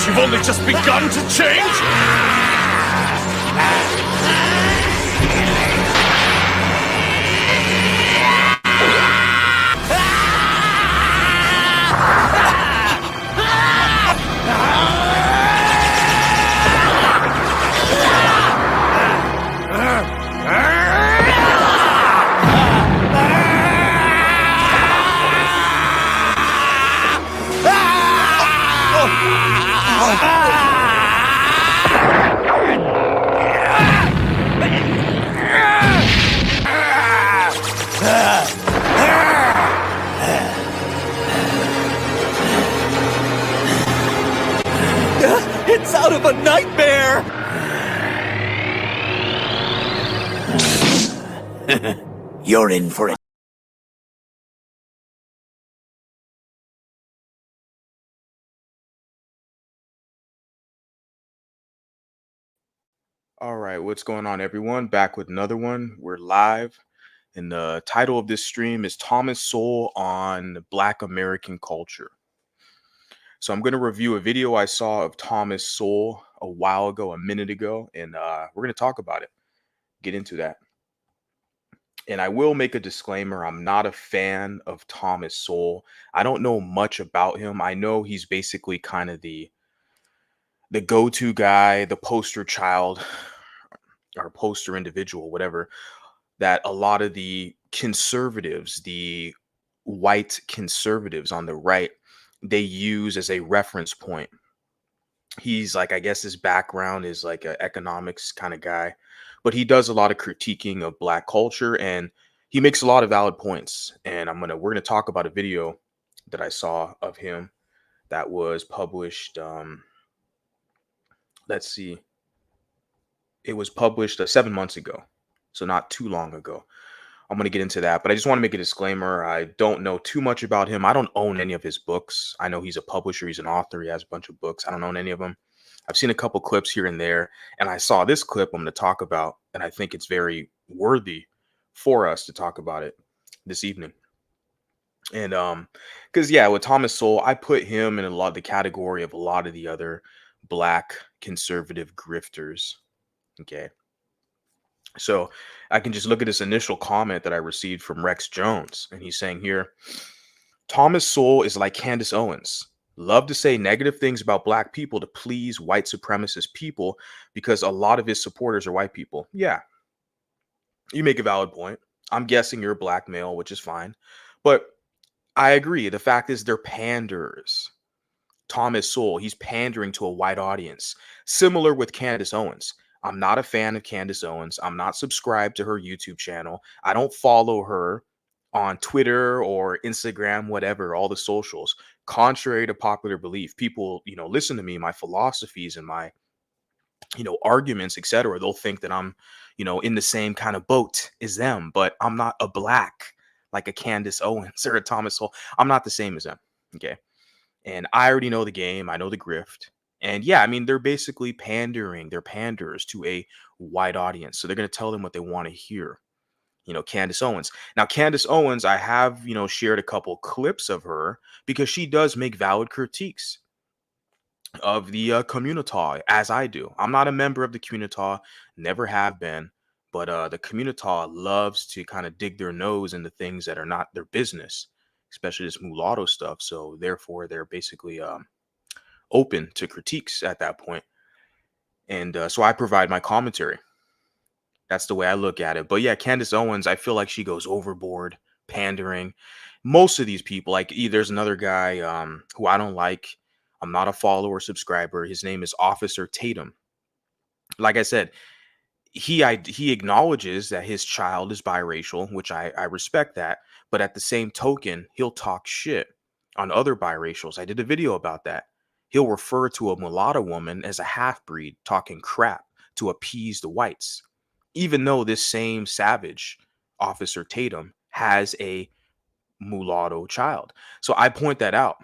you've only just begun to change? It's out of a nightmare! You're in for it. All right, what's going on, everyone? Back with another one. We're live, and the title of this stream is Thomas Sowell on Black American Culture. So I'm going to review a video I saw of Thomas Sowell a while ago, a minute ago, and we're going to talk about it, get into that. And I will make a disclaimer. I'm not a fan of Thomas Sowell. I don't know much about him. I know he's basically kind of the go-to guy, the poster child or poster individual, whatever, that a lot of the conservatives, the white conservatives on the right, they use as a reference point. He's like, I guess his background is like an economics kind of guy, but he does a lot of critiquing of black culture and he makes a lot of valid points. And we're gonna talk about a video that I saw of him that was published. Let's see. It was published 7 months ago, so not too long ago. I'm going to get into that, but I just want to make a disclaimer. I don't know too much about him. I don't own any of his books. I know he's a publisher. He's an author. He has a bunch of books. I don't own any of them. I've seen a couple clips here and there, and I saw this clip I'm going to talk about, and I think it's very worthy for us to talk about it this evening. And because yeah, with Thomas Sowell, I put him in the category of a lot of the other black conservative grifters. Okay. So I can just look at this initial comment that I received from Rex Jones. And he's saying here, Thomas Sowell is like Candace Owens. Love to say negative things about black people to please white supremacist people because a lot of his supporters are white people. Yeah, you make a valid point. I'm guessing you're a black male, which is fine. But I agree. The fact is they're panders. Thomas Sowell, he's pandering to a white audience. Similar with Candace Owens. I'm not a fan of Candace Owens. I'm not subscribed to her YouTube channel. I don't follow her on Twitter or Instagram, whatever, all the socials. Contrary to popular belief, people, listen to me, my philosophies and my, arguments, etc. They'll think that I'm, in the same kind of boat as them, but I'm not a black like a Candace Owens or a Thomas Sowell. I'm not the same as them. Okay. And I already know the game. I know the grift. And yeah, I mean, they're basically pandering. They're panders to a white audience. So they're going to tell them what they want to hear. Candace Owens. Now, Candace Owens, I have, shared a couple clips of her because she does make valid critiques of the community, as I do. I'm not a member of the community, never have been. But the community loves to kind of dig their nose into things that are not their business, especially this mulatto stuff. So therefore, they're basically open to critiques at that point. And so I provide my commentary. That's the way I look at it. But yeah, Candace Owens, I feel like she goes overboard, pandering. Most of these people, like there's another guy who I don't like. I'm not a follower, subscriber. His name is Officer Tatum. Like I said, he acknowledges that his child is biracial, which I respect that. But at the same token, he'll talk shit on other biracials. I did a video about that. He'll refer to a mulatto woman as a half-breed, talking crap to appease the whites, even though this same savage, Officer Tatum, has a mulatto child. So I point that out.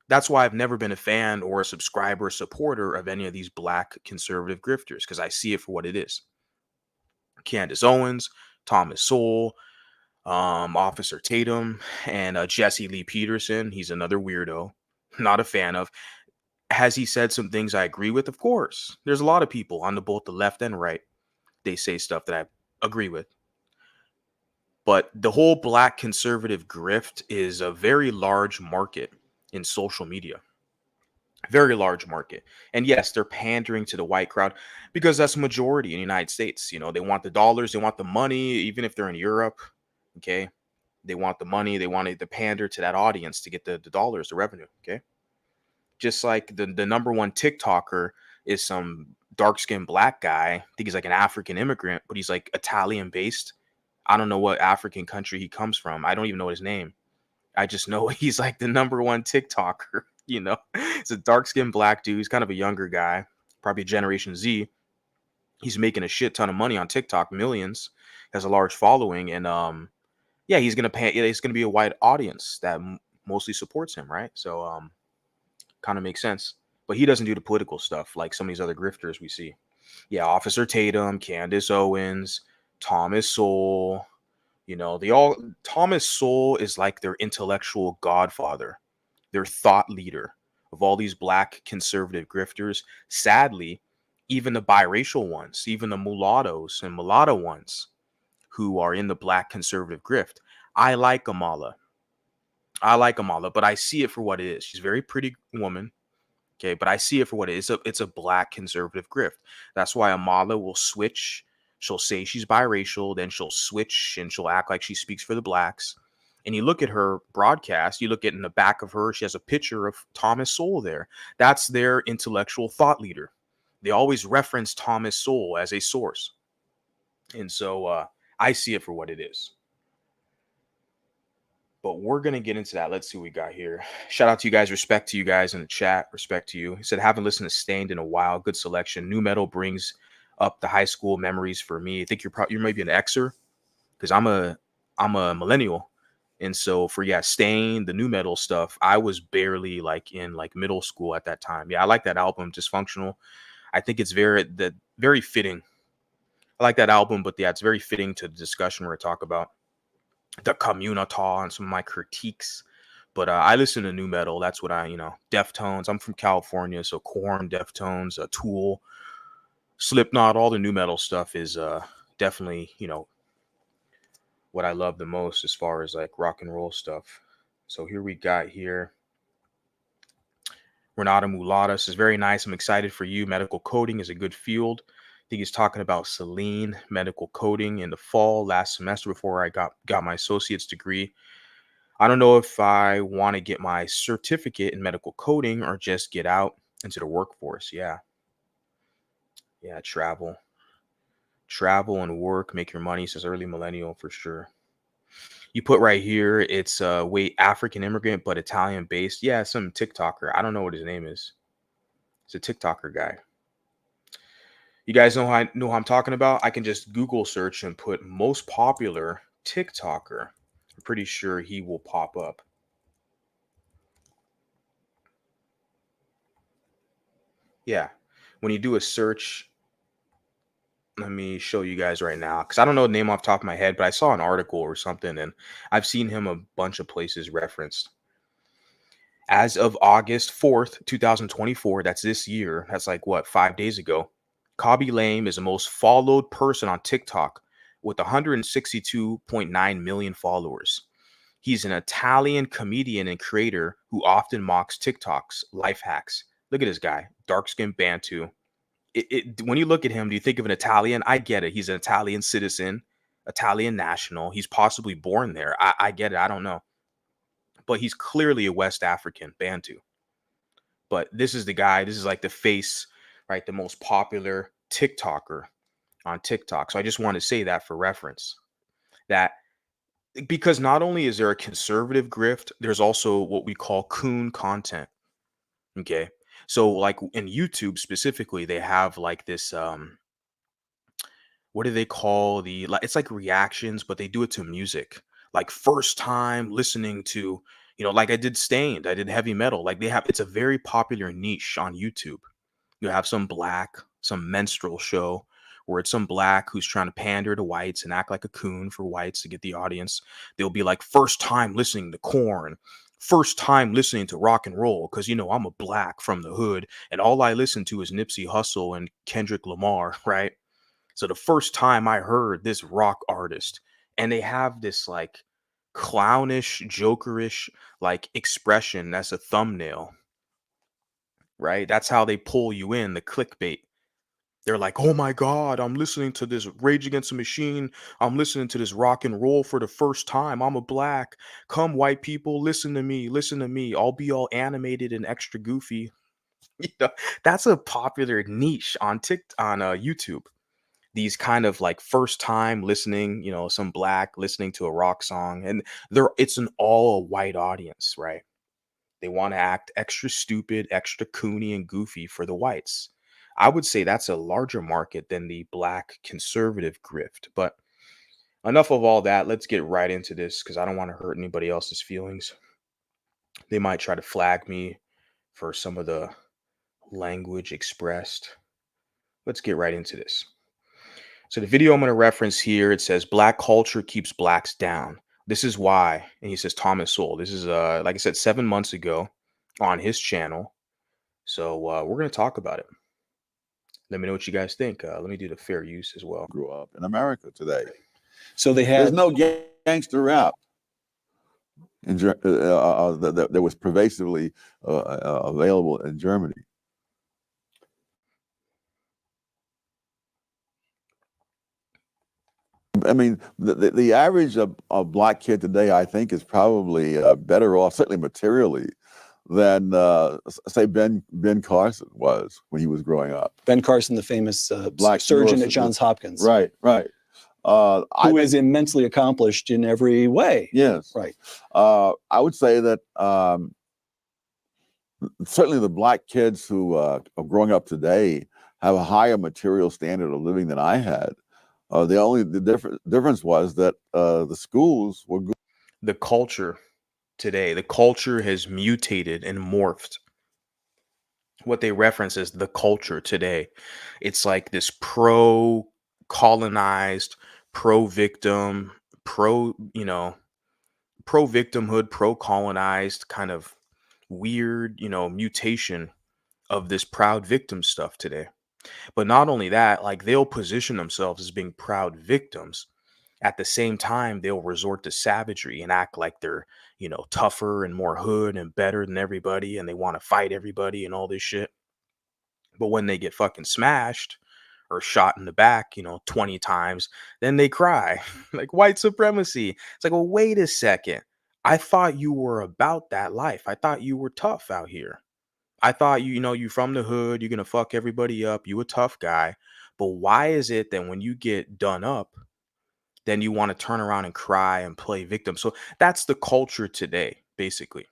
That's why I've never been a fan or a subscriber or supporter of any of these black conservative grifters, because I see it for what it is. Candace Owens, Thomas Sowell, Officer Tatum, and Jesse Lee Peterson. He's another weirdo. Not a fan of. Has he said some things I agree with? Of course. There's a lot of people on both the left and right. They say stuff that I agree with. But the whole black conservative grift is a very large market in social media. Very large market. And yes, they're pandering to the white crowd because that's the majority in the United States. They want the dollars, they want the money, even if they're in Europe. Okay. They want the money, they want to pander to that audience to get the dollars, the revenue. Okay. Just like the number one TikToker is some dark skinned black guy. I think he's like an African immigrant, but he's like Italian based. I don't know what African country he comes from. I don't even know his name. I just know he's like the number one TikToker. It's a dark skinned black dude. He's kind of a younger guy, probably Generation Z. He's making a shit ton of money on TikTok, millions, has a large following. And yeah, he's gonna pay. It's gonna be a wide audience that mostly supports him, right? So kind of makes sense. But he doesn't do the political stuff like some of these other grifters we see. Yeah, Officer Tatum, Candace Owens, Thomas Sowell. They all Thomas Sowell is like their intellectual godfather, their thought leader of all these black conservative grifters. Sadly, even the biracial ones, even the mulattoes and mulatto ones who are in the black conservative grift. I like Amala. But I see it for what it is. She's a very pretty woman. Okay, but I see it for what it is. It's a black conservative grift. That's why Amala will switch. She'll say she's biracial, then she'll switch and she'll act like she speaks for the blacks. And you look at her broadcast, you look at in the back of her, she has a picture of Thomas Sowell there. That's their intellectual thought leader. They always reference Thomas Sowell as a source. And so I see it for what it is. But we're going to get into that. Let's see what we got here. Shout out to you guys. Respect to you guys in the chat. Respect to you. He said, haven't listened to Stained in a while. Good selection. New metal brings up the high school memories for me. I think you're maybe an Xer because I'm a millennial. And so for Stained, the new metal stuff, I was barely like in like middle school at that time. Yeah, I like that album, Dysfunctional. I think it's very fitting. I like that album, but yeah, it's very fitting to the discussion we're talk about the community and some of my critiques. But I listen to new metal. That's what Deftones. I'm from California, so Korn, Deftones, Tool, Slipknot, all the new metal stuff is definitely, what I love the most as far as like rock and roll stuff. So here we got here. Renata Mulattos is very nice. I'm excited for you. Medical coding is a good field. I think he's talking about Celine, medical coding in the fall last semester before I got my associate's degree. I don't know if I want to get my certificate in medical coding or just get out into the workforce. Yeah, travel and work, make your money, says early millennial for sure. You put right here, it's African immigrant, but Italian based. Yeah, some TikToker. I don't know what his name is. It's a TikToker guy. You guys know who I'm talking about? I can just Google search and put most popular TikToker. I'm pretty sure he will pop up. Yeah. When you do a search, let me show you guys right now because I don't know the name off the top of my head, but I saw an article or something and I've seen him a bunch of places referenced. As of August 4th, 2024, that's this year. That's like 5 days ago. Khaby Lame is the most followed person on TikTok with 162.9 million followers. He's an Italian comedian and creator who often mocks TikTok's life hacks. Look at this guy, dark-skinned Bantu. When you look at him, do you think of an Italian? I get it. He's an Italian citizen, Italian national. He's possibly born there. I get it. I don't know. But he's clearly a West African Bantu. But this is the guy. This is like the face, right? The most popular TikToker on TikTok. So I just want to say that for reference. That because not only is there a conservative grift, there's also what we call coon content. Okay. So like in YouTube specifically, they have like this what do they call it's like reactions, but they do it to music. Like first time listening to, like I did Stained, I did heavy metal. Like it's a very popular niche on YouTube. You have some minstrel show where it's some black who's trying to pander to whites and act like a coon for whites to get the audience. They'll be like first time listening to Korn first time listening to rock and roll because, I'm a black from the hood and all I listen to is Nipsey Hussle and Kendrick Lamar, right? So the first time I heard this rock artist and they have this like clownish, jokerish like expression that's a thumbnail, right? That's how they pull you in, the clickbait. They're like, oh my God, I'm listening to this Rage Against the Machine. I'm listening to this rock and roll for the first time. I'm a black. Come, white people, listen to me. Listen to me. I'll be all animated and extra goofy. You know, that's a popular niche on YouTube. These kind of like first time listening, some black listening to a rock song, and it's an all white audience, right? They want to act extra stupid, extra coony and goofy for the whites. I would say that's a larger market than the black conservative grift. But enough of all that. Let's get right into this because I don't want to hurt anybody else's feelings. They might try to flag me for some of the language expressed. Let's get right into this. So the video I'm going to reference here, it says black culture keeps blacks down. This is why. And he says Thomas Sowell. This is, like I said, 7 months ago on his channel. So we're going to talk about it. Let me know what you guys think. Let me do the fair use as well. Grew up in America today. So they had There's no gangster rap that was pervasively available in Germany. I mean, the average of black kid today, I think, is probably better off, certainly materially, than say Ben Carson was when he was growing up. Ben Carson, the famous Black surgeon at neurosurgeon. Johns Hopkins, Right. who is immensely accomplished in every way. Yes. Right. I would say that certainly the black kids who are growing up today have a higher material standard of living than I had. The difference was that the schools were good. The culture today, the culture has mutated and morphed. What they reference is the culture today. It's like this pro-colonized, pro-victim, pro-victimhood, pro-colonized kind of weird, mutation of this proud victim stuff today. But not only that, like they'll position themselves as being proud victims. At the same time, they'll resort to savagery and act like they're, tougher and more hood and better than everybody. And they want to fight everybody and all this shit. But when they get fucking smashed or shot in the back, 20 times, then they cry like white supremacy. It's like, well, wait a second. I thought you were about that life. I thought you were tough out here. I thought you from the hood, you're gonna fuck everybody up. You a tough guy. But why is it that when you get done up, then you want to turn around and cry and play victim? So that's the culture today, basically,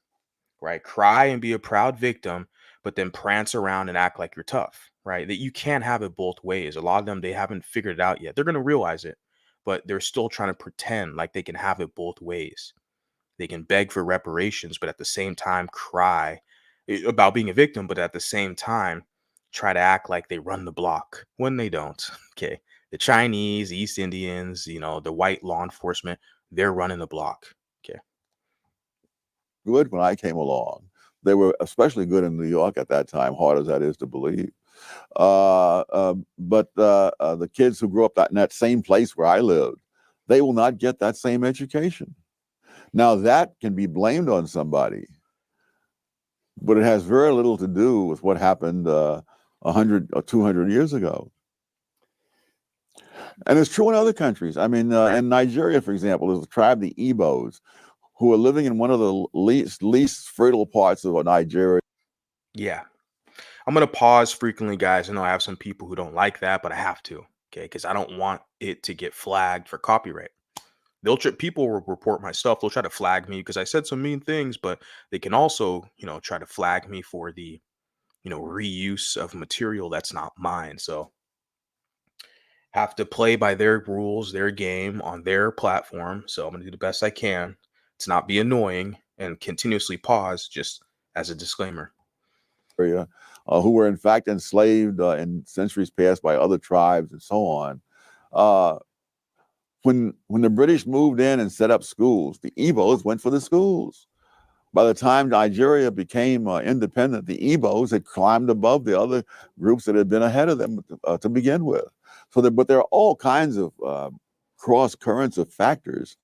right? Cry and be a proud victim, but then prance around and act like you're tough, right? That you can't have it both ways. A lot of them, they haven't figured it out yet. They're gonna realize it, but they're still trying to pretend like they can have it both ways. They can beg for reparations, but at the same time cry about being a victim, but at the same time try to act like they run the block when they don't. Okay. The Chinese, East Indians, the white law enforcement, they're running the block. Okay. Good when I came along. They were especially good in New York at that time, hard as that is to believe. But the kids who grew up in that same place where I lived, they will not get that same education. Now that can be blamed on somebody, but it has very little to do with what happened 100 or 200 years ago. And it's true in other countries. I mean, in Nigeria, for example, there's a tribe, the Igbos, who are living in one of the least fertile parts of Nigeria. Yeah. I'm going to pause frequently, guys. I know I have some people who don't like that, but I have to, okay? Because I don't want it to get flagged for copyright. People will report my stuff. They'll try to flag me because I said some mean things, but they can also, try to flag me for the, reuse of material that's not mine. So have to play by their rules, their game on their platform. So I'm going to do the best I can to not be annoying and continuously pause just as a disclaimer. Who were in fact enslaved in centuries past by other tribes and so on. When the British moved in and set up schools, the Igbos went for the schools. By the time Nigeria became independent, the Igbos had climbed above the other groups that had been ahead of them to begin with. But there are all kinds of cross currents of factors.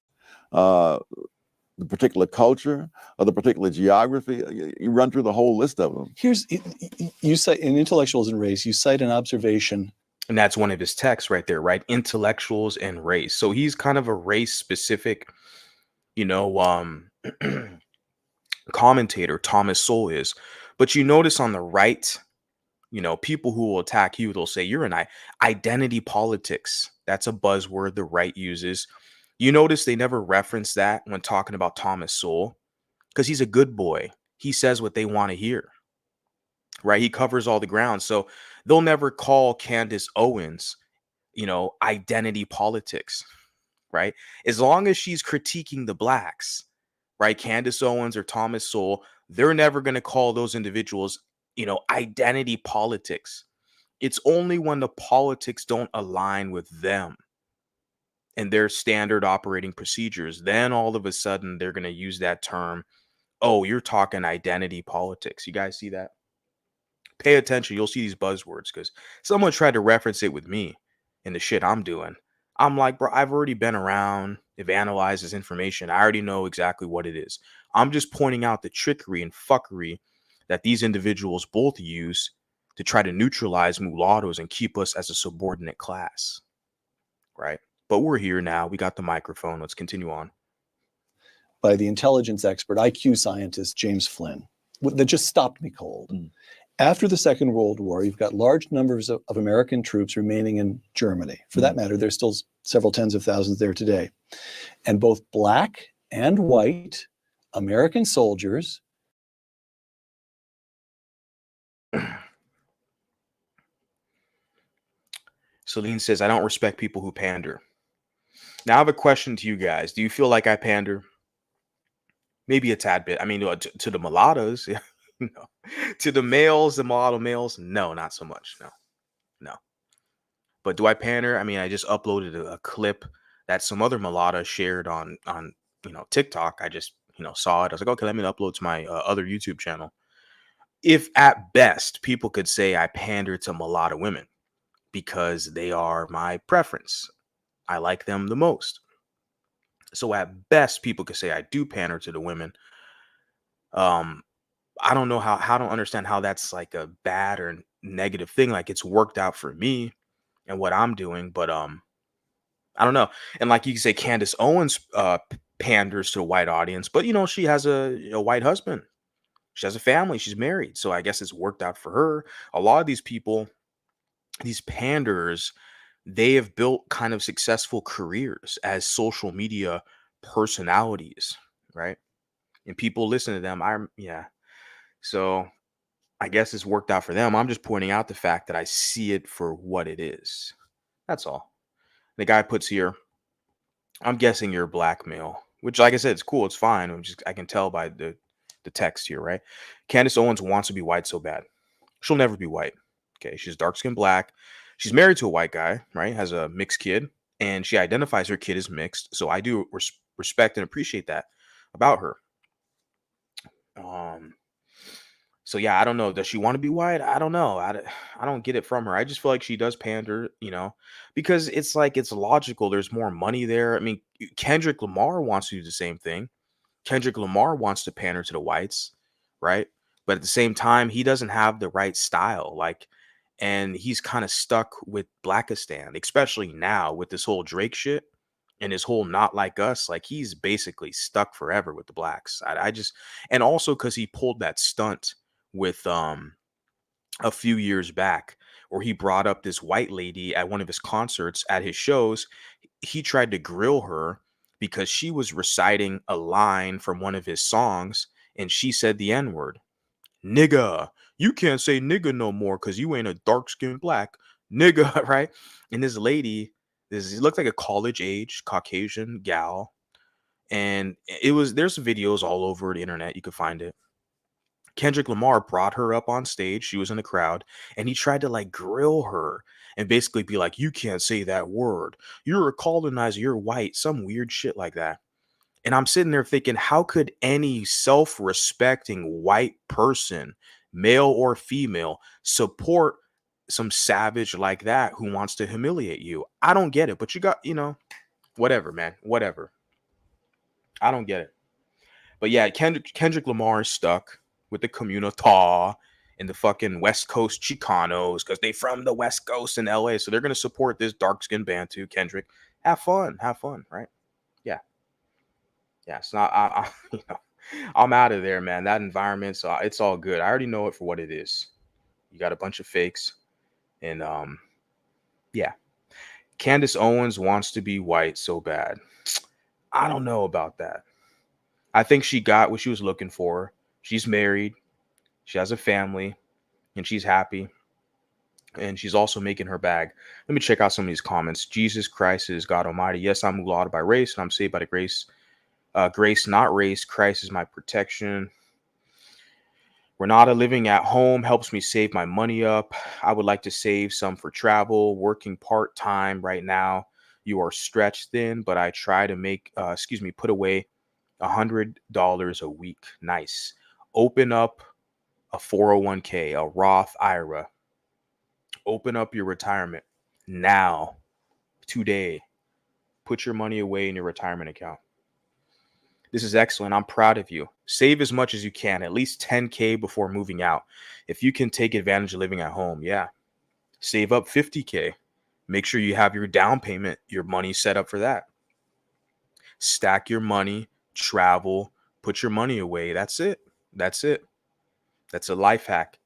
The particular culture or the particular geography, you run through the whole list of them. You cite in Intellectuals and Race, you cite an observation. And that's one of his texts right there, right? Intellectuals and race. So he's kind of a race specific, commentator, Thomas Sowell is. But you notice on the right, people who will attack you, they'll say you're an identity politics. That's a buzzword the right uses. You notice they never reference that when talking about Thomas Sowell because he's a good boy. He says what they want to hear, right? He covers all the ground. So they'll never call Candace Owens, identity politics, right? As long as she's critiquing the blacks, right? Candace Owens or Thomas Sowell, they're never going to call those individuals, identity politics. It's only when the politics don't align with them and their standard operating procedures, then all of a sudden they're going to use that term. Oh, you're talking identity politics. You guys see that? Pay attention. You'll see these buzzwords because someone tried to reference it with me in the shit I'm doing. I'm like, bro, I've already been around. I've analyzed this information. I already know exactly what it is. I'm just pointing out the trickery and fuckery that these individuals both use to try to neutralize mulattoes and keep us as a subordinate class, right? But we're here now. We got the microphone. Let's continue on. By the intelligence expert, IQ scientist James Flynn, that just stopped me cold. After the Second World War, you've got large numbers of American troops remaining in Germany. For that matter, there's still several tens of thousands there today. And both black and white American soldiers Celine says, I don't respect people who pander. Now I have a question to you guys. Do you feel like I pander? Maybe a tad bit. I mean, to the mulattoes, yeah. No. To the males, the mulatto males, no, not so much. No. But do I pander? I mean, I just uploaded a clip that some other mulatto shared on TikTok. I just saw it. I was like, okay, let me upload to my other YouTube channel. If at best people could say I pander to mulatto women because they are my preference, I like them the most. So at best, people could say I do pander to the women. I don't know how I don't understand how that's like a bad or negative thing. Like it's worked out for me and what I'm doing, but I don't know. And like you can say, Candace Owens panders to a white audience, but she has a white husband. She has a family. She's married, so I guess it's worked out for her. A lot of these people, these panders, they have built kind of successful careers as social media personalities, right? And people listen to them. So I guess it's worked out for them. I'm just pointing out the fact that I see it for what it is. That's all. The guy puts here, I'm guessing you're a black male, which, like I said, it's cool. It's fine. I can tell by the text here, right? Candace Owens wants to be white so bad. She'll never be white. Okay. She's dark skinned black. She's married to a white guy, right? Has a mixed kid, and she identifies her kid as mixed. So I do respect and appreciate that about her. So yeah, I don't know. Does she want to be white? I don't know. I don't get it from her. I just feel like she does pander, because it's like it's logical. There's more money there. I mean, Kendrick Lamar wants to do the same thing. Kendrick Lamar wants to pander to the whites, right? But at the same time, he doesn't have the right style. And he's kind of stuck with blackistan, especially now with this whole Drake shit and his whole not like us. Like he's basically stuck forever with the blacks. And also because he pulled that stunt with a few years back where he brought up this white lady at one of his concerts at his shows. He tried to grill her because she was reciting a line from one of his songs and she said the N-word. Nigga, you can't say nigga no more because you ain't a dark-skinned black nigga, right? And this lady, it looked like a college-age Caucasian gal, and there's videos all over the internet. You could find it. Kendrick Lamar brought her up on stage. She was in the crowd, and he tried to grill her and basically be like, you can't say that word. You're a colonizer. You're white. Some weird shit like that. And I'm sitting there thinking, how could any self-respecting white person, male or female, support some savage like that who wants to humiliate you? I don't get it. But you got, whatever, man. Whatever. I don't get it. But yeah, Kendrick Lamar is stuck with the communita and the fucking West Coast Chicanos because they from the West Coast in LA. So they're gonna support this dark skinned band too. Kendrick. Have fun, right? Yeah. Yeah. It's not I'm out of there, man. That environment, so it's all good. I already know it for what it is. You got a bunch of fakes. And yeah. Candace Owens wants to be white so bad. I don't know about that. I think she got what she was looking for. She's married, she has a family, and she's happy. And she's also making her bag. Let me check out some of these comments. Jesus Christ is God Almighty. Yes, I'm mulatto by race, and I'm saved by the grace. Grace, not race. Christ is my protection. Renata, living at home helps me save my money up. I would like to save some for travel. Working part-time right now. You are stretched thin, but I try to put away $100 a week. Nice. Open up a 401k, a Roth IRA. Open up your retirement now, today. Put your money away in your retirement account. This is excellent. I'm proud of you. Save as much as you can, at least 10K before moving out. If you can take advantage of living at home, yeah. Save up 50K. Make sure you have your down payment, your money set up for that. Stack your money, travel, put your money away. That's it. That's a life hack.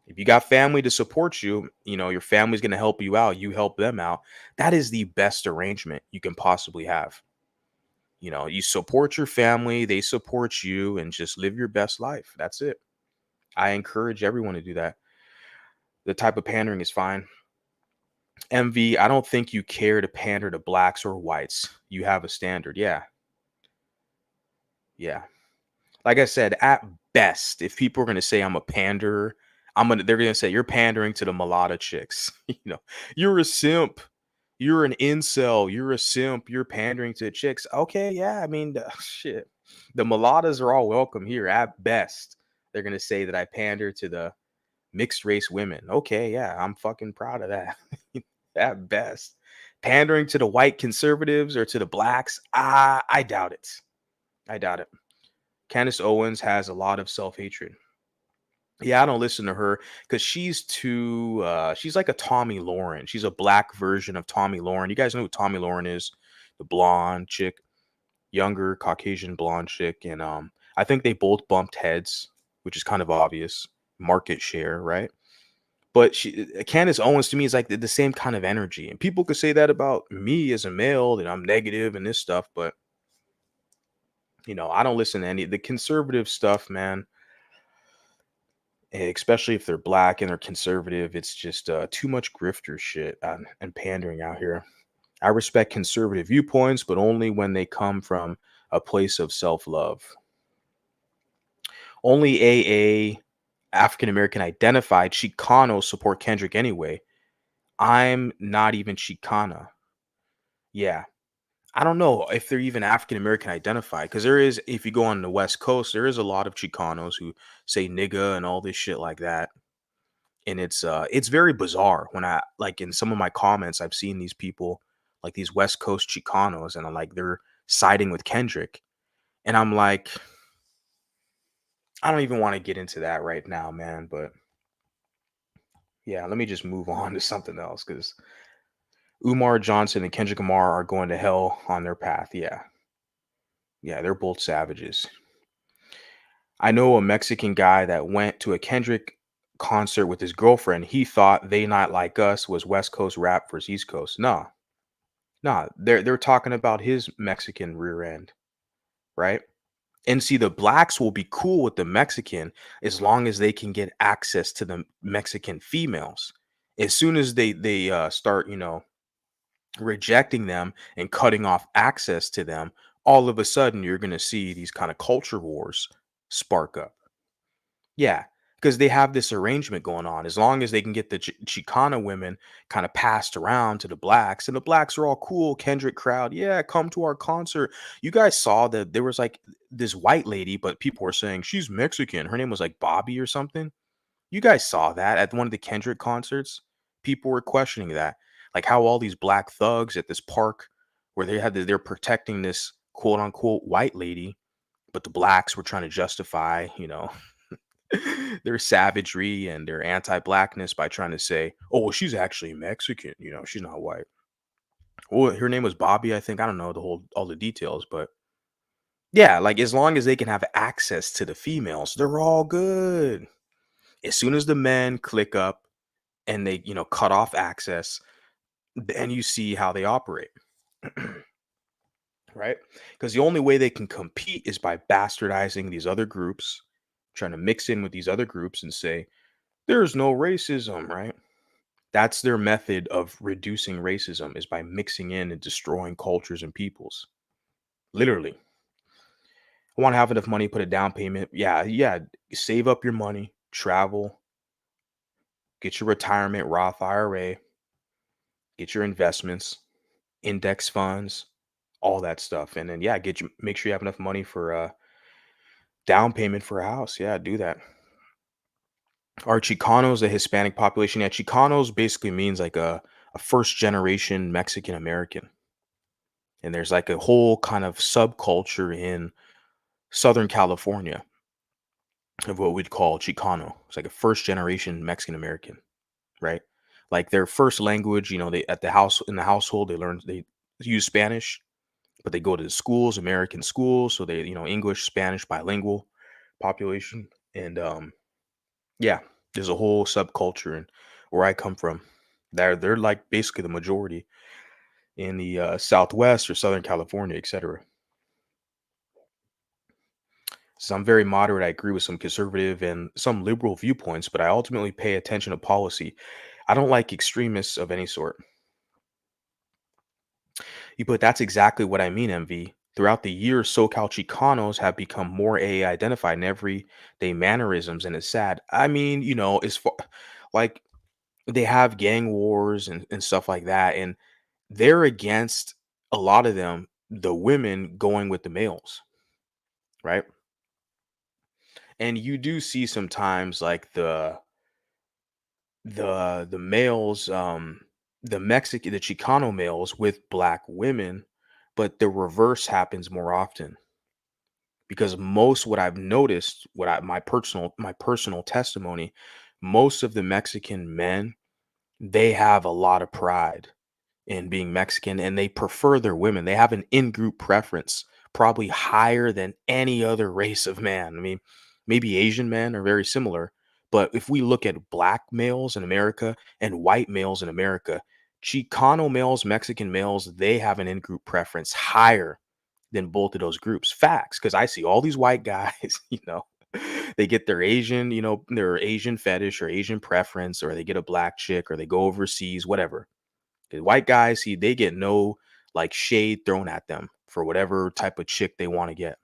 If you got family to support you, your family's going to help you out. You help them out. That is the best arrangement you can possibly have. You support your family, they support you, and just live your best life. That's it. I encourage everyone to do that. The type of pandering is fine. MV, I don't think you care to pander to blacks or whites. You have a standard. Yeah. Yeah. Like I said, at best, if people are going to say I'm a panderer, they're going to say you're pandering to the mulatto chicks. You're a simp. You're an incel. You're a simp. You're pandering to chicks. Okay, yeah. I mean, shit. The mulattoes are all welcome here. At best, they're going to say that I pander to the mixed race women. Okay, yeah. I'm fucking proud of that. At best. Pandering to the white conservatives or to the blacks, I doubt it. I doubt it. Candace Owens has a lot of self-hatred. Yeah, I don't listen to her because she's she's like a Tommy Lauren. She's a black version of Tommy Lauren. You guys know who Tommy Lauren is? The blonde chick, younger Caucasian blonde chick. And I think they both bumped heads, which is kind of obvious. Market share, right? But Candace Owens to me is like the same kind of energy. And people could say that about me as a male, that I'm negative and this stuff, but I don't listen to any the conservative stuff, man. Especially if they're black and they're conservative, it's just too much grifter shit and pandering out here. I respect conservative viewpoints, but only when they come from a place of self-love. Only AA African American identified Chicanos support Kendrick anyway. I'm not even Chicana. Yeah. I don't know if they're even African American identified because there is, if you go on the West Coast, there is a lot of Chicanos who say nigga and all this shit like that. And it's very bizarre when I like in some of my comments, I've seen these people like these West Coast Chicanos and I'm like, they're siding with Kendrick. And I'm like, I don't even want to get into that right now, man. But yeah, let me just move on to something else because Umar Johnson and Kendrick Lamar are going to hell on their path. Yeah. Yeah, they're both savages. I know a Mexican guy that went to a Kendrick concert with his girlfriend. He thought They Not Like Us was West Coast rap versus East Coast. No, no, they're talking about his Mexican rear end, right? And see, the blacks will be cool with the Mexican as long as they can get access to the Mexican females. As soon as they start, rejecting them and cutting off access to them, all of a sudden you're going to see these kind of culture wars spark up. Yeah, because they have this arrangement going on. As long as they can get the Chicana women kind of passed around to the blacks, and the blacks are all cool, Kendrick crowd, yeah, come to our concert. You guys saw that there was like this white lady, but people were saying she's Mexican. Her name was like Bobby or something. You guys saw that at one of the Kendrick concerts. People were questioning that, like how all these black thugs at this park where they're protecting this quote unquote white lady, but the blacks were trying to justify, their savagery and their anti-blackness by trying to say, "Oh, well, she's actually Mexican. She's not white." Well, her name was Bobby, I think. I don't know all the details, but yeah, like as long as they can have access to the females, they're all good. As soon as the men click up and they, cut off access, then you see how they operate. Right? Because the only way they can compete is by bastardizing these other groups, trying to mix in with these other groups and say, there's no racism, right? That's their method of reducing racism, is by mixing in and destroying cultures and peoples. Literally. I want to have enough money, put a down payment. Yeah. Save up your money, travel, get your retirement Roth IRA, get your investments, index funds, all that stuff. And then make sure you have enough money for a down payment for a house. Yeah, do that. Are Chicanos a Hispanic population? Yeah, Chicanos basically means like a first generation Mexican American. And there's like a whole kind of subculture in Southern California of what we'd call Chicano. It's like a first generation Mexican American, right? Like their first language, they at the house in the household they use Spanish, but they go to the schools, American schools, so they English, Spanish, bilingual population. And yeah, there's a whole subculture, and where I come from, they're like basically the majority in the Southwest or Southern California, etc. So I'm very moderate. I agree with some conservative and some liberal viewpoints, but I ultimately pay attention to policy. I don't like extremists of any sort. But that's exactly what I mean, MV. Throughout the years, SoCal Chicanos have become more AA identified in everyday mannerisms, and it's sad. I mean, as far like they have gang wars and stuff like that, and they're against a lot of them, the women going with the males, right? And you do see sometimes like the males, the Chicano males with black women, but the reverse happens more often because most what I've noticed, my personal testimony, most of the Mexican men, they have a lot of pride in being Mexican and they prefer their women. They have an in-group preference, probably higher than any other race of man. I mean, maybe Asian men are very similar, but if we look at black males in America and white males in America, Chicano males, Mexican males, they have an in-group preference higher than both of those groups. Facts, because I see all these white guys, they get their Asian, their Asian fetish or Asian preference, or they get a black chick, or they go overseas, whatever. The white guys, they get no like shade thrown at them for whatever type of chick they want to get.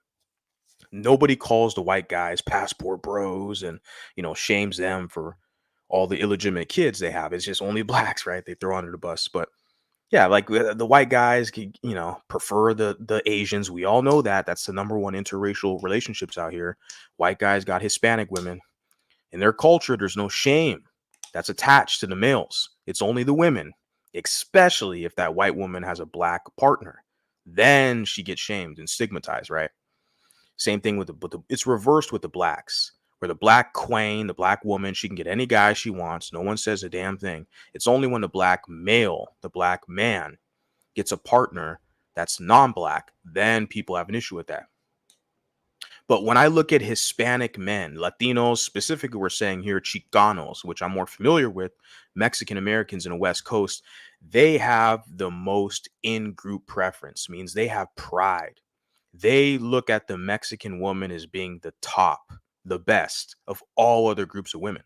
Nobody calls the white guys passport bros and shames them for all the illegitimate kids they have. It's just only blacks, right? They throw under the bus. But yeah, like the white guys, prefer the Asians. We all know that. That's the number one interracial relationships out here. White guys got Hispanic women. In their culture, there's no shame that's attached to the males. It's only the women, especially if that white woman has a black partner. Then she gets shamed and stigmatized, right? Same thing with it's reversed with the blacks, where the black queen, the black woman, she can get any guy she wants. No one says a damn thing. It's only when the black male, the black man, gets a partner that's non-black, then people have an issue with that. But when I look at Hispanic men, Latinos, specifically, we're saying here Chicanos, which I'm more familiar with, Mexican Americans in the West Coast, they have the most in-group preference, means they have pride. They look at the Mexican woman as being the top, the best of all other groups of women.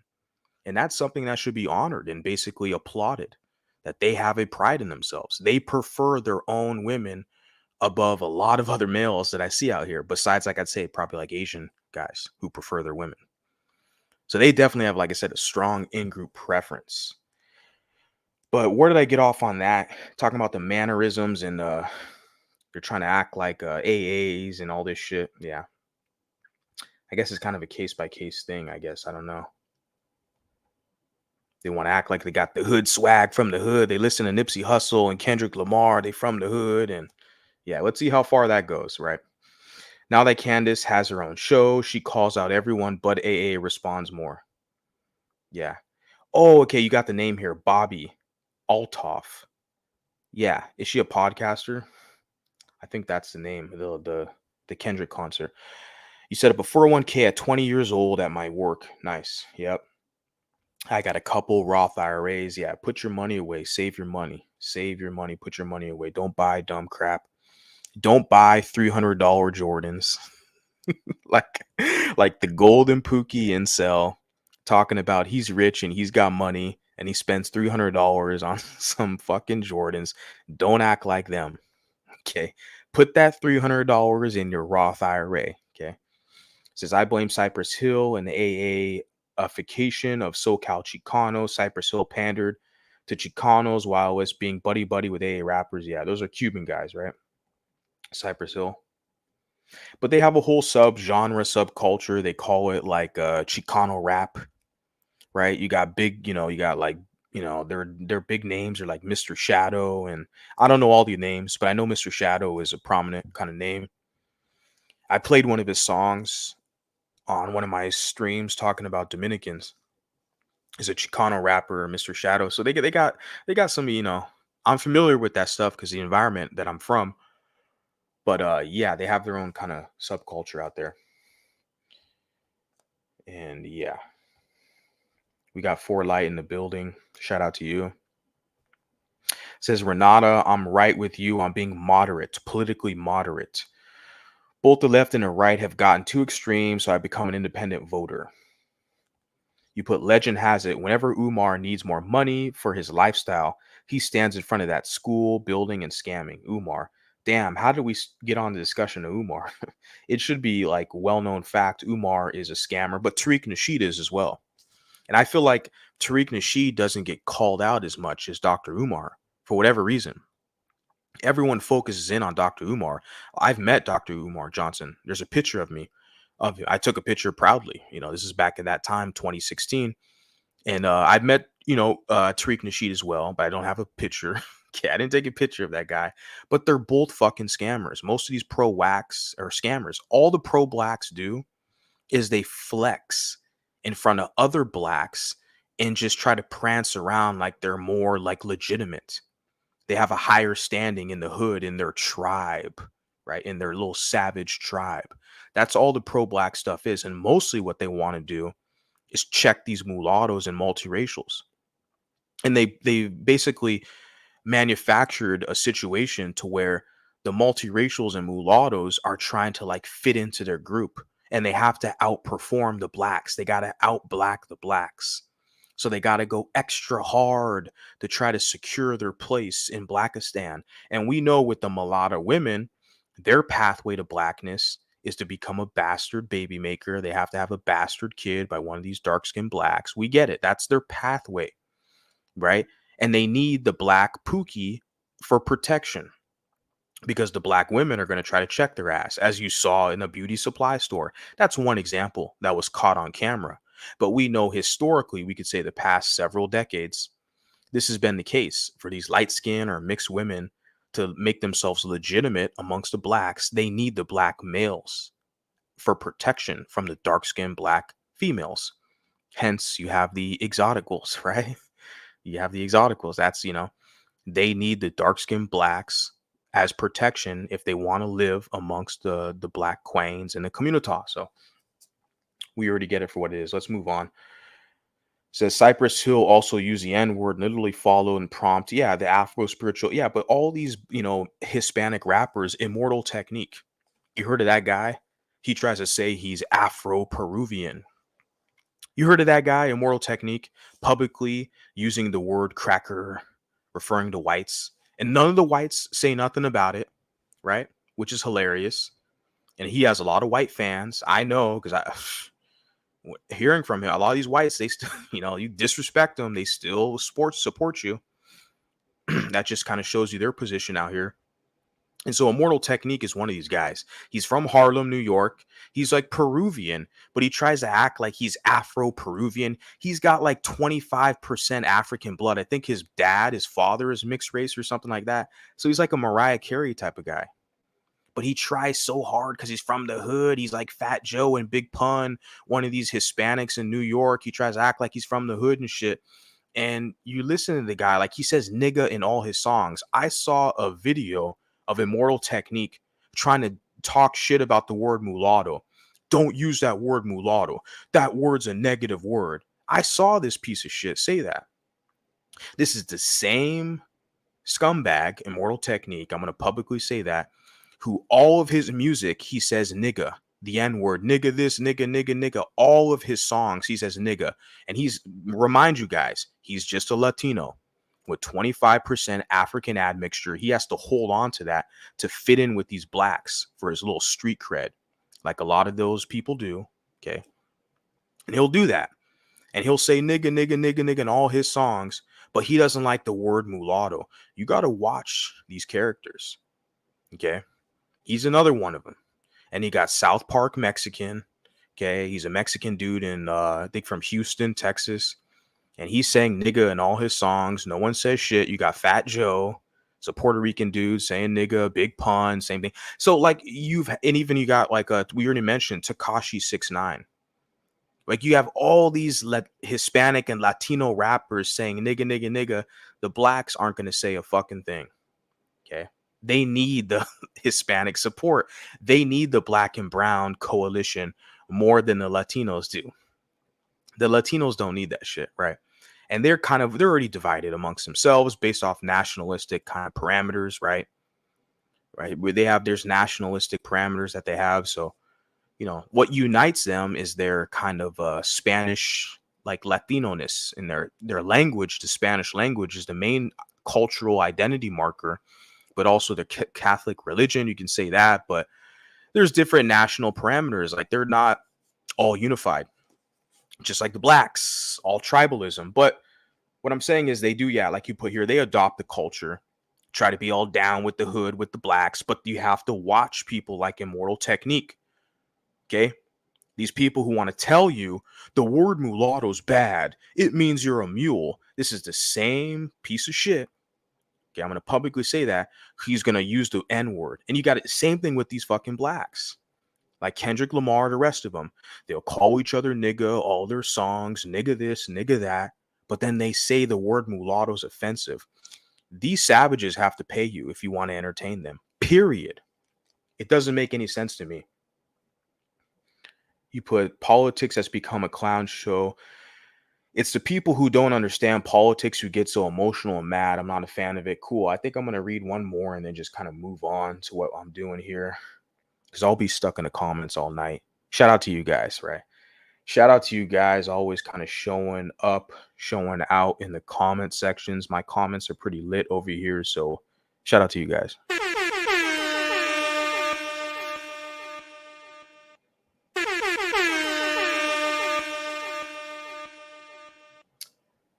And that's something that should be honored and basically applauded, that they have a pride in themselves. They prefer their own women above a lot of other males that I see out here, besides, like I'd say, probably like Asian guys who prefer their women. So they definitely have, like I said, a strong in-group preference. But where did I get off on that? Talking about the mannerisms and they're trying to act like AAs and all this shit. Yeah. I guess it's kind of a case by case thing, I guess. I don't know. They want to act like they got the hood swag from the hood. They listen to Nipsey Hussle and Kendrick Lamar. They from the hood. And yeah, let's see how far that goes, right? Now that Candace has her own show, she calls out everyone, but AA responds more. Yeah. Oh, okay. You got the name here. Bobby Altoff. Yeah. Is she a podcaster? I think that's the name of the Kendrick concert. You set up a 401k at 20 years old at my work. Nice. Yep. I got a couple Roth IRAs. Yeah. Put your money away. Save your money. Save your money. Put your money away. Don't buy dumb crap. Don't buy $300 Jordans. like the golden Pookie incel talking about he's rich and he's got money and he spends $300 on some fucking Jordans. Don't act like them. Okay. Put that $300 in your Roth IRA. Okay. Says, I blame Cypress Hill and the AA-ification of SoCal Chicanos. Cypress Hill pandered to Chicanos while it was being buddy-buddy with AA rappers. Yeah, those are Cuban guys, right? Cypress Hill. But they have a whole subgenre, subculture. They call it like Chicano rap, right? You got big, you got like, their big names are like Mr. Shadow. And I don't know all the names, but I know Mr. Shadow is a prominent kind of name. I played one of his songs on one of my streams talking about Dominicans. He's a Chicano rapper, Mr. Shadow. So they got some, I'm familiar with that stuff because the environment that I'm from. But yeah, they have their own kind of subculture out there. And yeah, we got 4Light in the building. Shout out to you. Says Renata, I'm right with you on being moderate, politically moderate. Both the left and the right have gotten too extreme, so I become an independent voter. You put legend has it, whenever Umar needs more money for his lifestyle, he stands in front of that school, building, and scamming. Umar. Damn, how did we get on the discussion of Umar? It should be like well-known fact Umar is a scammer, but Tariq Nasheed is as well. And I feel like Tariq Nasheed doesn't get called out as much as Dr. Umar for whatever reason. Everyone focuses in on Dr. Umar. I've met Dr. Umar Johnson. There's a picture of me. I took a picture proudly. This is back in that time, 2016. And I've met, Tariq Nasheed as well, but I don't have a picture. Okay, I didn't take a picture of that guy. But they're both fucking scammers. Most of these pro-wax are scammers. All the pro-blacks do is they flex in front of other blacks and just try to prance around like they're more like legitimate. They have a higher standing in the hood, in their tribe, right? In their little savage tribe. That's all the pro-black stuff is. And mostly what they want to do is check these mulattoes and multiracials. And they basically manufactured a situation to where the multiracials and mulattoes are trying to like fit into their group. And they have to outperform the blacks. They got to out-black the blacks. So they got to go extra hard to try to secure their place in blackistan. And we know with the mulatto women, their pathway to blackness is to become a bastard baby maker. They have to have a bastard kid by one of these dark-skinned blacks. We get it. That's their pathway, right? And they need the black Pookie for protection because the black women are going to try to check their ass, as you saw in a beauty supply store. That's one example that was caught on camera. But we know historically, we could say the past several decades, this has been the case for these light skin or mixed women to make themselves legitimate amongst the blacks. They need the black males for protection from the dark skinned black females. Hence, you have the exoticals, right? You have the exoticals. That's, they need the dark skinned blacks as protection if they want to live amongst the black queens and the community. So we already get it for what it is. Let's move on. Says Cypress Hill also use the N-word, literally follow and prompt. Yeah, the Afro spiritual. Yeah, but all these, Hispanic rappers, Immortal Technique. You heard of that guy? He tries to say he's Afro-Peruvian. You heard of that guy, Immortal Technique, publicly using the word cracker, referring to whites. And none of the whites say nothing about it, right? Which is hilarious. And he has a lot of white fans. I know, because hearing from him, a lot of these whites, they still, you disrespect them, they still support you. That just kind of shows you their position out here. And so Immortal Technique is one of these guys. He's from Harlem, New York. He's like Peruvian, but he tries to act like he's Afro-Peruvian. He's got like 25% African blood. I think his father is mixed race or something like that. So he's like a Mariah Carey type of guy. But he tries so hard because he's from the hood. He's like Fat Joe and Big Pun, one of these Hispanics in New York. He tries to act like he's from the hood and shit. And you listen to the guy, like he says nigga in all his songs. I saw a video of Immortal Technique trying to talk shit about the word mulatto. Don't use that word mulatto. That word's a negative word. I saw this piece of shit say that. This is the same scumbag, Immortal Technique, I'm going to publicly say that, who all of his music, he says nigga, the N-word, nigga this, nigga. All of his songs, he says nigga. And remind you guys, he's just a Latino with 25% African admixture. He has to hold on to that to fit in with these blacks for his little street cred, like a lot of those people do. Okay. And he'll do that. And he'll say nigga in all his songs, but he doesn't like the word mulatto. You got to watch these characters. Okay. He's another one of them. And he got South Park Mexican. Okay. He's a Mexican dude in, I think from Houston, Texas. And he's saying nigga in all his songs. No one says shit. You got Fat Joe. It's a Puerto Rican dude saying nigga, Big Pun, same thing. So like you got like we already mentioned Tekashi 6ix9ine. Like you have all these Hispanic and Latino rappers saying nigga. The blacks aren't going to say a fucking thing. Okay. They need the Hispanic support. They need the black and brown coalition more than the Latinos do. The Latinos don't need that shit, right? And they're already divided amongst themselves based off nationalistic kind of parameters, right? Right. Where there's nationalistic parameters that they have. So, what unites them is their kind of Spanish, like Latino-ness in their language. The Spanish language is the main cultural identity marker, but also the Catholic religion. You can say that, but there's different national parameters. Like they're not all unified. Just like the blacks, all tribalism. But what I'm saying is they do, like you put here, they adopt the culture, try to be all down with the hood, with the blacks, but you have to watch people like Immortal Technique. Okay? These people who want to tell you the word mulatto's bad. It means you're a mule. This is the same piece of shit. Okay, I'm going to publicly say that. He's going to use the N-word. And you got the same thing with these fucking blacks. Like Kendrick Lamar, the rest of them, they'll call each other nigga, all their songs, nigga this, nigga that, but then they say the word mulatto is offensive. These savages have to pay you if you want to entertain them, period. It doesn't make any sense to me. You put politics has become a clown show. It's the people who don't understand politics who get so emotional and mad. I'm not a fan of it. Cool. I think I'm going to read one more and then just kind of move on to what I'm doing here, because I'll be stuck in the comments all night. Shout out to you guys, right? Shout out to you guys always kind of showing up, showing out in the comment sections. My comments are pretty lit over here, so shout out to you guys.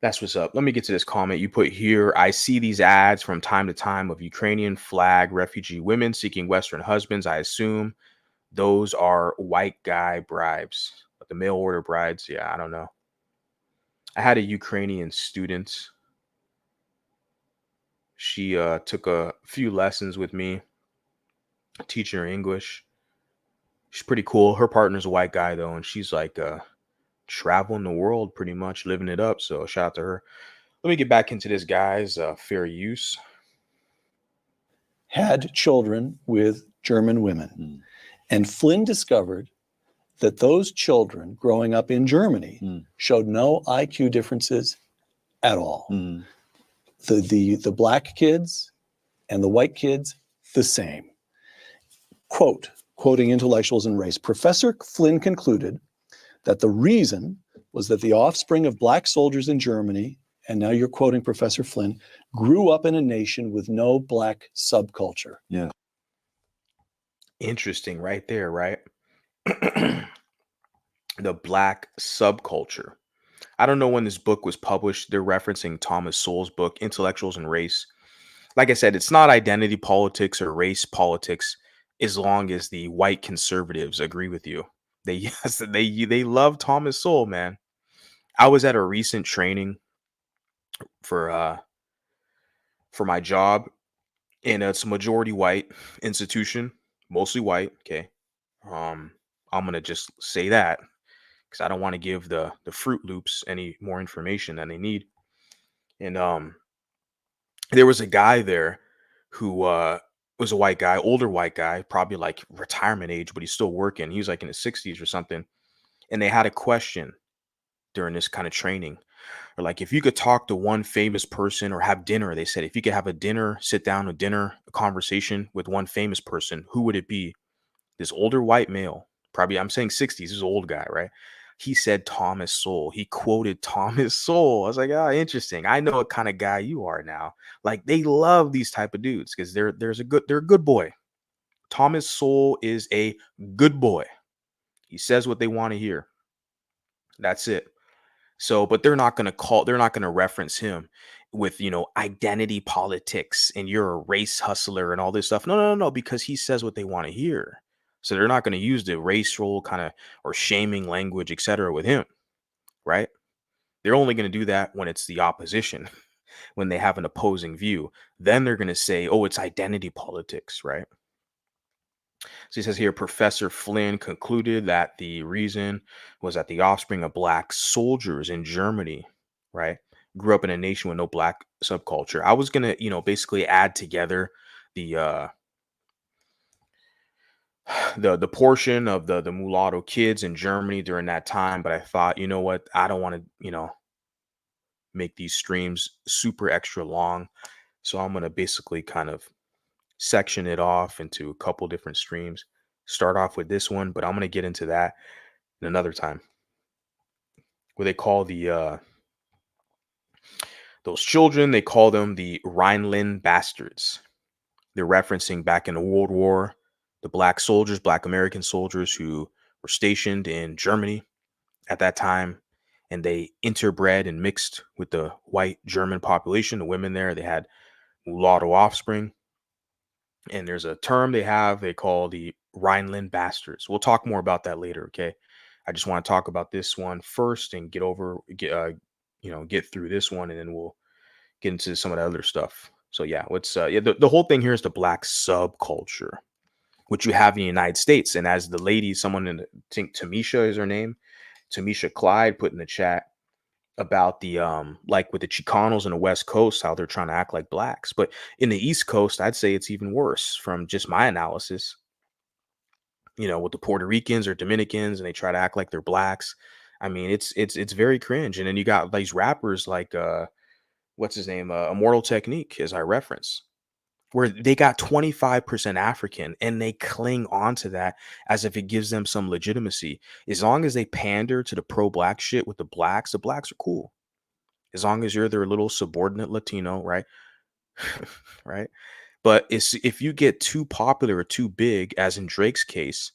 That's what's up. Let me get to this comment you put here. I see these ads from time to time of Ukrainian flag refugee women seeking Western husbands. I assume those are white guy bribes, but the mail order brides, yeah, I don't know. I had a Ukrainian student. She took a few lessons with me, teaching her English. She's pretty cool. Her partner's a white guy though, and she's like traveling the world pretty much, living it up. So shout out to her. Let me get back into this guy's fair use. Had children with German women. And Flynn discovered that those children growing up in Germany showed no IQ differences at all. The black kids and the white kids, the same. Quoting intellectuals and race, Professor Flynn concluded that the reason was that the offspring of black soldiers in Germany, and now you're quoting Professor Flynn, grew up in a nation with no black subculture. Yeah. Interesting right there, right? the black subculture. I don't know when this book was published. They're referencing Thomas Sowell's book, Intellectuals and Race. Like I said, it's not identity politics or race politics as long as the white conservatives agree with you. They yes, they love Thomas Sowell, man. I was at a recent training for my job, and it's a majority white institution, mostly white. Okay, um, I'm gonna just say that because I don't want to give the Fruit Loops any more information than they need. And there was a guy there who was a white guy, older white guy, probably like retirement age, but he's still working. He was like in his 60s or something. And they had a question during this kind of training. Or like, if you could talk to one famous person or have dinner, they said, if you could have a dinner, sit down with dinner, a conversation with one famous person, who would it be? This older white male, probably, I'm saying 60s, this is an old guy, right? He said Thomas Sowell. He quoted Thomas Sowell. I was like, ah, interesting. I know what kind of guy you are now. Like, they love these type of dudes because they're a good boy. Thomas Sowell is a good boy. He says what they want to hear. That's it. So, but they're not going to reference him with, identity politics and you're a race hustler and all this stuff. No, no, no, no, because he says what they want to hear. So they're not going to use the racial kind of or shaming language, etc. with him, right? They're only going to do that when it's the opposition, when they have an opposing view. Then they're going to say, oh, it's identity politics, right? So he says here, Professor Flynn concluded that the reason was that the offspring of black soldiers in Germany, right, grew up in a nation with no black subculture. I was gonna, basically add together the the portion of the mulatto kids in Germany during that time, but I thought, you know what, I don't want to, make these streams super extra long, so I'm gonna basically kind of section it off into a couple different streams. Start off with this one, but I'm going to get into that in another time. Where they call the those children, they call them the Rhineland bastards. They're referencing back in the World War, the black soldiers, black American soldiers who were stationed in Germany at that time, and they interbred and mixed with the white German population. The women there, they had mulatto offspring. And there's a term they call the Rhineland bastards. We'll talk more about that later, okay? I just want to talk about this one first and get through this one, and then we'll get into some of the other stuff. So yeah, the whole thing here is the black subculture, which you have in the United States. And as the lady, someone I think Tamisha is her name, Tamisha Clyde put in the chat about the like with the Chicanos on the West Coast, how they're trying to act like blacks. But in the East Coast, I'd say it's even worse from just my analysis. With the Puerto Ricans or Dominicans, and they try to act like they're blacks. I mean, it's very cringe. And then you got these rappers like what's his name? Immortal Technique, as I reference, where they got 25% African and they cling on to that as if it gives them some legitimacy. As long as they pander to the pro-black shit with the blacks are cool. As long as you're their little subordinate Latino, right? Right. But if you get too popular or too big, as in Drake's case,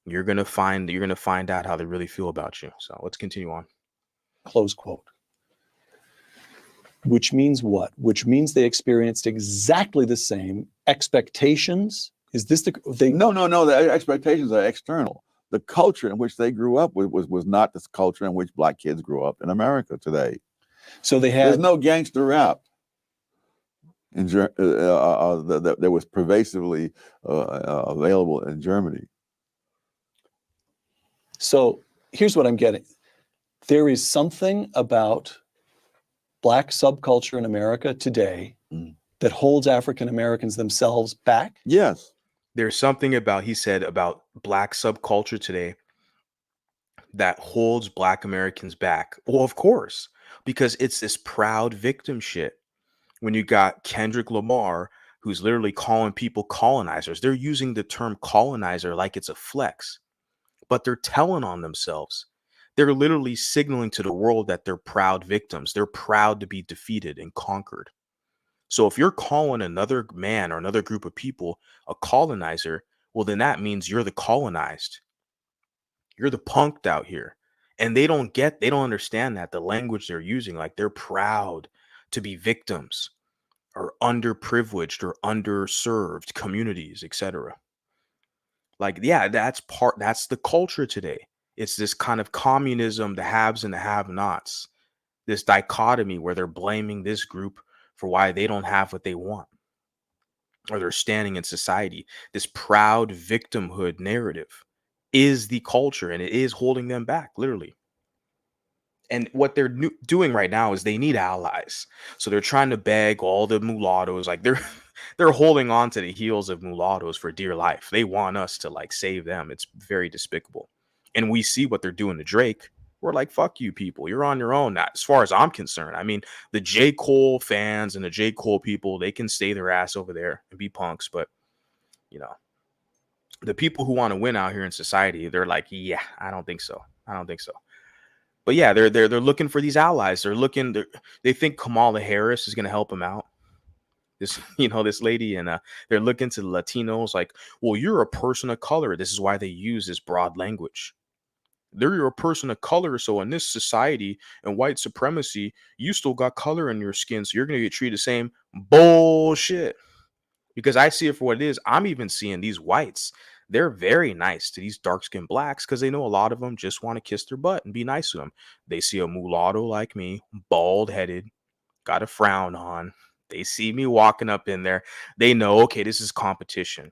you're gonna find out how they really feel about you. So let's continue on. Close quote. Which means what? Which means they experienced exactly the same expectations. Is this No. The expectations are external. The culture in which they grew up was not the culture in which black kids grew up in America today. So There's no gangster rap that was pervasively available in Germany. So here's what I'm getting. There is something about black subculture in America today that holds African Americans themselves back. Yes. There's something he said about black subculture today that holds black Americans back. Well, of course, because it's this proud victim shit. When you got Kendrick Lamar, who's literally calling people colonizers, they're using the term colonizer like it's a flex, but they're telling on themselves. They're literally signaling to the world that they're proud victims. They're proud to be defeated and conquered. So if you're calling another man or another group of people a colonizer, well, then that means you're the colonized. You're the punked out here. And they don't understand that the language they're using, like they're proud to be victims or underprivileged or underserved communities, etc. Like, yeah, that's the culture today. It's this kind of communism, the haves and the have-nots, this dichotomy where they're blaming this group for why they don't have what they want or they're standing in society. This proud victimhood narrative is the culture and it is holding them back, literally. And what they're doing right now is they need allies. So they're trying to beg all the mulattoes, like they're holding on to the heels of mulattoes for dear life. They want us to like save them. It's very despicable. And we see what they're doing to Drake. We're like, fuck you people. You're on your own now, as far as I'm concerned. I mean, the J. Cole fans and the J. Cole people, they can stay their ass over there and be punks. But, you know, the people who want to win out here in society, they're like, yeah, I don't think so. I don't think so. But yeah, they're looking for these allies. They think Kamala Harris is going to help them out. This, this lady, and they're looking to the Latinos like, well, you're a person of color. This is why they use this broad language. You're a person of color, so in this society and white supremacy, you still got color in your skin, so you're going to get treated the same. Bullshit. Because I see it for what it is. I'm even seeing these whites. They're very nice to these dark-skinned blacks because they know a lot of them just want to kiss their butt and be nice to them. They see a mulatto like me, bald-headed, got a frown on. They see me walking up in there. They know, okay, this is competition.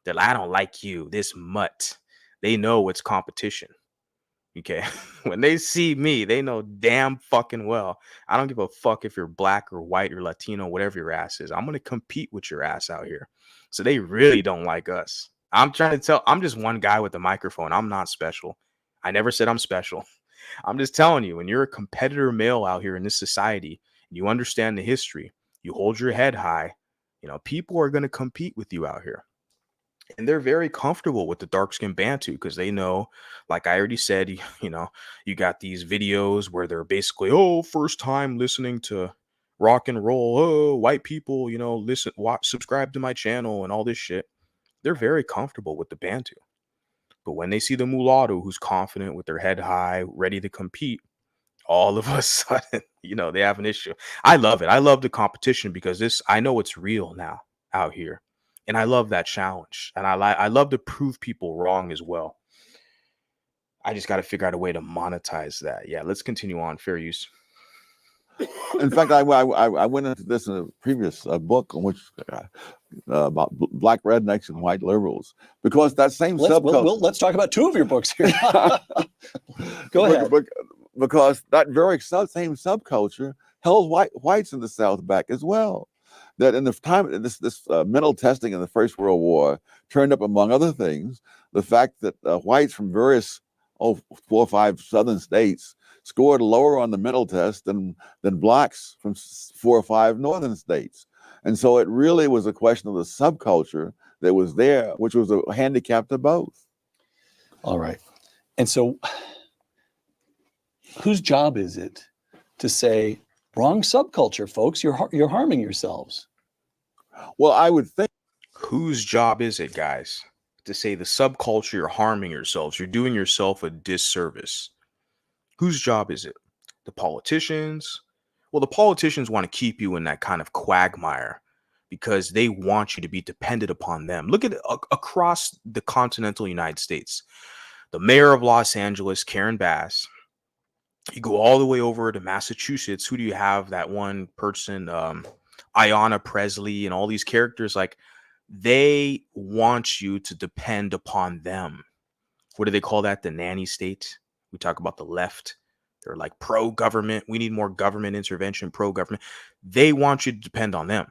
They're like, I don't like you, this mutt. They know it's competition. Okay. When they see me, they know damn fucking well. I don't give a fuck if you're black or white or Latino, whatever your ass is. I'm going to compete with your ass out here. So they really don't like us. I'm just one guy with a microphone. I'm not special. I never said I'm special. I'm just telling you, when you're a competitor male out here in this society, and you understand the history, you hold your head high, people are going to compete with you out here. And they're very comfortable with the dark skinned Bantu because they know, like I already said, you got these videos where they're basically, oh, first time listening to rock and roll. Oh, white people, listen, watch, subscribe to my channel and all this shit. They're very comfortable with the Bantu. But when they see the mulatto who's confident with their head high, ready to compete, all of a sudden, they have an issue. I love it. I love the competition because I know it's real now out here. And I love that challenge. And I love to prove people wrong as well. I just got to figure out a way to monetize that. Yeah, let's continue on. Fair use. In fact, I went into this in a previous book on which about black rednecks and white liberals, because that same subculture. Let's talk about two of your books here. Go ahead. Because that very same subculture held whites in the South back as well. That in the time this mental testing in the First World War turned up, among other things, the fact that whites from various 4 or 5 southern states scored lower on the mental test than blacks from 4 or 5 northern states. And so it really was a question of the subculture that was there, which was a handicap to both. All right. And so whose job is it to say, wrong subculture, folks, you're harming yourselves? Well, I would think. Whose job is it, guys, to say the subculture, you're harming yourselves, you're doing yourself a disservice? Whose job is it? The politicians? Well, the politicians want to keep you in that kind of quagmire because they want you to be dependent upon them. Look at across the continental United States. The mayor of Los Angeles, Karen Bass. You go all the way over to Massachusetts. Who do you have? That one person, Ayanna Presley, and all these characters. Like, they want you to depend upon them. What do they call that? The nanny state. We talk about the left. They're like pro-government. We need more government intervention, pro-government. They want you to depend on them.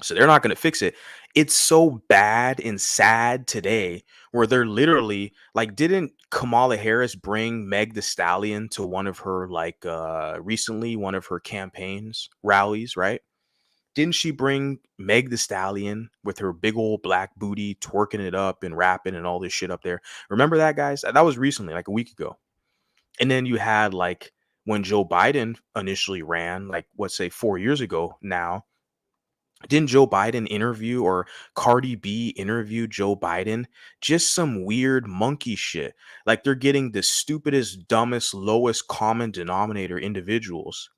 So they're not going to fix it. It's so bad and sad today where they're literally like, didn't Kamala Harris bring Meg the Stallion to one of her recently, one of her campaigns rallies, right? Didn't she bring Meg the Stallion with her big old black booty, twerking it up and rapping and all this shit up there? Remember that, guys? That was recently, like a week ago. And then you had like when Joe Biden initially ran, like, let's say 4 years ago now, Didn't Joe Biden interview, or Cardi B interview Joe Biden? Just some weird monkey shit. Like they're getting the stupidest, dumbest, lowest common denominator individuals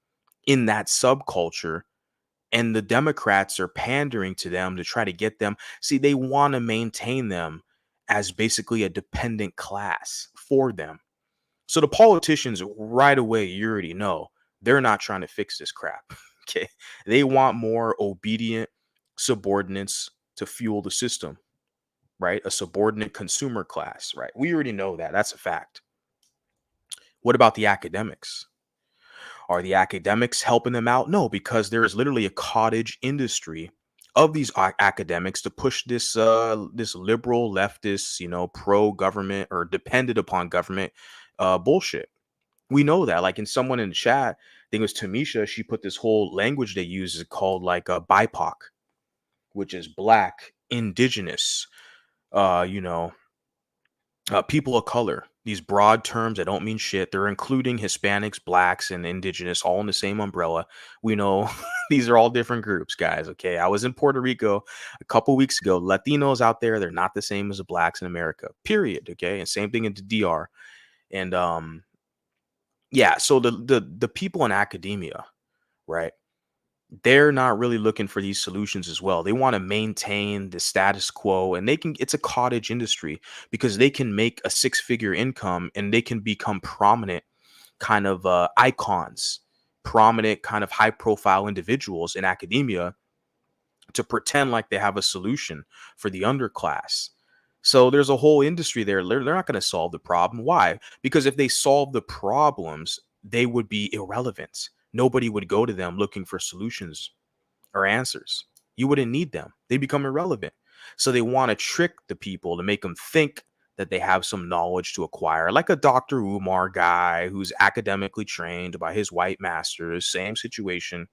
in that subculture, and the Democrats are pandering to them to try to get them. See, they want to maintain them as basically a dependent class for them. So the politicians right away, you already know, they're not trying to fix this crap. Okay. They want more obedient subordinates to fuel the system, right? A subordinate consumer class, right? We already know that. That's a fact. What about the academics? Are the academics helping them out? No, because there is literally a cottage industry of these academics to push this liberal leftist, pro government or dependent upon government bullshit. We know that. Like in someone in the chat, I think it was Tamisha, she put this whole language they use is called like a BIPOC, which is black, indigenous, uh, you know, people of color. These broad terms that don't mean shit. They're including Hispanics, blacks, and indigenous all in the same umbrella. We know these are all different groups, guys. Okay. I was in Puerto Rico a couple weeks ago. Latinos out there, they're not the same as the blacks in America, period. Okay. And same thing in the DR. And yeah, so the people in academia, right? They're not really looking for these solutions as well. They want to maintain the status quo, and it's a cottage industry because they can make a six-figure income and they can become prominent kind of icons, prominent kind of high profile individuals in academia to pretend like they have a solution for the underclass. So there's a whole industry there. They're not going to solve the problem. Why? Because if they solve the problems, they would be irrelevant. Nobody would go to them looking for solutions or answers. You wouldn't need them. They become irrelevant. So they want to trick the people to make them think that they have some knowledge to acquire, like a Dr. Umar guy who's academically trained by his white masters, same situation.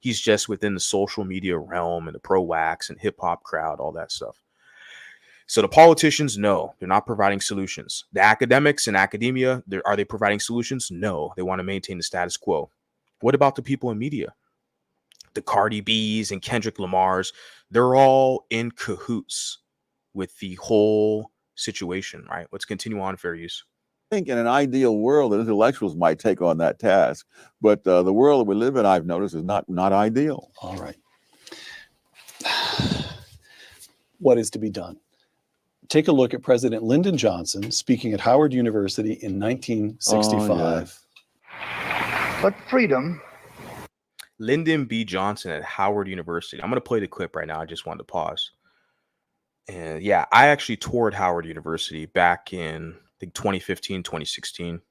He's just within the social media realm and the pro wax and hip hop crowd, all that stuff. So the politicians, no, they're not providing solutions. The academics and academia, are they providing solutions? No, they want to maintain the status quo. What about the people in media? The Cardi B's and Kendrick Lamar's, they're all in cahoots with the whole situation, right? Let's continue on, fair use. I think in an ideal world, that intellectuals might take on that task, but the world that we live in, I've noticed, is not ideal. All right. What is to be done? Take a look at President Lyndon Johnson speaking at Howard University in 1965. But freedom. Lyndon B. Johnson at Howard University. I'm going to play the clip right now. I just wanted to pause. And yeah, I actually toured Howard University back in, I think, 2015, 2016.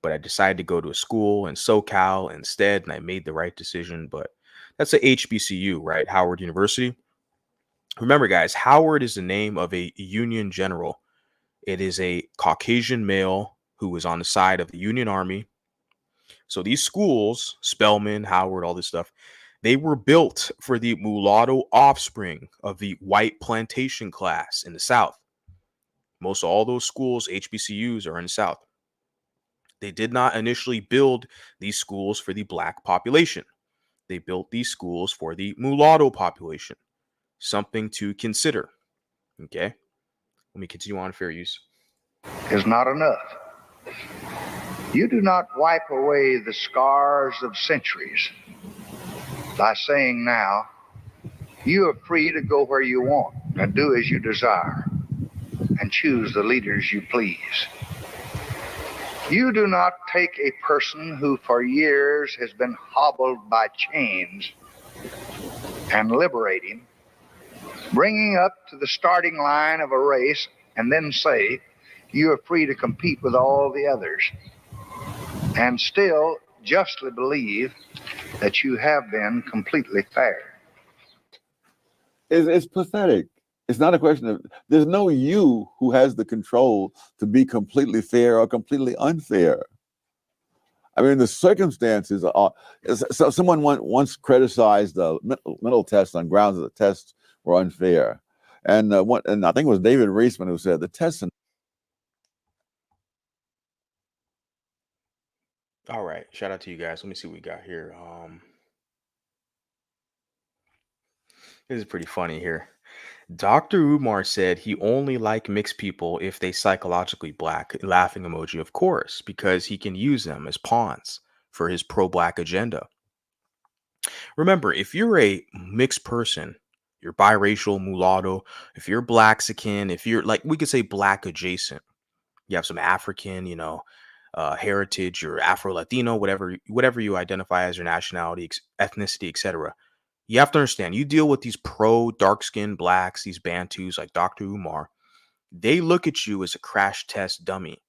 But I decided to go to a school in SoCal instead, and I made the right decision. But that's a HBCU, right? Howard University. Remember, guys, Howard is the name of a Union general. It is a Caucasian male who was on the side of the Union Army. So these schools, Spelman, Howard, all this stuff, they were built for the mulatto offspring of the white plantation class in the South. Most of all those schools, HBCUs, are in the South. They did not initially build these schools for the black population. They built these schools for the mulatto population. Something to consider. Okay, let me continue on, fair use. Is not enough. You do not wipe away the scars of centuries by saying now, you are free to go where you want and do as you desire and choose the leaders you please. You do not take a person who for years has been hobbled by chains and liberate him, bringing up to the starting line of a race, and then say, you are free to compete with all the others, and still justly believe that you have been completely fair. It's pathetic. It's not a question of, there's no you who has the control to be completely fair or completely unfair. I mean, the circumstances are. So someone once criticized the mental tests on grounds that the tests were unfair, and I think it was David Reisman who said the tests. All right, shout out to you guys. Let me see what we got here. This is pretty funny here. Dr. Umar said he only like mixed people if they psychologically black. Laughing emoji, of course, because he can use them as pawns for his pro-black agenda. Remember, if you're a mixed person, you're biracial, mulatto, if you're Blaxican, if you're like, we could say black adjacent, you have some African, heritage, you're Afro Latino, whatever you identify as your nationality, ethnicity, etc. You have to understand, you deal with these pro dark skinned blacks, these Bantus like Dr. Umar, they look at you as a crash test dummy.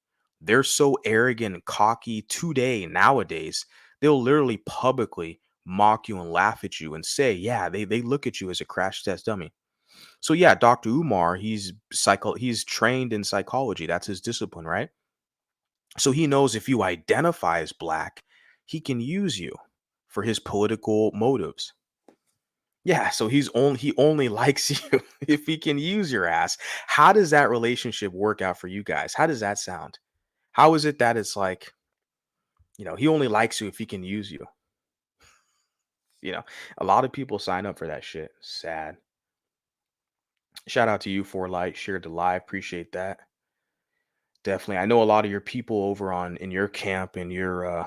They're so arrogant and cocky today, nowadays, they'll literally publicly mock you and laugh at you and say, yeah, they look at you as a crash test dummy. So yeah, Dr. Umar, he's trained in psychology. That's his discipline, right? So he knows if you identify as black, he can use you for his political motives. Yeah, so he only likes you if he can use your ass. How does that relationship work out for you guys? How does that sound? How is it that it's like, he only likes you if he can use you? A lot of people sign up for that shit. Sad. Shout out to you for light, shared the live. Appreciate that. Definitely. I know a lot of your people over in your camp and your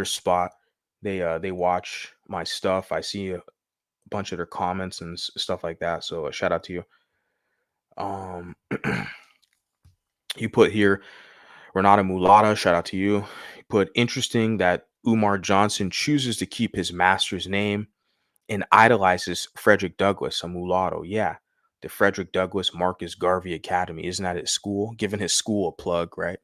spot. They watch my stuff. I see a bunch of their comments and stuff like that. So shout out to you. You put here Renata Mulata, shout out to you. You put interesting that Umar Johnson chooses to keep his master's name and idolizes Frederick Douglass, a mulatto. Yeah, the Frederick Douglass Marcus Garvey Academy. Isn't that his school? Giving his school a plug, right?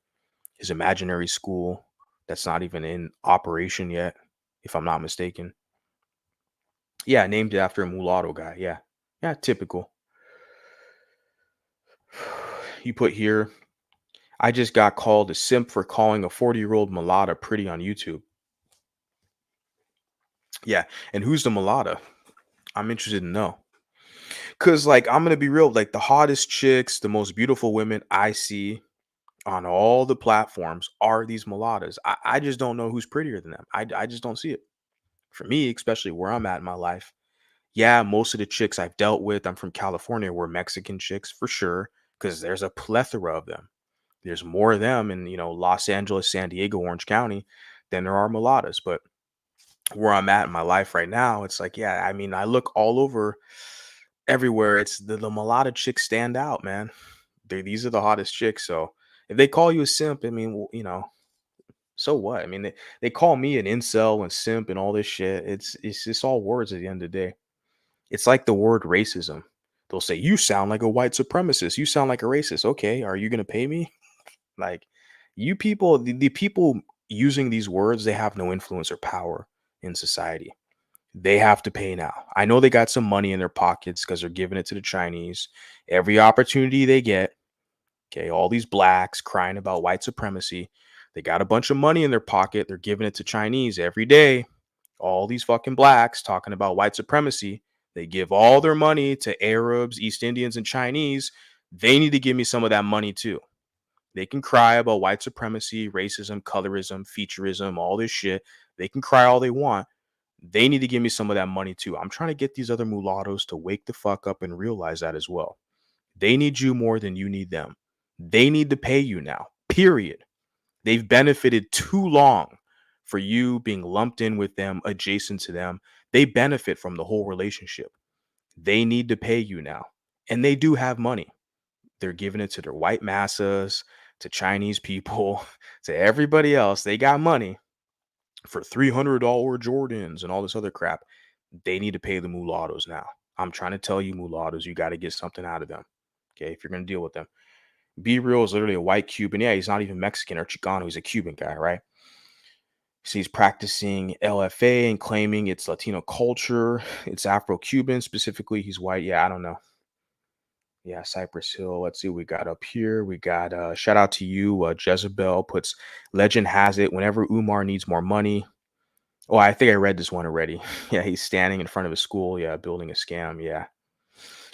His imaginary school that's not even in operation yet, if I'm not mistaken. Yeah, named it after a mulatto guy. Yeah. Yeah, typical. You put here, I just got called a simp for calling a 40-year-old mulatta pretty on YouTube. Yeah, and who's the mulatta? I'm interested to know. Because, like, I'm going to be real. Like, the hottest chicks, the most beautiful women I see on all the platforms are these mulattas. I just don't know who's prettier than them. I just don't see it. For me, especially where I'm at in my life, yeah, most of the chicks I've dealt with, I'm from California, were Mexican chicks for sure, because there's a plethora of them. There's more of them in, Los Angeles, San Diego, Orange County than there are mulattas. But where I'm at in my life right now, it's like, yeah, I mean, I look all over everywhere. It's the mulatto chicks stand out, man. These are the hottest chicks. So if they call you a simp, I mean, so what? I mean, they call me an incel and simp and all this shit. It's just all words at the end of the day. It's like the word racism. They'll say, you sound like a white supremacist. You sound like a racist. Okay, are you going to pay me? Like, you people, the people using these words, they have no influence or power in society. They have to pay now. I know they got some money in their pockets because they're giving it to the Chinese. Every opportunity they get, okay, all these blacks crying about white supremacy, they got a bunch of money in their pocket. They're giving it to Chinese every day. All these fucking blacks talking about white supremacy. They give all their money to Arabs, East Indians, and Chinese. They need to give me some of that money too. They can cry about white supremacy, racism, colorism, featureism, all this shit. They can cry all they want. They need to give me some of that money too. I'm trying to get these other mulattoes to wake the fuck up and realize that as well. They need you more than you need them. They need to pay you now, period. They've benefited too long for you being lumped in with them, adjacent to them. They benefit from the whole relationship. They need to pay you now. And they do have money. They're giving it to their white massas, to Chinese people, to everybody else. They got money for $300 Jordans and all this other crap. They need to pay the mulattoes now. I'm trying to tell you, mulattoes, you got to get something out of them. Okay, if you're going to deal with them. Be Real is literally a white Cuban. Yeah, he's not even Mexican or Chicano. He's a Cuban guy, right? So he's practicing LFA and claiming it's Latino culture. It's Afro-Cuban specifically. He's white. Yeah, I don't know. Yeah, Cypress Hill. Let's see what we got up here. We got shout out to you. Jezebel puts legend has it whenever Umar needs more money. Oh, I think I read this one already. Yeah, he's standing in front of a school. Yeah, building a scam. Yeah.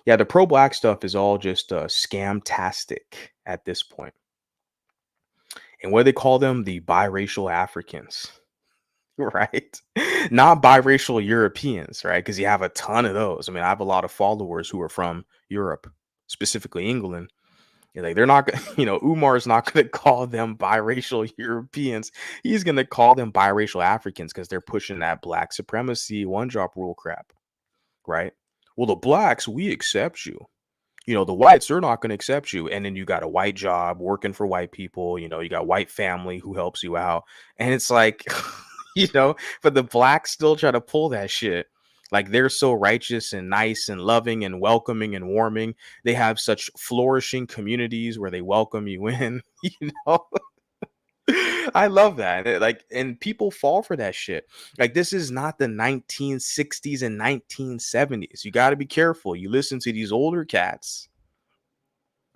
Yeah, the pro-black stuff is all just scam-tastic at this point. And what do they call them? The biracial Africans. right? Not biracial Europeans, right? Because you have a ton of those. I mean, I have a lot of followers who are from Europe, specifically England. You're like, they're not, Umar's not going to call them biracial Europeans. He's going to call them biracial Africans because they're pushing that black supremacy, one drop rule crap, right? Well, the blacks, we accept you. The whites, they're not going to accept you. And then you got a white job working for white people. You got white family who helps you out. And it's like, but the blacks still try to pull that shit. Like they're so righteous and nice and loving and welcoming and warming. They have such flourishing communities where they welcome you in, I love that. And people fall for that shit. Like, this is not the 1960s and 1970s. You got to be careful. You listen to these older cats.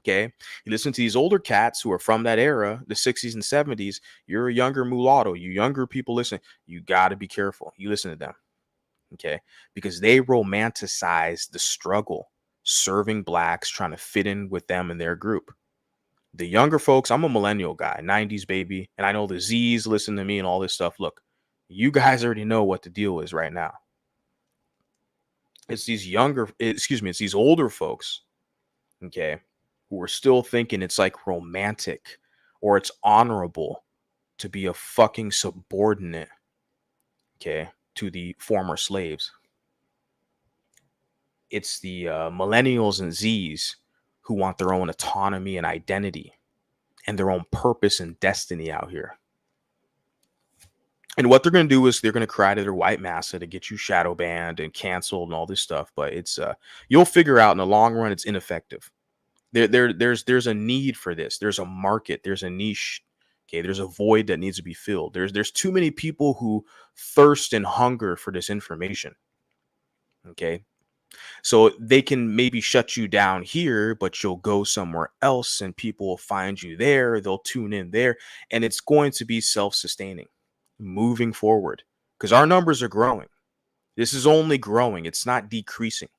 Okay. You listen to these older cats who are from that era, the 60s and 70s. You're a younger mulatto. You younger people listen. You got to be careful. You listen to them. Okay. Because they romanticize the struggle, serving blacks, trying to fit in with them and their group. The younger folks, I'm a millennial guy, 90s baby, and I know the Z's listen to me and all this stuff. Look, you guys already know what the deal is right now. It's these older folks, okay, who are still thinking it's like romantic or it's honorable to be a fucking subordinate, okay, to the former slaves. It's the millennials and Z's who want their own autonomy and identity and their own purpose and destiny out here. And what they're going to do is they're going to cry to their white massa to get you shadow banned and canceled and all this stuff. But it's you'll figure out in the long run it's ineffective. There's a need for this. There's a market. There's a niche. Okay, there's a void that needs to be filled. There's too many people who thirst and hunger for this information. Okay. So they can maybe shut you down here, but you'll go somewhere else and people will find you there. They'll tune in there, and it's going to be self-sustaining moving forward because our numbers are growing. This is only growing. It's not decreasing.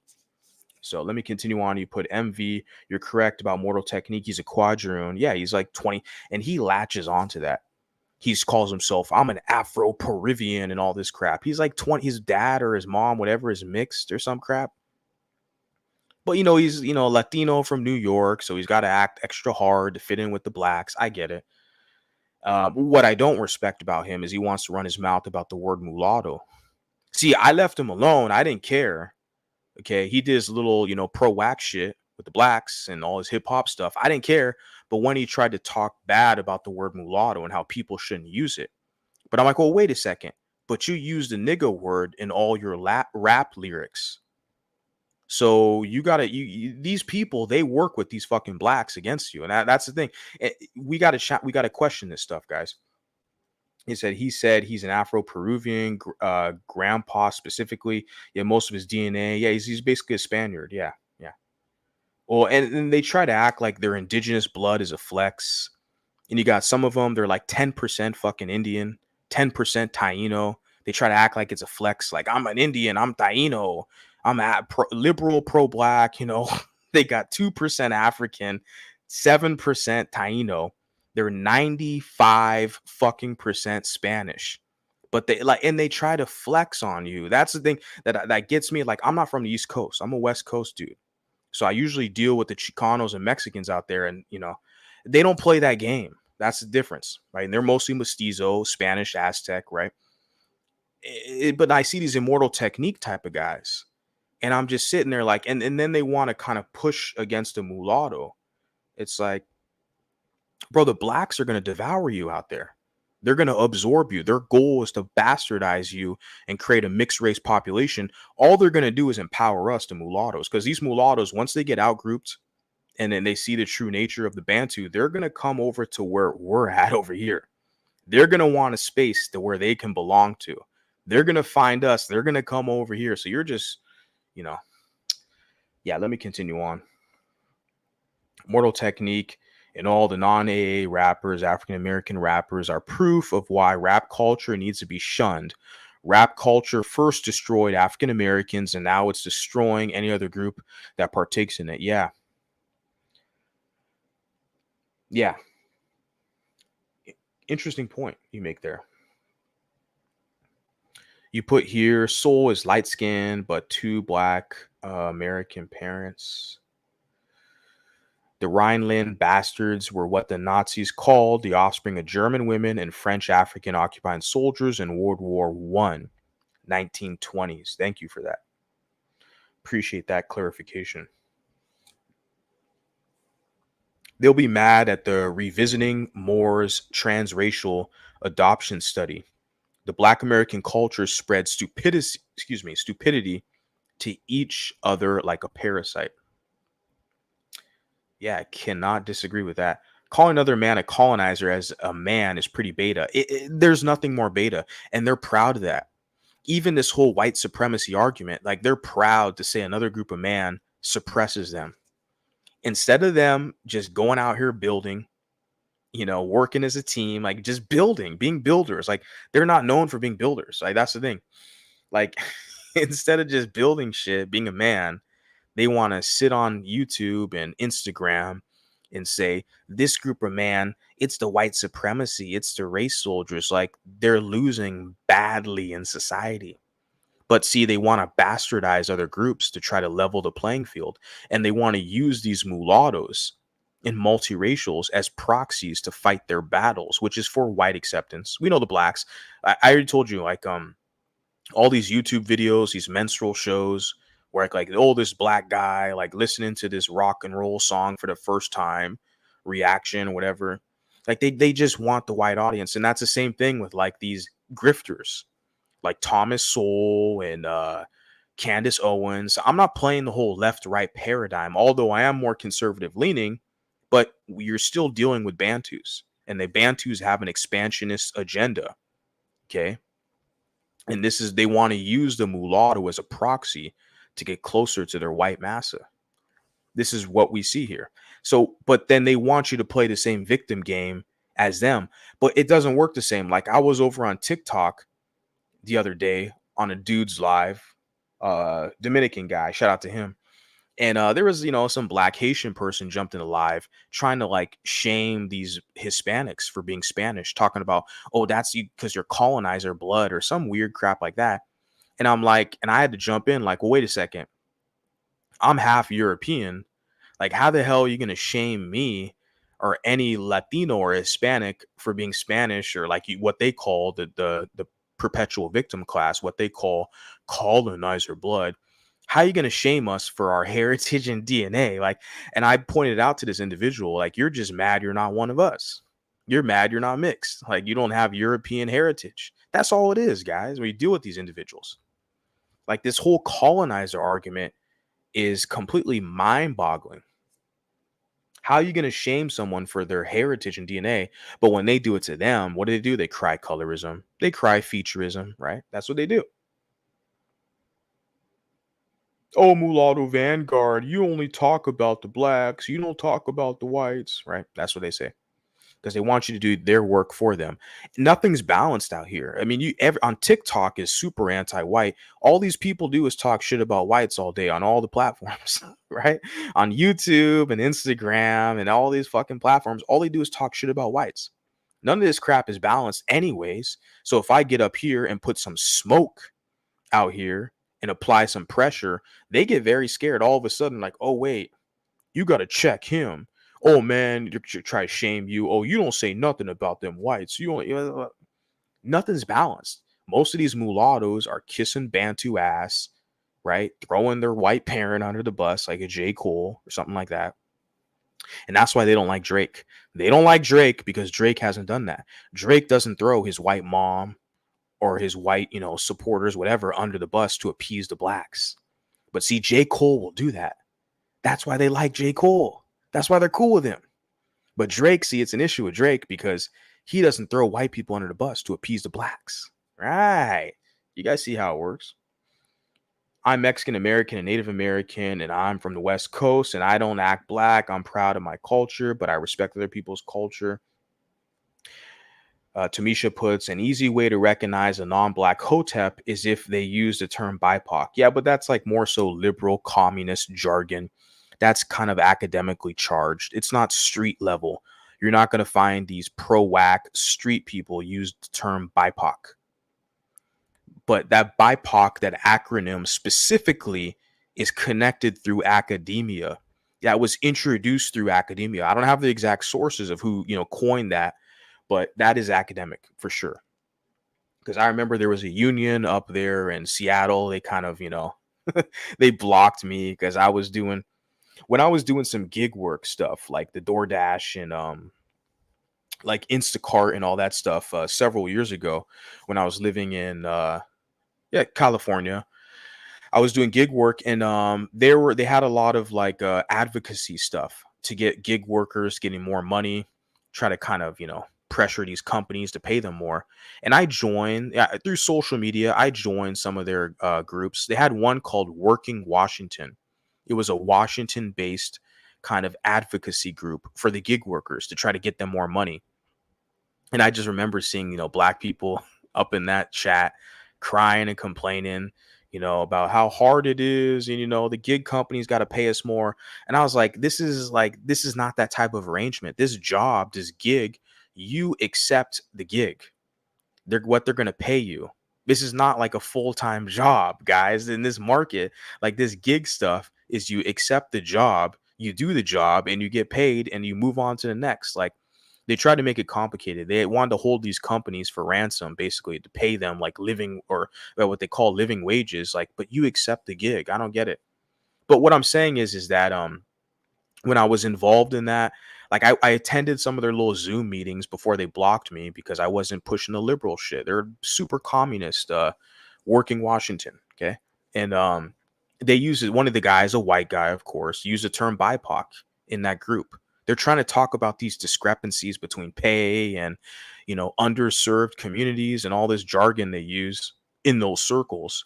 So let me continue on. You put MV. You're correct about Mortal Technique. He's a quadroon. Yeah, he's like 20, and he latches onto that. He calls himself, I'm an Afro-Peruvian and all this crap. He's like 20. His dad or his mom, whatever, is mixed or some crap. But, he's, Latino from New York, so he's got to act extra hard to fit in with the blacks. I get it. What I don't respect about him is he wants to run his mouth about the word mulatto. See, I left him alone. I didn't care. Okay, he did his little, pro-wax shit with the blacks and all his hip-hop stuff. I didn't care. But when he tried to talk bad about the word mulatto and how people shouldn't use it. But I'm like, well, wait a second. But you use the nigga word in all your rap lyrics. So you gotta these people, they work with these fucking blacks against you, and that's the thing. We gotta question this stuff, guys. He said he's an Afro-Peruvian grandpa specifically. Yeah, most of his DNA. Yeah, he's basically a Spaniard. Yeah. Well, and they try to act like their indigenous blood is a flex. And you got some of them, they're like 10% fucking Indian, 10% Taino. They try to act like it's a flex. Like, I'm an Indian, I'm Taino, I'm liberal, pro-black, They got 2% African, 7% Taino. They're 95 fucking percent Spanish. But they try to flex on you. That's the thing that gets me. Like, I'm not from the East Coast. I'm a West Coast dude. So I usually deal with the Chicanos and Mexicans out there, and they don't play that game. That's the difference, right? And they're mostly mestizo, Spanish, Aztec, right? But I see these Immortal Technique type of guys, and I'm just sitting there like, and then they want to kind of push against a mulatto. It's like, bro, the blacks are going to devour you out there. They're going to absorb you. Their goal is to bastardize you and create a mixed race population. All they're going to do is empower us, the mulattoes, because these mulattoes, once they get outgrouped and then they see the true nature of the Bantu, they're going to come over to where we're at over here. They're going to want a space to where they can belong to. They're going to find us. They're going to come over here. So you're just, yeah, let me continue on. Mortal Technique and all the non-AA rappers, African-American rappers, are proof of why rap culture needs to be shunned. Rap culture first destroyed African-Americans, and now it's destroying any other group that partakes in it. Yeah. Interesting point you make there. You put here, Sowell is light skinned, but two black American parents. The Rhineland bastards were what the Nazis called the offspring of German women and French African occupying soldiers in World War I, 1920s. Thank you for that. Appreciate that clarification. They'll be mad at the Revisiting Moors transracial adoption study. The Black American culture spread stupidity to each other like a parasite. Yeah, I cannot disagree with that. Calling another man a colonizer as a man is pretty beta. There's nothing more beta, and they're proud of that. Even this whole white supremacy argument, like they're proud to say another group of man suppresses them. Instead of them just going out here building, working as a team, like just building, being builders. Like they're not known for being builders. Like that's the thing. Like instead of just building shit, being a man, they want to sit on YouTube and Instagram and say, this group of man, it's the white supremacy, it's the race soldiers. Like they're losing badly in society. But see, they want to bastardize other groups to try to level the playing field. And they want to use these mulattoes and multiracials as proxies to fight their battles, which is for white acceptance. We know the blacks. I already told you, like, all these YouTube videos, these menstrual shows where like, oh, this black guy, like listening to this rock and roll song for the first time, reaction, whatever. Like they just want the white audience. And that's the same thing with like these grifters like Thomas Sowell and Candace Owens. I'm not playing the whole left-right paradigm, although I am more conservative leaning, but you're still dealing with Bantus. And the Bantus have an expansionist agenda. Okay. And they want to use the mulatto as a proxy to get closer to their white massa. This is what we see here. So, but then they want you to play the same victim game as them, but it doesn't work the same. Like I was over on TikTok the other day on a dude's live, Dominican guy, shout out to him. And there was, some black Haitian person jumped in the live trying to like shame these Hispanics for being Spanish, talking about, oh, that's you because you're colonizer blood or some weird crap like that. And I'm like, and I had to jump in like, well, wait a second. I'm half European. Like, how the hell are you going to shame me or any Latino or Hispanic for being Spanish or like what they call the perpetual victim class, what they call colonizer blood? How are you going to shame us for our heritage and DNA? Like, and I pointed out to this individual, like, you're just mad you're not one of us. You're mad you're not mixed. Like, you don't have European heritage. That's all it is, guys, when you deal with these individuals. Like, this whole colonizer argument is completely mind-boggling. How are you going to shame someone for their heritage and DNA? But when they do it to them, what do? They cry colorism. They cry featureism, right? That's what they do. Oh, mulatto vanguard, you only talk about the blacks. You don't talk about the whites, right? That's what they say. Because they want you to do their work for them. Nothing's balanced out here. I mean, on TikTok is super anti-white. All these people do is talk shit about whites all day on all the platforms, right? On YouTube and Instagram and all these fucking platforms, all they do is talk shit about whites. None of this crap is balanced anyways. So if I get up here and put some smoke out here and apply some pressure, they get very scared all of a sudden, like, oh, wait, you got to check him. Oh, man, you try to shame you. Oh, you don't say nothing about them whites. Nothing's balanced. Most of these mulattoes are kissing Bantu ass, right? Throwing their white parent under the bus like a J. Cole or something like that. And that's why they don't like Drake. They don't like Drake because Drake hasn't done that. Drake doesn't throw his white mom or his white, supporters, whatever, under the bus to appease the blacks. But see, J. Cole will do that. That's why they like J. Cole. That's why they're cool with him. But Drake, see, it's an issue with Drake because he doesn't throw white people under the bus to appease the blacks. Right. You guys see how it works? I'm Mexican American and Native American, and I'm from the West Coast, and I don't act black. I'm proud of my culture, but I respect other people's culture. Tamisha puts, an easy way to recognize a non-black hotep is if they use the term BIPOC. Yeah, but that's like more so liberal communist jargon. That's kind of academically charged. It's not street level. You're not going to find these pro-whack street people use the term BIPOC. but that BIPOC, that acronym specifically, is connected through academia. That was introduced through academia. I don't have the exact sources of who, coined that, but that is academic for sure. Because I remember there was a union up there in Seattle. They kind of, they blocked me because when I was doing some gig work stuff like the DoorDash and like Instacart and all that stuff several years ago when I was living in California. I was doing gig work, and they had a lot of like advocacy stuff to get gig workers getting more money, try to kind of pressure these companies to pay them more. And I joined through social media. I joined some of their groups. They had one called Working Washington. It was a Washington-based kind of advocacy group for the gig workers to try to get them more money. And I just remember seeing black people up in that chat crying and complaining, about how hard it is. And, the gig company's got to pay us more. And I was like, this is not that type of arrangement. This job, this gig, you accept the gig. What they're going to pay you. This is not like a full-time job, guys. In this market, like this gig stuff is you accept the job, you do the job, and you get paid and you move on to the next. Like, they tried to make it complicated. They wanted to hold these companies for ransom, basically, to pay them like living or what they call living wages. Like, but you accept the gig. I don't get it. But what I'm saying is that when I was involved in that, like I attended some of their little Zoom meetings before they blocked me because I wasn't pushing the liberal shit. They're super communist, Working Washington. Okay. And they use it. One of the guys, a white guy, of course, used the term BIPOC in that group. They're trying to talk about these discrepancies between pay and, underserved communities and all this jargon they use in those circles.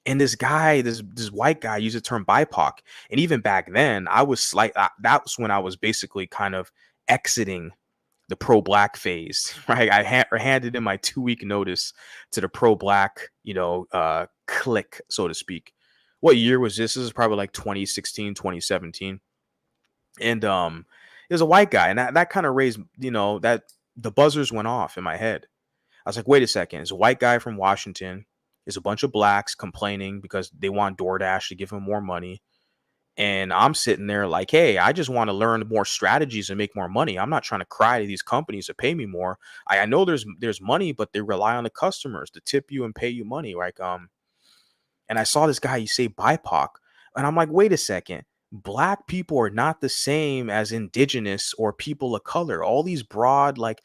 And this guy, this white guy, used the term BIPOC. And even back then, that was when I was basically kind of exiting the pro-black phase, right? I handed in my 2-week notice to the pro-black, clique, so to speak. What year was this? This is probably like 2016, 2017. And it was a white guy, and that kind of raised, that the buzzers went off in my head. I was like, wait a second, it's a white guy from Washington. There's a bunch of blacks complaining because they want DoorDash to give them more money. And I'm sitting there like, hey, I just want to learn more strategies and make more money. I'm not trying to cry to these companies to pay me more. I know there's money, but they rely on the customers to tip you and pay you money. Like, and I saw this guy, you say BIPOC, and I'm like, wait a second. Black people are not the same as indigenous or people of color. All these broad, like,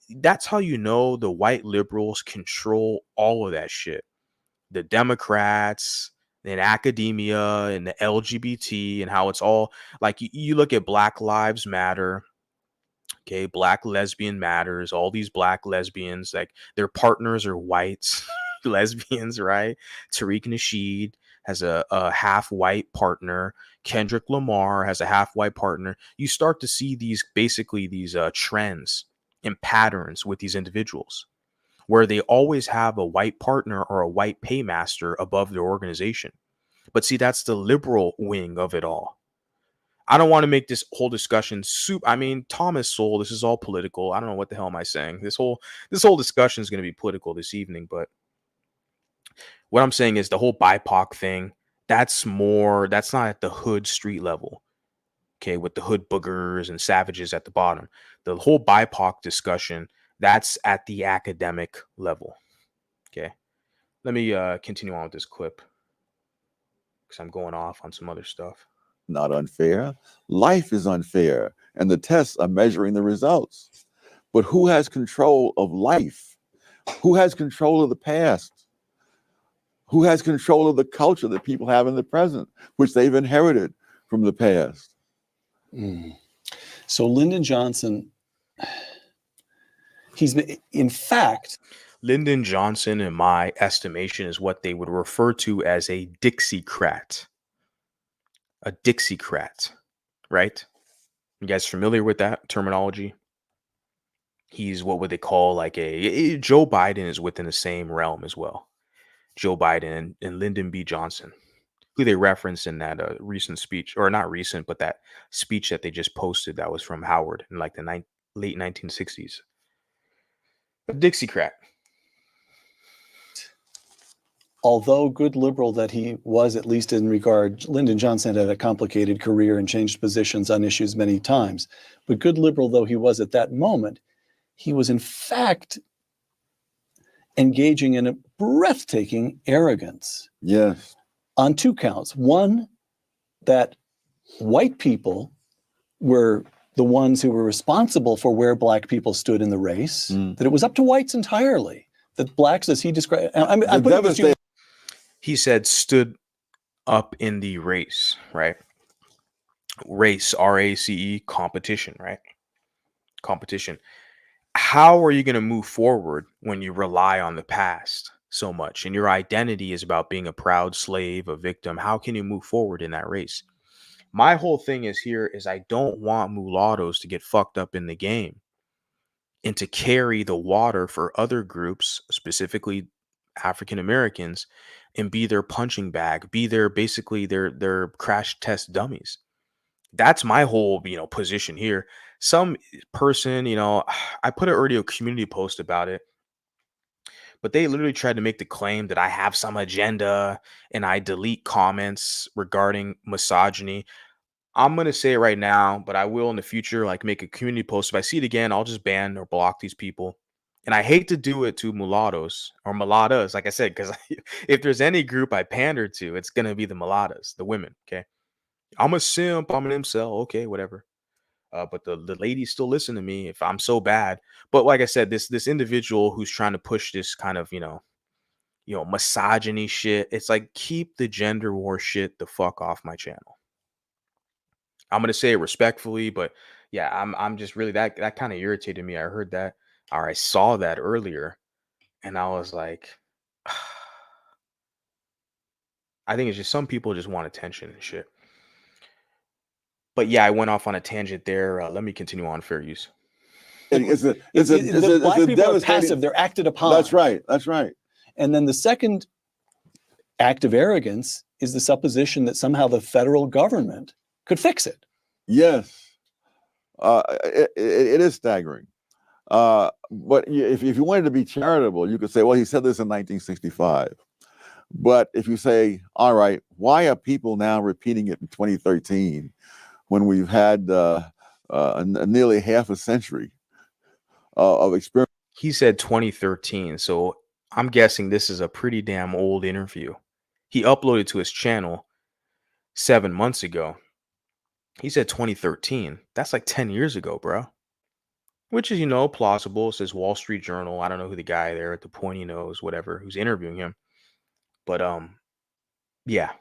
that's how the white liberals control all of that shit. The Democrats and academia and the LGBT and how it's all like you look at Black Lives Matter. Okay, Black Lesbian Matters, all these black lesbians, like their partners are whites, lesbians, right? Tariq Nasheed has a half white partner. Kendrick Lamar has a half white partner. You start to see these trends and patterns with these individuals where they always have a white partner or a white paymaster above their organization. But see, that's the liberal wing of it all. I don't want to make this whole discussion Thomas Sowell, this is all political. I don't know what the hell am I saying. This whole discussion is going to be political this evening, but what I'm saying is the whole BIPOC thing, that's not at the hood street level. Okay, with the hood boogers and savages at the bottom. The whole BIPOC discussion, that's at the academic level. Okay, let me continue on with this clip because I'm going off on some other stuff. Not unfair. Life is unfair, and the tests are measuring the results. But who has control of life? Who has control of the past? Who has control of the culture that people have in the present, which they've inherited from the past? So Lyndon Johnson, Lyndon Johnson, in my estimation, is what they would refer to as a Dixiecrat. A Dixiecrat, right? You guys familiar with that terminology? He's what would they call like Joe Biden is within the same realm as well. Joe Biden and Lyndon B. Johnson, who they referenced in that recent speech, or not recent, but that speech that they just posted that was from Howard in like the late 1960s. A Dixiecrat. although good liberal that he was, at least in regard, Lyndon Johnson had a complicated career and changed positions on issues many times. But good liberal though he was at that moment, he was in fact engaging in a breathtaking arrogance Yes. on two counts. One, that white people were the ones who were responsible for where black people stood in the race, that it was up to whites entirely, that blacks, as he described, I'm putting this, he said stood up in the race, right? Race, RACE, competition, right? Competition. How are you going to move forward when you rely on the past so much and your identity is about being a proud slave, a victim? How can you move forward in that race? My whole thing is here is I don't want mulattoes to get fucked up in the game and to carry the water for other groups, specifically African Americans, and be their punching bag, be their basically their crash test dummies. That's my whole, position here. Some person, I put an earlier community post about it, but they literally tried to make the claim that I have some agenda and I delete comments regarding misogyny. I'm going to say it right now, but I will in the future, like make a community post. If I see it again, I'll just ban or block these people. And I hate to do it to mulattoes or mulattas, like I said, because if there's any group I pander to, it's going to be the mulattas, the women. Okay. I'm a simp. I'm an incel. Okay, whatever. But the ladies still listen to me if I'm so bad. But like I said, this individual who's trying to push this kind of, misogyny shit, it's like, keep the gender war shit the fuck off my channel. I'm gonna say it respectfully, but yeah, I'm just really that kind of irritated me. I heard that or I saw that earlier, and I was like, I think it's just some people just want attention and shit. But yeah, I went off on a tangent there. Let me continue on fair use. The black people are passive; they're acted upon. That's right. That's right. And then the second act of arrogance is the supposition that somehow the federal government could fix it. Yes, it is staggering. But if you wanted to be charitable, you could say, well, he said this in 1965. But if you say, all right, why are people now repeating it in 2013 when we've had nearly half a century of experience? He said 2013, so I'm guessing this is a pretty damn old interview. He uploaded to his channel 7 months ago. He said 2013. That's like 10 years ago, bro. Which is, plausible. It says Wall Street Journal. I don't know who the guy there at the pointy nose, whatever, who's interviewing him. But yeah.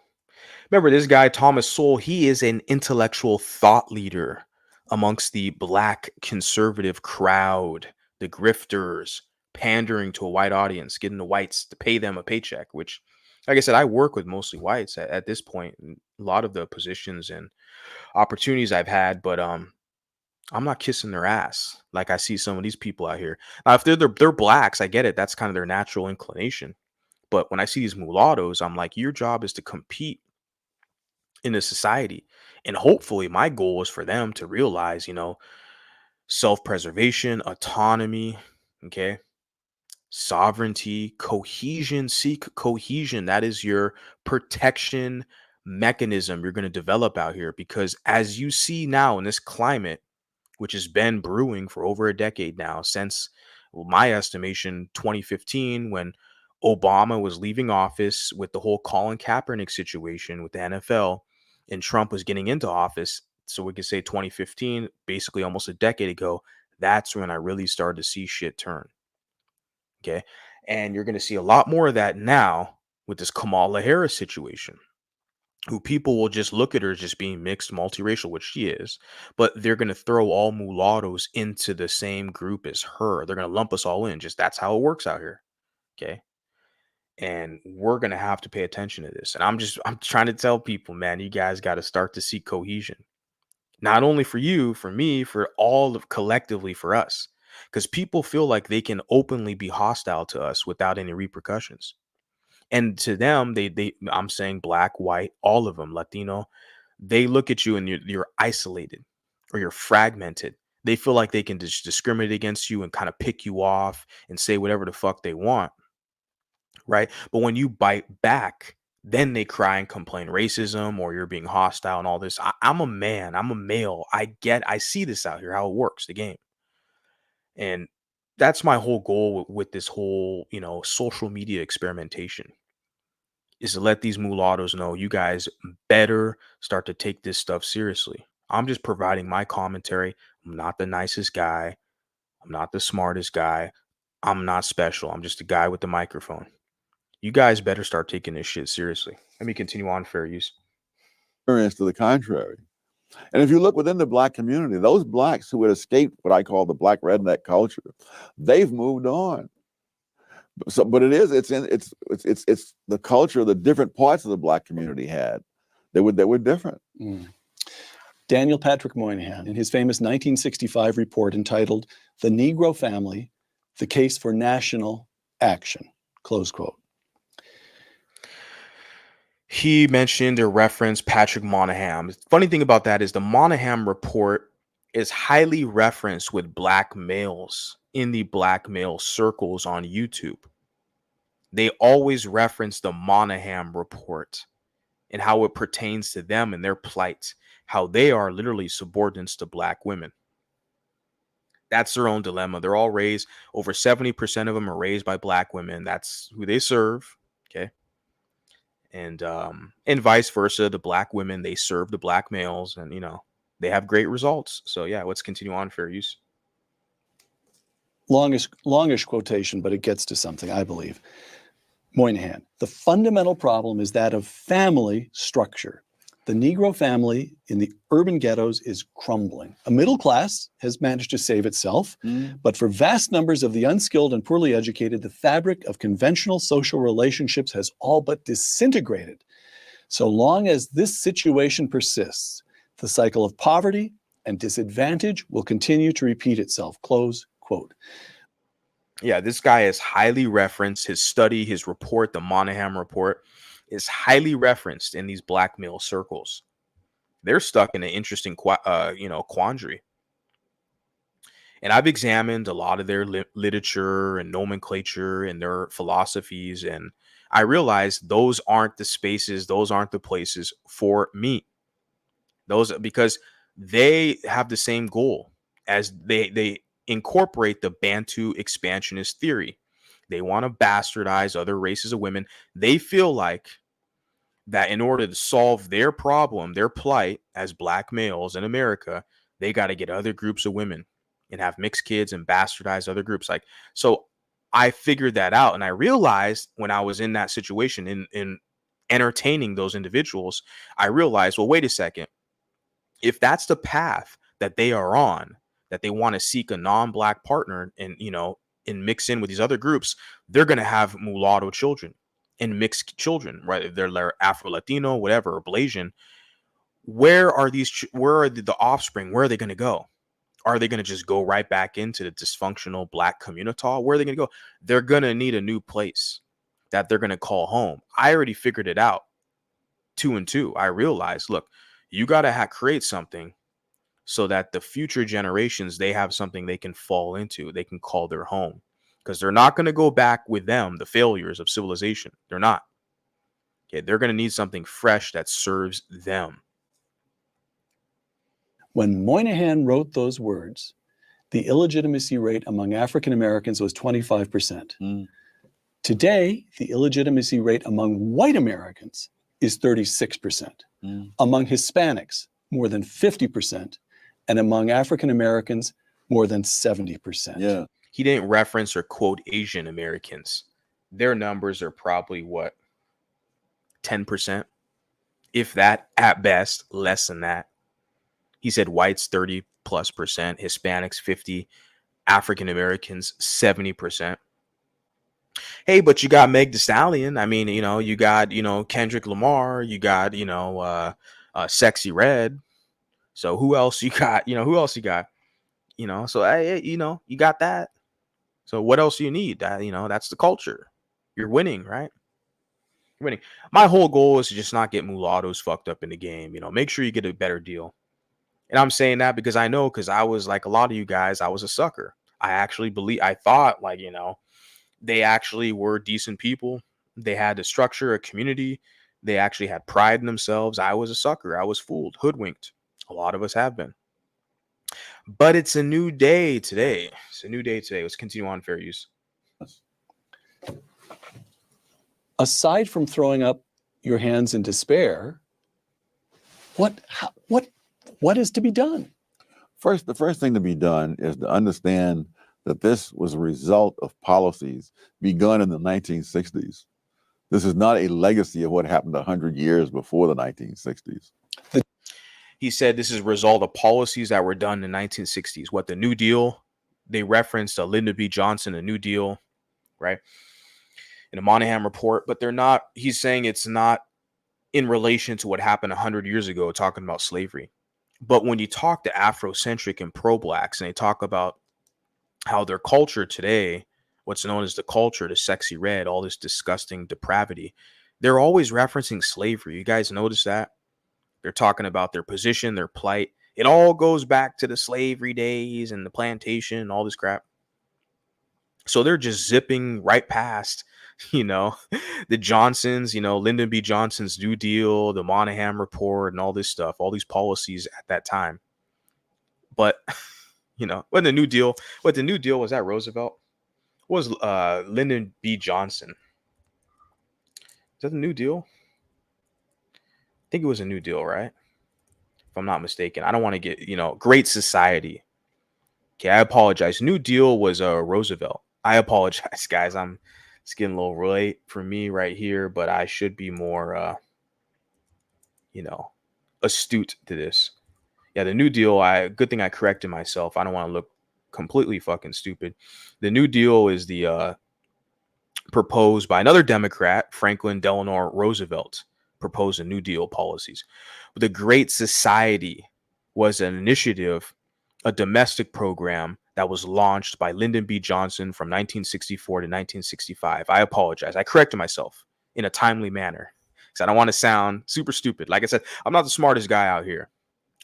Remember this guy, Thomas Sowell, he is an intellectual thought leader amongst the black conservative crowd, the grifters, pandering to a white audience, getting the whites to pay them a paycheck, which, like I said, I work with mostly whites at this point. And a lot of the positions and opportunities I've had, but I'm not kissing their ass like I see some of these people out here. Now, if they're blacks, I get it. That's kind of their natural inclination. But when I see these mulattoes, I'm like, your job is to compete in the society. And hopefully my goal is for them to realize, self-preservation, autonomy, okay, sovereignty, cohesion, seek cohesion. That is your protection mechanism you're going to develop out here. Because as you see now in this climate, which has been brewing for over a decade now, since my estimation, 2015, when Obama was leaving office with the whole Colin Kaepernick situation with the NFL, and Trump was getting into office. So we could say 2015, basically almost a decade ago, that's when I really started to see shit turn. Okay. And you're going to see a lot more of that now with this Kamala Harris situation, who people will just look at her as just being mixed multiracial, which she is, but they're going to throw all mulattoes into the same group as her. They're going to lump us all in. Just that's how it works out here. Okay. And we're going to have to pay attention to this. And I'm trying to tell people, man, you guys got to start to seek cohesion. Not only for you, for me, for all of collectively for us, because people feel like they can openly be hostile to us without any repercussions. And to them, I'm saying black, white, all of them, Latino, they look at you and you're isolated or you're fragmented. They feel like they can just discriminate against you and kind of pick you off and say whatever the fuck they want. right? But when you bite back, then they cry and complain racism or you're being hostile and all this. I'm a man, I'm a male. I see this out here, how it works, the game. And that's my whole goal with this whole, social media experimentation is to let these mulattoes know you guys better start to take this stuff seriously. I'm just providing my commentary. I'm not the nicest guy. I'm not the smartest guy. I'm not special. I'm just a guy with the microphone. You guys better start taking this shit seriously. Let me continue on, fair use. Experience to the contrary. And if you look within the Black community, those Blacks who had escaped what I call the Black redneck culture, they've moved on. So, but it's the culture the different parts of the Black community had. They were different. Mm. Daniel Patrick Moynihan, in his famous 1965 report entitled "The Negro Family: The Case for National Action," close quote. He mentioned or referenced Patrick Moynihan. The funny thing about that is the Moynihan report is highly referenced with Black males in the Black male circles on YouTube. They always reference the Moynihan report and how it pertains to them and their plight, how they are literally subordinates to Black women. That's their own dilemma. They're all raised, over 70% of them are raised by Black women. That's who they serve. Okay. And vice versa, the Black women, they serve the Black males and, they have great results. So yeah, let's continue on, fair use. Longish quotation, but it gets to something, I believe. Moynihan, the fundamental problem is that of family structure. The Negro family in the urban ghettos is crumbling. A middle class has managed to save itself, but for vast numbers of the unskilled and poorly educated, the fabric of conventional social relationships has all but disintegrated. So long as this situation persists, the cycle of poverty and disadvantage will continue to repeat itself. Close quote. Yeah, this guy is highly referenced. His study, his report, the Moynihan report, is highly referenced in these Black male circles. They're stuck in an interesting, quandary. And I've examined a lot of their literature and nomenclature and their philosophies, and I realized those aren't the spaces, those aren't the places for me. Because they have the same goal as they incorporate the Bantu expansionist theory. They want to bastardize other races of women. They feel like that in order to solve their problem, their plight as Black males in America, they got to get other groups of women and have mixed kids and bastardize other groups. So I figured that out, and I realized when I was in that situation in entertaining those individuals, I realized, well, wait a second. If that's the path that they are on, that they want to seek a non-Black partner and mix in with these other groups, they're going to have mulatto children and mixed children, right? If they're Afro-Latino, whatever, or Blasian. Where are the offspring? Where are they going to go? Are they going to just go right back into the dysfunctional Black community? Where are they going to go? They're going to need a new place that they're going to call home. I already figured it out. 2 and 2. I realized, look, you got to create something so that the future generations, they have something they can fall into, they can call their home, because they're not going to go back with them, the failures of civilization. They're not. Okay, they're going to need something fresh that serves them. When Moynihan wrote those words, the illegitimacy rate among African Americans was 25%. Today, the illegitimacy rate among white Americans is 36%. Among Hispanics, more than 50%. And among African Americans, more than 70%. Yeah. He didn't reference or quote Asian Americans. Their numbers are probably 10%, if that, at best, less than that. He said whites 30+%, Hispanics 50, African Americans 70%. Hey, but you got Meg Thee Stallion. I mean, you got Kendrick Lamar. You got Sexy Red. So who else you got? Who else you got? So you got that. So what else do you need? That's the culture. You're winning, right? You're winning. My whole goal is to just not get mulattoes fucked up in the game. Make sure you get a better deal. And I'm saying that because I know, because I was like a lot of you guys, I was a sucker. I thought they actually were decent people. They had to structure a community. They actually had pride in themselves. I was a sucker. I was fooled, hoodwinked. A lot of us have been. But it's a new day today. It's a new day today. Let's continue on fair use. Aside from throwing up your hands in despair, what is to be done? The first thing to be done is to understand that this was a result of policies begun in the 1960s. This is not a legacy of what happened 100 years before the 1960s. He said this is a result of policies that were done in the 1960s. What, the New Deal? They referenced Lyndon B. Johnson, the New Deal, right? In the Monahan report, but they're not, he's saying it's not in relation to what happened 100 years ago, talking about slavery. But when you talk to Afrocentric and pro-blacks, and they talk about how their culture today, what's known as the culture, the sexy red, all this disgusting depravity, they're always referencing slavery. You guys notice that? They're talking about their position, their plight. It all goes back to the slavery days and the plantation and all this crap. So they're just zipping right past, the Johnsons, Lyndon B. Johnson's New Deal, the Monahan report, and all this stuff, all these policies at that time. But, when the New Deal was that Roosevelt? Was Lyndon B. Johnson? Is that the New Deal? I think it was a New Deal, right? If I'm not mistaken. I don't want to get, Great Society. Okay, I apologize. New Deal was Roosevelt. I apologize, guys. It's getting a little late for me right here, but I should be more, astute to this. Yeah, the New Deal, good thing I corrected myself. I don't want to look completely fucking stupid. The New Deal is the proposed by another Democrat, Franklin Delano Roosevelt, proposed a New Deal policies. But the Great Society was an initiative, a domestic program that was launched by Lyndon B. Johnson from 1964 to 1965. I apologize. I corrected myself in a timely manner because I don't want to sound super stupid. Like I said, I'm not the smartest guy out here.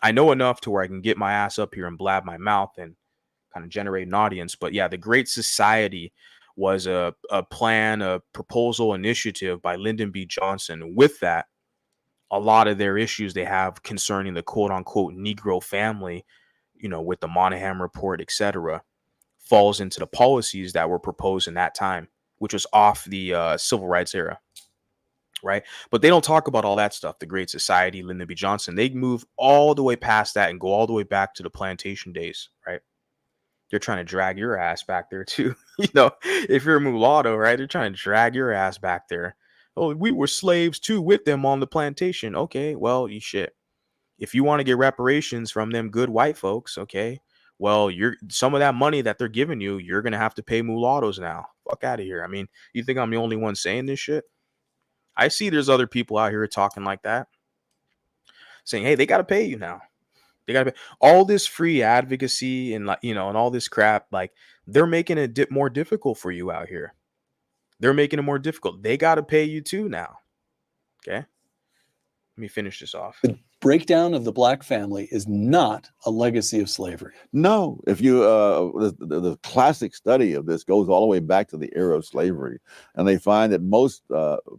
I know enough to where I can get my ass up here and blab my mouth and kind of generate an audience. But yeah, the Great Society was a plan, a proposal, initiative by Lyndon B. Johnson. With that, a lot of their issues they have concerning the quote unquote Negro family, with the Monahan report, etc., falls into the policies that were proposed in that time, which was off the civil rights era. Right. But they don't talk about all that stuff. The Great Society, Lyndon B. Johnson, they move all the way past that and go all the way back to the plantation days. Right. They're trying to drag your ass back there, too. If you're a mulatto, right, they're trying to drag your ass back there. Oh, we were slaves, too, with them on the plantation. OK, well, you shit. If you want to get reparations from them good white folks, OK, well, some of that money that they're giving you, you're going to have to pay mulattoes now. Fuck out of here. I mean, you think I'm the only one saying this shit? I see there's other people out here talking like that, saying, hey, they got to pay you now. They got to pay all this free advocacy and and all this crap. Like they're making it more difficult for you out here. They're making it more difficult. They got to pay you too now. Okay. Let me finish this off. The breakdown of the black family is not a legacy of slavery. No, if you the classic study of this goes all the way back to the era of slavery, and they find that most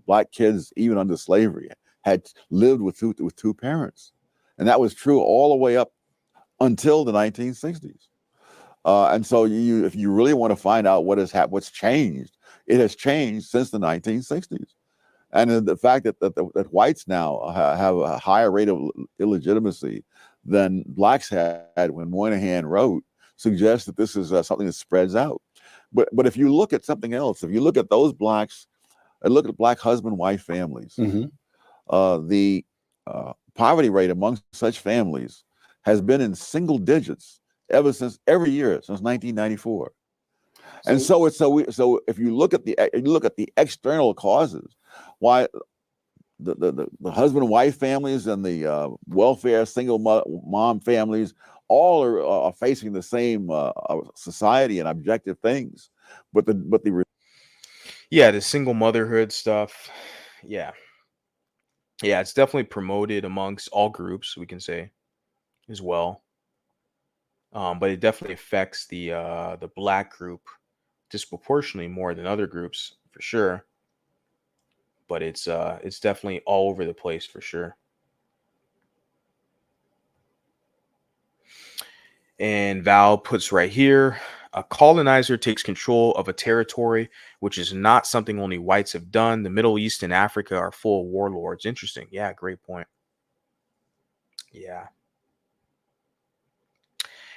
black kids, even under slavery, had lived with two parents, and that was true all the way up until the 1960s. And so, if you really want to find out what's changed, it has changed since the 1960s. And the fact that whites now have a higher rate of illegitimacy than blacks had when Moynihan wrote suggests that this is something that spreads out. But if you look at something else, if you look at those blacks, and look at black husband-wife families, the poverty rate amongst such families has been in single digits every year since 1994. And so if you look at the external causes, why the husband and wife families and the welfare single mom families all are facing the same society and objective things, but the single motherhood stuff, yeah, it's definitely promoted amongst all groups, we can say, as well. But it definitely affects the black group disproportionately more than other groups, for sure. but it's definitely all over the place for sure. And Val puts right here, a colonizer takes control of a territory, which is not something only whites have done. The Middle East and Africa are full of warlords. Interesting. Yeah, great point. Yeah.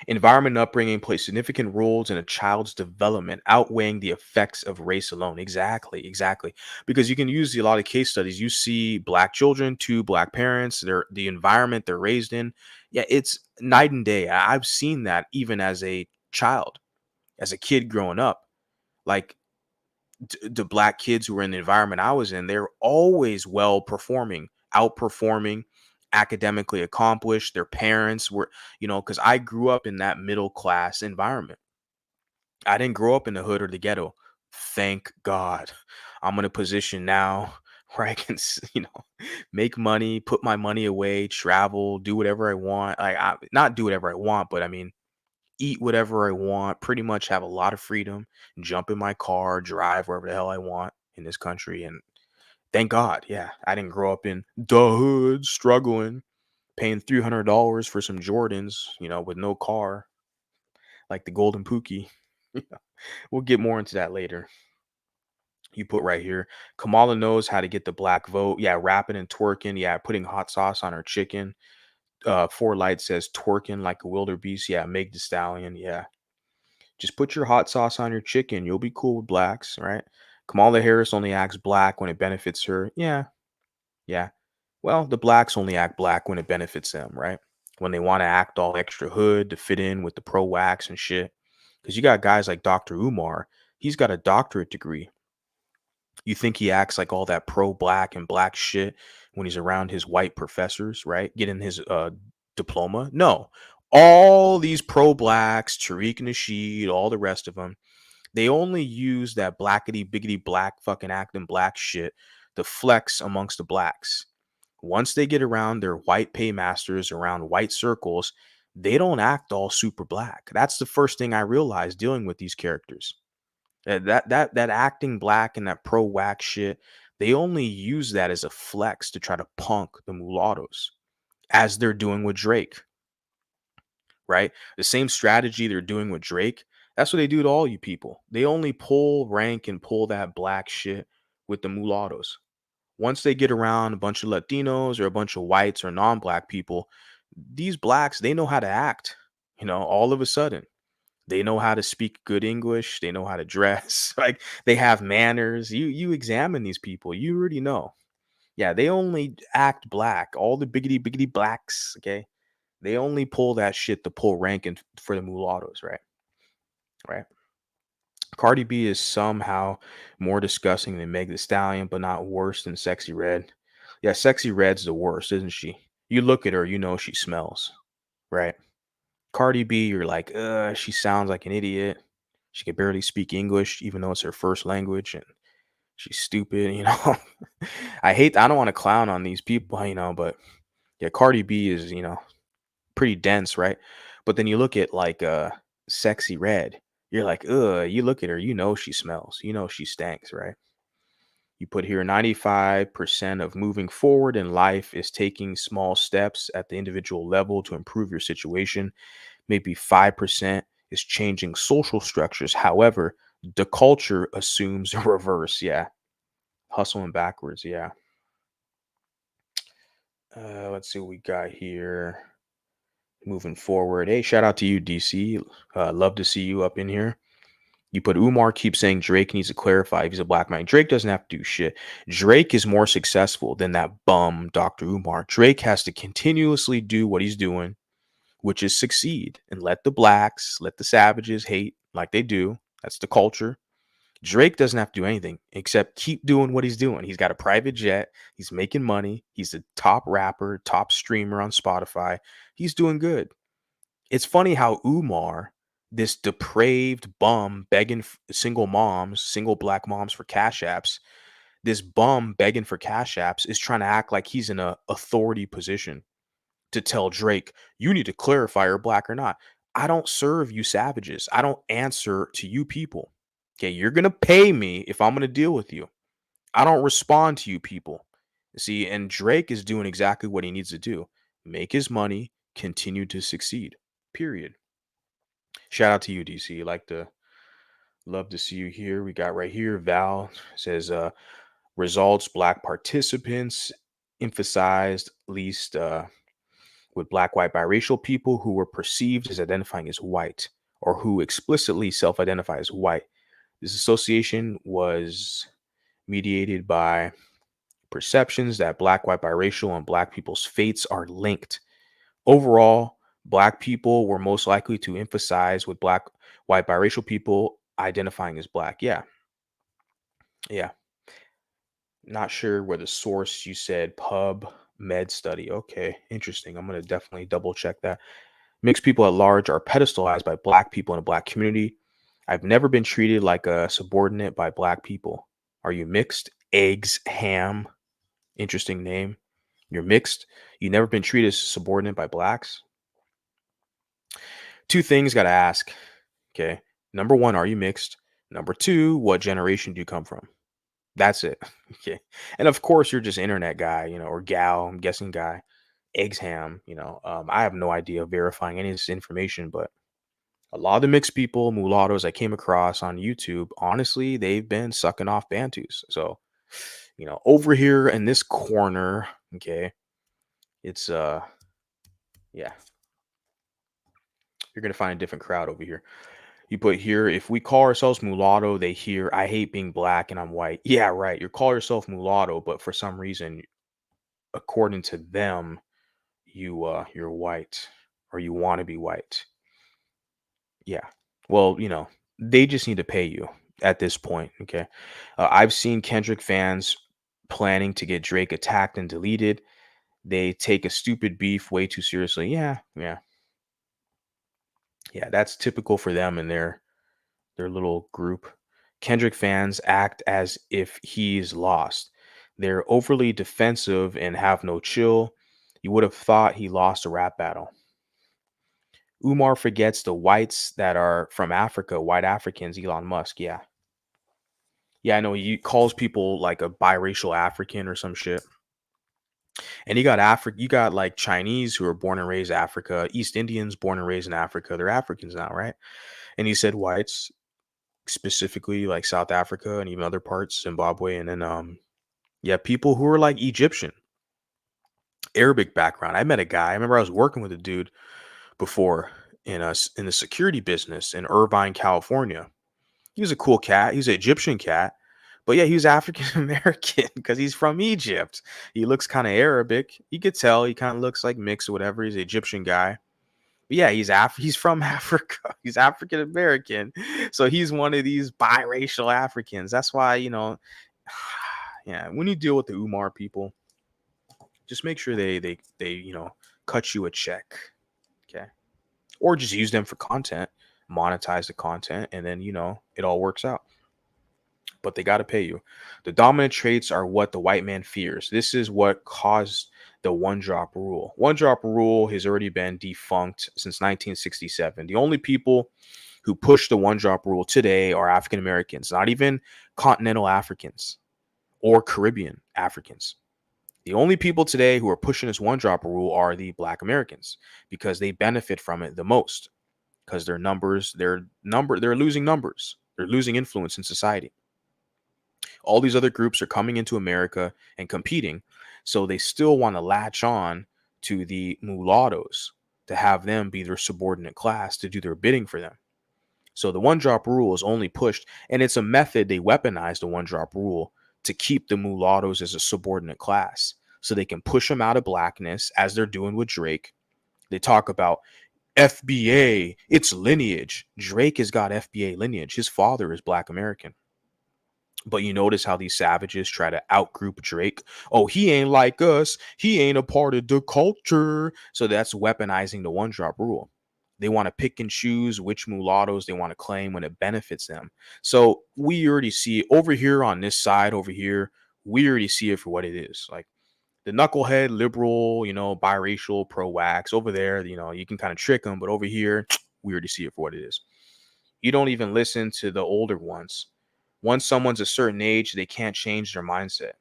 Environment and upbringing play significant roles in a child's development, outweighing the effects of race alone. Exactly, exactly. Because you can use a lot of case studies. You see black children, two black parents, the environment they're raised in. Yeah, it's night and day. I've seen that even as a child, as a kid growing up. Like the black kids who were in the environment I was in, they're always well performing, outperforming, academically accomplished. Their parents were, because I grew up in that middle class environment. I didn't grow up in the hood or the ghetto. Thank God. I'm in a position now where I can, make money, put my money away, travel, do whatever I want. Not do whatever I want, but I mean, eat whatever I want, pretty much have a lot of freedom, jump in my car, drive wherever the hell I want in this country. And thank God, yeah, I didn't grow up in the hood, struggling, paying $300 for some Jordans, with no car, like the Golden Pookie. We'll get more into that later. You put right here, Kamala knows how to get the black vote. Yeah, rapping and twerking. Yeah, putting hot sauce on her chicken. Four Light says twerking like a wildebeest. Yeah, Meg the Stallion. Yeah. Just put your hot sauce on your chicken. You'll be cool with blacks, right? Kamala Harris only acts black when it benefits her. Yeah, yeah. Well, the blacks only act black when it benefits them, right? When they want to act all extra hood to fit in with the pro wax and shit. Because you got guys like Dr. Umar. He's got a doctorate degree. You think he acts like all that pro black and black shit when he's around his white professors, right? Getting his diploma? No. All these pro blacks, Tariq Nasheed, all the rest of them, they only use that blackety biggity black fucking acting black shit to flex amongst the blacks. Once they get around their white paymasters, around white circles, they don't act all super black. That's the first thing I realized dealing with these characters. That acting black and that pro wax shit, they only use that as a flex to try to punk the mulattoes, as they're doing with Drake, right? The same strategy they're doing with Drake, that's what they do to all you people. They only pull rank and pull that black shit with the mulattoes. Once they get around a bunch of Latinos or a bunch of whites or non-black people, these blacks, they know how to act, all of a sudden. They know how to speak good English. They know how to dress. Like they have manners. You examine these people. You already know. Yeah, they only act black. All the biggity biggity blacks. Okay, they only pull that shit to pull rank and for the mulattoes. Right. Right. Cardi B is somehow more disgusting than Meg the Stallion, but not worse than Sexy Red. Yeah, Sexy Red's the worst, isn't she? You look at her, you know she smells. Right. Cardi B, you're like, she sounds like an idiot. She can barely speak English, even though it's her first language, and she's stupid. I don't want to clown on these people, but yeah, Cardi B is, pretty dense, right? But then you look at like Sexy Red, you're like, you look at her, she smells, she stinks, right? You put here 95% of moving forward in life is taking small steps at the individual level to improve your situation. Maybe 5% is changing social structures. However, the culture assumes a reverse. Yeah. Hustling backwards. Yeah. Let's see what we got here. Moving forward. Hey, shout out to you, DC. Love to see you up in here. You put Umar keeps saying Drake needs to clarify if he's a black man. Drake doesn't have to do shit. Drake is more successful than that bum Dr. Umar. Drake has to continuously do what he's doing, which is succeed and let the blacks, let the savages hate like they do. That's the culture. Drake doesn't have to do anything except keep doing what he's doing. He's got a private jet. He's making money. He's a top rapper, top streamer on Spotify. He's doing good. It's funny how Umar, this depraved bum begging single black moms for cash apps, this bum begging for cash apps is trying to act like he's in a authority position to tell Drake, you need to clarify you're black or not. I don't serve you savages. I don't answer to you people. Okay, you're going to pay me if I'm going to deal with you. I don't respond to you people. See, and Drake is doing exactly what he needs to do. Make his money, continue to succeed. Period. Shout out to you, DC. Like to love to see you here. We got right here. Val says results black participants emphasized least with black, white, biracial people who were perceived as identifying as white or who explicitly self-identify as white. This association was mediated by perceptions that black, white, biracial, and black people's fates are linked. Overall, black people were most likely to emphasize with black, white, biracial people identifying as black. Yeah. Yeah. Not sure where the source you said pub med study. Okay. Interesting. I'm going to definitely double check that. Mixed people at large are pedestalized by black people in a black community. I've never been treated like a subordinate by black people. Are you mixed? Eggs, ham. Interesting name. You're mixed. You never been treated as subordinate by blacks. Two things got to ask. Okay. Number one, are you mixed? Number two, what generation do you come from? That's it. Okay. And of course, you're just internet guy, or gal, I'm guessing guy, eggs, ham, I have no idea verifying any of this information, but a lot of the mixed people, mulattoes I came across on YouTube, honestly, they've been sucking off Bantus. So, over here in this corner, okay, it's, yeah, you're going to find a different crowd over here. You put here, if we call ourselves mulatto, they hear, I hate being black and I'm white. Yeah, right. You call yourself mulatto, but for some reason, according to them, you're white or you want to be white. Yeah. Well, they just need to pay you at this point. Okay. I've seen Kendrick fans planning to get Drake attacked and deleted. They take a stupid beef way too seriously. Yeah. Yeah. Yeah. That's typical for them and their little group. Kendrick fans act as if he's lost. They're overly defensive and have no chill. You would have thought he lost a rap battle. Umar forgets the whites that are from Africa, white Africans, Elon Musk. Yeah. Yeah, I know he calls people like a biracial African or some shit. And you got like Chinese who are born and raised Africa, East Indians born and raised in Africa. They're Africans now, right? And he said whites, specifically like South Africa and even other parts, Zimbabwe, and then people who are like Egyptian, Arabic background. I met a guy. I remember I was working with a dude before in the security business in Irvine, California. He was a cool cat. He was an Egyptian cat. But yeah, he was African American because he's from Egypt. He looks kind of Arabic. You could tell he kind of looks like mixed or whatever. He's an Egyptian guy. But yeah, he's from Africa. He's African American. So he's one of these biracial Africans. That's why, yeah, when you deal with the Umar people, just make sure they cut you a check. Okay. Or just use them for content, monetize the content, and then it all works out. But they got to pay you. The dominant traits are what the white man fears. This is what caused the one drop rule. One drop rule has already been defunct since 1967. The only people who push the one drop rule today are African Americans, not even continental Africans or Caribbean Africans. The only people today who are pushing this one drop rule are the Black Americans because they benefit from it the most because they're losing numbers. They're losing influence in society. All these other groups are coming into America and competing. So they still want to latch on to the mulattoes to have them be their subordinate class to do their bidding for them. So the one drop rule is only pushed, and it's a method they weaponize the one drop rule to keep the mulattoes as a subordinate class so they can push them out of blackness as they're doing with Drake. They talk about FBA, it's lineage. Drake has got FBA lineage. His father is Black American. But you notice how these savages try to outgroup Drake. Oh, he ain't like us. He ain't a part of the culture. So that's weaponizing the one drop rule. They want to pick and choose which mulattoes they want to claim when it benefits them. So we already see it over here on this side over here. We already see it for what it is. Like the knucklehead, liberal, biracial, pro-wax over there, you can kind of trick them. But over here, we already see it for what it is. You don't even listen to the older ones. Once someone's a certain age, they can't change their mindset.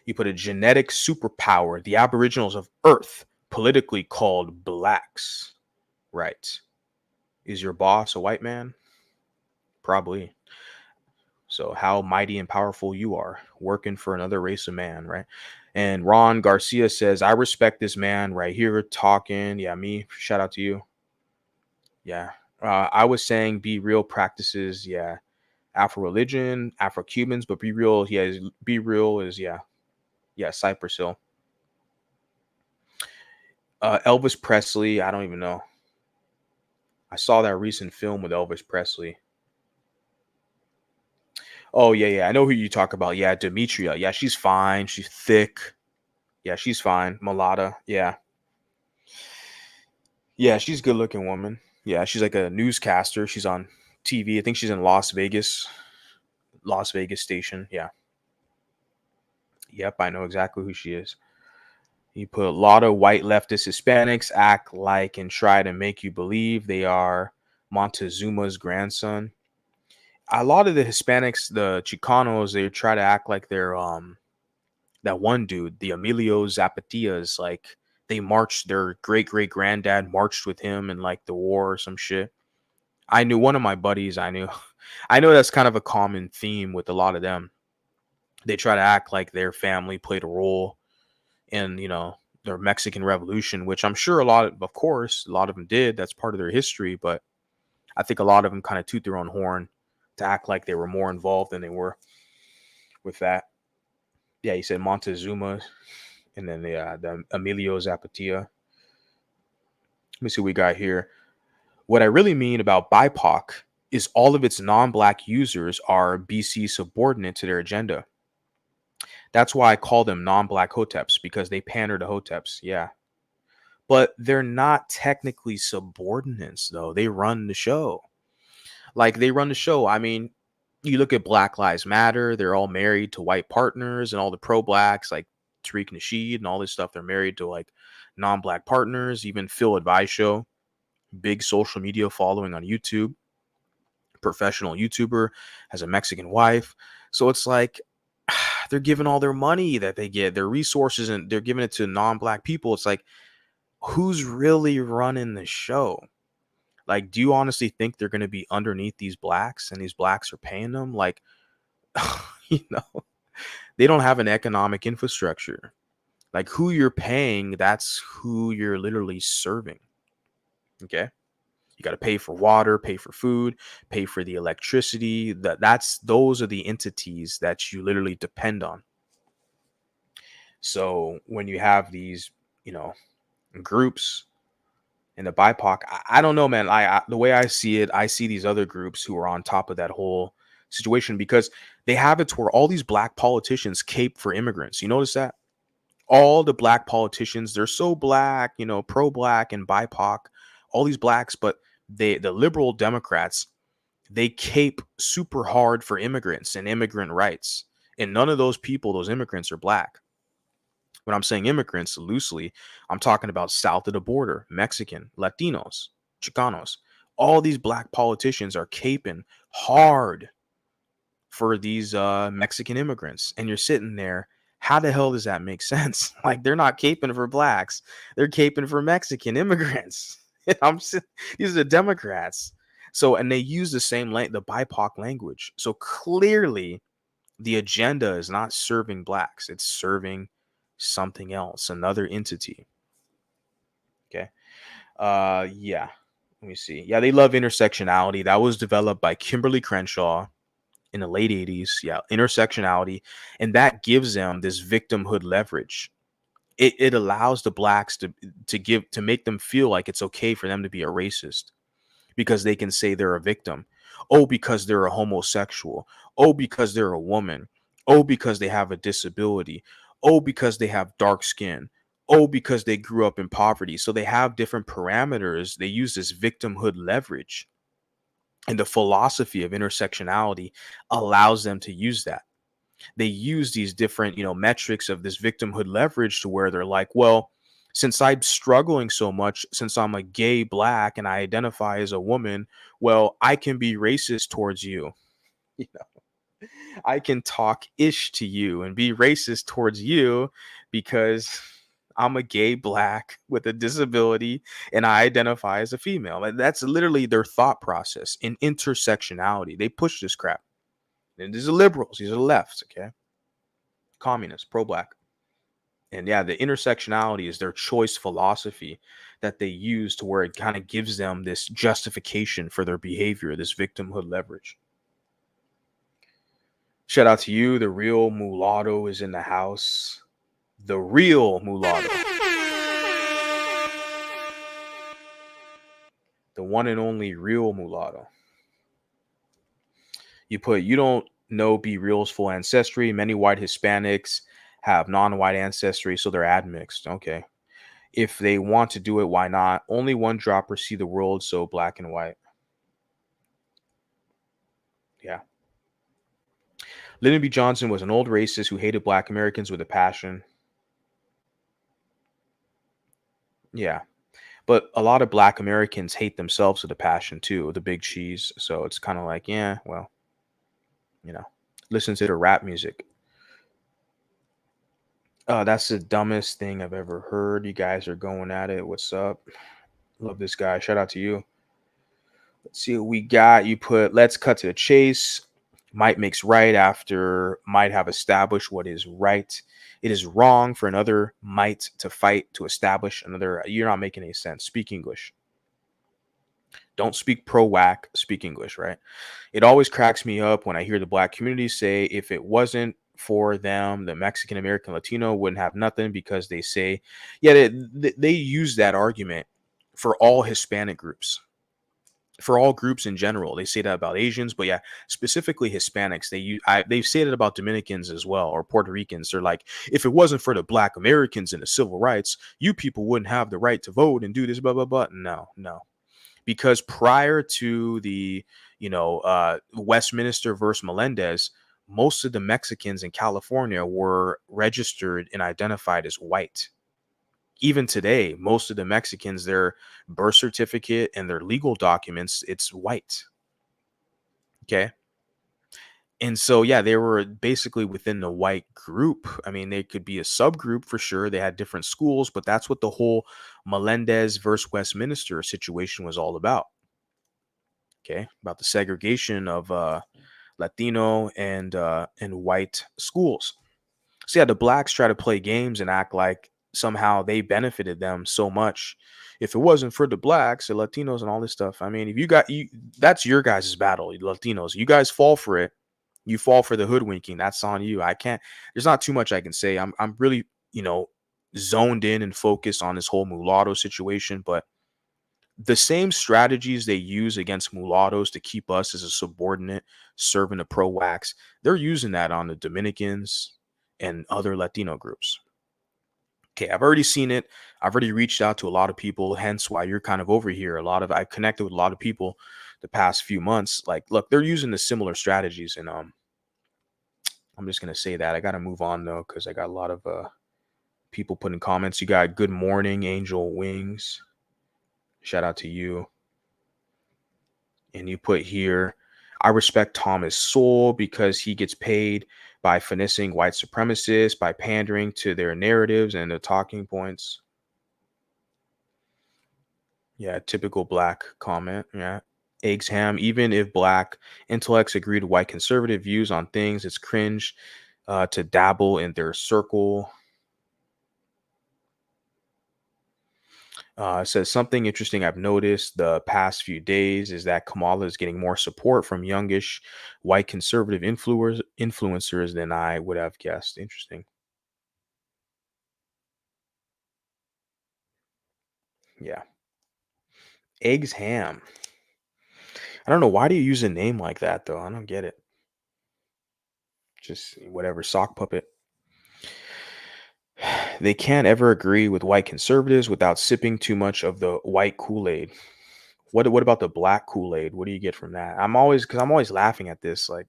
You put a genetic superpower, the Aboriginals of Earth, politically called blacks. Right. Is your boss a white man? Probably. So how mighty and powerful you are working for another race of man, right? And Ron Garcia says, I respect this man right here talking. Yeah, me. Shout out to you. Yeah. I was saying be real practices. Yeah. Afro religion, Afro Cubans, but be real. Yeah. Be real is, yeah. Yeah. Cypress Hill. Elvis Presley. I don't even know. I saw that recent film with Elvis Presley. Oh, yeah. I know who you talk about. Yeah. Demetria. Yeah. She's fine. She's thick. Yeah. She's fine. Mulatta. Yeah. Yeah. She's a good looking woman. Yeah. She's like a newscaster. She's on TV. I think she's in Las Vegas station. Yeah. Yep. I know exactly who she is. You put a lot of white leftist Hispanics act like and try to make you believe they are Montezuma's grandson. A lot of the Hispanics, the Chicanos, they try to act like they're that one dude, the Emilio Zapatillas, like they marched, their great granddad marched with him in like the war or some shit. I knew one of my buddies, I know that's kind of a common theme with a lot of them. They try to act like their family played a role in, their Mexican Revolution, which I'm sure of course, a lot of them did. That's part of their history. But I think a lot of them kind of toot their own horn to act like they were more involved than they were with that. Yeah, he said Montezuma and then the Emilio Zapatilla. Let me see what we got here. What I really mean about BIPOC is all of its non-black users are BC subordinate to their agenda. That's why I call them non-black hoteps, because they pander to hoteps. Yeah. But they're not technically subordinates, though. They run the show. Like, they run the show. I mean, you look at Black Lives Matter. They're all married to white partners, and all the pro-blacks, like Tariq Nasheed and all this stuff, they're married to, like, non-black partners. Even Phil Advice Show, big social media following on YouTube, professional YouTuber, has a Mexican wife. So it's like, they're giving all their money that they get, their resources, and they're giving it to non-black people. It's like, who's really running the show? Like, do you honestly think they're going to be underneath these blacks and these blacks are paying them? Like, they don't have an economic infrastructure. Like, who you're paying, that's who you're literally serving. Okay. You got to pay for water, pay for food, pay for the electricity. Those are the entities that you literally depend on. So when you have these, groups in the BIPOC, I don't know, man. The way I see it, I see these other groups who are on top of that whole situation, because they have it to where all these black politicians cape for immigrants. You notice that? All the black politicians, they're so black, pro-black and BIPOC, all these blacks, but the liberal Democrats, they cape super hard for immigrants and immigrant rights. And none of those people, those immigrants, are black. When I'm saying immigrants loosely, I'm talking about south of the border, Mexican, Latinos, Chicanos. All these black politicians are caping hard for these Mexican immigrants. And you're sitting there, how the hell does that make sense? Like, they're not caping for blacks. They're caping for Mexican immigrants. These are the Democrats. So, and they use the same the BIPOC language. So clearly the agenda is not serving blacks. It's serving something else, another entity. Okay. Yeah. Let me see. Yeah, they love intersectionality. That was developed by Kimberly Crenshaw in the late 80s. Yeah, intersectionality. And that gives them this victimhood leverage. It allows the blacks to make them feel like it's okay for them to be a racist, because they can say they're a victim. Oh, because they're a homosexual. Oh, because they're a woman. Oh, because they have a disability. Oh, because they have dark skin. Oh, because they grew up in poverty. So they have different parameters. They use this victimhood leverage. And the philosophy of intersectionality allows them to use that. They use these different, metrics of this victimhood leverage to where they're like, well, since I'm struggling so much, since I'm a gay black and I identify as a woman, well, I can be racist towards you. You know, I can talk ish to you and be racist towards you because I'm a gay black with a disability and I identify as a female. Like, that's literally their thought process in intersectionality. They push this crap. And these are liberals, these are lefts, okay? Communists, pro black. And yeah, the intersectionality is their choice philosophy that they use to where it kind of gives them this justification for their behavior, this victimhood leverage. Shout out to you. The real mulatto is in the house. The real mulatto. The one and only real mulatto. You put, you don't know Be Real's full ancestry. Many white Hispanics have non-white ancestry, so they're admixed. Okay. If they want to do it, why not? Only one dropper see the world, so black and white. Yeah. Lyndon B. Johnson was an old racist who hated black Americans with a passion. Yeah. But a lot of black Americans hate themselves with a passion too, the big cheese. So it's kind of like, yeah, well, you know, listen to the rap music. That's the dumbest thing I've ever heard. You guys are going at it. What's up? Love this guy. Shout out to you. Let's see what we got. You put, let's cut to the chase. Might makes right after might have established what is right. It is wrong for another might to fight to establish another. You're not making any sense. Speak English. Don't speak pro-whack. Speak English, right? It always cracks me up when I hear the black community say if it wasn't for them, the Mexican American Latino wouldn't have nothing, because they say, yeah, they use that argument for all Hispanic groups. For all groups in general, they say that about Asians, but yeah, specifically Hispanics. They say that about Dominicans as well, or Puerto Ricans. They're like, if it wasn't for the black Americans and the civil rights, you people wouldn't have the right to vote and do this, blah blah blah. No, because prior to the Westminster versus Melendez, most of the Mexicans in California were registered and identified as white. Even today, most of the Mexicans, their birth certificate and their legal documents, it's white. Okay. And so, yeah, they were basically within the white group. I mean, they could be a subgroup for sure. They had different schools, but that's what the whole Melendez versus Westminster situation was all about. Okay. About the segregation of Latino and white schools. So yeah, the blacks try to play games and act like somehow they benefited them so much. If it wasn't for the blacks, the Latinos, and all this stuff, I mean, if that's your guys' battle, Latinos. You guys fall for it. You fall for the hoodwinking. That's on you. I can't. There's not too much I can say. I'm really zoned in and focused on this whole mulatto situation, but the same strategies they use against mulattoes to keep us as a subordinate serving the pro-wax, they're using that on the Dominicans and other Latino groups. Okay, I've already seen it. I've already reached out to a lot of people, hence why you're kind of over here. I've connected with a lot of people the past few months. Like, look, they're using the similar strategies, and I'm just gonna say that. I gotta move on though, because I got a lot of people putting comments. You got good morning, Angel Wings. Shout out to you. And you put here, I respect Thomas Sowell because he gets paid by finessing white supremacists, by pandering to their narratives and the talking points. Yeah, typical black comment. Yeah. Eggs ham. Even if black intellects agree to white conservative views on things, it's cringe to dabble in their circle. It says something interesting I've noticed the past few days is that Kamala is getting more support from youngish white conservative influencers than I would have guessed. Interesting. Yeah. Eggs ham. I don't know. Why do you use a name like that, though? I don't get it. Just whatever. Sock puppet. They can't ever agree with white conservatives without sipping too much of the white Kool-Aid. What about the black Kool-Aid? What do you get from that? I'm always laughing at this. Like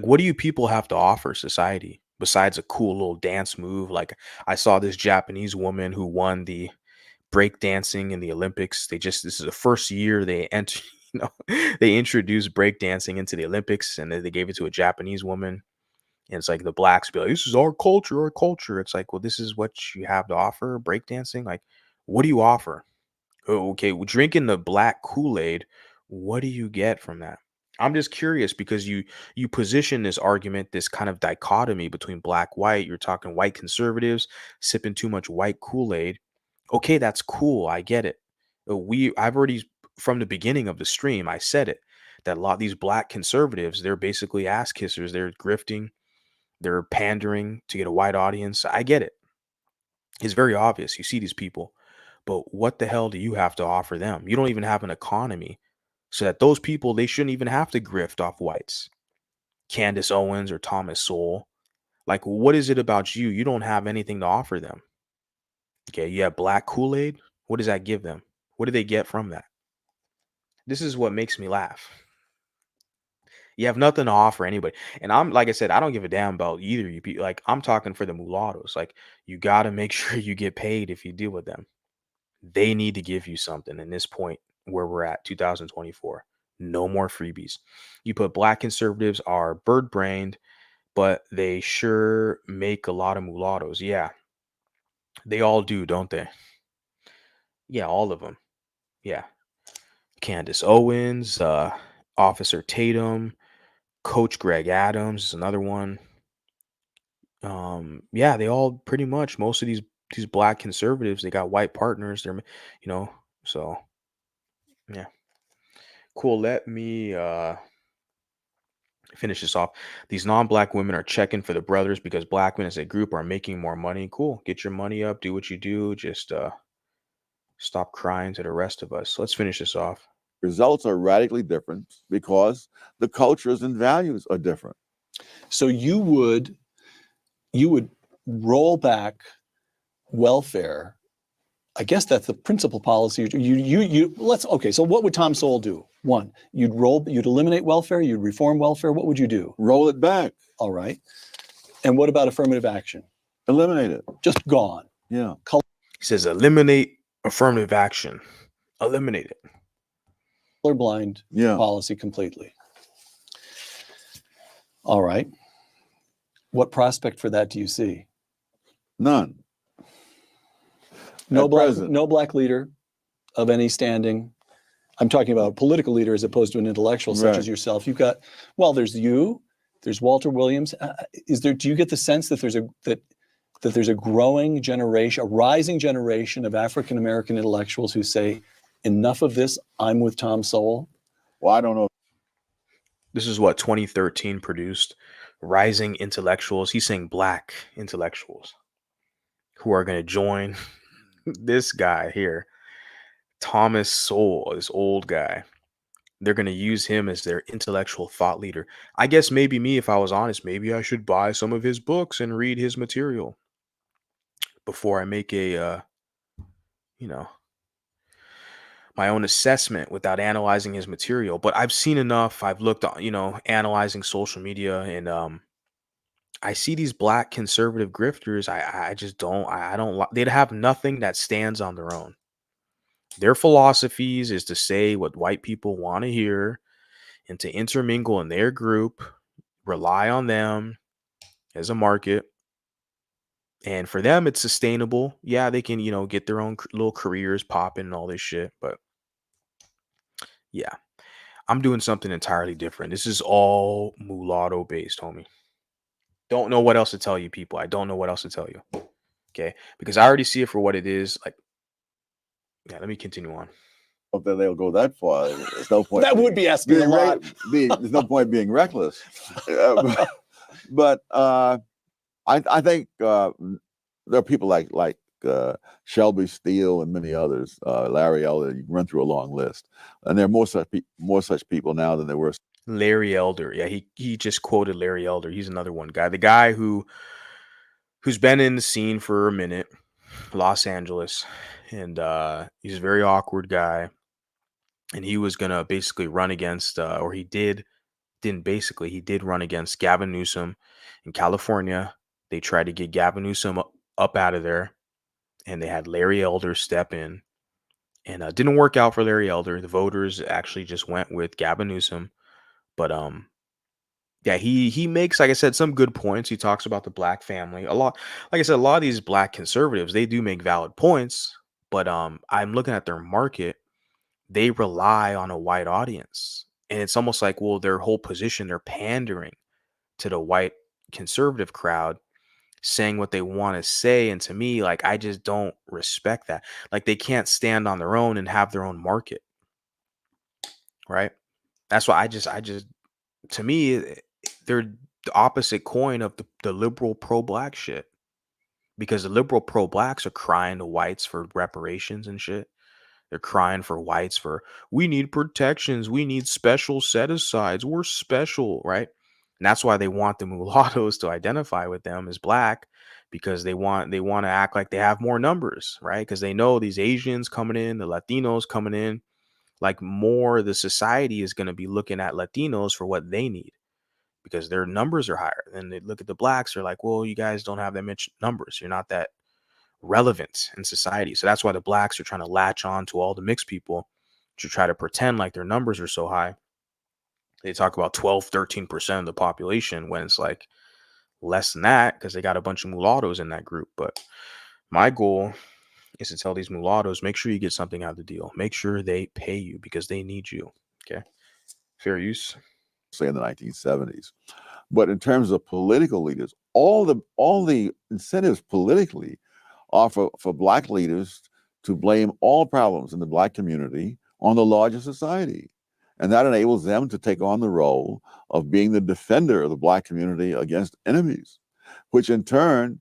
what do you people have to offer society besides a cool little dance move? Like, I saw this Japanese woman who won the break dancing in the Olympics. This is the first year they enter. You know, they introduced breakdancing into the Olympics, and then they gave it to a Japanese woman. And it's like the blacks be like, "This is our culture, our culture." It's like, well, this is what you have to offer, breakdancing. Like, what do you offer? Oh, okay, well, drinking the black Kool-Aid, what do you get from that? I'm just curious because you position this argument, this kind of dichotomy between black white. You're talking white conservatives sipping too much white Kool-Aid. Okay, that's cool. I get it. I've already from the beginning of the stream, I said it that a lot of these black conservatives, they're basically ass kissers. They're grifting, they're pandering to get a white audience. I get it. It's very obvious. You see these people. But what the hell do you have to offer them? You don't even have an economy. So that those people, they shouldn't even have to grift off whites. Candace Owens or Thomas Sowell. Like, what is it about you? You don't have anything to offer them. Okay, you have black Kool-Aid. What does that give them? What do they get from that? This is what makes me laugh. You have nothing to offer anybody. And I'm like I said, I don't give a damn about either you people. Like, I'm talking for the mulattoes. Like, you got to make sure you get paid if you deal with them. They need to give you something in this point where we're at 2024. No more freebies. You put black conservatives are bird brained, but they sure make a lot of mulattoes. Yeah, they all do, don't they? Yeah, all of them. Yeah. Candace Owens, Officer Tatum, Coach Greg Adams is another one. Yeah, they all pretty much, most of these black conservatives, they got white partners. They're, so yeah. Cool. Let me finish this off. These non-black women are checking for the brothers because black men as a group are making more money. Cool. Get your money up, do what you do. Just stop crying to the rest of us. Let's finish this off. Results are radically different because the cultures and values are different. So you would roll back welfare. I guess that's the principal policy. So what would Tom Sowell do? One, you'd eliminate welfare, you'd reform welfare. What would you do? Roll it back. All right. And what about affirmative action? Eliminate it. Just gone. Yeah. He says eliminate affirmative action. Eliminate it. Colorblind policy completely. All right. What prospect for that do you see? None. No black leader of any standing. I'm talking about a political leader as opposed to an intellectual such as yourself. You've got, there's you, there's Walter Williams. Do you get the sense that there's a growing generation, a rising generation of African American intellectuals who say, enough of this, I'm with Tom Sowell? Well, I don't know. This is what 2013 produced. Rising intellectuals. He's saying black intellectuals who are going to join this guy here, Thomas Sowell, this old guy. They're going to use him as their intellectual thought leader. I guess maybe me, if I was honest, maybe I should buy some of his books and read his material before I make my own assessment without analyzing his material. But I've seen enough. I've looked, analyzing social media, and I see these black conservative grifters. I just don't. I don't. They'd have nothing that stands on their own. Their philosophies is to say what white people want to hear and to intermingle in their group, rely on them as a market. And for them, it's sustainable. Yeah, they can, get their own little careers popping and all this shit. But yeah, I'm doing something entirely different. This is all mulatto based, homie. Don't know what else to tell you, people. I don't know what else to tell you. Okay. Because I already see it for what it is. Like, yeah, let me continue on. Hope that they'll go that far. There's no point. That would be asking a lot. There's no point being reckless. But I think there are people like Shelby Steele and many others, Larry Elder. You can run through a long list, and there are more such people now than there were. Larry Elder, yeah, he just quoted Larry Elder. He's another one guy, the guy who's been in the scene for a minute, Los Angeles, and he's a very awkward guy, and he was gonna basically run against, or he did run against Gavin Newsom in California. They tried to get Gavin Newsom up out of there, and they had Larry Elder step in and didn't work out for Larry Elder. The voters actually just went with Gavin Newsom, but yeah, he makes, like I said, some good points. He talks about the black family a lot. Like I said, a lot of these black conservatives, they do make valid points, but I'm looking at their market. They rely on a white audience, and it's almost like, well, their whole position, they're pandering to the white conservative crowd, saying what they want to say. And to me, like, I just don't respect that. Like, they can't stand on their own and have their own market, right? That's why I just to me, they're the opposite coin of the liberal pro-black shit, because the liberal pro-blacks are crying to whites for reparations and shit. They're crying for whites for, we need protections, we need special set-asides, we're special, right? And that's why they want the mulattoes to identify with them as black, because they want to act like they have more numbers, right? Because they know these Asians coming in, the Latinos coming in, like, more the society is going to be looking at Latinos for what they need, because their numbers are higher. And they look at the blacks, they're like, well, you guys don't have that much numbers, you're not that relevant in society. So that's why the blacks are trying to latch on to all the mixed people to try to pretend like their numbers are so high. They talk about 12-13% of the population, when it's like less than that, because they got a bunch of mulattoes in that group. But my goal is to tell these mulattoes, make sure you get something out of the deal. Make sure they pay you, because they need you. Okay. Fair use. Say in the 1970s. But in terms of political leaders, all the incentives politically are for black leaders to blame all problems in the black community on the larger society. And that enables them to take on the role of being the defender of the black community against enemies, which in turn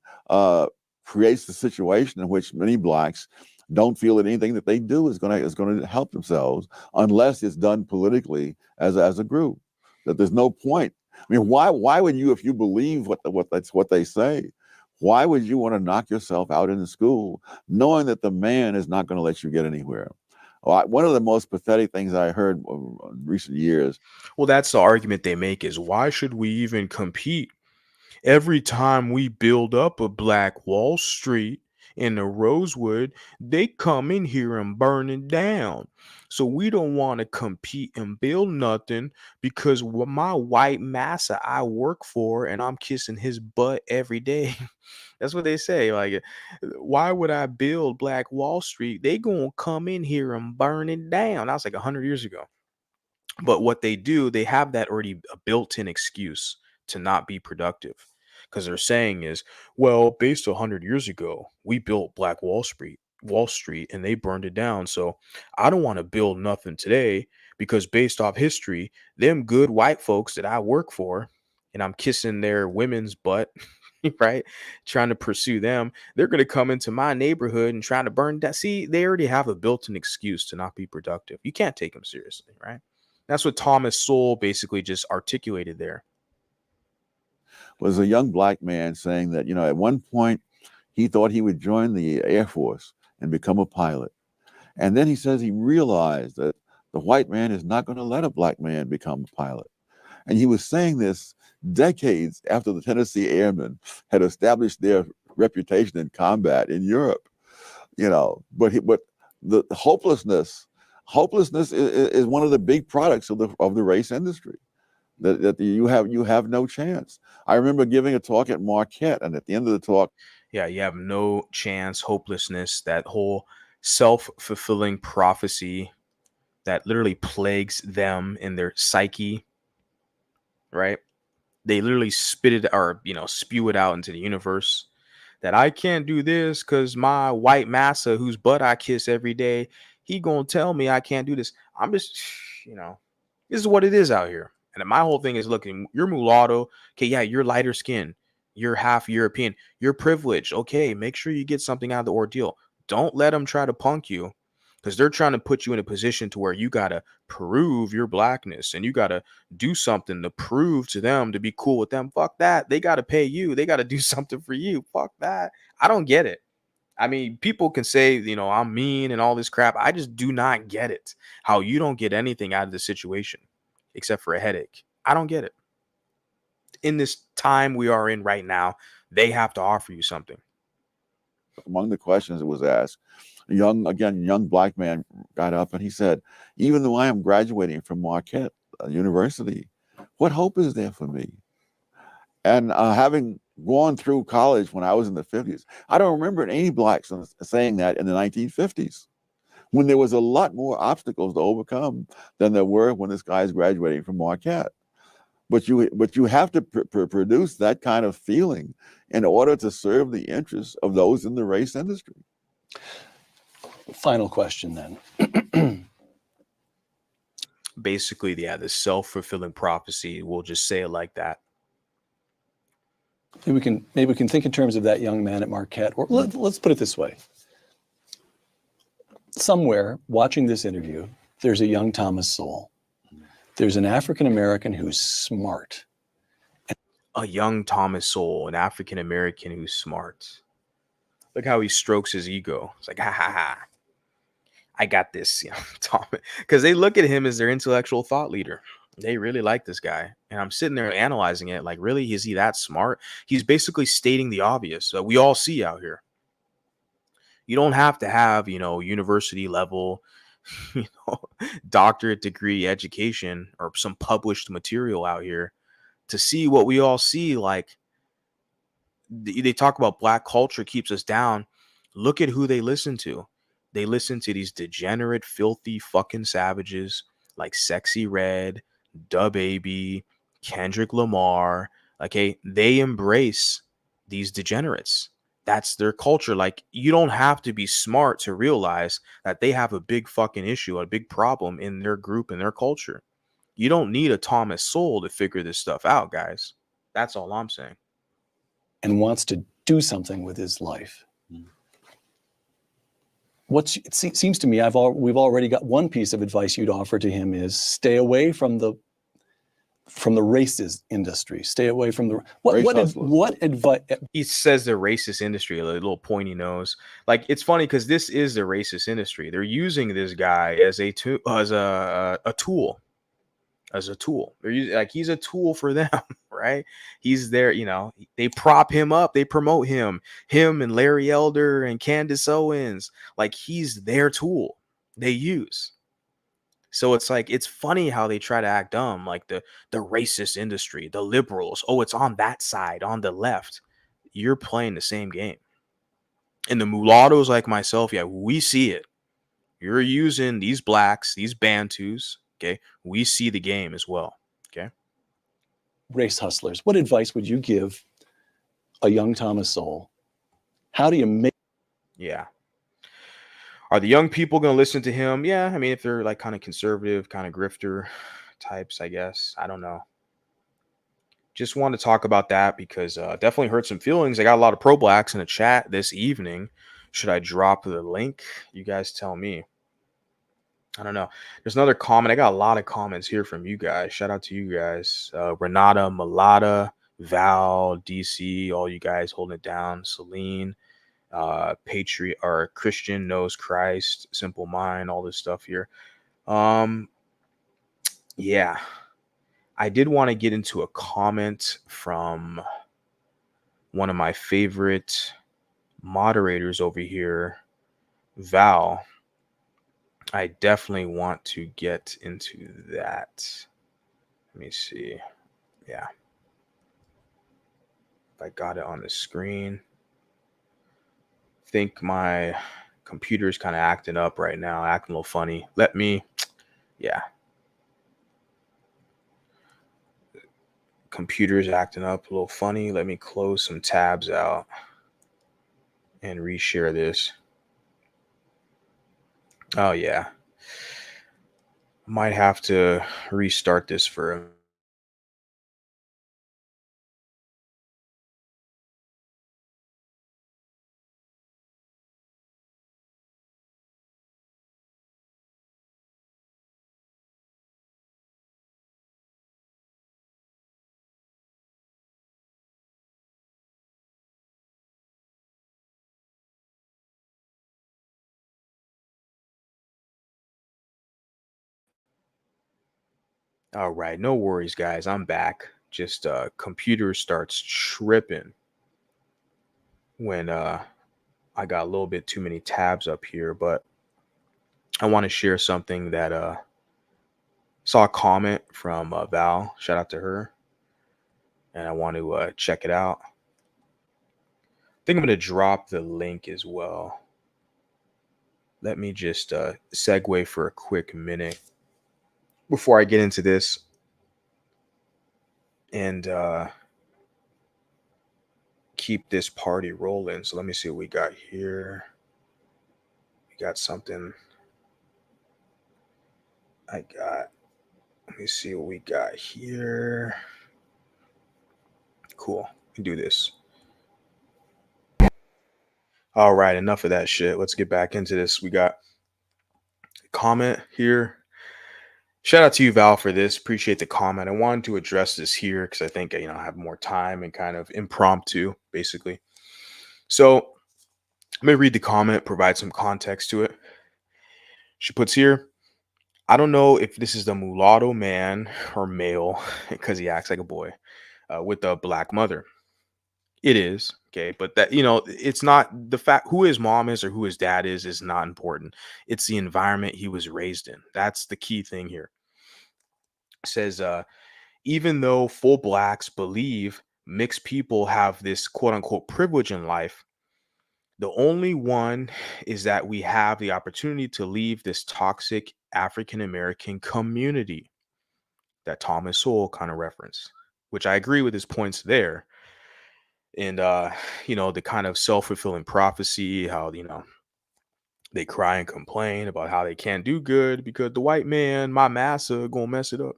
creates the situation in which many blacks don't feel that anything that they do is going to help themselves unless it's done politically as a group. That there's no point. I mean, why would you, if you believe what they say, why would you want to knock yourself out in the school knowing that the man is not going to let you get anywhere? One of the most pathetic things I heard in recent years. Well, that's the argument they make, is, why should we even compete? Every time we build up a Black Wall Street in the Rosewood, they come in here and burn it down. So we don't want to compete and build nothing, because my white massa I work for and I'm kissing his butt every day. That's what they say. Like, why would I build Black Wall Street? They gonna come in here and burn it down. That was like 100 years ago. But what they do, they have that already a built-in excuse to not be productive. Because they're saying is, well, based 100 years ago, we built Black Wall Street, and they burned it down. So I don't want to build nothing today, because based off history, them good white folks that I work for, and I'm kissing their women's butt, right? Trying to pursue them, they're going to come into my neighborhood and try to burn that. See, they already have a built-in excuse to not be productive. You can't take them seriously, right? That's what Thomas Sowell basically just articulated there. Was a young black man saying that, at one point he thought he would join the Air Force and become a pilot. And then he says he realized that the white man is not going to let a black man become a pilot. And he was saying this decades after the Tennessee Airmen had established their reputation in combat in Europe. But the hopelessness is one of the big products of the race industry. That you have no chance. I remember giving a talk at Marquette, and at the end of the talk, yeah, you have no chance, hopelessness, that whole self-fulfilling prophecy that literally plagues them in their psyche, right? They literally spit it, or spew it out into the universe, that I can't do this because my white massa, whose butt I kiss every day, he gonna tell me I can't do this. I'm just, this is what it is out here. And my whole thing is, looking, you're mulatto. Okay, yeah, you're lighter skin. You're half European. You're privileged. Okay, make sure you get something out of the ordeal. Don't let them try to punk you, because they're trying to put you in a position to where you got to prove your blackness, and you got to do something to prove to them to be cool with them. Fuck that. They got to pay you. They got to do something for you. Fuck that. I don't get it. I mean, people can say, I'm mean and all this crap. I just do not get it. How you don't get anything out of the situation except for a headache. I don't get it. In this time we are in right now, they have to offer you something. among the questions that was asked, young black man got up and he said, even though I am graduating from Marquette University, what hope is there for me? And having gone through college when I was in the 50s, I don't remember any blacks saying that in the 1950s, when there was a lot more obstacles to overcome than there were when this guy is graduating from Marquette. But you have to produce that kind of feeling in order to serve the interests of those in the race industry. Final question then. Basically, yeah, the self-fulfilling prophecy. We'll just say it like that. Maybe we can think in terms of that young man at Marquette, or let's put it this way. Somewhere watching this interview, there's a young Thomas Sowell. There's an African American who's smart. A young Thomas Sowell, an African American who's smart. Look how he strokes his ego. It's like, ha ha ha, I got this, Thomas. Because they look at him as their intellectual thought leader. They really like this guy. And I'm sitting there analyzing it. Like, really? Is he that smart? He's basically stating the obvious that we all see out here. You don't have to have, university level, doctorate degree education or some published material out here to see what we all see. Like, they talk about black culture keeps us down. Look at who they listen to. They listen to these degenerate, filthy fucking savages like Sexy Red, Da Baby, Kendrick Lamar. Okay, they embrace these degenerates. That's their culture. Like, you don't have to be smart to realize that they have a big fucking issue, a big problem in their group and their culture. You don't need a Thomas Sowell to figure this stuff out, guys. That's all I'm saying. And wants to do something with his life. It seems to me we've already got one piece of advice you'd offer to him is stay away from the racist industry. Stay away from the what advice? He says the racist industry, a little pointy nose. Like, it's funny because this is the racist industry. They're using this guy as a tool. They're using, like, he's a tool for them, right? He's there, they prop him up, they promote him and Larry Elder and Candace Owens. Like, he's their tool they use. So it's like, it's funny how they try to act dumb, like the racist industry, the liberals. Oh, it's on that side, on the left. You're playing the same game. And the mulattoes like myself, yeah, we see it. You're using these blacks, these Bantus. Okay, we see the game as well. Okay, race hustlers. What advice would you give a young Thomas Sowell? How do you make? Yeah. Are the young people going to listen to him? Yeah, I mean, if they're like kind of conservative, kind of grifter types, I guess. I don't know. Just want to talk about that because definitely hurt some feelings. I got a lot of pro-blacks in the chat this evening. Should I drop the link? You guys tell me. I don't know. There's another comment. I got a lot of comments here from you guys. Shout out to you guys. Renata, Mulata, Val, DC, all you guys holding it down. Celine, Patriot or Christian knows Christ, Simple Mind, all this stuff here. Yeah. I did want to get into a comment from one of my favorite moderators over here, Val. I definitely want to get into that. Let me see. Yeah. If I got it on the screen. I think my computer's kind of acting up right now, acting a little funny. Yeah. Computer's acting up a little funny. Let me close some tabs out and reshare this. Oh, yeah. Might have to restart this for a All right, no worries, guys. I'm back. Just computer starts tripping when I got a little bit too many tabs up here, but I want to share something that saw a comment from Val. Shout out to her, and I want to check it out. I think I'm going to drop the link as well. Let me just segue for a quick minute before I get into this and keep this party rolling. So let me see what we got here. We got something. Let me see what we got here. Cool. We can do this. All right, enough of that shit. Let's get back into this. We got a comment here. Shout out to you, Val, for this. Appreciate the comment. I wanted to address this here because I think, I have more time and kind of impromptu, basically. So let me read the comment, provide some context to it. She puts here, I don't know if this is the mulatto man or male because he acts like a boy with a black mother. It is, okay, but that, it's not the fact who his mom is or who his dad is not important. It's the environment he was raised in. That's the key thing here. It says, even though full blacks believe mixed people have this quote unquote privilege in life, the only one is that we have the opportunity to leave this toxic African American community that Thomas Sowell kind of referenced, which I agree with his points there. And, the kind of self-fulfilling prophecy, how, they cry and complain about how they can't do good because the white man, my massa, gonna mess it up.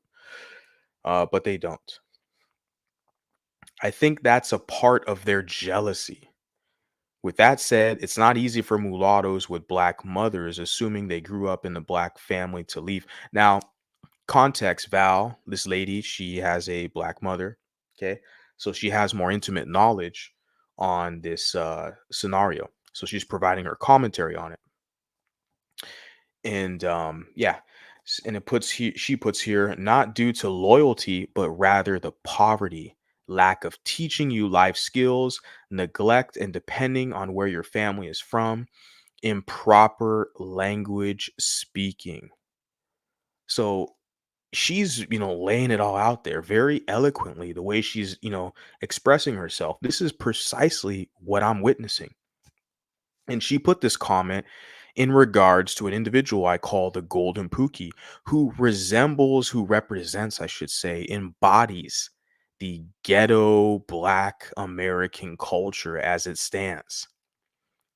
But they don't. I think that's a part of their jealousy. With that said, it's not easy for mulattoes with black mothers, assuming they grew up in the black family, to leave. Now, context, Val, this lady, she has a black mother. Okay. So she has more intimate knowledge on this scenario. So she's providing her commentary on it. And and she puts here, not due to loyalty, but rather the poverty, lack of teaching you life skills, neglect, and depending on where your family is from, improper language speaking. So she's, laying it all out there very eloquently, the way she's, expressing herself. This is precisely what I'm witnessing. And she put this comment in regards to an individual I call the Golden Pookie, who represents, I should say, embodies the ghetto black American culture as it stands.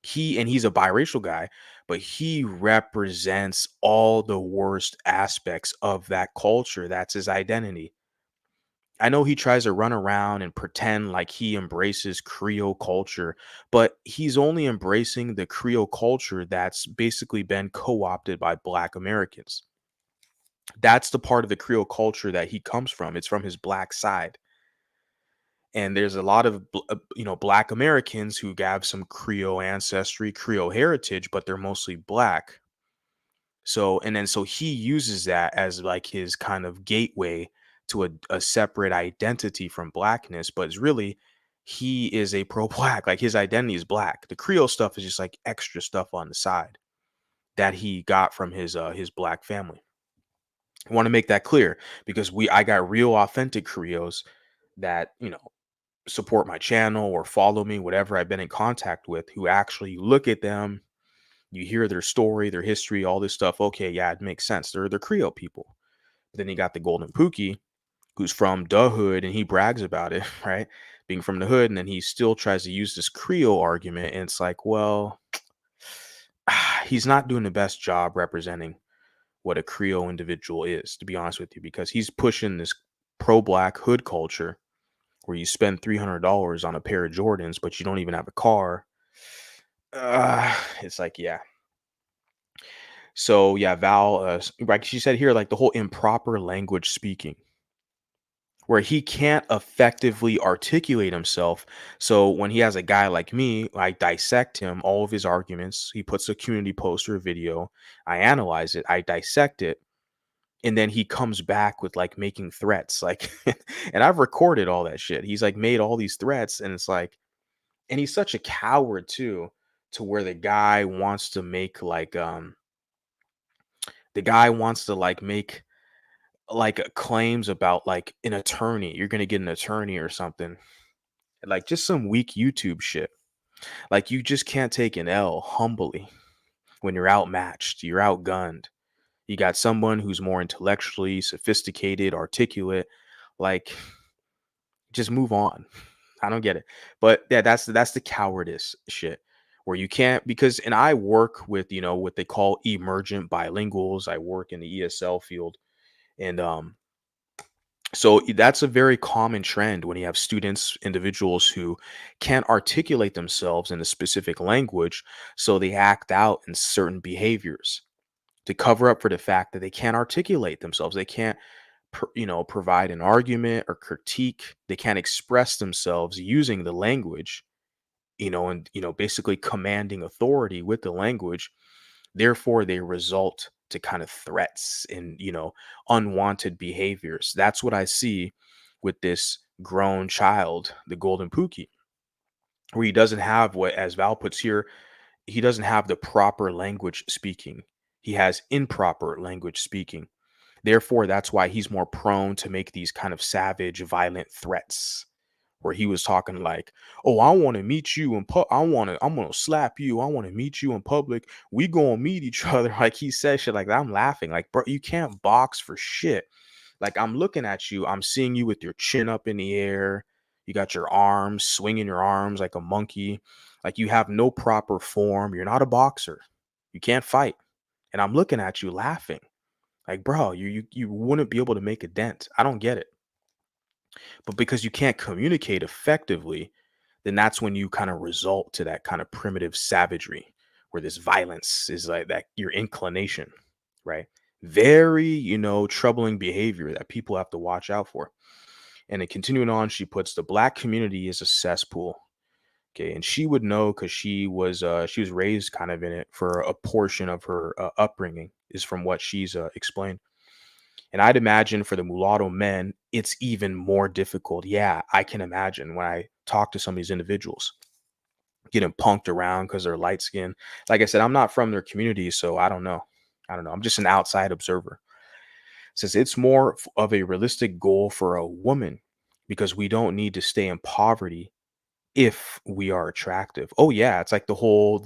He's a biracial guy, but he represents all the worst aspects of that culture. That's his identity. I know he tries to run around and pretend like he embraces Creole culture, but he's only embracing the Creole culture that's basically been co-opted by Black Americans. That's the part of the Creole culture that he comes from. It's from his Black side. And there's a lot of, Black Americans who have some Creole ancestry, Creole heritage, but they're mostly Black. So he uses that as like his kind of gateway to a separate identity from blackness, but it's really, he is a pro-black. Like, his identity is Black. The Creole stuff is just like extra stuff on the side that he got from his Black family. I want to make that clear because I got real authentic Creoles that, support my channel or follow me, whatever I've been in contact with, who actually look at them, you hear their story, their history, all this stuff. Okay, yeah, it makes sense. They're Creole people. But then you got the Golden Pookie, who's from the hood, and he brags about it, right? Being from the hood, and then he still tries to use this Creole argument, and it's like, well, he's not doing the best job representing what a Creole individual is, to be honest with you, because he's pushing this pro-black hood culture where you spend $300 on a pair of Jordans, but you don't even have a car. It's like, yeah. So yeah, Val, like she said here, like the whole improper language speaking, where he can't effectively articulate himself. So when he has a guy like me, I dissect him, all of his arguments. He puts a community post or a video. I analyze it. I dissect it. And then he comes back with like making threats. Like, and I've recorded all that shit. He's like made all these threats. And it's like, and he's such a coward too. to where the guy wants to make the guy wants to like make like claims about like an attorney. You're gonna get an attorney or something. Like just some weak YouTube shit. Like you just can't take an L humbly when you're outmatched, you're outgunned. You got someone who's more intellectually sophisticated, articulate. Like, just move on. I don't get it. But yeah, that's the cowardice shit where you can't because and I work with, what they call emergent bilinguals. I work in the ESL field. And so that's a very common trend when you have students, individuals who can't articulate themselves in a specific language, so they act out in certain behaviors to cover up for the fact that they can't articulate themselves. They can't, provide an argument or critique. They can't express themselves using the language, and basically commanding authority with the language. Therefore, they result to kind of threats and unwanted behaviors. That's what I see with this grown child, the golden pookie, where he doesn't have what, as Val puts here, he doesn't have the proper language speaking. He has improper language speaking. Therefore, that's why he's more prone to make these kind of savage, violent threats. Where he was talking like, "Oh, I want to meet you in I'm gonna slap you. I want to meet you in public. We gonna meet each other." Like he says shit like that. I'm laughing. Like, bro, you can't box for shit. Like I'm looking at you. I'm seeing you with your chin up in the air. You got your arms swinging your arms like a monkey. Like you have no proper form. You're not a boxer. You can't fight. And I'm looking at you laughing. Like, bro, you wouldn't be able to make a dent. I don't get it. But because you can't communicate effectively, then that's when you kind of result to that kind of primitive savagery where this violence is like that your inclination, right? Very, troubling behavior that people have to watch out for. And then continuing on, she puts the black community is a cesspool. Okay, and she would know because she was raised kind of in it for a portion of her upbringing, is from what she's explained. And I'd imagine for the mulatto men, it's even more difficult. Yeah, I can imagine when I talk to some of these individuals getting punked around because they're light skinned. Like I said, I'm not from their community, so I don't know. I'm just an outside observer. Says it's more of a realistic goal for a woman because we don't need to stay in poverty if we are attractive. Oh yeah, it's like the whole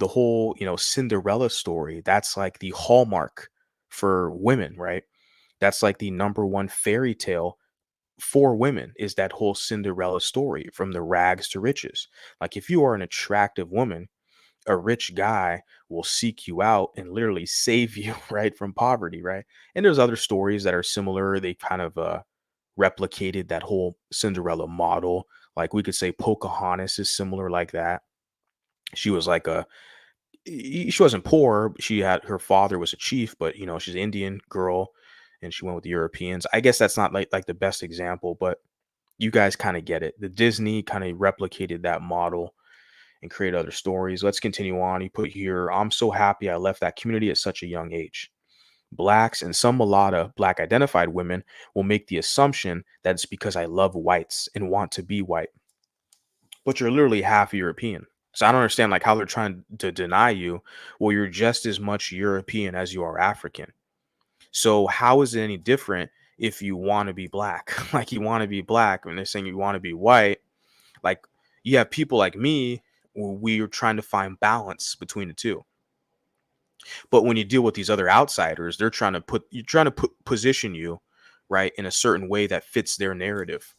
Cinderella story. That's like the hallmark for women, right? That's like the number one fairy tale for women is that whole Cinderella story from the rags to riches. Like if you are an attractive woman, a rich guy will seek you out and literally save you right from poverty, right? And there's other stories that are similar. They kind of replicated that whole Cinderella model. Like we could say Pocahontas is similar like that. She was like she wasn't poor. She had her father was a chief, but she's an Indian girl and she went with the Europeans. I guess that's not like the best example, but you guys kind of get it. The Disney kind of replicated that model and create other stories. Let's continue on. He put here, I'm so happy I left that community at such a young age. Blacks and some mulatto black identified women will make the assumption that it's because I love whites and want to be white. But you're literally half European. So I don't understand like how they're trying to deny you. Well, you're just as much European as you are African. So how is it any different if you want to be black? Like you want to be black and they're saying you want to be white. Like you have people like me, we are trying to find balance between the two. But when you deal with these other outsiders, you're trying to position you right in a certain way that fits their narrative.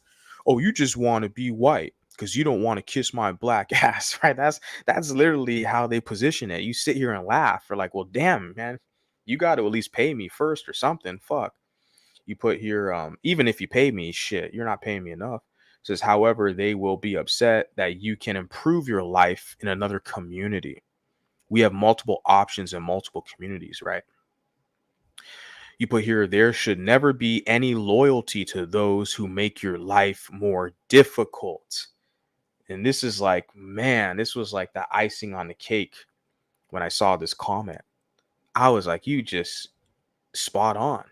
Oh, you just want to be white because you don't want to kiss my black ass, right? That's literally how they position it. You sit here and laugh. You're like, well, damn, man, you got to at least pay me first or something. Fuck. You put here, even if you pay me, shit, you're not paying me enough. It says, however, they will be upset that you can improve your life in another community. We have multiple options in multiple communities, right? You put here, there should never be any loyalty to those who make your life more difficult. And this is like, man, this was like the icing on the cake when I saw this comment. I was like, you just spot on.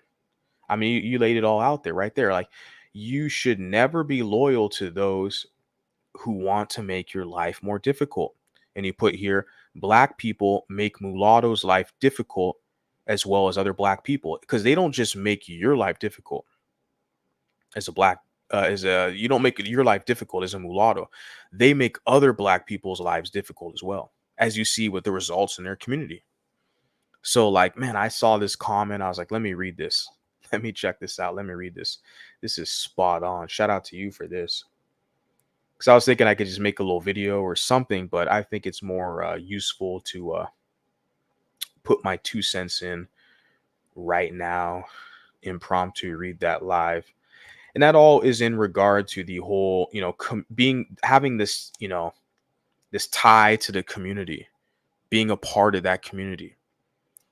I mean, you laid it all out there right there. Like, you should never be loyal to those who want to make your life more difficult. And he put here, black people make mulattoes' life difficult as well as other black people, because they don't just make your life difficult as a black, you don't make your life difficult as a mulatto. They make other black people's lives difficult as well, as you see with the results in their community. So, like, man, I saw this comment. I was like, let me read this. Let me check this out. Let me read this. This is spot on. Shout out to you for this. Because I was thinking I could just make a little video or something, but I think it's more useful to put my 2 cents in right now, impromptu, read that live. And that all is in regard to the whole, having this, this tie to the community, being a part of that community,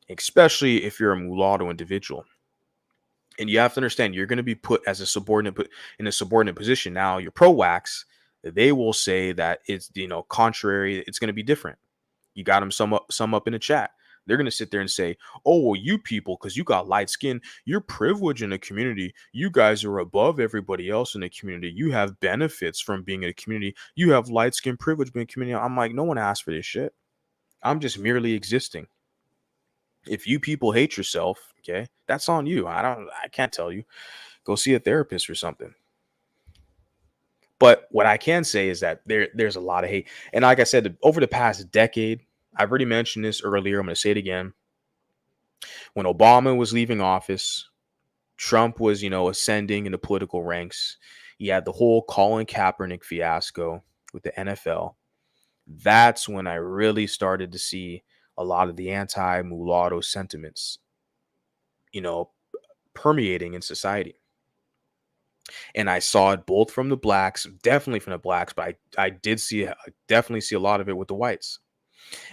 especially if you're a mulatto individual. And you have to understand, you're going to be put as a subordinate, in a subordinate position. Now, your pro-wax, they will say that it's, contrary, it's going to be different. You got them sum up in the chat. They're going to sit there and say, oh, well, you people, because you got light skin, you're privileged in the community. You guys are above everybody else in the community. You have benefits from being in a community. You have light skin privilege being in a community. I'm like, no one asked for this shit. I'm just merely existing. If you people hate yourself, okay, that's on you. I can't tell you. Go see a therapist or something. But what I can say is that there's a lot of hate. And like I said, over the past decade, I've already mentioned this earlier. I'm going to say it again. When Obama was leaving office, Trump was, ascending in the political ranks. He had the whole Colin Kaepernick fiasco with the NFL. That's when I really started to see a lot of the anti-mulatto sentiments, permeating in society. And I saw it both from the blacks, definitely from the blacks, but I definitely see a lot of it with the whites.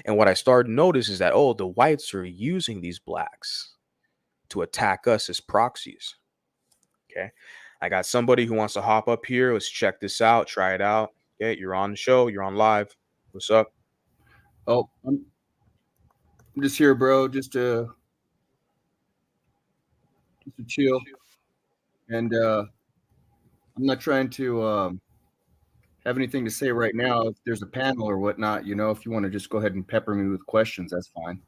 And what I started to notice is that, the whites are using these blacks to attack us as proxies. Okay. I got somebody who wants to hop up here. Let's check this out. Try it out. Okay. You're on the show. You're on live. What's up? Oh, I'm just here, bro, just to chill. And I'm not trying to have anything to say right now. If there's a panel or whatnot, if you want to just go ahead and pepper me with questions, that's fine.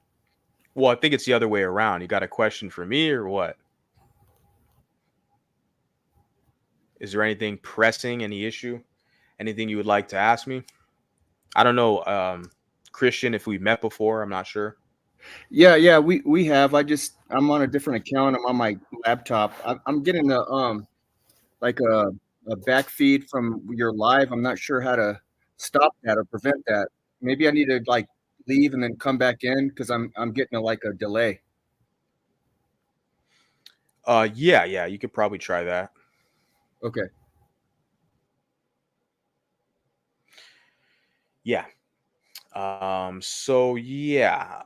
Well, I think it's the other way around. You got a question for me or what? Is there anything pressing, any issue, anything you would like to ask me? I don't know, Christian, if we met before, I'm not sure. Yeah, we have. I'm on a different account. I'm on my laptop. I'm getting a back feed from your live. I'm not sure how to stop that or prevent that. Maybe I need to leave and then come back in because I'm getting a delay. Yeah, you could probably try that. Okay. Yeah. So yeah.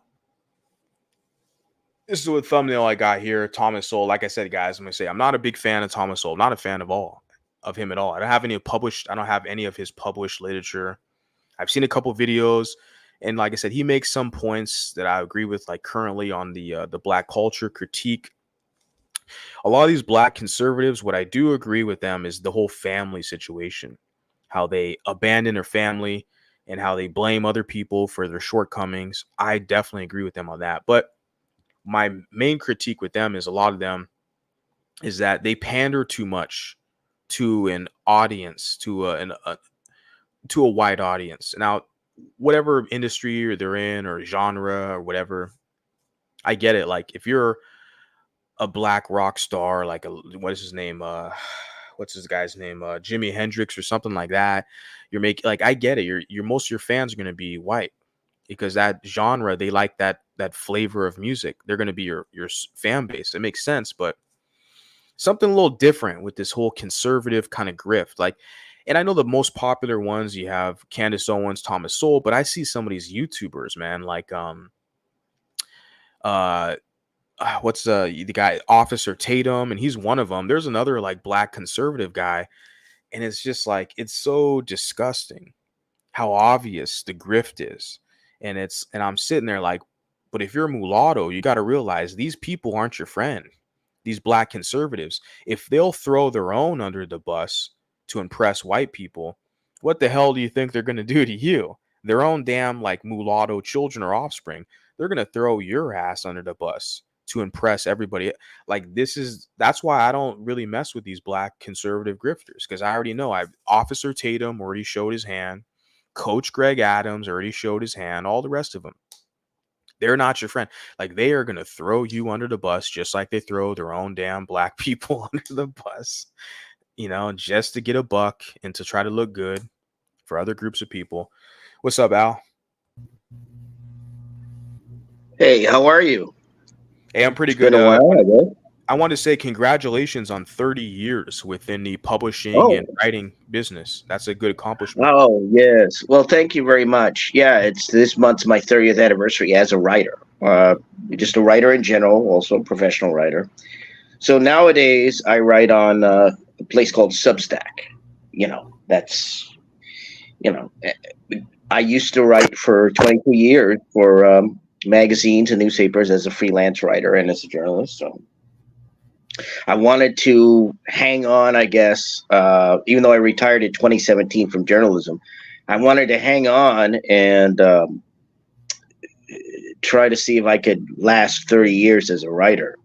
This is what thumbnail I got here. Thomas Sowell. Like I said, guys, I'm gonna say I'm not a big fan of Thomas Sowell. Not a fan of him at all. I don't have any of his published literature. I've seen a couple videos, and like I said, he makes some points that I agree with, like currently on the black culture critique. A lot of these black conservatives, what I do agree with them is the whole family situation, how they abandon their family and how they blame other people for their shortcomings. I definitely agree with them on that. But my main critique with them is a lot of them is that they pander too much to an audience, to a wide audience. Now, whatever industry they're in or genre or whatever, I get it. Like if you're a black rock star, like what is his name? What's this guy's name? Jimi Hendrix or something like that. You're making, like, I get it. Your most of your fans are going to be white because that genre, they like that flavor of music. They're going to be your fan base. It makes sense, but something a little different with this whole conservative kind of grift. Like, and I know the most popular ones, you have Candace Owens, Thomas Sowell, but I see some of these YouTubers, man, like what's the guy, Officer Tatum, and he's one of them. There's another like black conservative guy, and it's just like, it's so disgusting how obvious the grift is. And I'm sitting there like, but if you're a mulatto, you got to realize these people aren't your friend. These black conservatives, if they'll throw their own under the bus to impress white people, what the hell do you think they're going to do to you? their own damn like mulatto children or offspring, they're gonna throw your ass under the bus to impress everybody. Like that's why I don't really mess with these black conservative grifters, because I already know Officer Tatum already showed his hand, Coach Greg Adams already showed his hand, all the rest of them. They're not your friend. Like, they are gonna throw you under the bus just like they throw their own damn black people under the bus, just to get a buck and to try to look good for other groups of people. What's up, Al? Hey, how are you? Hey, I'm pretty It's good. been a while, I guess. I want to say congratulations on 30 years within the publishing and Oh, writing business. That's a good accomplishment. oh, yes. Well, thank you very much. Yeah, it's this month's my 30th anniversary as a writer. Just a writer in general, also a professional writer. So nowadays I write on a place called Substack. That's, you know, eh, I used to write for 22 years for magazines and newspapers as a freelance writer and as a journalist. So I wanted to hang on, I guess, even though I retired in 2017 from journalism. I wanted to hang on and try to see if I could last 30 years as a writer.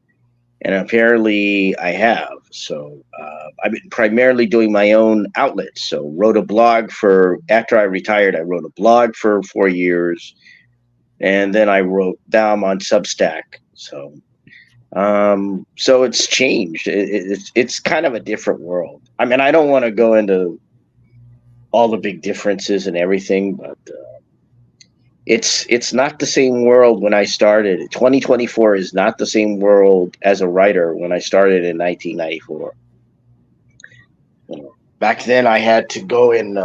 And apparently I have. So I've been primarily doing my own outlets. So after I retired, I wrote a blog for 4 years. And then I wrote down on Substack. So it's changed. It's kind of a different world. I mean, I don't want to go into all the big differences and everything, but it's not the same world when I started. 2024 is not the same world as a writer when I started in 1994. Back then, I had to go and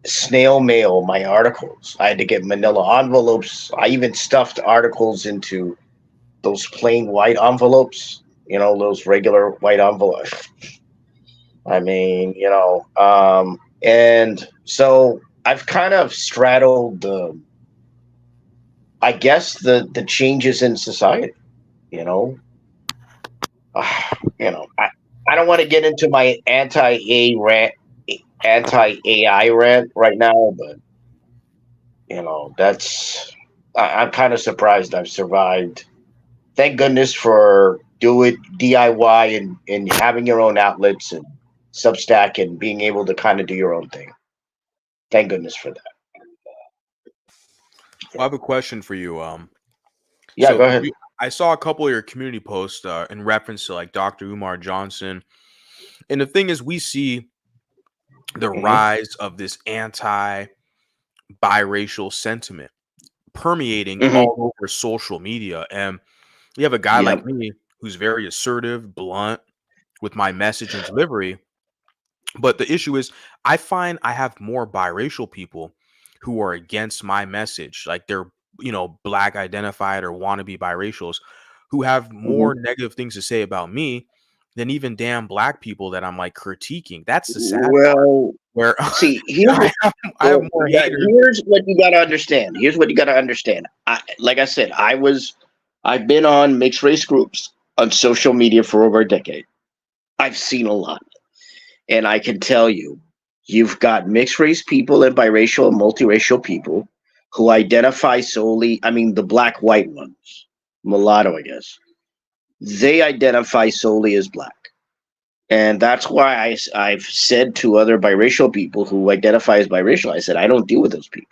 snail mail my articles. I had to get manila envelopes. I even stuffed articles into those plain white envelopes, those regular white envelopes. I mean, and so I've kind of straddled I guess the changes in society, I don't want to get into my anti-AI rant right now, but I'm kind of surprised I've survived. Thank goodness for DIY and having your own outlets and Substack and being able to kind of do your own thing. Thank goodness for that. Well, I have a question for you. Yeah, go ahead. I saw a couple of your community posts in reference to like Dr. Umar Johnson. And the thing is, we see the rise of this anti-biracial sentiment permeating all over social media. And you have a guy like me who's very assertive, blunt with my message and delivery. But the issue is, I find I have more biracial people who are against my message. Like, they're, black identified or wannabe biracials who have more negative things to say about me than even damn black people that I'm like critiquing. That's the sad part. Where see, I have more haters. Here's what you got to understand. Like I said, I've been on mixed race groups on social media for over a decade. I've seen a lot. And I can tell you, you've got mixed race people and biracial and multiracial people who identify solely, the black-white ones, mulatto, I guess. They identify solely as black. And that's why I've said to other biracial people who identify as biracial, I said, I don't deal with those people.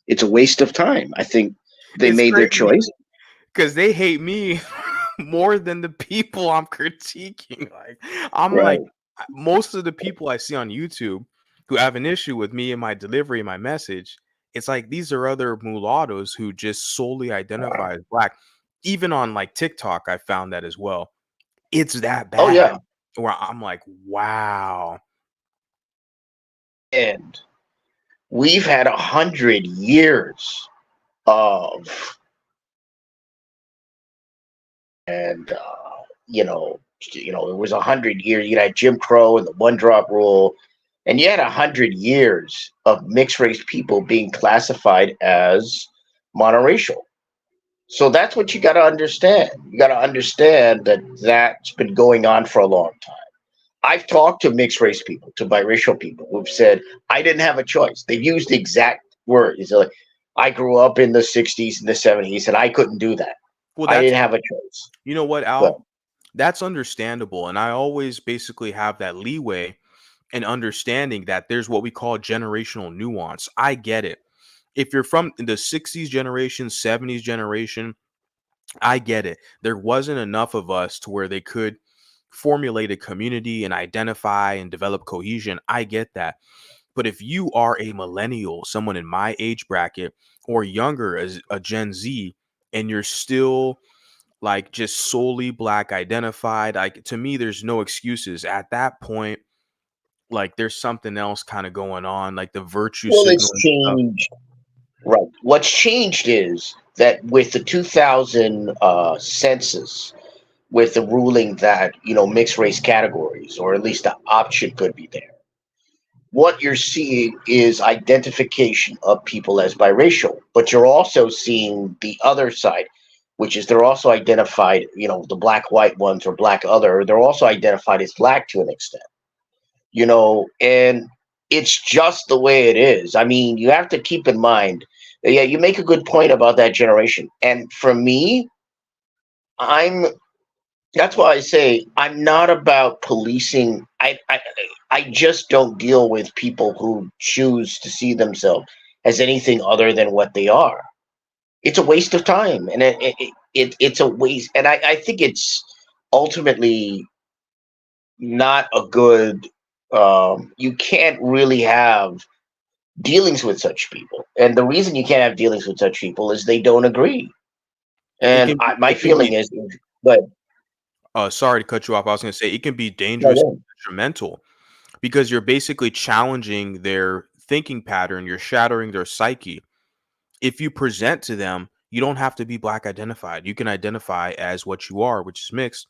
It's a waste of time. I think they made their choice. Because they hate me more than the people I'm critiquing. Like, like, most of the people I see on YouTube who have an issue with me and my delivery and my message, it's like these are other mulattoes who just solely identify as black. Even on like TikTok, I found that as well. It's that bad. Oh, yeah. Where I'm like, wow. And we've had 100 years of, and it was 100 years. You had Jim Crow and the one drop rule, and you had 100 years of mixed race people being classified as monoracial. So that's what you got to understand. You got to understand that that's been going on for a long time. I've talked to mixed race people, to biracial people who've said, I didn't have a choice. They've used the exact word. It's like, I grew up in the 60s and the 70s and I couldn't do that. Well, I that's didn't have a choice. you know what, But Al? That's understandable, and I always basically have that leeway and understanding that there's what we call generational nuance. I get it. If you're from the 60s generation, 70s generation, I get it. There wasn't enough of us to where they could formulate a community and identify and develop cohesion. I get that. But if you are a millennial, someone in my age bracket or younger as a Gen Z, and you're still like just solely black identified, like to me, there's no excuses at that point. Like there's something else kind of going on, like the virtue well, it's signaling stuff. changed. Right. What's changed is that with the 2000 census, with the ruling that, mixed race categories, or at least the option could be there, what you're seeing is identification of people as biracial, but you're also seeing the other side, which is they're also identified, the black white ones or black other, they're also identified as black to an extent, and it's just the way it is. I mean, you have to keep in mind, yeah, you make a good point about that generation. And for me, I'm that's why I say I'm not about policing. I just don't deal with people who choose to see themselves as anything other than what they are. It's a waste of time, and it's a waste. And I think it's ultimately not a good. You can't really have dealings with such people, and the reason you can't have dealings with such people is they don't agree. It And can be, my it can feeling be. is, but Sorry to cut you off. I was going to say it can be no, dangerous, no. and detrimental, because you're basically challenging their thinking pattern. You're shattering their psyche. If you present to them, you don't have to be black identified. You can identify as what you are, which is mixed.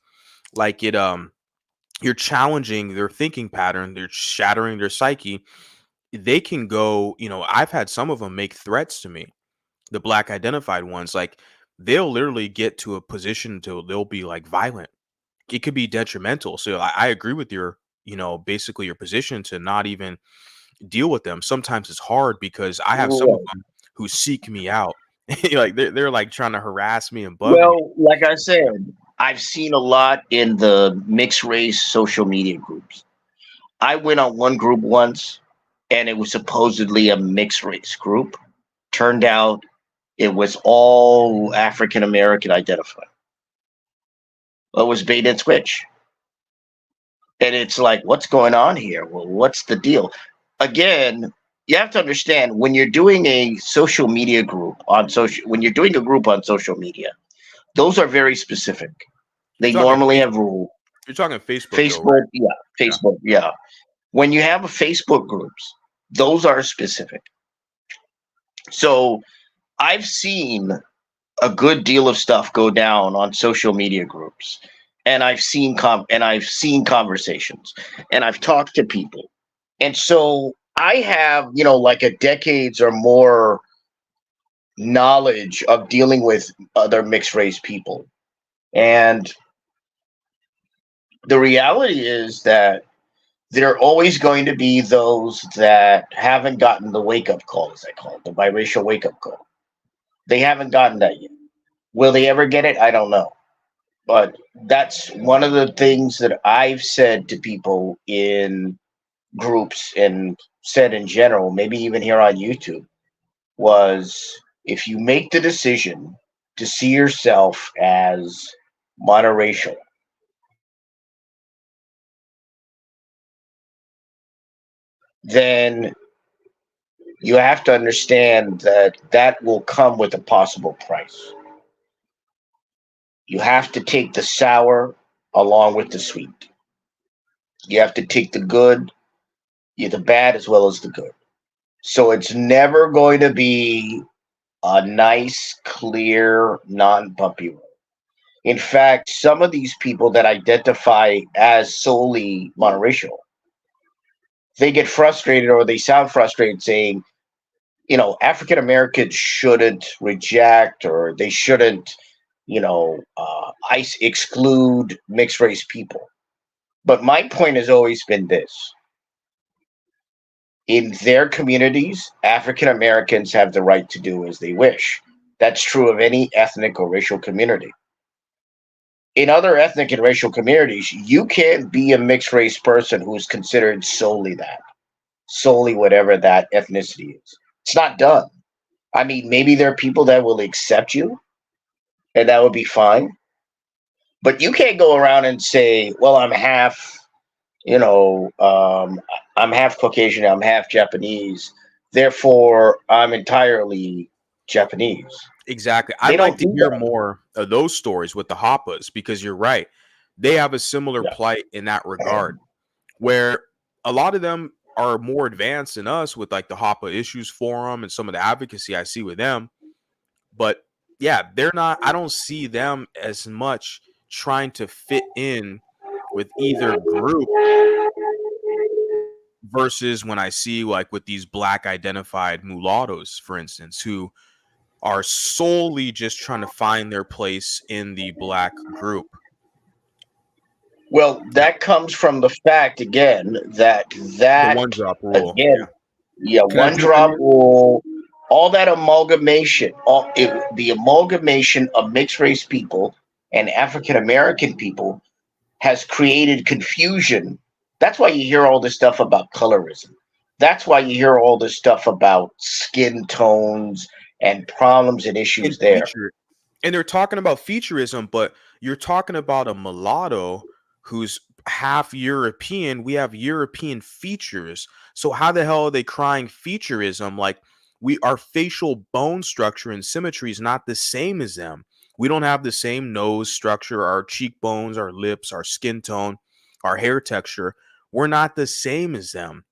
Like you're challenging their thinking pattern. They're shattering their psyche. They can go. I've had some of them make threats to me. The black identified ones, like they'll literally get to a position to they'll be like violent. It could be detrimental. So I agree with your, basically your position to not even deal with them. Sometimes it's hard because I have some of Right. them who seek me out. Like they're like trying to harass me and bug me. Well, like I said, I've seen a lot in the mixed race social media groups. I went on one group once, and it was supposedly a mixed race group. Turned out it was all African American identified. It was bait and switch. And it's like, what's going on here? Well, what's the deal? Again, you have to understand when you're doing a social media group on social, when you're doing a group on social media, those are very specific. You're They talking normally face- have rules. you're talking Facebook though, Facebook, right? yeah, Yeah. Facebook, yeah. When you have a Facebook groups, those are specific. So I've seen a good deal of stuff go down on social media groups, and I've seen conversations, and I've talked to people, and so I have like a decades or more knowledge of dealing with other mixed race people, and the reality is that there are always going to be those that haven't gotten the wake up call, as I call it, the biracial wake up call. They haven't gotten that yet. Will they ever get it? I don't know. But that's one of the things that I've said to people in groups and said in general, maybe even here on YouTube, was if you make the decision to see yourself as monoracial, then you have to understand that that will come with a possible price. You have to take the sour along with the sweet. You have to take the good, the bad as well as the good. So it's never going to be a nice, clear, non-bumpy road. In fact, some of these people that identify as solely monoracial, they get frustrated or they sound frustrated saying, African Americans shouldn't reject or they shouldn't, exclude mixed race people. But my point has always been this. In their communities, African Americans have the right to do as they wish. That's true of any ethnic or racial community. In other ethnic and racial communities, you can't be a mixed race person who is considered solely that, solely whatever that ethnicity is. It's not done. I mean, maybe there are people that will accept you, and that would be fine. But you can't go around and say, well, I'm half, I'm half Caucasian, I'm half Japanese, therefore I'm entirely Japanese. Exactly. They I'd like don't to do hear that. more of those stories with the Hoppas, because you're right. They have a similar Yeah. plight in that regard, where a lot of them are more advanced than us with like the Hoppa Issues Forum and some of the advocacy I see with them. But yeah, they're not, I don't see them as much trying to fit in with either group versus when I see like with these black identified mulattoes, for instance, who are solely just trying to find their place in the black group. Well, that comes from the fact again that The one drop rule. again, yeah, Can I one jump in drop here? rule, all that amalgamation, the amalgamation of mixed race people and African American people has created confusion. That's why you hear all this stuff about colorism. That's why you hear all this stuff about skin tones and problems and issues And there. feature, and they're talking about featureism, but you're talking about a mulatto who's half European. We have European features. So how the hell are they crying featureism? Like our facial bone structure and symmetry is not the same as them. We don't have the same nose structure, our cheekbones, our lips, our skin tone, our hair texture. We're not the same as them.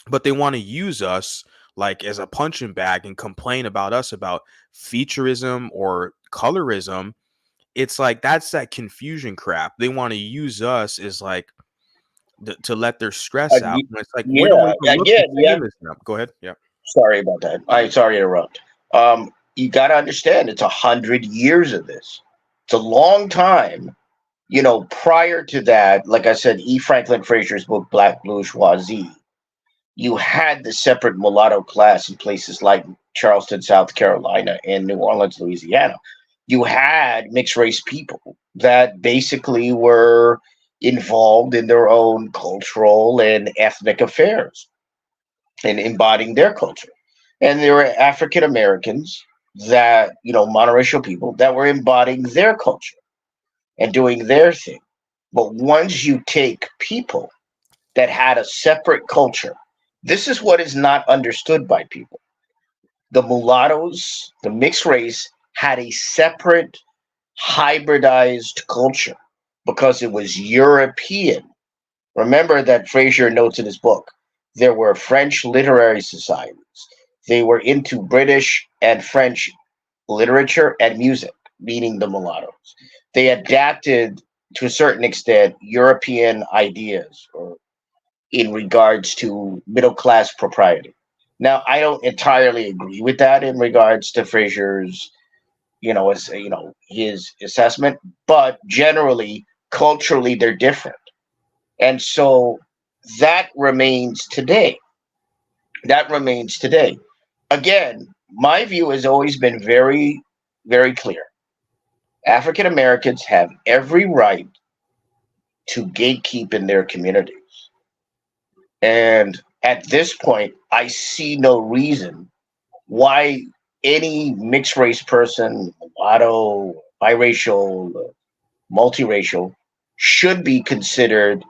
But they want to use us like as a punching bag and complain about us about featureism or colorism. It's like that's that confusion crap. They want to use us as like to let their stress out. And it's like we don't Yeah, even look the again, yeah. same as them. Go ahead. Yeah. Sorry about that. Sorry to interrupt. You got to understand, it's 100 years of this. It's a long time. Prior to that, like I said, E. Franklin Frazier's book Black Bourgeoisie, you had the separate mulatto class in places like Charleston, South Carolina, and New Orleans, Louisiana. You had mixed race people that basically were involved in their own cultural and ethnic affairs and embodying their culture. And there were African Americans that, monoracial people that were embodying their culture and doing their thing. But once you take people that had a separate culture, this is what is not understood by people. The mulattoes, the mixed race, had a separate hybridized culture because it was European. Remember that Frazier notes in his book, there were French literary societies. They were into British and French literature and music, meaning the mulattoes. They adapted to a certain extent European ideas or in regards to middle class propriety. Now, I don't entirely agree with that in regards to Frazier's, his assessment, but generally, culturally, they're different. And so that remains today. That remains today. Again, my view has always been very, very clear. African Americans have every right to gatekeep in their communities. And at this point, I see no reason why any mixed race person, mulatto, biracial, multiracial, should be considered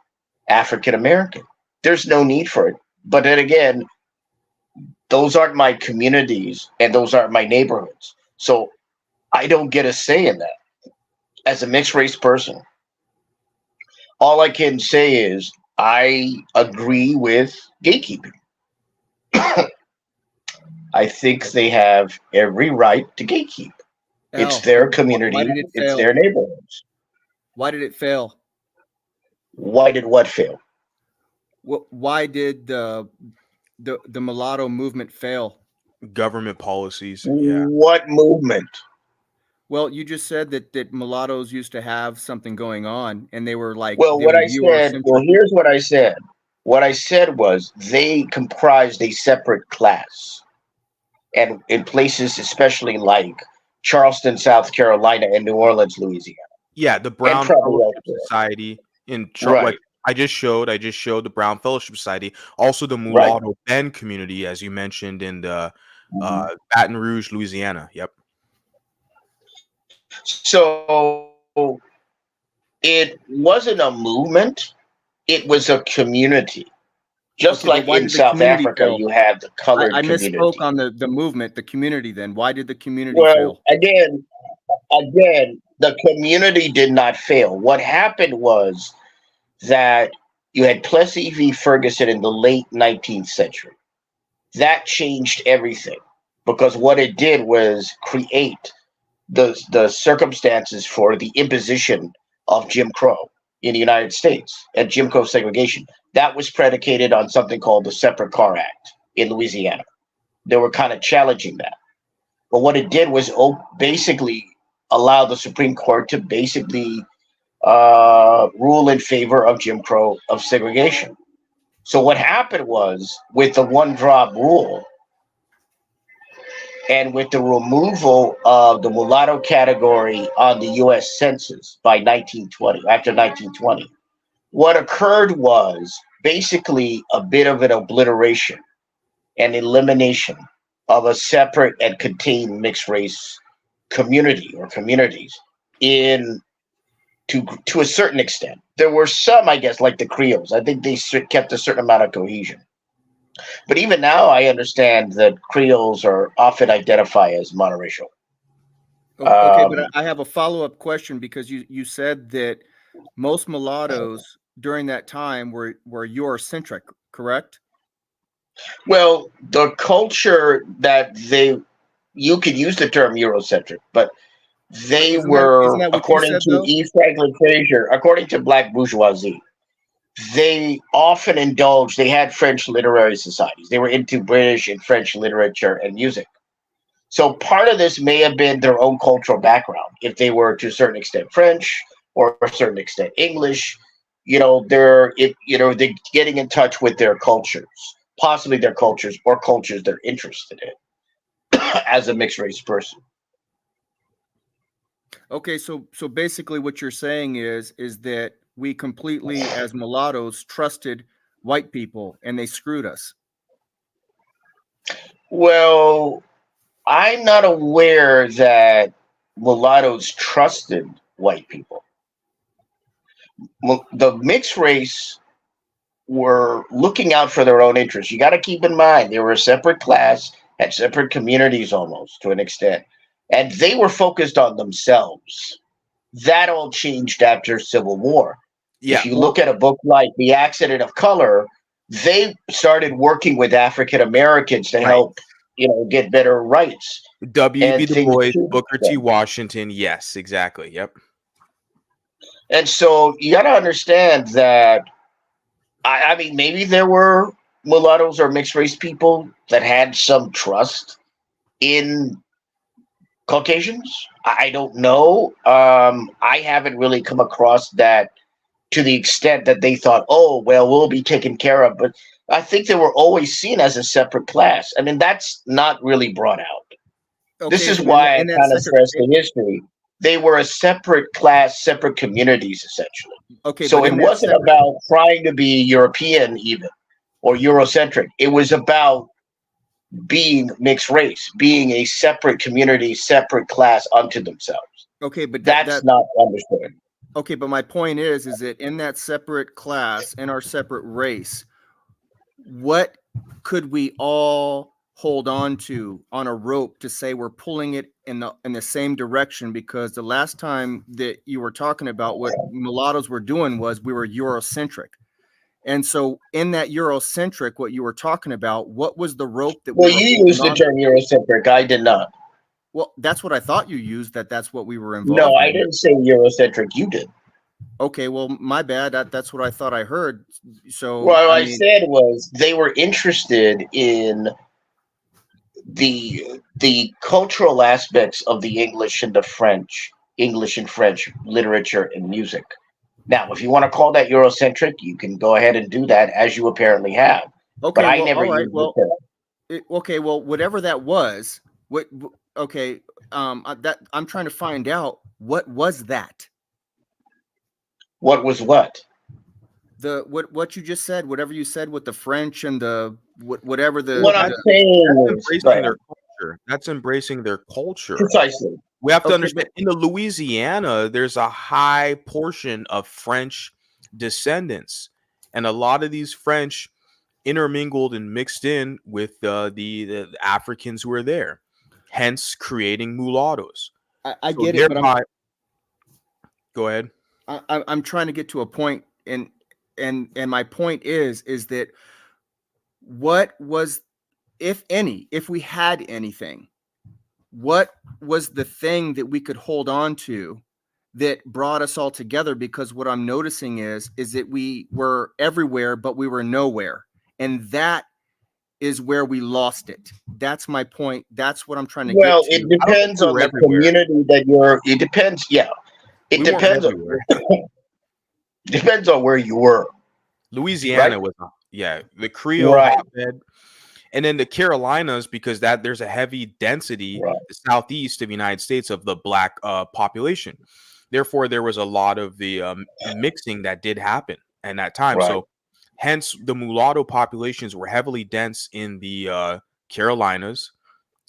African American. There's no need for it. But then again, those aren't my communities and those aren't my neighborhoods. So I don't get a say in that. As a mixed race person, all I can say is I agree with gatekeeping. I think they have every right to gatekeep. It's Al, their why community, did it it's fail? their neighborhoods. Why did it fail? Why did what fail? Why did the mulatto movement fail? Government policies. Yeah. What movement? Well, you just said that mulattoes used to have something going on, and they were like Well, they what were I said, well, Eurocentric. here's what I said. What I said was they comprised a separate class. And in places, especially like Charleston, South Carolina, and New Orleans, Louisiana, Yeah, the and Brown probably Fellowship elsewhere. Society like Right, I just showed the Brown Fellowship Society, also the right. Mulatto Bend community, as you mentioned in the Mhm. Baton Rouge, Louisiana. Yep. So it wasn't a movement, it was a community. Just Okay, but like why in did the South community Africa, fail? you have the I colored misspoke community. on the movement, the community. Then why did the community Well, fail? again, the community did not fail. What happened was that you had Plessy v. Ferguson in the late 19th century. That changed everything because what it did was create the circumstances for the imposition of Jim Crow in the United States and Jim Crow segregation. That was predicated on something called the Separate Car Act in Louisiana. They were kind of challenging that. But what it did was basically allow the Supreme Court to basically rule in favor of Jim Crow, of segregation. So what happened was with the one drop rule and with the removal of the mulatto category on the US Census by 1920, after 1920, what occurred was basically a bit of an obliteration and elimination of a separate and contained mixed race community or communities in to a certain extent. There were some, I guess, like the Creoles. I think they kept a certain amount of cohesion. But even now, I understand that Creoles are often identified as monoracial. Okay, but I have a follow-up question because you said that most mulattoes during that time were Eurocentric, correct? Well, the culture that you could use the term Eurocentric, but they Isn't were, that what you according said to though? E. Franklin Frazier, according to Black bourgeoisie, they often indulged, they had French literary societies. They were into British and French literature and music. So part of this may have been their own cultural background. If they were to a certain extent French or a certain extent English, they're getting in touch with their cultures, possibly their cultures or cultures they're interested in as a mixed race person. Okay, so basically what you're saying is that we completely, as mulattoes, trusted white people and they screwed us. Well, I'm not aware that mulattoes trusted white people. The mixed race were looking out for their own interests. You got to keep in mind they were a separate class, had separate communities almost to an extent, and they were focused on themselves. That all changed after Civil War. Yeah. If you look at a book like The Accident of Color, they started working with African Americans to Right. help, get better rights. W.B. And Du things Bois, to Booker that. T. Washington. Yes, exactly. Yep. And so you got to understand that, I mean, maybe there were mulattoes or mixed race people that had some trust in Caucasians. I don't know. I haven't really come across that to the extent that they thought, oh, well, we'll be taken care of. But I think they were always seen as a separate class. I mean, that's not really brought out. This Okay, is so why I in that kind of second, stress the history. They were a separate class, separate communities, essentially. okay, So but it in that wasn't separate, about trying to be European even or Eurocentric. It was about being mixed race, being a separate community, separate class unto themselves. okay, but That's not understood. okay, but my point is that in that separate class, in our separate race, what could we all hold on to on a rope to say we're pulling it in the same direction? Because the last time that you were talking about what mulattoes were doing was we were Eurocentric. And so in that Eurocentric, what you were talking about, what was the rope that we Well, were you holding used the on to? term Eurocentric. I did not. Well, that's what I thought you used, that's what we were No, involved I in. didn't say Eurocentric. You did. Okay, well, my bad. That's what I thought I heard. So, What I I mean, said was they were interested in the cultural aspects of the English and French literature and music. Now, if you want to call that Eurocentric, you can go ahead and do that, as you apparently have. But Okay, I well, never all right. used Well, the term. okay, well, whatever that was, okay, that I'm trying to find out what was that. What was what? What you just said, whatever you said with the French and the whatever What I'm the saying That's is, embracing their culture. That's embracing their culture. precisely. We have to Okay, understand in the Louisiana, there's a high portion of French descendants, and a lot of these French intermingled and mixed in with the Africans who are there, hence creating mulattoes. I So get it, but thereby, go ahead. I'm trying to get to a point, and my point is that what was, if any, if we had anything, what was the thing that we could hold on to that brought us all together? Because what I'm noticing is that we were everywhere, but we were nowhere, and that is where we lost it. That's my point. That's what I'm trying to Well, get it to. I don't think depends we on were the everywhere. community that you're. It depends. Yeah, it We weren't depends. everywhere. Depends on where you were. Louisiana Right. was, the Creole Right. hotbed, and then the Carolinas, because that there's a heavy density, Right. the southeast of the United States, of the black population. Therefore, there was a lot of the mixing that did happen in that time. Right. So, hence, the mulatto populations were heavily dense in the Carolinas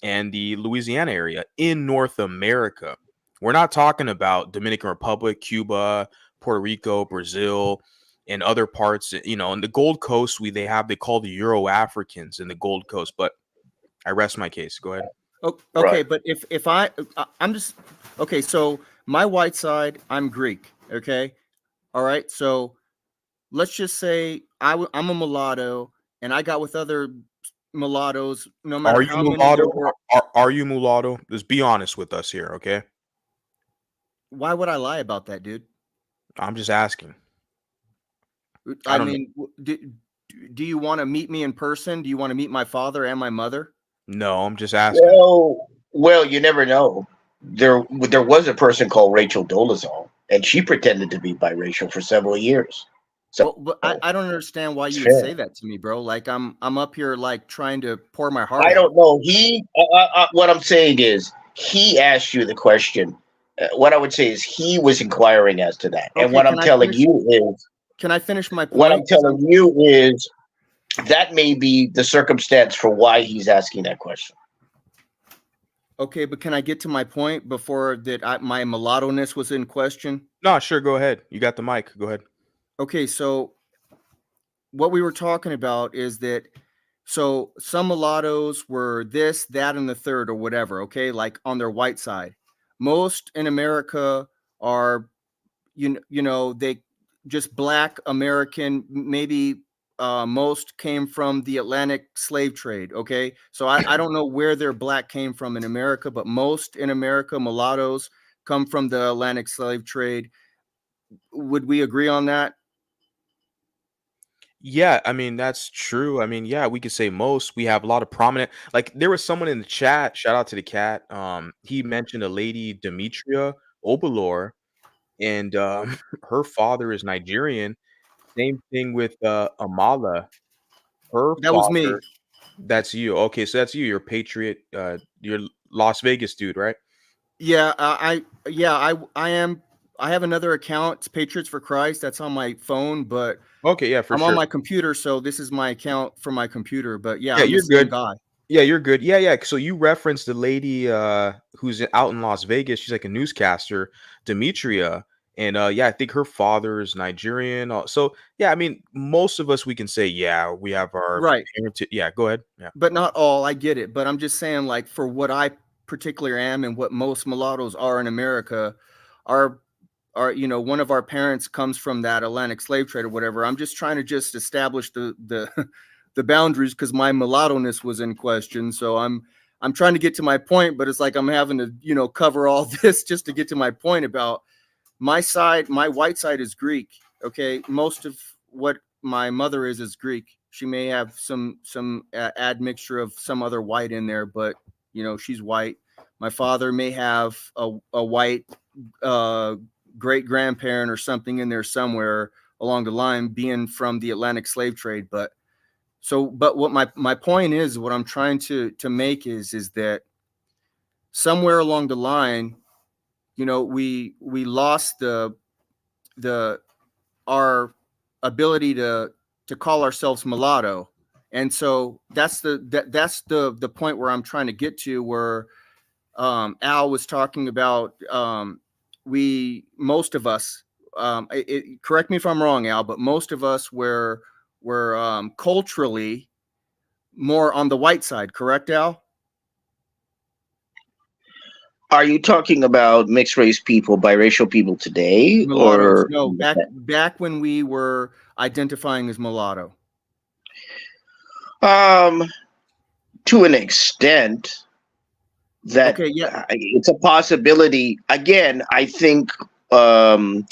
and the Louisiana area in North America. We're not talking about Dominican Republic, Cuba, Puerto Rico, Brazil, and other parts. In the Gold Coast, they call the Euro Africans in the Gold Coast. But I rest my case. Go ahead. Okay, Right. but if I'm just okay. So my white side, I'm Greek. Okay, all right. So let's just say I'm a mulatto, and I got with other mulattoes. No matter Are you how many mulatto? there were, Are you mulatto? Just be honest with us here, okay? why would I lie about that, dude? I'm just asking. I I don't know. mean, do you want to meet me in person? Do you want to meet my father and my mother? No, I'm just asking. Well, you never know. There was a person called Rachel Dolezal, and she pretended to be biracial for several years. So Well, but I don't understand why it's you would say fair. that to me, bro. Like I'm up here like trying to pour my heart I out. don't know. What I'm saying is, he asked you the question. What I would say is, he was inquiring as to that, and Okay, what I'm telling you is, can I finish my what I'm point? 'Cause telling you is, that may be the circumstance for why he's asking that question. Okay, but can I get to my point before that my mulatto-ness was in question? No, sure, go ahead. You got the mic. Go ahead. Okay, so what we were talking about is that so some mulattoes were this, that, and the third, or whatever, okay, like on their white side. Most in America are, they just black American, maybe most came from the Atlantic slave trade, okay? So I don't know where their black came from in America, but most in America, mulattoes come from the Atlantic slave trade. Would we agree on that? Yeah, I mean, that's true. I mean, yeah, we could say most. We have a lot of prominent, like there was someone in the chat, shout out to the cat. He mentioned a lady, Demetria Obalor, and her father is Nigerian. Same thing with Amala. Her That was me. father, that's you. Okay, so that's you. You're a patriot, you're Las Vegas dude, right? Yeah, I am. I have another account. It's Patriots for Christ. That's on my phone, but Okay, yeah, for I'm on sure. my computer, so this is my account for my computer. But yeah, Yeah, I'm the you're same good. guy. Yeah, you're good. Yeah, yeah. So you referenced the lady who's out in Las Vegas. She's like a newscaster, Demetria. And yeah, I think her father is Nigerian. So yeah, I mean, most of us we can say, yeah, we have our Right. parentage. Yeah, go ahead. Yeah. But not all. I get it. But I'm just saying, like, for what I particularly am and what most mulattoes are in America, are one of our parents comes from that Atlantic slave trade or whatever. I'm just trying to just establish the the boundaries because my mulatto-ness was in question. So I'm trying to get to my point, but it's like I'm having to cover all this just to get to my point about my side. My white side is Greek. Okay, most of what my mother is Greek. She may have some admixture of some other white in there, but you know, she's white. My father may have a white great grandparent or something in there somewhere along the line, being from the Atlantic slave trade. But what my point is, what I'm trying to make is that somewhere along the line, you know, we lost our ability to call ourselves mulatto. And so that's the point where I'm trying to get to, where Al was talking about most of us, correct me if I'm wrong, Al, but most of us were culturally more on the white side, correct, Al? Are you talking about mixed race people, biracial people today, Mulattoes. or No, back when we were identifying as mulatto. to an extent that Okay, yeah. it's a possibility. Again, I think Vanguard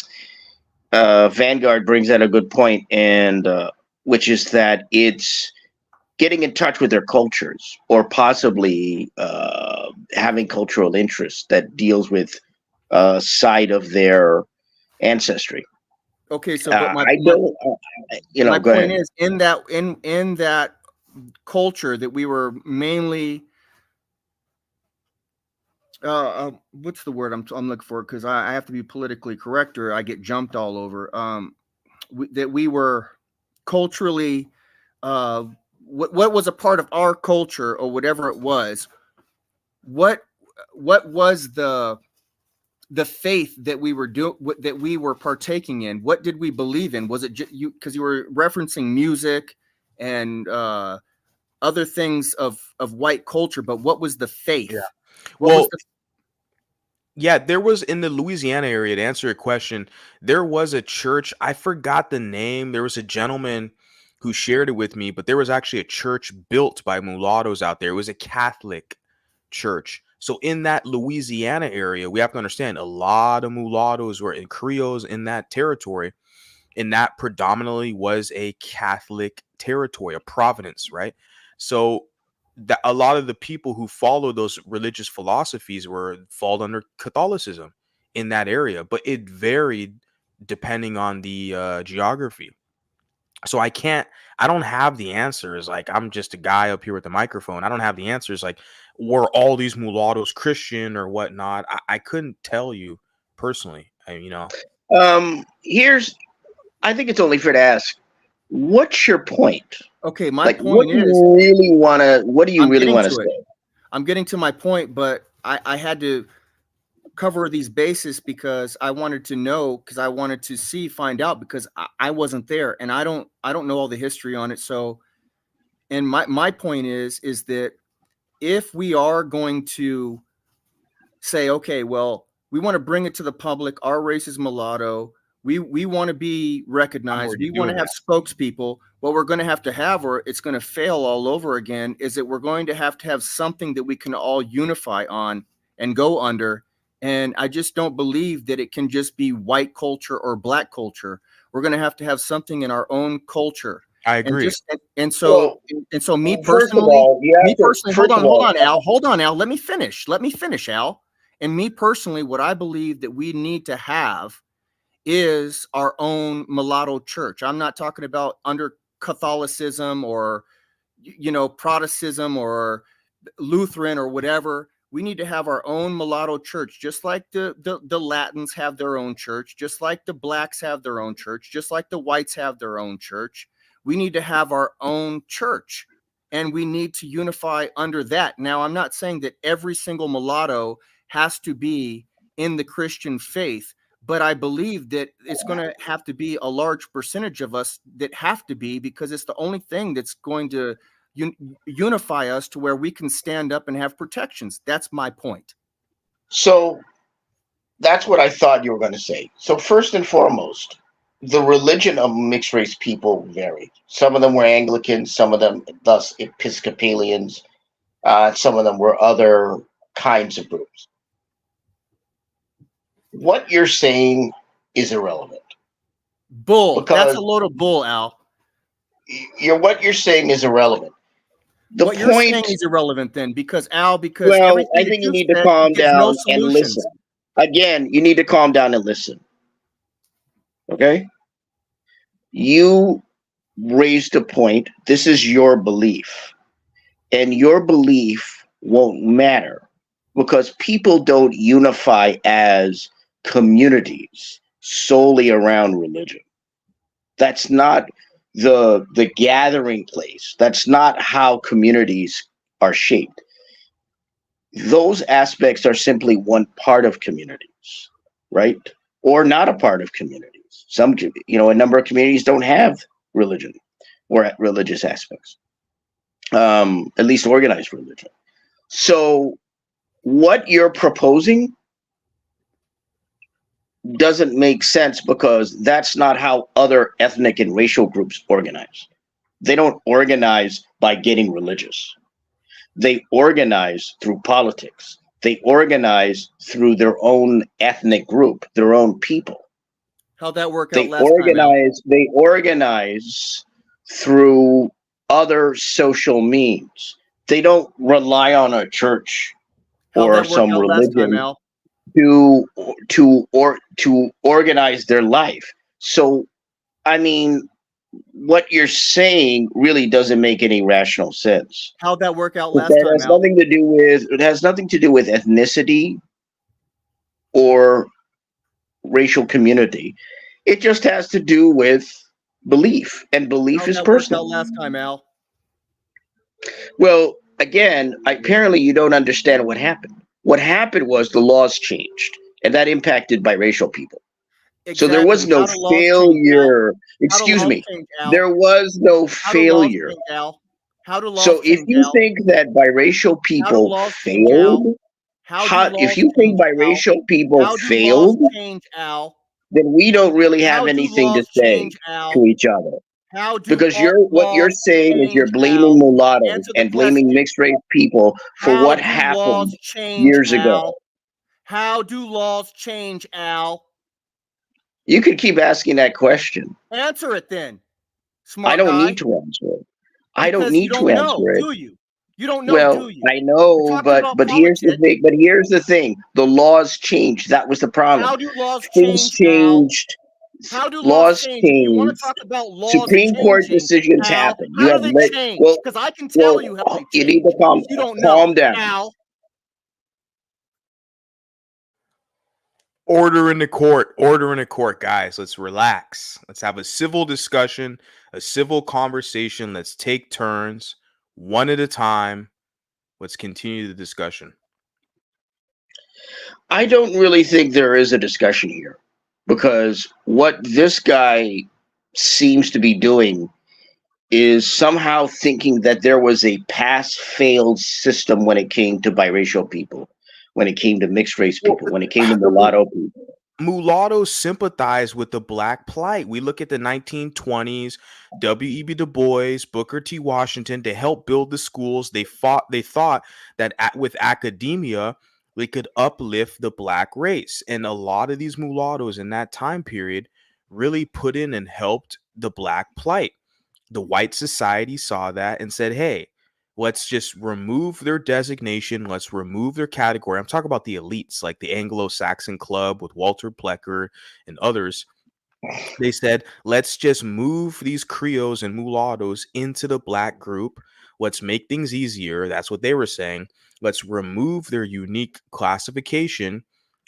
brings out a good point, and which is that it's getting in touch with their cultures, or possibly having cultural interests that deals with side of their ancestry. Okay, so but I don't, my go point ahead. is, in that culture that we were mainly what's the word I'm looking for, because I have to be politically correct or I get jumped all over, that we were culturally what was a part of our culture, or whatever it was, what was the faith that we were that we were partaking in? What did we believe in? Was it you, because you were referencing music and other things of white culture, but what was the faith? Yeah. What was Yeah, there was, in the Louisiana area, to answer your question, there was a church. I forgot the name. There was a gentleman who shared it with me, but there was actually a church built by mulattoes out there. It was a Catholic church. So in that Louisiana area, we have to understand, a lot of mulattoes were in Creoles in that territory, and that predominantly was a Catholic territory, a province, right? So that a lot of the people who follow those religious philosophies fall under Catholicism in that area, but it varied depending on the geography. So I don't have the answers. Like, I'm just a guy up here with the microphone. I don't have the answers. Like, were all these mulattoes Christian or whatnot? I couldn't tell you personally. Here's, I think it's only fair to ask, what's your point? Okay, my Like, point is, what do you really want to say? I'm getting to my point, but I had to cover these bases because I wanted to know, because I wanted to find out, because I wasn't there and I don't know all the history on it. So, and my point is that if we are going to say, okay, well, we want to bring it to the public, our race is mulatto, we want to be recognized, we want to have spokespeople, what we're going to have, or it's going to fail all over again, is that we're going to have something that we can all unify on and go under. And I just don't believe that it can just be white culture or black culture. We're going to have something in our own culture. I agree. And so me personally, hold on, Al. Let me finish, Al. And me personally, what I believe that we need to have is our own mulatto church. I'm not talking about under Catholicism or, Protestantism or Lutheran or whatever. We need to have our own mulatto church, just like the Latins have their own church, just like the blacks have their own church, just like the whites have their own church. We need to have our own church, and we need to unify under that. Now, I'm not saying that every single mulatto has to be in the Christian faith, but I believe that it's going to have to be a large percentage of us that have to be, because it's the only thing that's going to unify us to where we can stand up and have protections. That's my point. So that's what I thought you were going to say. So first and foremost, the religion of mixed race people varied. Some of them were Anglicans, some of them thus Episcopalians, some of them were other kinds of groups. What you're saying is irrelevant. Bull. That's a load of bull, Al. what you're saying is irrelevant. The What you're saying point, is irrelevant then, because well, everything I that think you you've need to said calm gives no down and solutions. listen. Again, you need to calm down and listen. Okay? You raised a point. This is your belief. And your belief won't matter because people don't unify as communities solely around religion. That's not the gathering place. That's not how communities are shaped. Those aspects are simply one part of communities, right? Or not a part of communities. Some, a number of communities don't have religion or religious aspects, at least organized religion. So what you're proposing doesn't make sense because that's not how other ethnic and racial groups organize. They don't organize by getting religious. They organize through politics. They organize through their own ethnic group, their own people. How'd that work out last time, Al? They organize through other social means. They don't rely on a church How'd or that work some out last time, religion Al? to organize their life. So, I mean, what you're saying really doesn't make any rational sense. How'd that work out But last that time, has Al? nothing to do with it has nothing to do with ethnicity or racial community. It just has to do with belief, and belief How'd is that work out personal. last time, Al? Well, again, apparently you don't understand what happened. What happened was the laws changed, and that impacted biracial people. So there was Exactly. no How do laws change, Al? failure. How do Excuse laws me. change, Al? There was no How do laws failure. change, Al? How do laws So if change, you Al? think that biracial How do people laws change, Al? failed, How do if laws you think change, Al? biracial people How do laws failed, change, Al? then we don't really have How do anything to laws say change, Al? to each other. How do Because what you're laws saying is you're change, blaming Al? mulattoes Answer the and blaming question. mixed race people for How what do happened laws change, years ago. Al? How do laws change, Al? You could keep asking that question. Answer it then, I smart don't guy. need to answer it. I don't Because you need to don't know, answer it. do you? You don't know, Well, do you? I We're know, talking about but here's the politics. thing. But here's the thing: the laws changed. That was the problem. How do laws Things change, Al? changed. How do laws Laws change? If you want to changed. talk about laws Supreme Court changing, decisions Al, happen. You how have do they change? Because I can tell you how they you need change. to You don't calm know, down. Al. Order in the court. Order in the court, guys. Let's relax. Let's have a civil discussion, a civil conversation. Let's take turns, one at a time. Let's continue the discussion. I don't really think there is a discussion here because what this guy seems to be doing is somehow thinking that there was a pass-failed system when it came to biracial people, when it came to mixed race people, when it came to mulatto people. Mulattoes sympathize with the black plight. We look at the 1920s, W.E.B. Du Bois, Booker T. Washington, to help build the schools. They thought that with academia, they could uplift the black race. And a lot of these mulattoes in that time period really put in and helped the black plight. The white society saw that and said, hey, let's just remove their designation. Let's remove their category. I'm talking about the elites, like the Anglo-Saxon Club with Walter Plecker and others. They said, let's just move these Creoles and mulattoes into the black group. Let's make things easier. That's what they were saying. Let's remove their unique classification.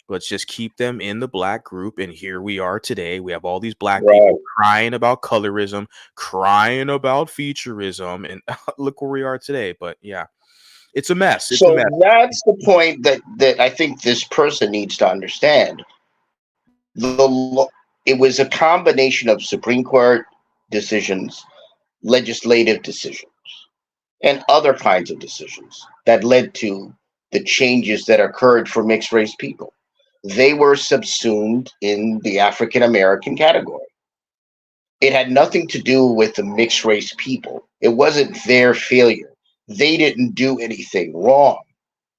Let's just keep them in the black group. And here we are today. We have all these black people crying about colorism, crying about featureism, and look where we are today. But yeah, it's a mess. It's a mess. That's the point that I think this person needs to understand. It was a combination of Supreme Court decisions, legislative decisions, and other kinds of decisions that led to the changes that occurred for mixed race people. They were subsumed in the African American category. It had nothing to do with the mixed race people. It wasn't their failure. They didn't do anything wrong.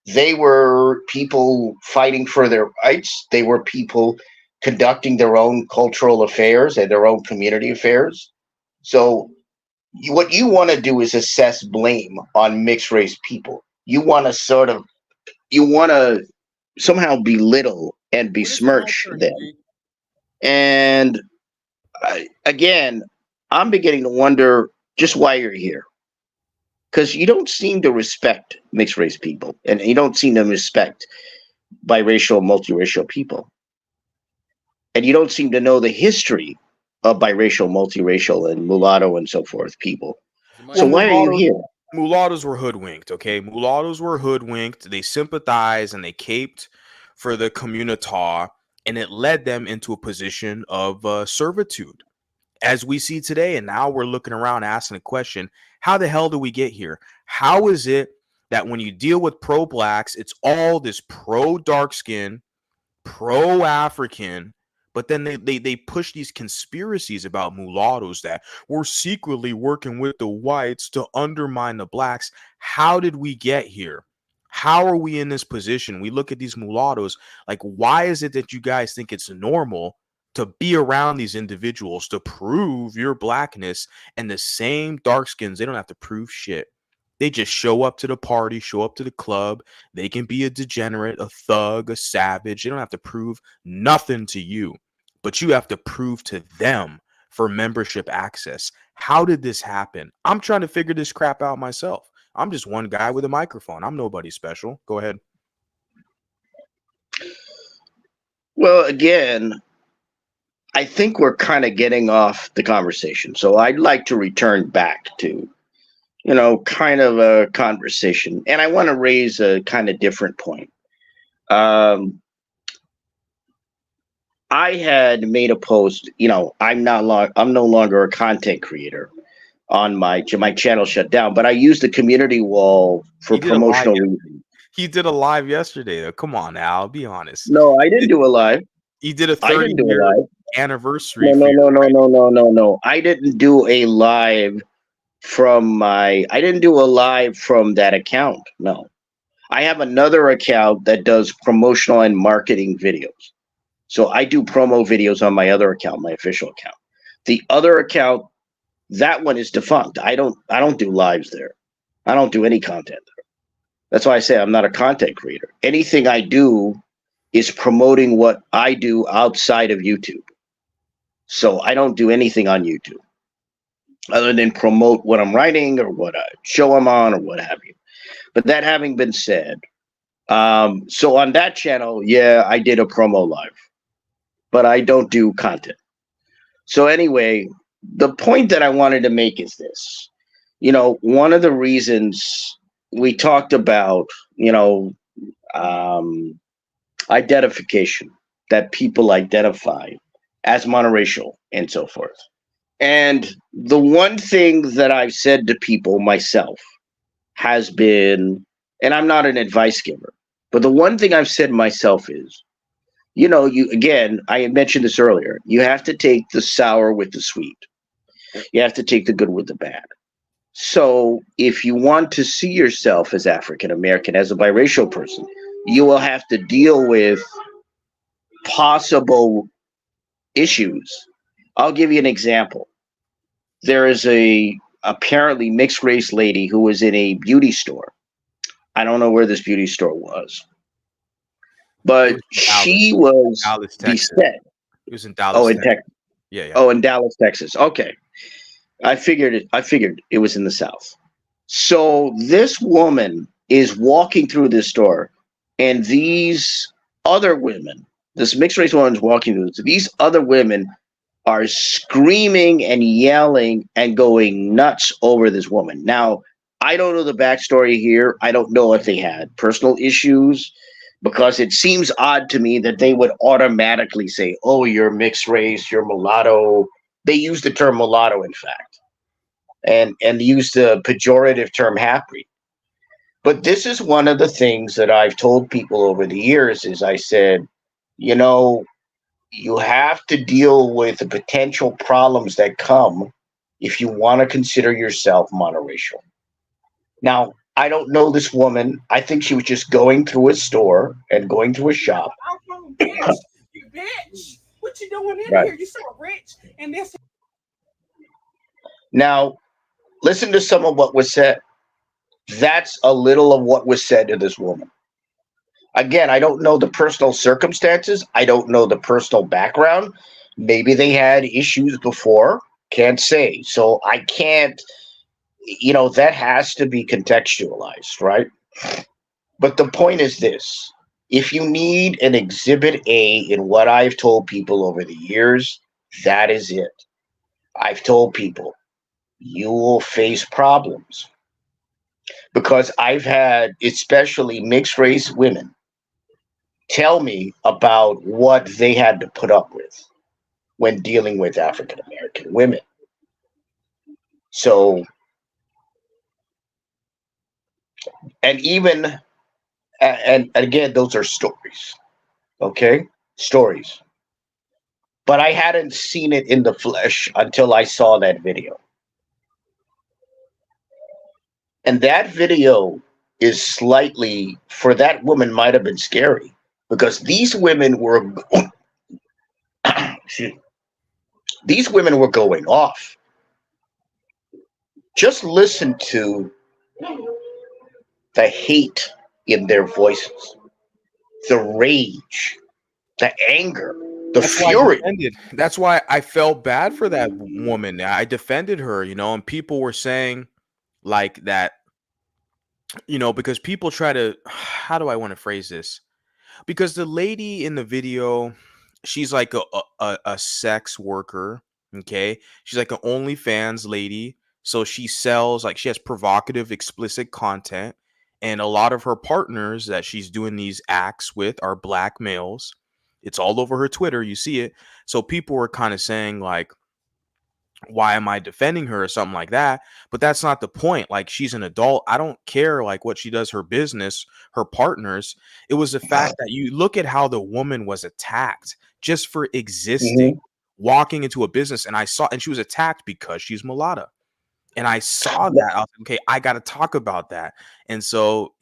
They were people fighting for their rights. They were people conducting their own cultural affairs and their own community affairs. So what you want to do is assess blame on mixed race people. You want to somehow belittle and besmirch them. And again, I'm beginning to wonder just why you're here. Because you don't seem to respect mixed race people, and you don't seem to respect biracial, multiracial people. And you don't seem to know the history of biracial, multiracial, and mulatto and so forth people. So why are you here? Mulattoes were hoodwinked, okay? Mulattoes were hoodwinked. They sympathized and they caped for the communita, and it led them into a position of servitude, as we see today. And now we're looking around asking the question, how the hell do we get here? How is it that when you deal with pro-blacks, it's all this pro-dark skin, pro-African, but then they push these conspiracies about mulattoes that we're secretly working with the whites to undermine the blacks. How did we get here? How are we in this position? We look at these mulattoes, like, why is it that you guys think it's normal to be around these individuals to prove your blackness? And the same dark skins, they don't have to prove shit. They just show up to the party, show up to the club. They can be a degenerate, a thug, a savage. They don't have to prove nothing to you, but you have to prove to them for membership access. How did this happen? I'm trying to figure this crap out myself. I'm just one guy with a microphone. I'm nobody special. Go ahead. Well, again, I think we're kind of getting off the conversation. So I'd like to return back to, kind of a conversation. And I want to raise a kind of different point. I had made a post, I'm no longer a content creator on my channel shut down, but I used the community wall for promotional reasons. He did a live yesterday, though. Come on, Al, be honest. No, I didn't do a live. He did a 30-year anniversary. No. I didn't do a live I didn't do a live from that account. No, I have another account that does promotional and marketing videos. So I do promo videos on my other account, my official account. The other account, that one is defunct. I don't do lives there. I don't do any content there. That's why I say I'm not a content creator. Anything I do is promoting what I do outside of YouTube. So I don't do anything on YouTube other than promote what I'm writing or what show I'm on or what have you. But that having been said, so on that channel, yeah, I did a promo live, but I don't do content. So anyway, the point that I wanted to make is this. One of the reasons we talked about, identification, that people identify as monoracial and so forth. And the one thing that I've said to people myself has been, and I'm not an advice giver, but the one thing I've said myself is, again, I had mentioned this earlier, you have to take the sour with the sweet. You have to take the good with the bad. So if you want to see yourself as African American, as a biracial person, you will have to deal with possible issues. I'll give you an example. There is a apparently mixed race lady who was in a beauty store. I don't know where this beauty store was, but she was beset. It was in Dallas. Oh, in Texas. Yeah. Oh, in Dallas, Texas. Okay. I figured it was in the South. So this woman is walking through this store, and these other women, this mixed race woman is walking through. These other women are screaming and yelling and going nuts over this woman. Now, I don't know the backstory here. I don't know if they had personal issues, because it seems odd to me that they would automatically say, oh, you're mixed race, you're mulatto. They use the term mulatto, in fact, and use the pejorative term half-breed. But this is one of the things that I've told people over the years is I said, you have to deal with the potential problems that come if you want to consider yourself monoracial. Now, I don't know this woman. I think she was just going through a store and going through a shop. Bitch, you bitch. What you doing in here? You so rich. And this. Now, Listen to some of what was said. That's a little of what was said to this woman. Again, I don't know the personal circumstances. I don't know the personal background. Maybe they had issues before. Can't say. So I can't, that has to be contextualized, right? But the point is this. If you need an exhibit A in what I've told people over the years, that is it. I've told people, you will face problems. Because I've had, especially mixed race women, tell me about what they had to put up with when dealing with African American women. So, and even, and again, those are stories, okay? Stories. But I hadn't seen it in the flesh until I saw that video. And that video is slightly, for that woman, might have been scary because these women were, these women were going off. Just listen to the hate in their voices, the rage, the anger, the fury. That's why I felt bad for that woman. I defended her, and people were saying like that, because people try to, how do I want to phrase this? Because the lady in the video, she's like a sex worker, okay? She's like an OnlyFans lady. So she sells, like she has provocative, explicit content. And a lot of her partners that she's doing these acts with are black males. It's all over her Twitter. You see it. So people were kind of saying like, why am I defending her or something like that? But that's not the point. Like, she's an adult. I don't care like what she does, her business, her partners. It was the fact that you look at how the woman was attacked just for existing, walking into a business. And she was attacked because she's mulatto. And I saw that. I was like, okay, I got to talk about that. And so,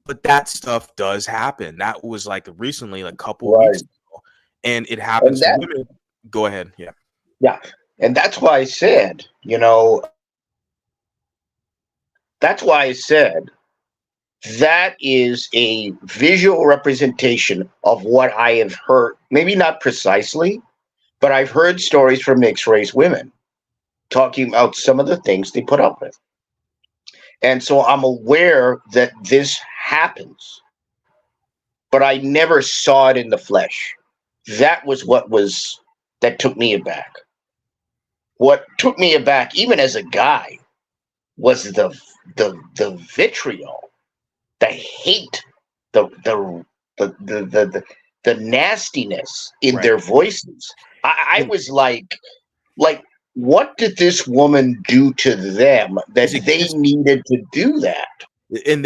but that stuff does happen. That was like recently, like a couple weeks ago. And it happens to women. Go ahead. Yeah. Yeah. And that's why I said, that is a visual representation of what I have heard. Maybe not precisely, but I've heard stories from mixed race women talking about some of the things they put up with. And so I'm aware that this happens, but I never saw it in the flesh. That was that took me aback. What took me aback, even as a guy, was the vitriol, the hate, the nastiness in their voices. I was like, what did this woman do to them that they needed to do that? And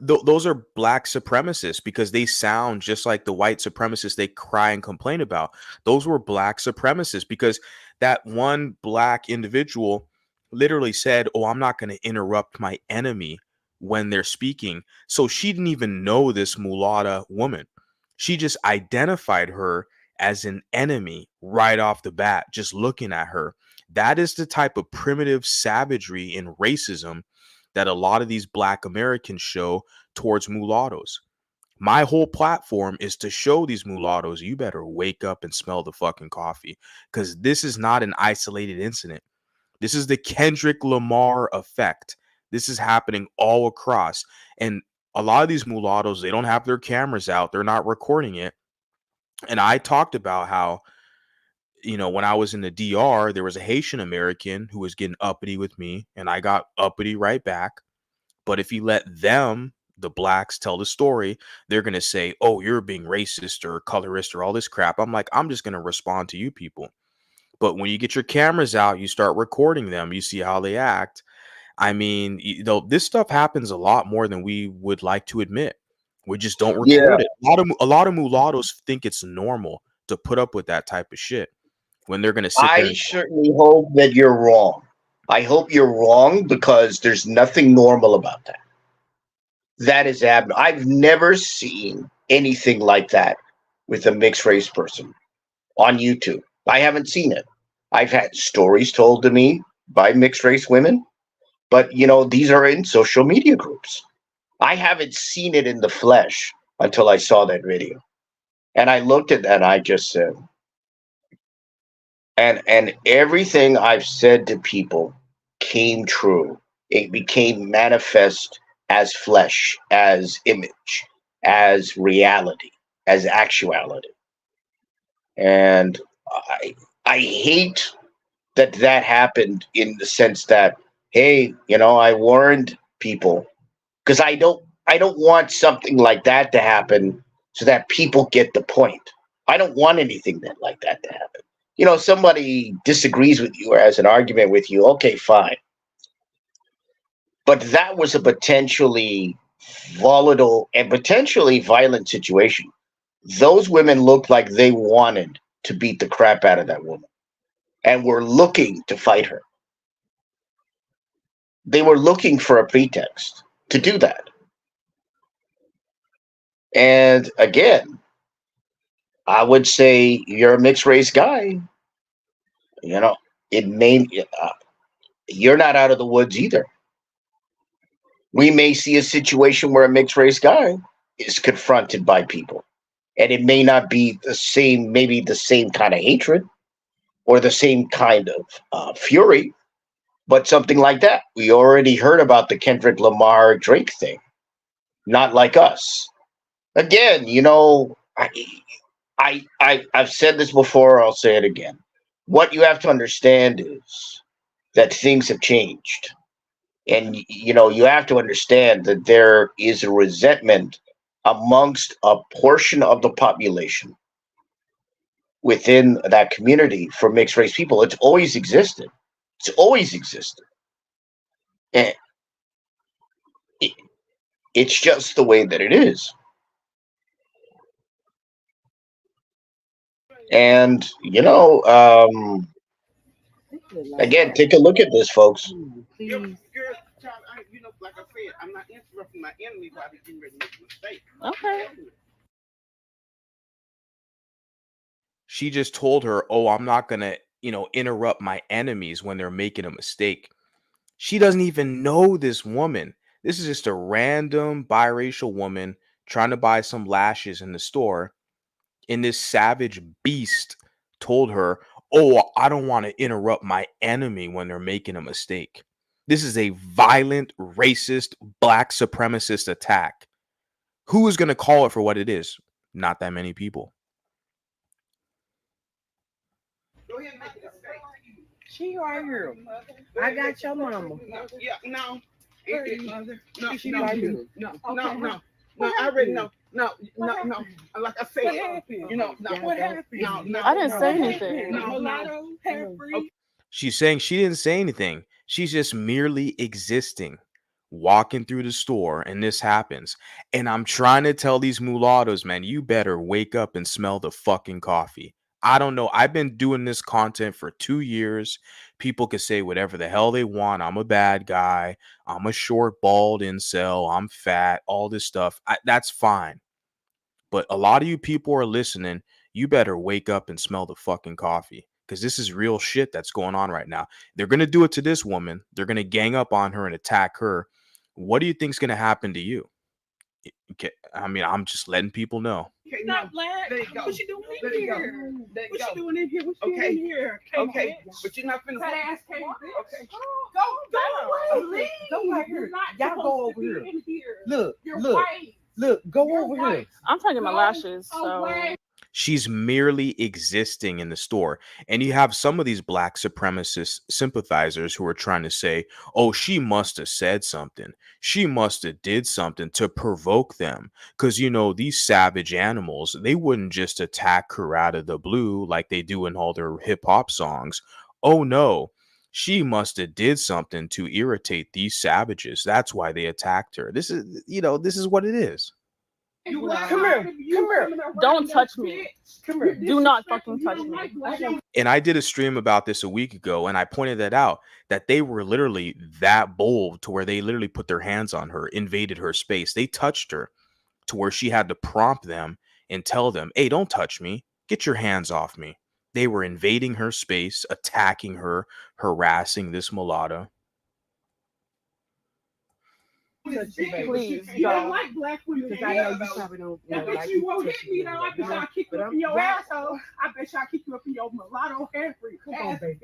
those are black supremacists because they sound just like the white supremacists they cry and complain about. Those were black supremacists because that one black individual literally said, "Oh, I'm not going to interrupt my enemy when they're speaking." So she didn't even know this mulatta woman. She just identified her as an enemy right off the bat, just looking at her. That is the type of primitive savagery and racism that a lot of these black Americans show towards mulattoes. My whole platform is to show these mulattoes, you better wake up and smell the fucking coffee, because this is not an isolated incident. This is the Kendrick Lamar effect. This is happening all across. And a lot of these mulattoes, they don't have their cameras out. They're not recording it. And I talked about how, when I was in the DR, there was a Haitian American who was getting uppity with me, and I got uppity right back. But if you let them, the blacks, tell the story, they're going to say, "Oh, you're being racist or colorist or all this crap." I'm like, I'm just going to respond to you people. But when you get your cameras out, you start recording them, you see how they act. I mean, this stuff happens a lot more than we would like to admit. We just don't record it. A lot of mulattoes think it's normal to put up with that type of shit when they're going to sit there. I certainly hope that you're wrong. I hope you're wrong because there's nothing normal about that. That is abnormal. I've never seen anything like that with a mixed race person on YouTube. I haven't seen it. I've had stories told to me by mixed race women, But these are in social media groups. I haven't seen it in the flesh until I saw that video. And I looked at that and I just said, and everything I've said to people came true. It became manifest as flesh, as image, as reality, as actuality. And I hate that happened, in the sense that, hey, I warned people, because I don't want something like that to happen, so that people get the point. I don't want anything like that to happen. Somebody disagrees with you or has an argument with you, okay, fine. But that was a potentially volatile and potentially violent situation. Those women looked like they wanted to beat the crap out of that woman and were looking to fight her. They were looking for a pretext to do that. And again, I would say, you're a mixed race guy. It may you're not out of the woods either. We may see a situation where a mixed race guy is confronted by people, and it may not be maybe the same kind of hatred or the same kind of fury, but something like that. We already heard about the Kendrick Lamar Drake thing. Not like us. Again, I've said this before, I'll say it again. What you have to understand is that things have changed. And, you have to understand that there is a resentment amongst a portion of the population within that community for mixed race people. It's always existed. It's always existed. And it's just the way that it is. And, again, take a look at this, folks. Girl, child, like I said, I'm not interrupting my enemy while they're getting ready to make a mistake. Okay. She just told her, oh, I'm not going to, interrupt my enemies when they're making a mistake. She doesn't even know this woman. This is just a random biracial woman trying to buy some lashes in the store. And this savage beast told her, oh, I don't want to interrupt my enemy when they're making a mistake. This is a violent, racist, black supremacist attack. Who is going to call it for what it is? Not that many people. Go ahead and make a mistake. She right here. I got your mama. No, yeah, no. No, she right here. No, I already know. No. Like I said, What happened? No. I didn't say anything. Mulatto, half-breed. She's saying she didn't say anything. She's just merely existing, walking through the store, and this happens. And I'm trying to tell these mulattoes, man, you better wake up and smell the fucking coffee. I don't know. I've been doing this content for 2 years. People can say whatever the hell they want. I'm a bad guy. I'm a short, bald incel. I'm fat. All this stuff. That's fine. But a lot of you people are listening. You better wake up and smell the fucking coffee, because this is real shit that's going on right now. They're going to do it to this woman. They're going to gang up on her and attack her. What do you think's going to happen to you? Okay, I mean, I'm just letting people know. Okay, Not black. There you go. What you doing There in you go. here? There you What go. you doing in here? What you Okay. doing in here? Okay, but you're not finna. Fat ass came Okay. Go away. Go right here. Y'all go over here. Look, You're white. go You're white. I'm taking my lashes. So away. She's merely existing in the store. And you have some of these black supremacist sympathizers who are trying to say, oh, she must have said something. She must have did something to provoke them. Because, these savage animals, they wouldn't just attack her out of the blue like they do in all their hip hop songs. Oh, no. She must have did something to irritate these savages. That's why they attacked her. This is what it is. come here. Don't touch me. Come here. Do not fucking touch me. And I did a stream about this a week ago, and I pointed that out, that they were literally that bold to where they literally put their hands on her, invaded her space. They touched her to where she had to prompt them and tell them, hey, don't touch me. Get your hands off me. They were invading her space, attacking her, harassing this mulatto. touch you, baby. Please, You don't. don't like black women. Because I know you probably don't like you won't hit touching me you. though. I bet y'all kick you But up in your I'm- asshole. I bet y'all kick you up in your mulatto hair free. Come on, baby.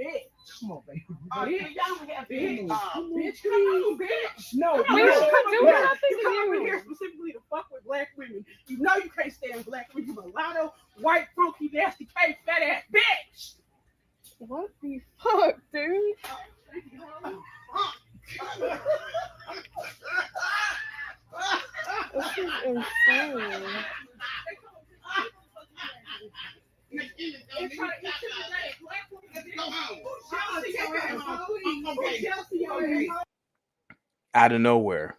Come on, baby. Oh, yeah, y'all don't have Bitch. bitch, come on, bitch. No, Come we on, don't come do on. nothing You to come over you. here specifically to fuck with black women. You know you can't stand black women. You mulatto, white, funky, nasty, cake, fat ass bitch. What the fuck, dude? This is insane. Out of nowhere.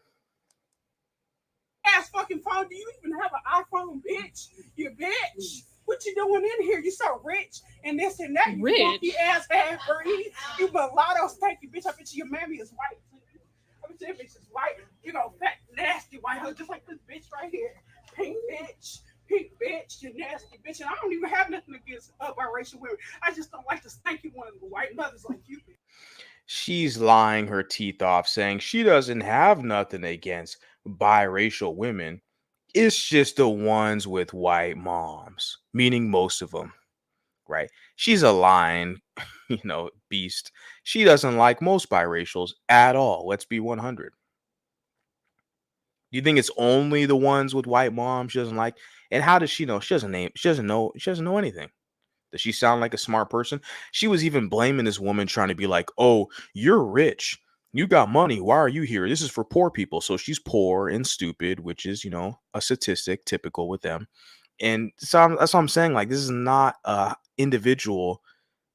Ass fucking phone. Do you even have an iPhone, bitch? You bitch. What you doing in here? You so rich and this and that. You Rich? funky ass half breed. You mulatto stanky bitch. I bet your mammy is white. I bet your bitch is white. You know, fat, nasty white hoe, just like this bitch right here. Pink bitch. Pink bitch, you nasty bitch. And I don't even have nothing against biracial women. I just don't like the stanky ones with white mothers like you. She's lying her teeth off, saying she doesn't have nothing against biracial women. It's just the ones with white moms, meaning most of them, right? She's a lying, beast. She doesn't like most biracials at all. Let's be 100. Do you think it's only the ones with white moms she doesn't like? And how does she know? She doesn't know anything. Does she sound like a smart person? She was even blaming this woman, trying to be like, oh, you're rich. You got money. Why are you here? This is for poor people. So she's poor and stupid, which is, a statistic typical with them. And so that's what I'm saying. Like, this is not a individual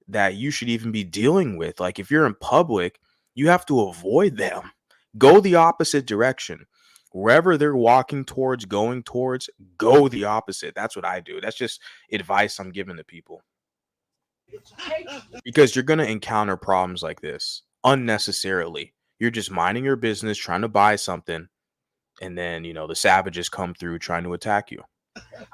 that you should even be dealing with. Like, if you're in public, you have to avoid them. Go the opposite direction. Wherever they're walking towards, going towards, go the opposite. That's what I do. That's just advice I'm giving to people. Because you're going to encounter problems like this unnecessarily. You're just minding your business, trying to buy something, and then, the savages come through trying to attack you.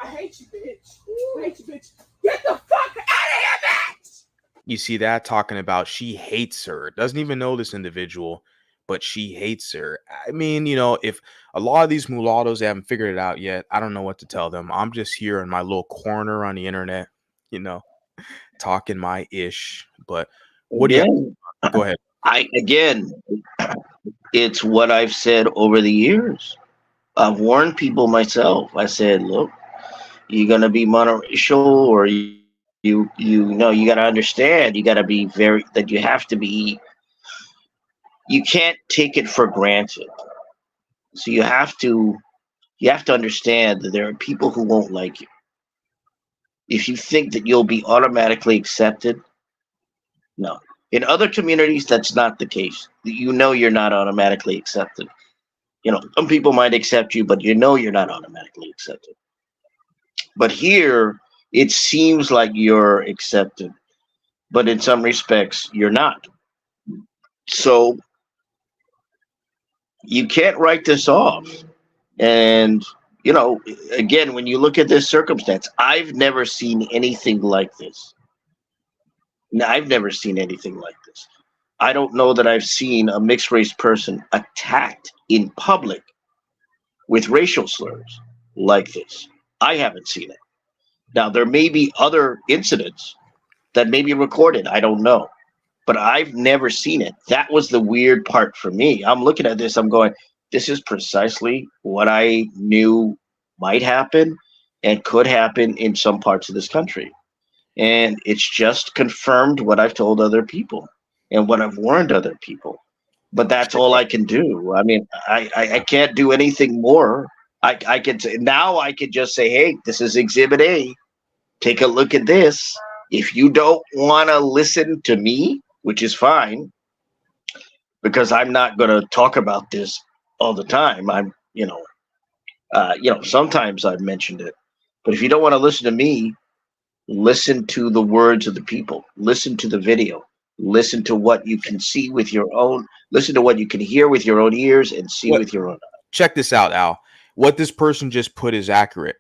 I hate you, bitch. I hate you, bitch. Get the fuck out of here, bitch! You see that? Talking about she hates her. Doesn't even know this individual, but she hates her. I mean, if a lot of these mulattoes haven't figured it out yet, I don't know what to tell them. I'm just here in my little corner on the internet, talking my ish. But what do you go ahead? It's what I've said over the years. I've warned people myself. I said, look, you're gonna be monoracial, or you got to understand. You got to be you have to be. You can't take it for granted. So you have to understand that there are people who won't like you. If you think that you'll be automatically accepted, no. In other communities, that's not the case. You're not automatically accepted. Some people might accept you, but you're not automatically accepted. But here, it seems like you're accepted, but in some respects, you're not. So you can't write this off. And, again, when you look at this circumstance, I've never seen anything like this. I've never seen anything like this. I don't know that I've seen a mixed race person attacked in public with racial slurs like this. I haven't seen it. Now, there may be other incidents that may be recorded. I don't know. But I've never seen it. That was the weird part for me. I'm looking at this. I'm going, this is precisely what I knew might happen and could happen in some parts of this country. And it's just confirmed what I've told other people and what I've warned other people. But that's all I can do. I mean, I can't do anything more. I can just say, hey, this is Exhibit A. Take a look at this. If you don't want to listen to me, which is fine, because I'm not going to talk about this all the time. I'm, sometimes I've mentioned it. But if you don't want to listen to me, listen to the words of the people. Listen to the video. Listen to what you can see with your own. Listen to what you can hear with your own ears and see with your own eyes. Check this out, Al. What this person just put is accurate.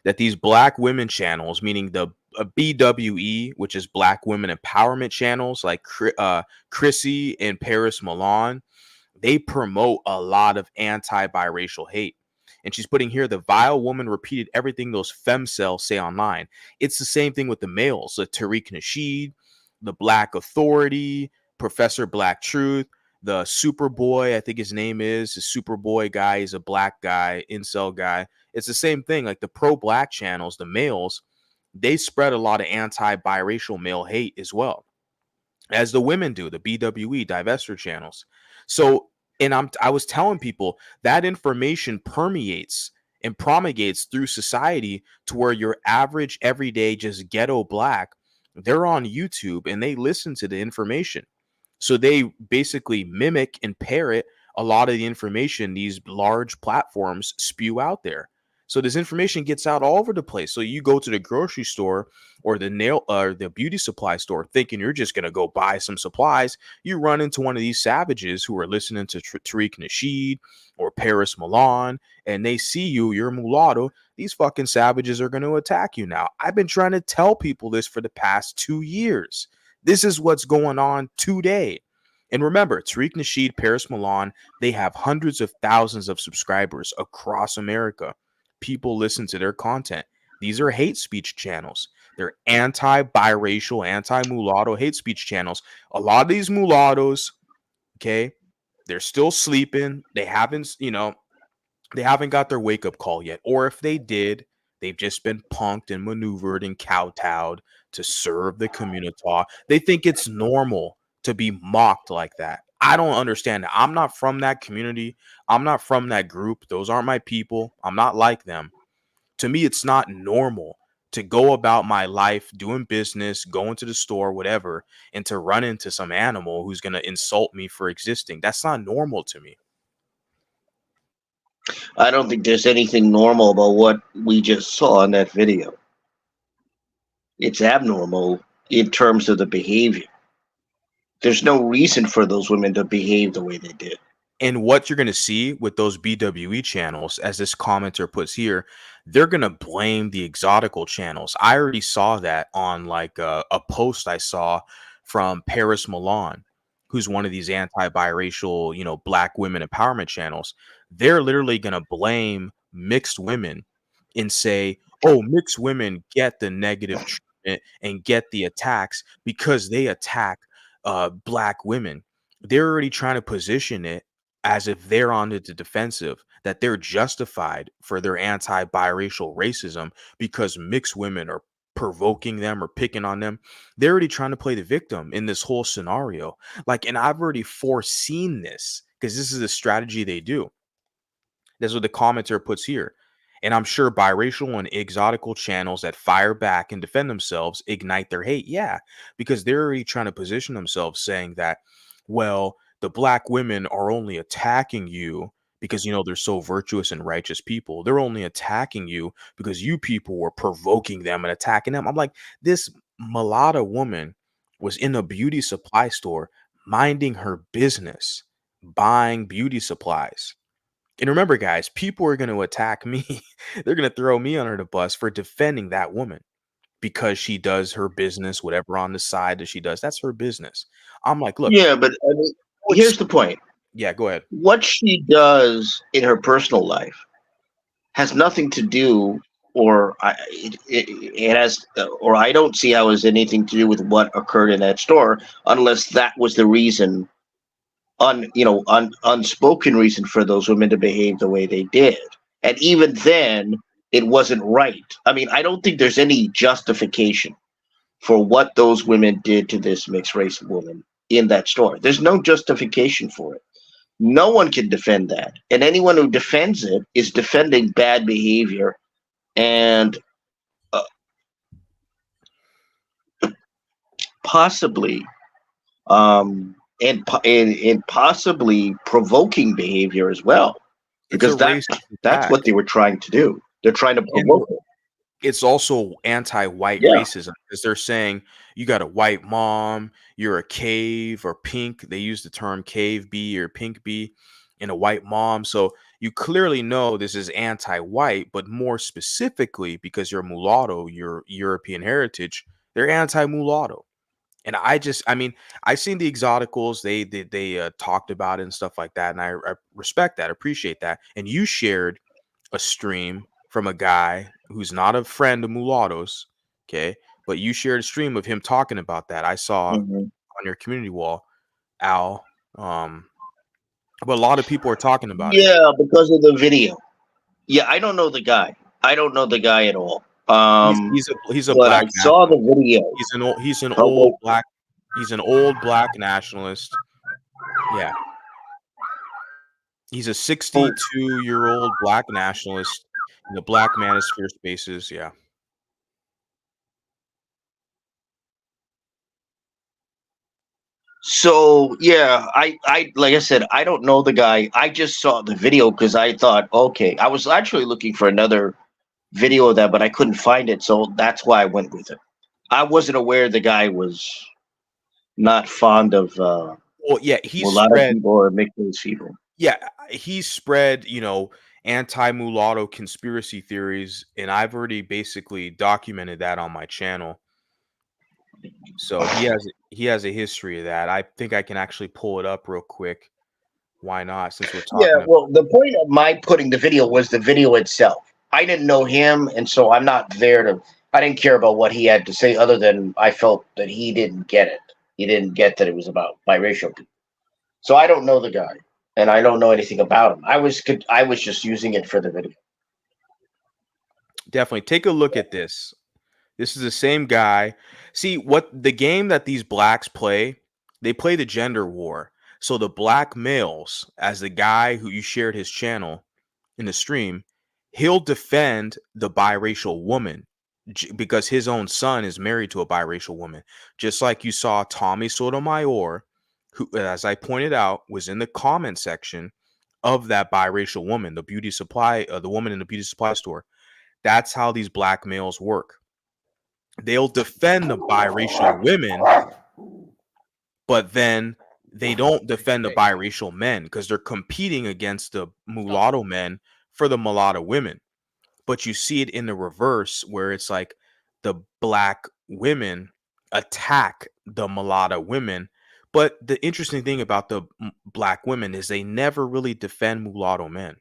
That these black women channels, meaning the BWE, which is Black Women Empowerment channels, like Chrissy and Paris Milan, they promote a lot of anti-biracial hate. And she's putting here, the vile woman repeated everything those femcels say online. It's the same thing with the males, the Tariq Nasheed, the Black Authority, Professor Black Truth, the Superboy, I think his name is, the Superboy guy. He's a black guy, incel guy. It's the same thing. Like the pro-black channels, the males, they spread a lot of anti-biracial male hate as well, as the women do, the BWE divester channels. So, and I was telling people that information permeates and promulgates through society to where your average everyday just ghetto black, they're on YouTube and they listen to the information. So they basically mimic and parrot a lot of the information these large platforms spew out there. So this information gets out all over the place. So you go to the grocery store or the nail or the beauty supply store thinking you're just going to go buy some supplies. You run into one of these savages who are listening to Tariq Nasheed or Paris Milan, and they see you're a mulatto. These fucking savages are going to attack you now. I've been trying to tell people this for the past 2 years. This is what's going on today. And remember, Tariq Nasheed, Paris Milan, they have hundreds of thousands of subscribers across America. People listen to their content. These are hate speech channels. They're anti-biracial, anti-mulatto hate speech channels. A lot of these mulattoes, okay, they're still sleeping. They haven't got their wake-up call yet. Or if they did, they've just been punked and maneuvered and kowtowed to serve the community. They think it's normal to be mocked like that. I don't understand that. I'm not from that community. I'm not from that group. Those aren't my people. I'm not like them. To me, it's not normal to go about my life doing business, going to the store, whatever, and to run into some animal who's going to insult me for existing. That's not normal to me. I don't think there's anything normal about what we just saw in that video. It's abnormal in terms of the behavior. There's no reason for those women to behave the way they did. And what you're going to see with those BWE channels, as this commenter puts here, they're going to blame the exotical channels. I already saw that on like a post I saw from Paris Milan, who's one of these anti-biracial, black women empowerment channels. They're literally going to blame mixed women and say, oh, mixed women get the negative treatment and get the attacks because they attack black women. They're already trying to position it as if they're on the defensive, that they're justified for their anti-biracial racism because mixed women are provoking them or picking on them. They're already trying to play the victim in this whole scenario. Like, and I've already foreseen this because this is the strategy they do. That's what the commenter puts here. And I'm sure biracial and exotical channels that fire back and defend themselves ignite their hate. Yeah, because they're already trying to position themselves saying that, well, the black women are only attacking you because, they're so virtuous and righteous people. They're only attacking you because you people were provoking them and attacking them. I'm like, this mulatto woman was in a beauty supply store minding her business, buying beauty supplies. And remember, guys, people are going to attack me. They're going to throw me under the bus for defending that woman because she does her business, whatever on the side that she does. That's her business. I'm like, look. Yeah, but I mean, here's the point. Yeah, go ahead. What she does in her personal life has nothing to do, or it has, or I don't see how it has anything to do with what occurred in that store, unless that was the reason, unspoken reason for those women to behave the way they did. And even then, it wasn't right. I mean, I don't think there's any justification for what those women did to this mixed race woman in that store. There's no justification for it. No one can defend that. And anyone who defends it is defending bad behavior and possibly and possibly provoking behavior as well, because that's what they were trying to do. They're trying to provoke it. It's also anti-white racism because they're saying you got a white mom, you're a cave or pink. They use the term cave bee or pink bee in a white mom. So you clearly know this is anti-white, but more specifically because you're mulatto, you're European heritage, they're anti-mulatto. And I mean, I seen the exoticals. They talked about it and stuff like that, and I respect that, appreciate that. And you shared a stream from a guy who's not a friend of Mulattos, okay? But you shared a stream of him talking about that. I saw Mhm. on your community wall, Al. Um, but a lot of people are talking about it. Yeah, because of the video. Yeah, I don't know the guy. I don't know the guy at all. He's a But I black saw the nationalist. video. He's an Oh, old wait. black he's an old black nationalist. Yeah. He's a Oh, 62-year-old black nationalist in the black manosphere spaces. Yeah. so yeah, I like I said, I don't know the guy. I just saw the video because I thought, okay, I was actually looking for another video of that, but I couldn't find it, so that's why I went with it. I wasn't aware the guy was not fond of Well, yeah, mulatto people or mixed race people. he spread, anti-mulatto conspiracy theories, and I've already basically documented that on my channel. So he has a history of that. I think I can actually pull it up real quick. Why not? Since we're Yeah, talking about well, the point of my putting the video was the video itself. I didn't know him, and so I'm not there to. I didn't care about what he had to say, other than I felt that he didn't get it. He didn't get that it was about biracial people. So I don't know the guy, and I don't know anything about him. I was just using it for the video. definitely take a look at this. This is the same guy. See what the game that these blacks play, they play the gender war. So the black males, as the guy who you shared his channel in the stream, he'll defend the biracial woman because his own son is married to a biracial woman. Just like you saw Tommy Sotomayor, who, as I pointed out, was in the comment section of that biracial woman, the woman in the beauty supply store. That's how these black males work. They'll defend the biracial women, but then they don't defend the biracial men because they're competing against the mulatto men for the mulatto women. But you see it in the reverse where it's like the black women attack the mulatto women. But the interesting thing about the black women is they never really defend mulatto men.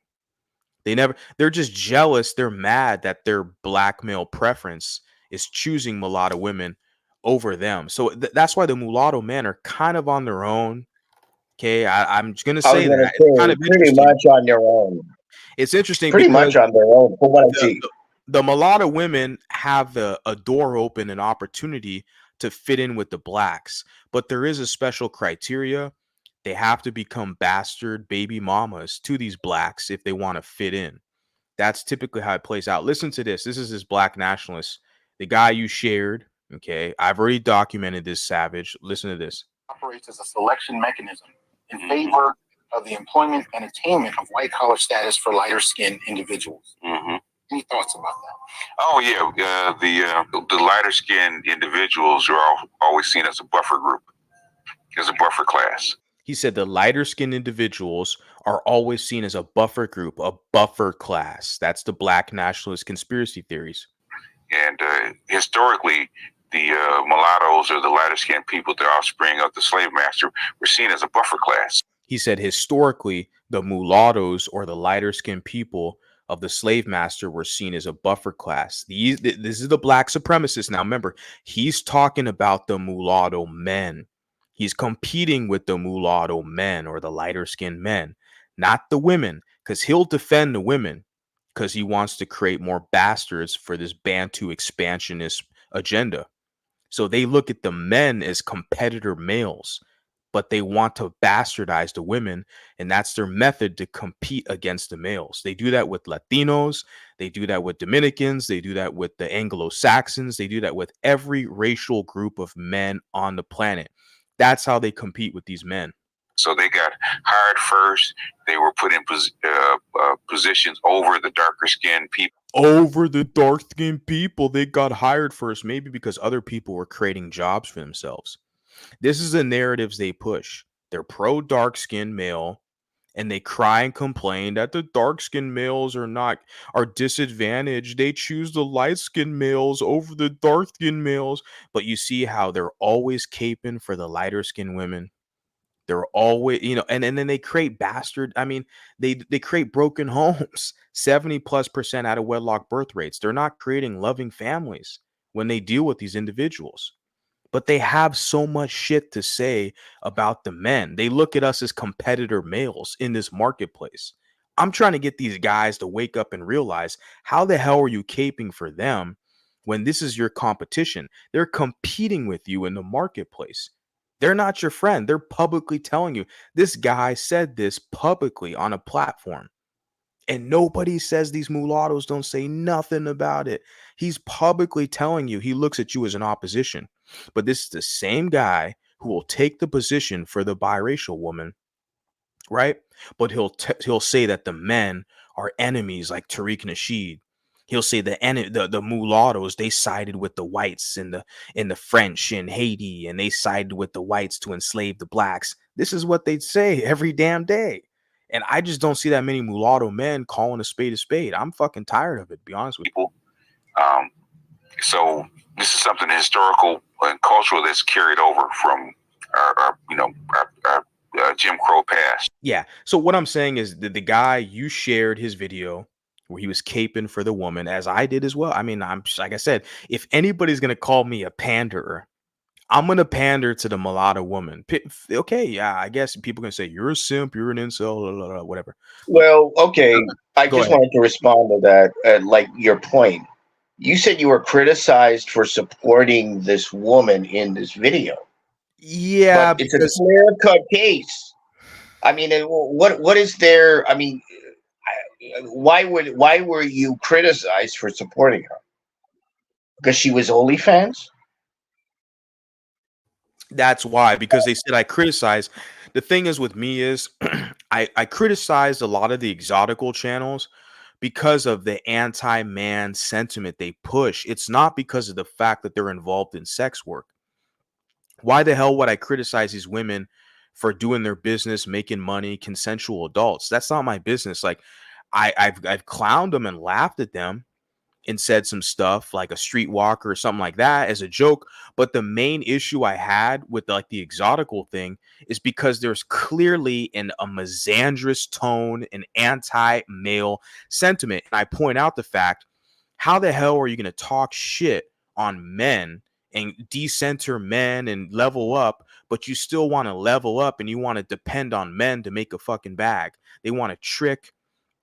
They're just jealous. They're mad that their black male preference is choosing mulatto women over them. So that's why the mulatto men are kind of on their own. Okay. I'm just going to I was say gonna that it's kind say of pretty interesting. much on their own. It's interesting Pretty because much on their own, from what I the, see. the, the mulatto women have a door open, an opportunity to fit in with the blacks, but there is a special criteria. They have to become bastard baby mamas to these blacks if they want to fit in. That's typically how it plays out. Listen to this. This is this black nationalist, the guy you shared. Okay. I've already documented this savage. Listen to this. Operates as a selection mechanism in favor of the employment and attainment of white collar status for lighter skinned individuals. Any thoughts about that? Oh yeah, the lighter skinned individuals are always seen as a buffer group, as a buffer class. He said the lighter skinned individuals are always seen as a buffer group, a buffer class. That's the black nationalist conspiracy theories. And historically, the mulattoes or the lighter skinned people, the offspring of the slave master, were seen as a buffer class. He said historically, the mulattoes or the lighter skinned people of the slave master were seen as a buffer class. This is the black supremacist. Now, remember, he's talking about the mulatto men. He's competing with the mulatto men or the lighter skinned men, not the women, because he'll defend the women because he wants to create more bastards for this Bantu expansionist agenda. So they look at the men as competitor males, but they want to bastardize the women, and that's their method to compete against the males. They do that with Latinos, they do that with Dominicans, they do that with the Anglo-Saxons, they do that with every racial group of men on the planet. That's how they compete with these men. So they got hired first. They were put in positions over the darker skinned people. Over the dark skinned people, they got hired first, maybe because other people were creating jobs for themselves. This is the narratives they push. They're pro dark skinned male, and they cry and complain that the dark-skinned males are disadvantaged. They choose the light-skinned males over the dark-skinned males. But you see how they're always caping for the lighter-skinned women. They're always, and then they create they create broken homes. 70+% out of wedlock birth rates. They're not creating loving families when they deal with these individuals. But they have so much shit to say about the men. They look at us as competitor males in this marketplace. I'm trying to get these guys to wake up and realize, how the hell are you caping for them when this is your competition? They're competing with you in the marketplace. They're not your friend. They're publicly telling you. This guy said this publicly on a platform. And nobody says, these mulattoes don't say nothing about it. He's publicly telling you he looks at you as an opposition. But this is the same guy who will take the position for the biracial woman, right? But he'll say that the men are enemies, like Tariq Nasheed. He'll say the mulattoes, they sided with the whites in the French in Haiti, and they sided with the whites to enslave the blacks. This is what they'd say every damn day. And I just don't see that many mulatto men calling a spade a spade. I'm fucking tired of it, to be honest with you. So this is something historical and cultural that's carried over from our Jim Crow past. Yeah. So what I'm saying is that the guy, you shared his video where he was caping for the woman, as I did as well. I mean, I'm like I said, if anybody's gonna call me a panderer, I'm gonna pander to the mulatto woman. Okay, yeah, I guess people can say you're a simp, you're an incel, whatever. Well, okay, I Go just ahead. wanted to respond to that. Like your point, you said you were criticized for supporting this woman in this video. Yeah, but it's a clear-cut case. I mean, what is there? I mean, why were you criticized for supporting her? Because she was OnlyFans? That's why, because they said I criticize. The thing is with me is I criticized a lot of the exotical channels because of the anti-man sentiment they push. It's not because of the fact that they're involved in sex work. Why the hell would I criticize these women for doing their business, making money, consensual adults? That's not my business. Like I've clowned them and laughed at them and said some stuff like a streetwalker or something like that as a joke. But the main issue I had with like the exotical thing is because there's clearly a misandrous tone, an anti-male sentiment. And I point out the fact, how the hell are you going to talk shit on men and decenter men and level up, but you still want to level up and you want to depend on men to make a fucking bag? They want to trick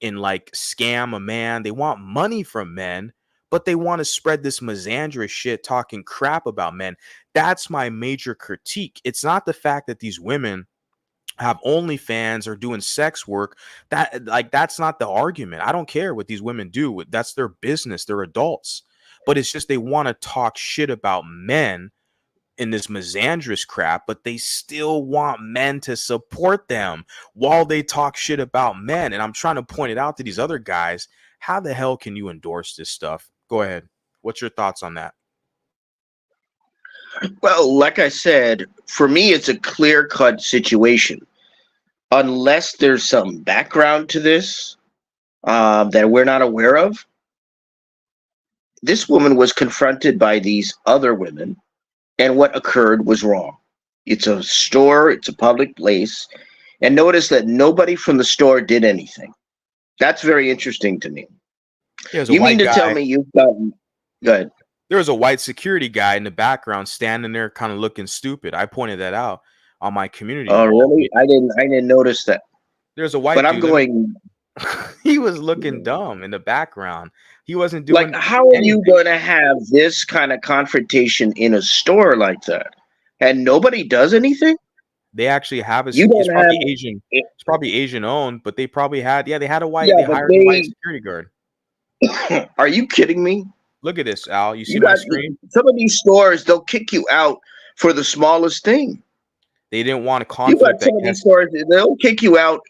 and like scam a man. They want money from men, but they want to spread this misandrous shit talking crap about men. That's my major critique. It's not the fact that these women have OnlyFans or doing sex work. That's not the argument. I don't care what these women do. That's their business. They're adults. But it's just they want to talk shit about men in this misandrous crap, but they still want men to support them while they talk shit about men. And I'm trying to point it out to these other guys. How the hell can you endorse this stuff? Go ahead. What's your thoughts on that? Well, like I said, for me, it's a clear-cut situation. Unless there's some background to this that we're not aware of, this woman was confronted by these other women, and what occurred was wrong. It's a store, it's a public place, and notice that nobody from the store did anything. That's very interesting to me. You mean to tell me you've gotten good? There was a white security guy in the background standing there kind of looking stupid. I pointed that out on my community. Oh, really? I didn't notice that. There's a white but dude. I'm going. He was looking dumb in the background. He wasn't doing. Like, how are you going to have this kind of confrontation in a store like that, and nobody does anything? They actually have a. You don't It's probably have- Asian. It's probably Asian owned, but they probably had. Yeah, they had a white. Yeah, they but hired a white security guard. Are you kidding me? Look at this, Al. You see my screen? Some of these stores, they'll kick you out for the smallest thing. They didn't want a You got conflict. some of these stores, they'll kick you out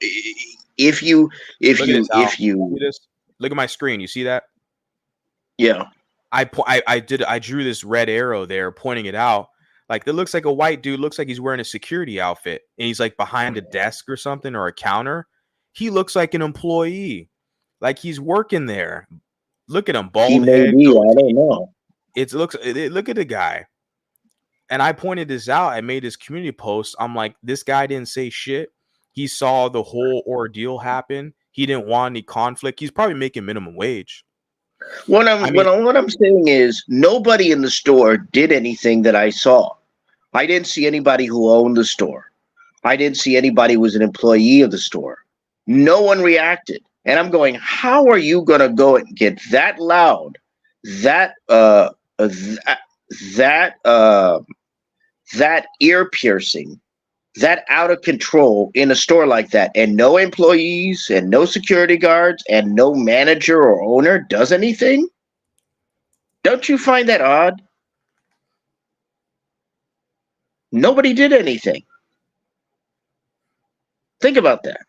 if you. Look at this. Look at my screen. You see that? Yeah. I drew this red arrow there, pointing it out. Like, it looks like a white dude. Looks like he's wearing a security outfit, and he's like behind a desk or something or a counter. He looks like an employee, like he's working there. Look at him, He bald may head, be. I goatee. don't know. Look at the guy. And I pointed this out. I made this community post. I'm like, this guy didn't say shit. He saw the whole ordeal happen. He didn't want any conflict. He's probably making minimum wage. What I'm saying is nobody in the store did anything that I saw. I didn't see anybody who owned the store. I didn't see anybody who was an employee of the store. No one reacted. And I'm going, how are you going to go and get that loud, that ear piercing, that out of control in a store like that, and no employees and no security guards and no manager or owner does anything? Don't you find that odd? Nobody did anything. Think about that.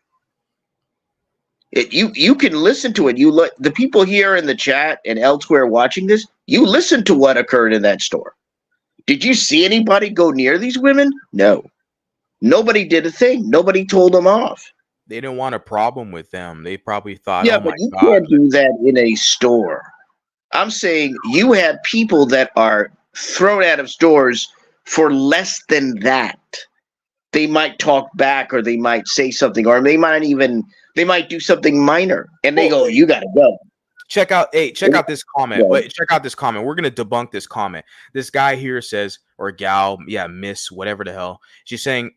You can listen to it. The people here in the chat and elsewhere watching this, you listen to what occurred in that store. Did you see anybody go near these women? No. Nobody did a thing. Nobody told them off. They didn't want a problem with them. They probably thought, Yeah, oh my but you God. can't do that in a store. I'm saying you have people that are thrown out of stores for less than that. They might talk back, or they might say something, or they might do something minor, and they go, "You gotta go." Check out this comment. Wait, check out this comment. We're gonna debunk this comment. This guy here says, or gal, yeah, miss, whatever the hell. She's saying,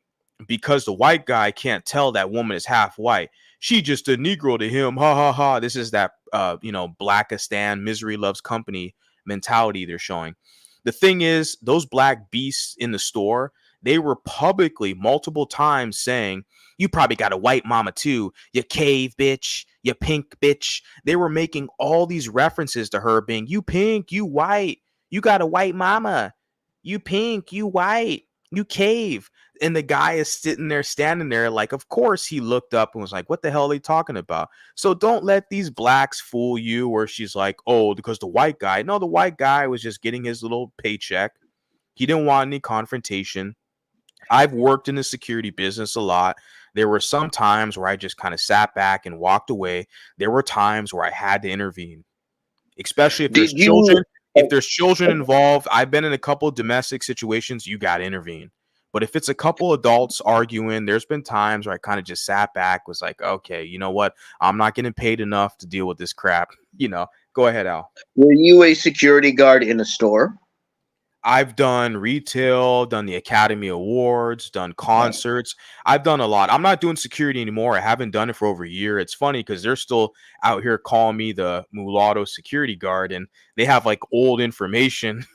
because the white guy can't tell that woman is half white. She just a Negro to him. Ha ha ha. This is that blackistan, misery loves company mentality they're showing. The thing is, those black beasts in the store, they were publicly multiple times saying, you probably got a white mama too, you cave bitch, you pink bitch. They were making all these references to her being, you pink, you white, you got a white mama, you pink, you white, you cave. And the guy is standing there like, of course he looked up and was like, what the hell are they talking about? So don't let these blacks fool you, where she's like, oh, because the white guy. No, the white guy was just getting his little paycheck. He didn't want any confrontation. I've worked in the security business a lot. There were some times where I just kind of sat back and walked away. There were times where I had to intervene, especially if there's children. If there's children involved, I've been in a couple of domestic situations, you got to intervene. But if it's a couple adults arguing, there's been times where I kind of just sat back, was like, okay, you know what? I'm not getting paid enough to deal with this crap. Go ahead, Al. Were you a security guard in a store? I've done retail, done the Academy Awards, done concerts. I've done a lot. I'm not doing security anymore. I haven't done it for over a year. It's funny because they're still out here calling me the Mulatto security guard, and they have like old information,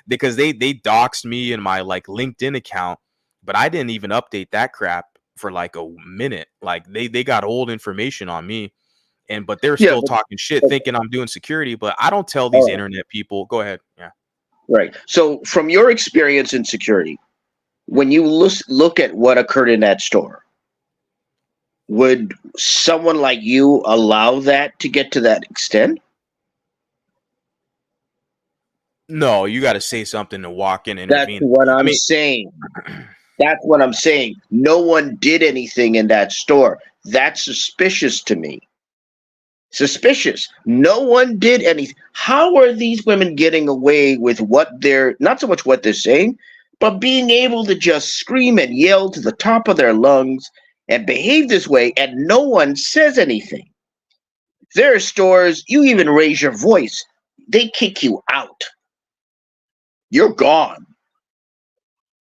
because they doxed me in my like LinkedIn account, but I didn't even update that crap for like a minute. Like they got old information on me, but they're still talking shit, thinking I'm doing security, but I don't tell these internet people. Go ahead. Yeah. Right. So from your experience in security, when you look at what occurred in that store, would someone like you allow that to get to that extent? No, you got to say something to walk in and intervene. That's what I'm saying. That's what I'm saying. No one did anything in that store. That's suspicious to me. Suspicious. No one did anything. How are these women getting away with not so much what they're saying, but being able to just scream and yell to the top of their lungs and behave this way, and no one says anything? There are stores, you even raise your voice, they kick you out. You're gone.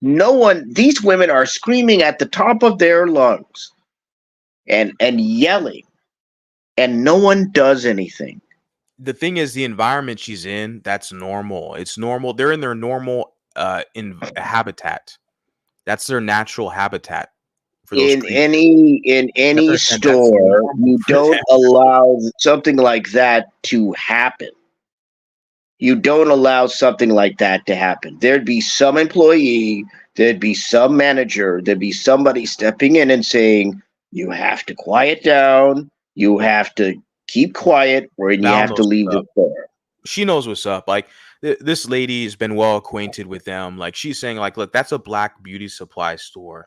These women are screaming at the top of their lungs and yelling, and no one does anything. The thing is, the environment she's in, that's normal. It's normal. They're in their normal habitat. That's their natural habitat. In any store, you don't allow something like that to happen. You don't allow something like that to happen. There'd be some employee, there'd be some manager, there'd be somebody stepping in and saying, you have to quiet down. You have to keep quiet, or you have to leave the store. She knows what's up. Like this lady has been well acquainted with them. Like she's saying, like, look, that's a black beauty supply store.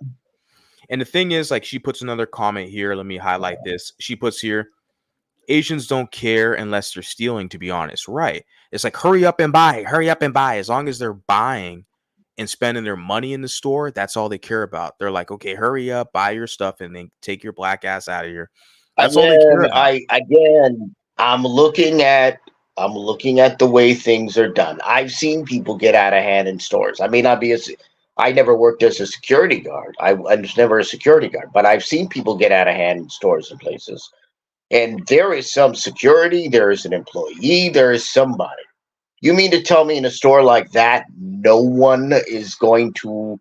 And the thing is, like, she puts another comment here. Let me highlight this. She puts here, Asians don't care unless they're stealing, to be honest. Right. It's like, hurry up and buy, hurry up and buy. As long as they're buying and spending their money in the store, that's all they care about. They're like, okay, hurry up, buy your stuff, and then take your black ass out of here. That's all they care about. I'm looking at the way things are done. I've seen people get out of hand in stores. I may not be I never worked as a security guard. I was never a security guard, but I've seen people get out of hand in stores and places. And there is some security, there is an employee, there is somebody. You mean to tell me in a store like that, no one is going to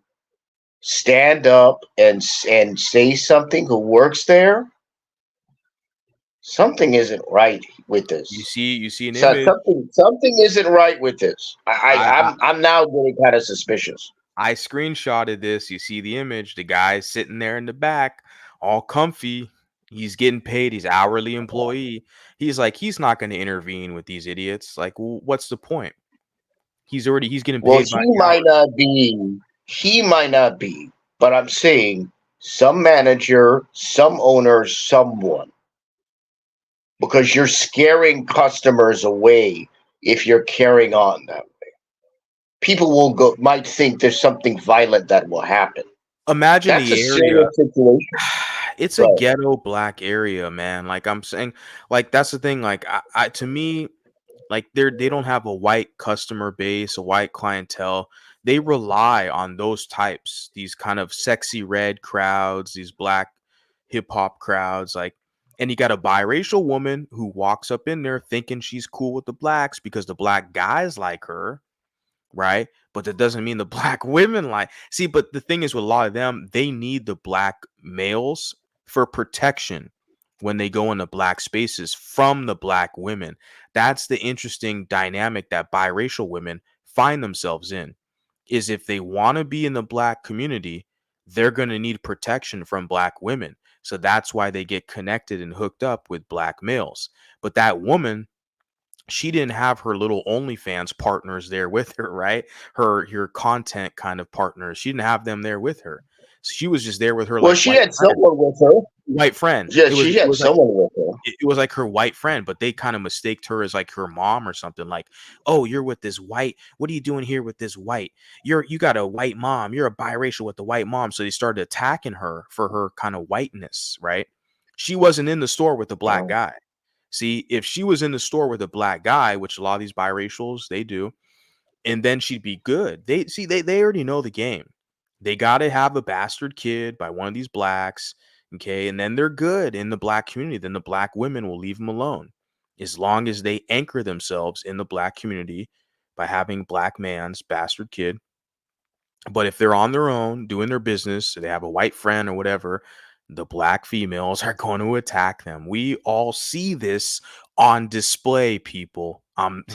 stand up and say something who works there? Something isn't right with this. You see an image. Something isn't right with this. I'm now getting kind of suspicious. I screenshotted this. You see the image. The guy's sitting there in the back, all comfy. He's getting paid. He's hourly employee. He's like, he's not going to intervene with these idiots. Like, what's the point? He's getting paid. Well, he might not be, but I'm saying some manager, some owner, someone, because you're scaring customers away if you're carrying on that way. People might think there's something violent that will happen. Imagine that's the a area. serious situation. It's a ghetto black area, man. Like I'm saying, like that's the thing. Like I to me, like they don't have a white customer base, a white clientele. They rely on those types, these kind of sexy red crowds, these black hip hop crowds, like. And you got a biracial woman who walks up in there thinking she's cool with the blacks because the black guys like her, right? But that doesn't mean the black women like. See, but the thing is with a lot of them, they need the black males for protection when they go into black spaces from the black women. That's the interesting dynamic that biracial women find themselves in, is if they want to be in the black community, they're going to need protection from black women. So that's why they get connected and hooked up with black males. But that woman, she didn't have her little OnlyFans partners there with her, right? Her content kind of partners. She didn't have them there with her. She was just there with her. Well, she had someone with her. White friend. Yeah, she had someone with her. It was like her white friend, but they kind of mistaked her as like her mom or something. Like, oh, you're with this white. What are you doing here with this white? You got a white mom. You're a biracial with the white mom. So they started attacking her for her kind of whiteness, right? She wasn't in the store with the black guy. See, if she was in the store with a black guy, which a lot of these biracials, they do, and then she'd be good. They already know the game. They got to have a bastard kid by one of these blacks, okay? And then they're good in the black community. Then the black women will leave them alone as long as they anchor themselves in the black community by having black man's bastard kid. But if they're on their own, doing their business, they have a white friend or whatever, the black females are going to attack them. We all see this on display, people.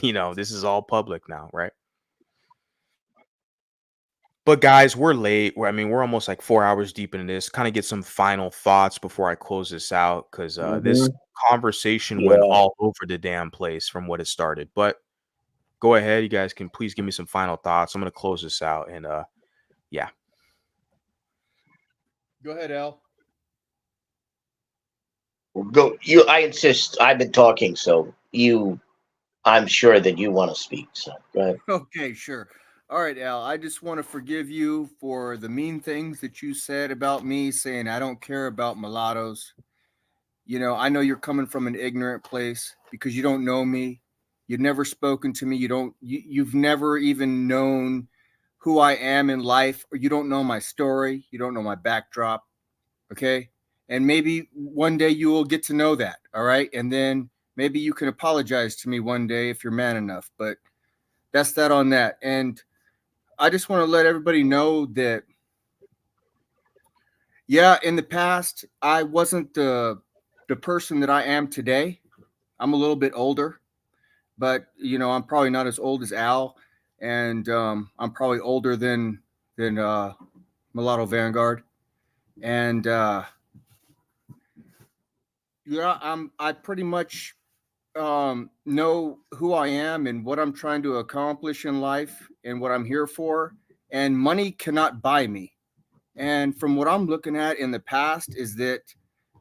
This is all public now, right? But guys, we're late. We're almost like 4 hours deep into this. Kind of get some final thoughts before I close this out, because this conversation went all over the damn place from what it started. But go ahead, you guys can please give me some final thoughts. I'm gonna close this out, and yeah. Go ahead, Al. Go. I insist. I've been talking, so I'm sure that you want to speak. So go ahead. Okay, sure. All right, Al, I just want to forgive you for the mean things that you said about me, saying I don't care about mulattoes. I know you're coming from an ignorant place because you don't know me. You've never spoken to me. You've never even known who I am in life, or you don't know my story. You don't know my backdrop. Okay. And maybe one day you will get to know that. All right. And then maybe you can apologize to me one day if you're man enough, but that's that on that. And I just want to let everybody know that, in the past, I wasn't the person that I am today. I'm a little bit older, but, I'm probably not as old as Al, and I'm probably older than Mulatto Vanguard. And, I pretty much know who I am and what I'm trying to accomplish in life and what I'm here for. And money cannot buy me. And from what I'm looking at in the past is that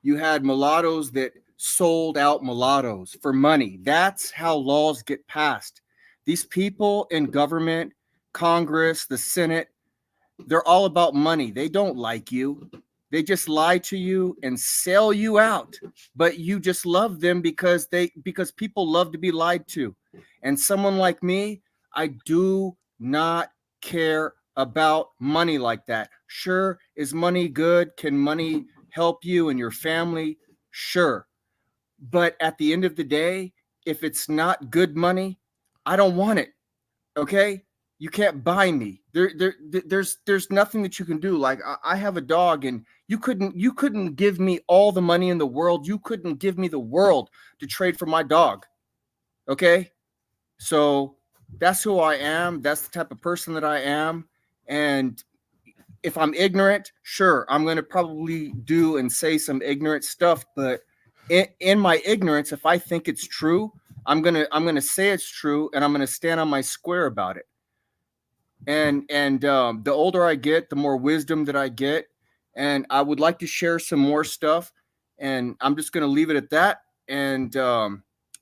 you had mulattoes that sold out mulattoes for money. That's how laws get passed. These people in government, Congress, the Senate, they're all about money. They don't like you. They just lie to you and sell you out. But you just love them because people love to be lied to. And someone like me, I do not care about money like that. Sure, is money good? Can money help you and your family? Sure. But at the end of the day, if it's not good money, I don't want it. Okay? You can't buy me. There's nothing that you can do. Like I have a dog, and you couldn't give me all the money in the world. You couldn't give me the world to trade for my dog. Okay? So that's who I am. That's the type of person that I am. And if I'm ignorant, sure, I'm going to probably do and say some ignorant stuff, but in my ignorance, if I think it's true, I'm going to say it's true, and I'm going to stand on my square about it. And the older I get, the more wisdom that I get, and I would like to share some more stuff, and I'm just going to leave it at that. And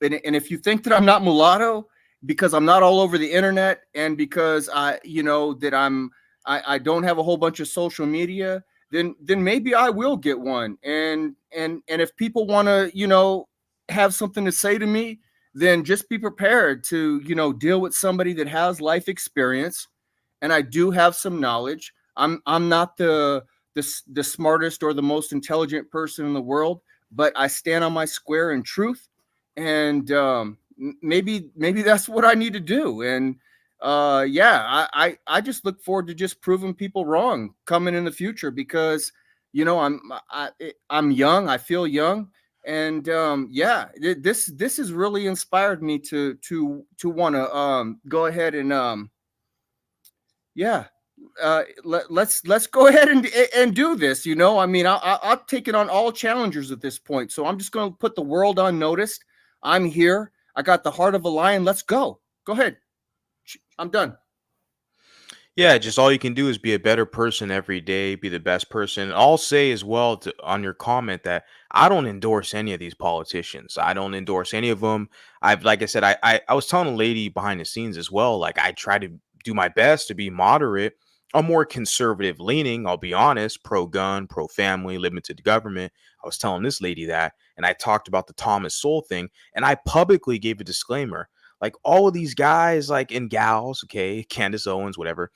if you think that I'm not mulatto because I'm not all over the internet, and because I don't have a whole bunch of social media, then maybe I will get one. And if people want to, have something to say to me, then just be prepared to, deal with somebody that has life experience. And I do have some knowledge. I'm not the smartest or the most intelligent person in the world, but I stand on my square in truth. And maybe that's what I need to do. And I just look forward to just proving people wrong coming in the future, because I'm young. I feel young. And this has really inspired me to want to go ahead and let's go ahead and do this. I've taken on all challengers at this point, so I'm just going to put the world on notice. I'm here. I got the heart of a lion. Let's go. Go ahead. I'm done. Yeah, just all you can do is be a better person every day, be the best person. I'll say as well on your comment that I don't endorse any of these politicians. I don't endorse any of them. Like I said, I was telling a lady behind the scenes as well, like I try to do my best to be moderate. I'm more conservative leaning, I'll be honest, pro-gun, pro-family, limited government. I was telling this lady that, and I talked about the Thomas Sowell thing, and I publicly gave a disclaimer. Like all of these guys, like and gals, okay, Candace Owens, whatever.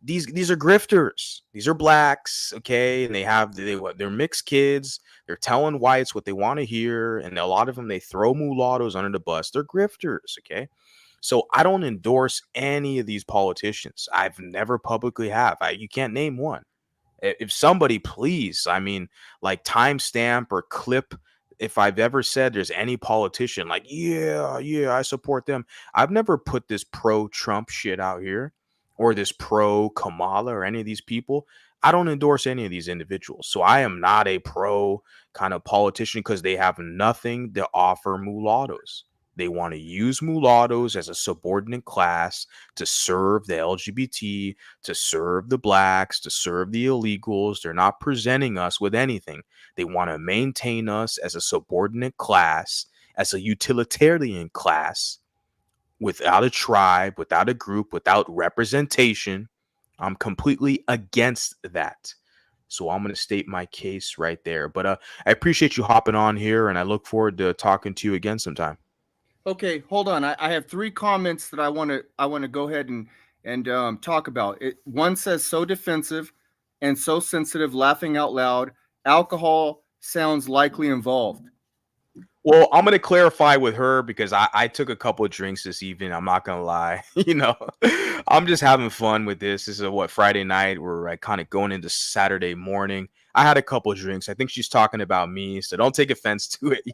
These are grifters. These are blacks, okay, and they're mixed kids. They're telling whites what they want to hear, and a lot of them they throw mulattoes under the bus. They're grifters, okay. So I don't endorse any of these politicians. I've never publicly have. You can't name one. If somebody, please, like timestamp or clip if I've ever said there's any politician like, yeah, I support them. I've never put this pro-Trump shit out here or this pro-Kamala or any of these people. I don't endorse any of these individuals. So I am not a pro kind of politician because they have nothing to offer mulattoes. They want to use mulattoes as a subordinate class to serve the LGBT, to serve the blacks, to serve the illegals. They're not presenting us with anything. They want to maintain us as a subordinate class, as a utilitarian class, without a tribe, without a group, without representation. I'm completely against that. So I'm going to state my case right there. But I appreciate you hopping on here, and I look forward to talking to you again sometime. Okay, hold on. I have 3 comments that I want to go ahead and talk about. One says, so defensive and so sensitive, laughing out loud. Alcohol sounds likely involved. Well, I'm going to clarify with her because I took a couple of drinks this evening. I'm not going to lie. I'm just having fun with this. This is Friday night. We're kind of going into Saturday morning. I had a couple of drinks. I think she's talking about me, so don't take offense to it.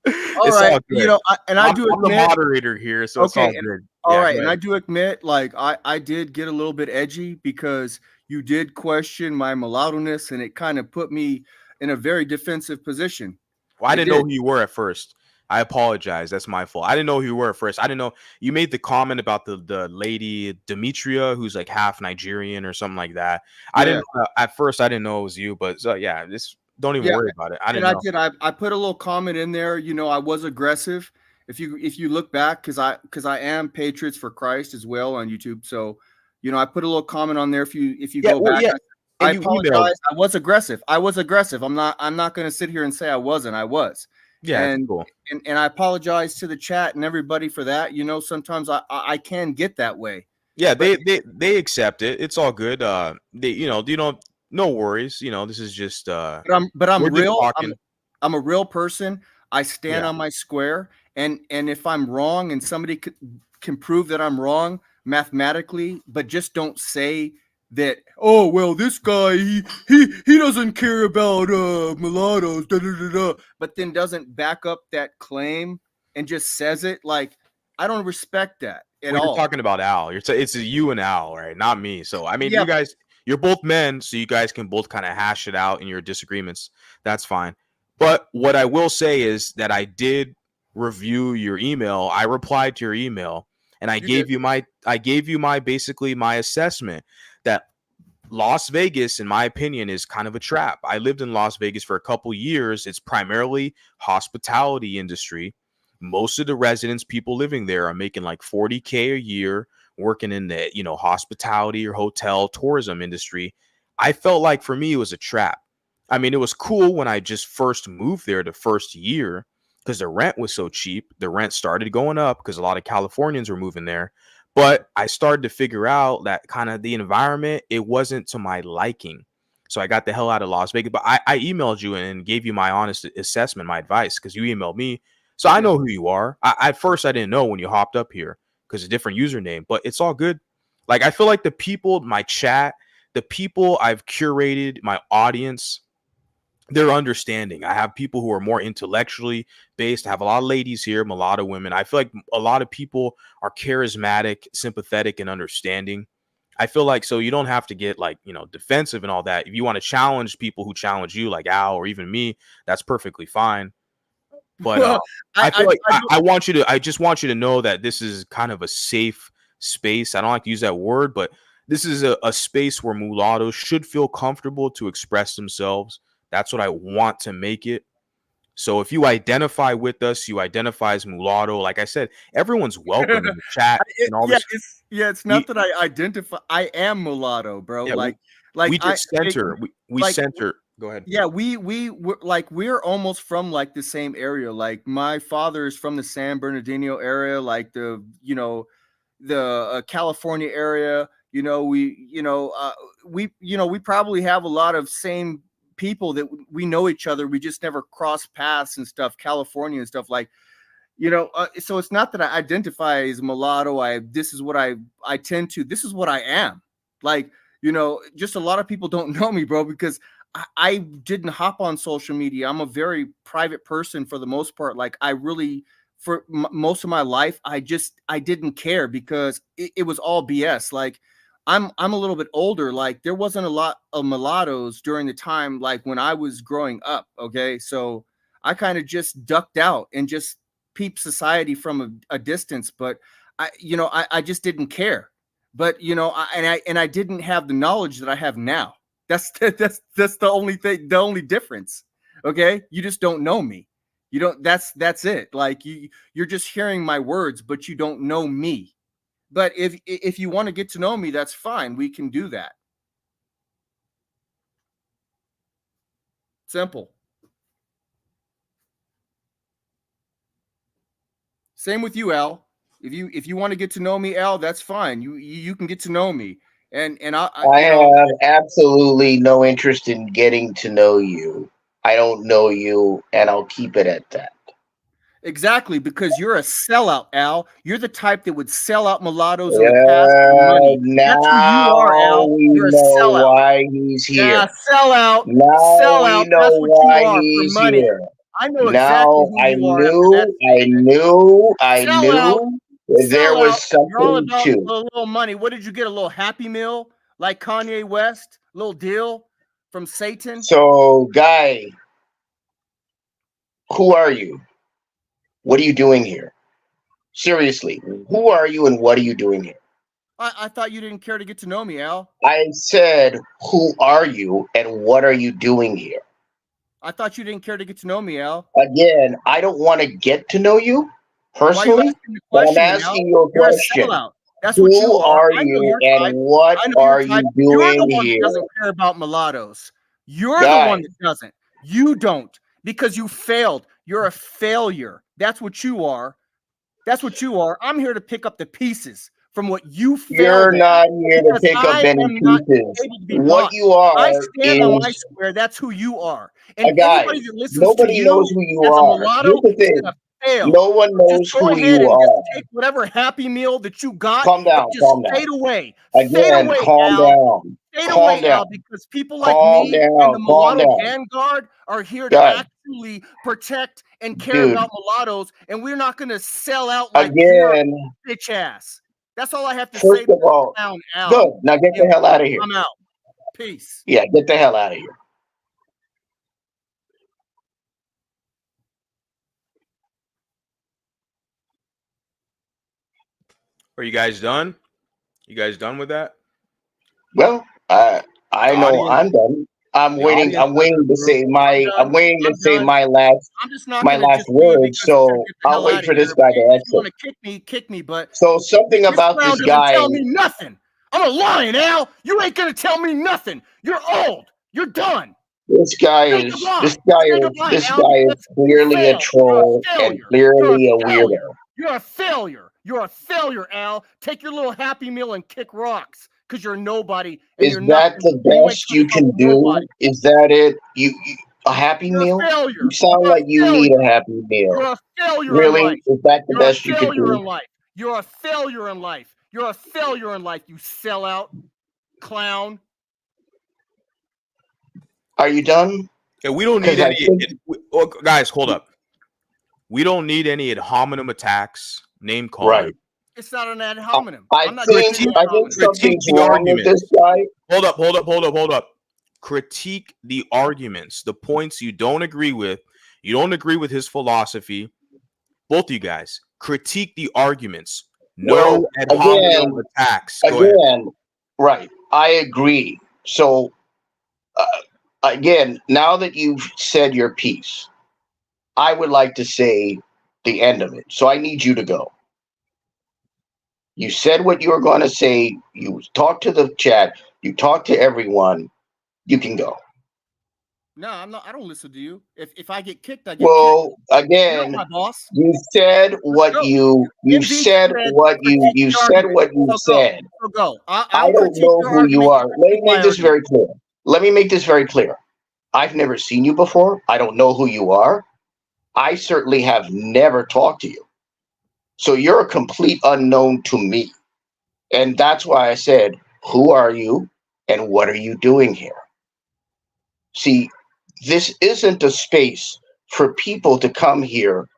All right. All good. I'm the moderator here, so it's all good. All right. And I do admit, like, I did get a little bit edgy because you did question my mulatto-ness, and it kind of put me in a very defensive position. Well, I didn't know who you were at first. I apologize. That's my fault. I didn't know who you were at first. I didn't know you made the comment about the lady Demetria, who's like half Nigerian or something like that. I Yeah. didn't at first. I didn't know it was you, but so yeah, this don't even Yeah, worry about it. I and didn't I know. did. I put a little comment in there. You know, I was aggressive. If you look back, because I am Patriots for Christ as well on YouTube. So, you know, I put a little comment on there. If you Yeah, go well, back, yeah. I And you emailed. apologize. I was aggressive. I was aggressive. I'm not going to sit here and say I wasn't. I was. Yeah, it's cool. And I apologize to the chat and everybody for that. You know, sometimes I can get that way. Yeah, But they accept it. It's all good. They you know no worries. You know, this is just but I'm we're just real. talking. I'm a real person. I stand Yeah. on my square, and if I'm wrong and somebody can prove that I'm wrong mathematically, but just don't say that, oh well, this guy he doesn't care about mulattoes, da, da, da, da, but then doesn't back up that claim and just says it. Like, I don't respect that at Well, you're all. talking about Al. It's you and Al, right? Not me. So I mean, Yeah. you guys, you're both men, so you guys can both kind of hash it out in your disagreements. That's fine. But what I will say is that I did review your email. I replied to your email, and I gave you my basically my assessment that Las Vegas, in my opinion, is kind of a trap. I lived in Las Vegas for a couple years. It's primarily hospitality industry. Most of the residents, people living there, are making like $40K a year, working in the hospitality or hotel tourism industry. I felt like for me it was a trap. I mean, it was cool when I just first moved there the first year because the rent was so cheap. The rent started going up because a lot of Californians were moving there. But I started to figure out that kind of the environment, it wasn't to my liking. So I got the hell out of Las Vegas. But I emailed you and gave you my honest assessment, my advice, because you emailed me. So I know who you are. At first, I didn't know when you hopped up here because a different username, but it's all good. Like, I feel like the people, my chat, the people I've curated, my audience, they're understanding. I have people who are more intellectually based. I have a lot of ladies here, mulatto women. I feel like a lot of people are charismatic, sympathetic, and understanding. I feel like so you don't have to get like, defensive and all that. If you want to challenge people who challenge you, like Al or even me, that's perfectly fine. But I feel like I just want you to know that this is kind of a safe space. I don't like to use that word, but this is a space where mulattoes should feel comfortable to express themselves. That's what I want to make it. So if you identify with us, you identify as mulatto. Like I said, everyone's welcome in the chat and all this. It's not that I identify. I am mulatto, bro. Yeah, like we just center. We like, center. Go ahead. Yeah, we're almost from like the same area. Like, my father is from the San Bernardino area, like the California area. We probably have a lot of same people that we know each other. We just never cross paths and stuff. California and stuff, like, so it's not that I identify as mulatto. This is what I tend to. This is what I am. Like, just a lot of people don't know me, bro, because I didn't hop on social media. I'm a very private person for the most part. Like, I really, for most of my life, I didn't care because it was all BS. Like, I'm a little bit older. Like, there wasn't a lot of mulattoes during the time, like when I was growing up. Okay. So I kind of just ducked out and just peeped society from a distance, but I just didn't care. But I didn't have the knowledge that I have now. That's the only thing, the only difference. Okay, you just don't know me. You don't. That's it. Like, you're just hearing my words, but you don't know me. But if you want to get to know me, that's fine. We can do that. Simple. Same with you, Al. If you want to get to know me, Al, that's fine. You can get to know me. And I have absolutely no interest in getting to know you. I don't know you, and I'll keep it at that. Exactly, because you're a sellout, Al. You're the type that would sell out mulattoes in the past for money. That's who you are, Al. You're a sellout. Why he's here. Yeah, sellout. Now Sellout. we know That's what why you are, he's for money. here. I know Now exactly who you are after that. I knew there was something You're all about to. a little money. What did you get? A little Happy Meal like Kanye West? Little deal from Satan? So, Guy, who are you? What are you doing here? Seriously, who are you and what are you doing here? I thought you didn't care to get to know me, Al. I said, who are you and what are you doing here? I thought you didn't care to get to know me, Al. Again, I don't want to get to know you personally, but I'm asking you a You're a question. sellout. That's what you Who are. are I know you your and type. what I know your are type. you You're the doing one that here? doesn't care about mulattoes. You're the one Guys, that doesn't. You don't, because you failed. You're a failure. That's what you are. That's what you are. I'm here to pick up the pieces from what you you're failed at, not here to because pick up I any am not pieces. able to be What bought. you I are stand on my is, square. That's who you are. And guys, anybody that listens to nobody knows you who you as a are. mulatto Here's the is thing. gonna fail. No one Just knows go who ahead you and just are. take whatever Happy Meal that you got Calm and down, just calm down. fade away. Fade Again, away, calm Al. down. Fade Calm away, Al, down. because people like Calm me and the down. Calm mulatto down. vanguard are here to Guys, actually protect and care dude, about mulattoes, and we're not going to sell out like your again, bitch ass. That's all I have to say first to of this all, clown, Al. good. Now get the hell out of here. I'm out. Peace. Yeah, get the hell out of here. Are you guys done? You guys done with that? Well, I The know audience, I'm done. I'm the waiting. audience I'm waiting to doesn't say approve. I'm waiting to I'm say done. my last I'm just not going to just leave words. because you said So get the I'll hell wait out for of this here. guy But to if you want exit. to kick me. But So something this about clown this doesn't guy. tell me nothing. I'm a lion, Al. You ain't going to tell me nothing. You're old. You're done. This guy Say is goodbye. Say goodbye, Al, because you clearly a failed. You're a troll and failure. clearly You're a a failure. weirdo. You're a failure. You're a failure, Al. Take your little Happy Meal and kick rocks because you're nobody and Is you're that nothing. the And you ain't best going you to help can do? nobody. Is that it? You a Happy You're Meal? a failure. You sound You're a like you failure. need a Happy Meal. You're a failure in Really? life. Is that the You're a best you can failure do? in life. You're a failure in life. You're a failure in life, you sellout clown. Are you done? Yeah, we don't need Because I any. think Guys, hold up. We don't need any ad hominem attacks, name calling. right. It's not an ad hominem. I I'm not think doing I ad think hominem. something's the wrong with this arguments. guy. Hold up. Critique the arguments, the points you don't agree with. You don't agree with his philosophy. Both of you guys, critique the arguments. No Well, ad hominem attacks. Go ahead. again, right. I agree. So again, now that you've said your piece, I would like to say the end of it. So I need you to go. You said what you were going to say. You talked to the chat. You talked to everyone. You can go. No, I'm not. I don't listen to you. If I get kicked, I get Well, kicked. You're again, not my boss. you said what go. you MV said said what you critique you the said argument. what you So go. said. So go. I I'll don't critique know your who you argument. are. Let me My make this argument. very clear. Let me make this very clear. I've never seen you before. I don't know who you are. I certainly have never talked to you. So you're a complete unknown to me. And that's why I said, who are you and what are you doing here? See, this isn't a space for people to come here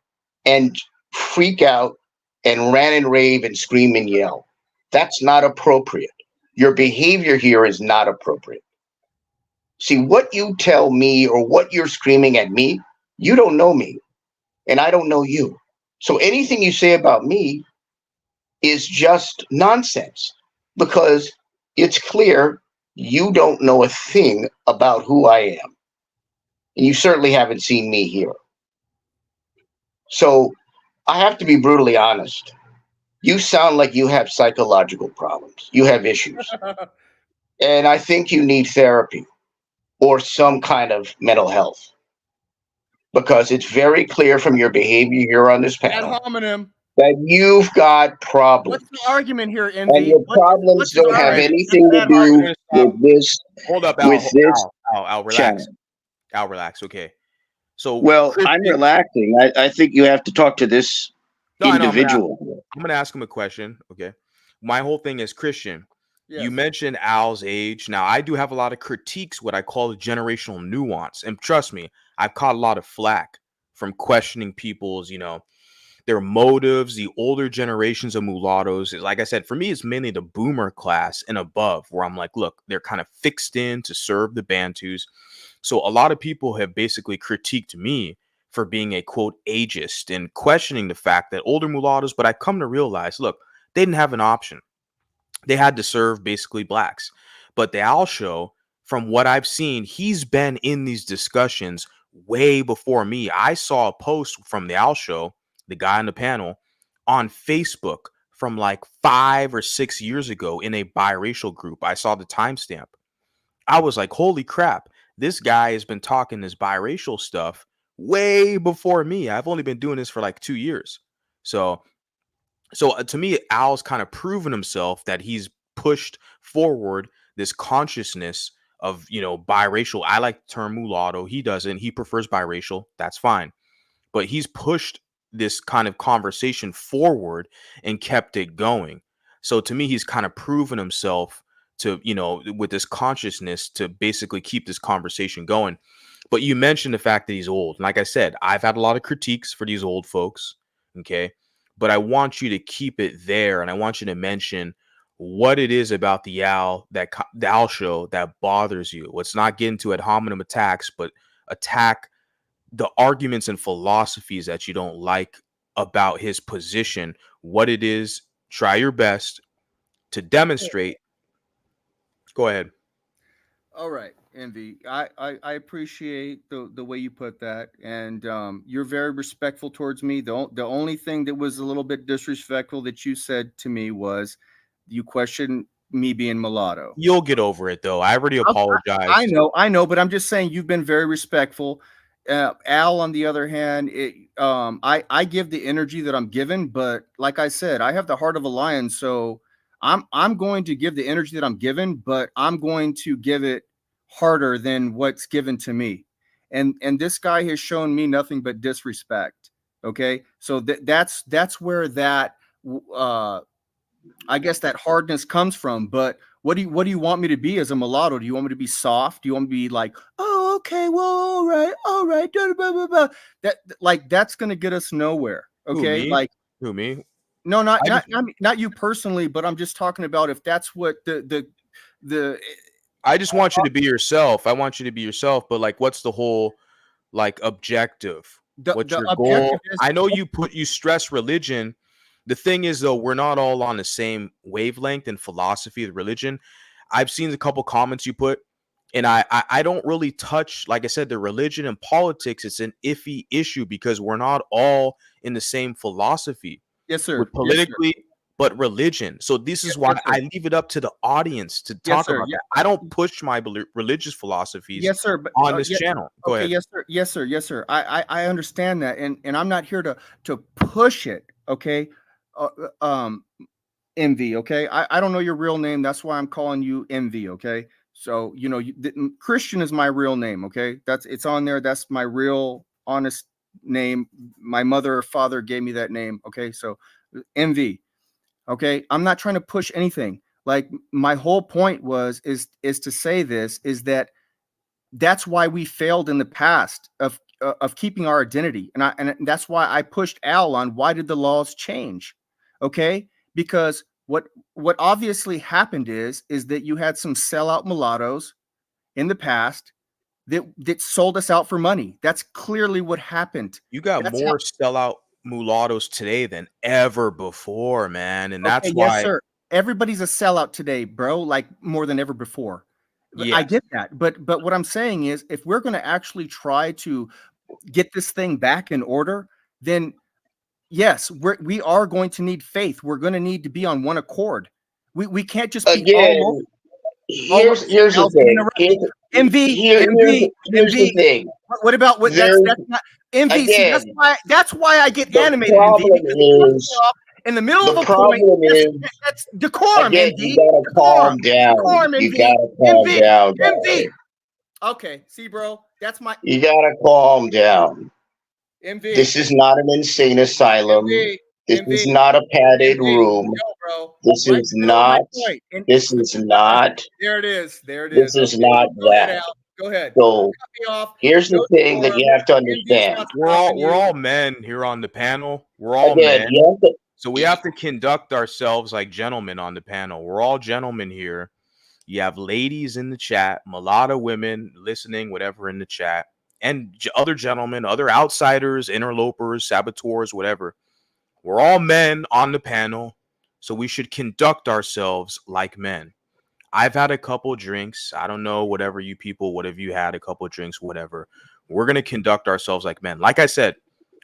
and freak out and rant and rave and scream and yell. That's not appropriate. Your behavior here is not appropriate. See, what you tell me or what you're screaming at me, you don't know me and I don't know you. So anything you say about me is just nonsense because it's clear you don't know a thing about who I am. And you certainly haven't seen me here. So I have to be brutally honest. You sound like you have psychological problems. You have issues. And I think you need therapy or some kind of mental health because it's very clear from your behavior here on this Ad panel hominem. that you've got problems. What's the argument here, MV? And your problems what's his don't have argument? anything to Ad do hominem. with this. Hold up, With this Al, relax. channel. Al, relax. Okay. So, Well, I'm relaxing. I think you have to talk to this individual. I'm gonna ask him a question. Okay. My whole thing is Christian. Yes. You mentioned Al's age. Now, I do have a lot of critiques, what I call generational nuance. And trust me, I've caught a lot of flack from questioning people's, their motives. The older generations of mulattoes, like I said, for me, it's mainly the boomer class and above, where I'm like, look, they're kind of fixed in to serve the Bantus. So a lot of people have basically critiqued me for being a quote ageist and questioning the fact that older mulattoes, but I come to realize, look, they didn't have an option. They had to serve basically blacks. But the Al Show, from what I've seen, he's been in these discussions way before me. I saw a post from the Al Show, the guy on the panel, on Facebook from like 5 or 6 years ago in a biracial group. I saw the timestamp. I was like, holy crap, this guy has been talking this biracial stuff way before me. I've only been doing this for like 2 years. So to me, Al's kind of proven himself that he's pushed forward this consciousness of, biracial. I like the term mulatto. He doesn't. He prefers biracial. That's fine. But he's pushed this kind of conversation forward and kept it going. So to me, he's kind of proven himself to, with this consciousness to basically keep this conversation going. But you mentioned the fact that he's old. And like I said, I've had a lot of critiques for these old folks. Okay. But I want you to keep it there. And I want you to mention what it is about the Al Show that bothers you. Let's not get into ad hominem attacks, but attack the arguments and philosophies that you don't like about his position. What it is, try your best to demonstrate. Go ahead. All right, Envy. I appreciate the way you put that, and you're very respectful towards me. The only thing that was a little bit disrespectful that you said to me was you questioned me being mulatto. You'll get over it, though. I already apologized. I know, but I'm just saying you've been very respectful. Al, on the other hand, I give the energy that I'm given, but like I said, I have the heart of a lion, so I'm going to give the energy that I'm given, but I'm going to give it harder than what's given to me. And this guy has shown me nothing but disrespect. Okay, so that's where that I guess that hardness comes from. But what do you want me to be as a mulatto? Do you want me to be soft? Do you want me to be like, oh, okay, well, all right, blah, blah, blah, blah. That's gonna get us nowhere. Okay, who me? No, not you personally, but I'm just talking about if that's what the I just want you to be yourself. I want you to be yourself, but like, what's the whole objective? What's your goal? I know you stress religion. The thing is, though, we're not all on the same wavelength in philosophy of religion. I've seen a couple comments you put, and I don't really touch, like I said, the religion and politics. It's an iffy issue because we're not all in the same philosophy. Yes, sir. We're politically, but religion. So this is why I leave it up to the audience to talk about that. I don't push my religious philosophies on this channel. Go ahead. Yes, sir. I understand that. And I'm not here to push it. Okay. Envy. Okay. I don't know your real name. That's why I'm calling you Envy. Okay. So, Christian is my real name. Okay. It's on there. That's my real honest name. My mother or father gave me that name. Okay. So Envy. Okay. I'm not trying to push anything. Like my whole point is to say this is that's why we failed in the past of keeping our identity. And that's why I pushed Al on why did the laws change? Okay. Because what obviously happened is that you had some sellout mulattoes in the past that sold us out for money. That's clearly what happened. You got more sellout mulattoes today than ever before, man. And that's why. Yes, sir. Everybody's a sellout today, bro, like more than ever before. Yes. I get that. But what I'm saying is if we're going to actually try to get this thing back in order, then yes, we are going to need faith. We're going to need to be on one accord. We can't just be again. Here's the thing. Here's the thing. What about what? That's not MV. Again, that's why I get animated. In the middle of a point, that's decorum. Again, you gotta calm down. You gotta calm down. MV. Okay, see, bro, that's my. You gotta calm down. MV. This is not an insane asylum. MV. This is not a padded room. No, bro. This is not. This is not. There it is. This is not that. Go ahead. So here's the thing that you have to understand. We're all men here on the panel. We're all men. So we have to conduct ourselves like gentlemen on the panel. We're all gentlemen here. You have ladies in the chat, mulatto women listening, whatever in the chat. and other gentlemen, other outsiders, interlopers, saboteurs, whatever. We're all men on the panel, so we should conduct ourselves like men. I've had a couple drinks. I don't know, whatever you people, what have you had? A couple drinks, whatever. We're going to conduct ourselves like men. Like I said,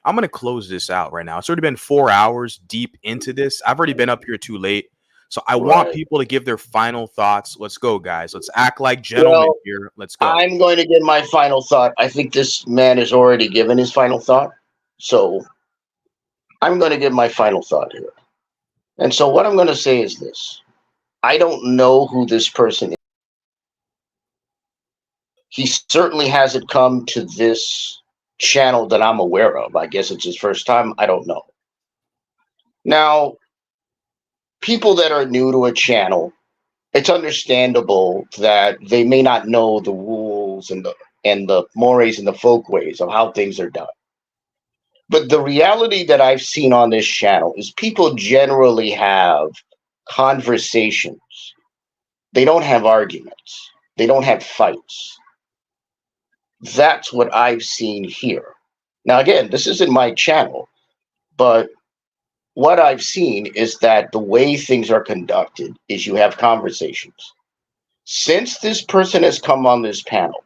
I'm going to close this out right now. It's already been 4 hours deep into this. I've already been up here too late. So I want people to give their final thoughts. Let's go, guys. Let's act like gentlemen here. Let's go. I'm going to give my final thought. I think this man has already given his final thought. So I'm going to give my final thought here. And so what I'm going to say is this. I don't know who this person is. He certainly hasn't come to this channel that I'm aware of. I guess it's his first time. I don't know. Now, people that are new to a channel, it's understandable that they may not know the rules and the mores and the folkways of how things are done. But the reality that I've seen on this channel is people generally have conversations. They don't have arguments. They don't have fights. That's what I've seen here. Now, again, this isn't my channel, but what I've seen is that the way things are conducted is you have conversations. Since this person has come on this panel,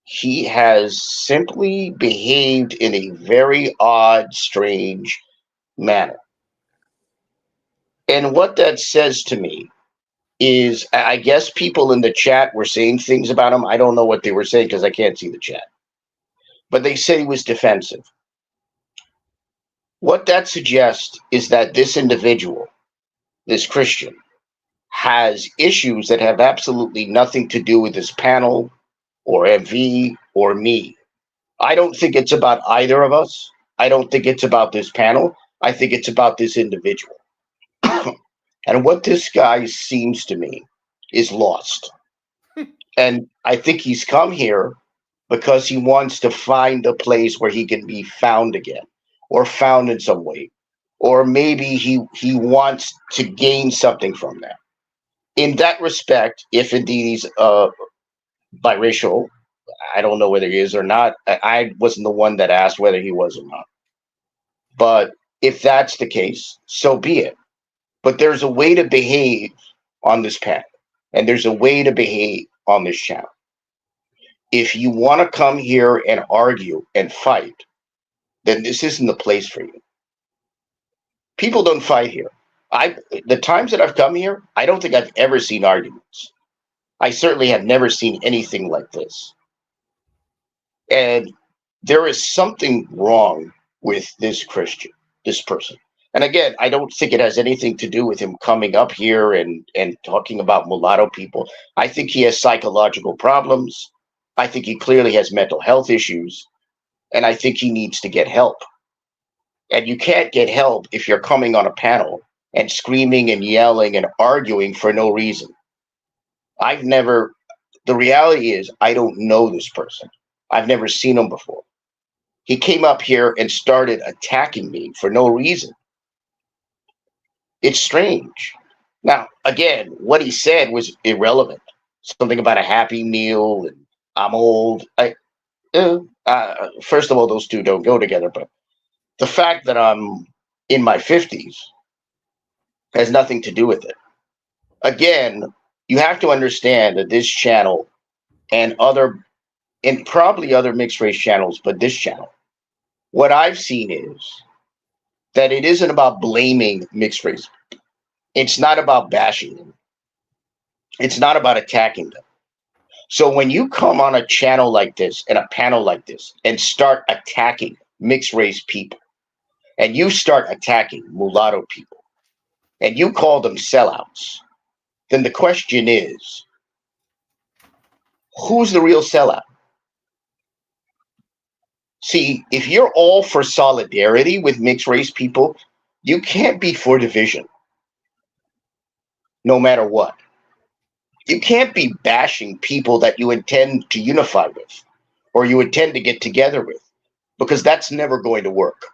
he has simply behaved in a very odd, strange manner. And what that says to me is, I guess people in the chat were saying things about him. I don't know what they were saying because I can't see the chat. But they said he was defensive. What that suggests is that this individual, this Christian, has issues that have absolutely nothing to do with this panel or MV or me. I don't think it's about either of us. I don't think it's about this panel. I think it's about this individual. And what this guy seems to me is lost. And I think he's come here because he wants to find a place where he can be found again, or found in some way. Or maybe he wants to gain something from that. In that respect, if indeed he's biracial, I don't know whether he is or not. I wasn't the one that asked whether he was or not. But if that's the case, so be it. But there's a way to behave on this panel, and there's a way to behave on this channel. If you want to come here and argue and fight, then this isn't the place for you. People don't fight here. The times that I've come here, I don't think I've ever seen arguments. I certainly have never seen anything like this. And there is something wrong with this Christian, this person. And again, I don't think it has anything to do with him coming up here and talking about mulatto people. I think he has psychological problems. I think he clearly has mental health issues. And I think he needs to get help. And you can't get help if you're coming on a panel and screaming and yelling and arguing for no reason. The reality is, I don't know this person. I've never seen him before. He came up here and started attacking me for no reason. It's strange. Now, again, what he said was irrelevant. Something about a happy meal and I'm old. First of all, those two don't go together. But the fact that I'm in my 50s has nothing to do with it. Again, you have to understand that this channel and probably other mixed race channels, but this channel, what I've seen is that it isn't about blaming mixed race. It's not about bashing them. It's not about attacking them. So when you come on a channel like this and a panel like this and start attacking mixed race people, and you start attacking mulatto people, and you call them sellouts, then the question is, who's the real sellout? See, if you're all for solidarity with mixed race people, you can't be for division, no matter what. You can't be bashing people that you intend to unify with or you intend to get together with, because that's never going to work.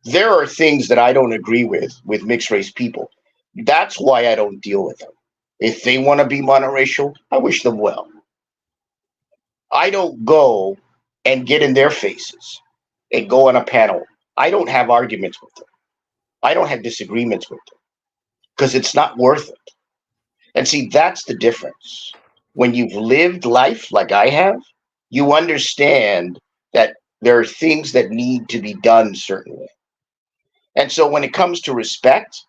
There are things that I don't agree with mixed race people. That's why I don't deal with them. If they want to be monoracial, I wish them well. I don't go and get in their faces and go on a panel. I don't have arguments with them. I don't have disagreements with them because it's not worth it. And see, that's the difference. When you've lived life like I have, you understand that there are things that need to be done certainly. And so when it comes to respect,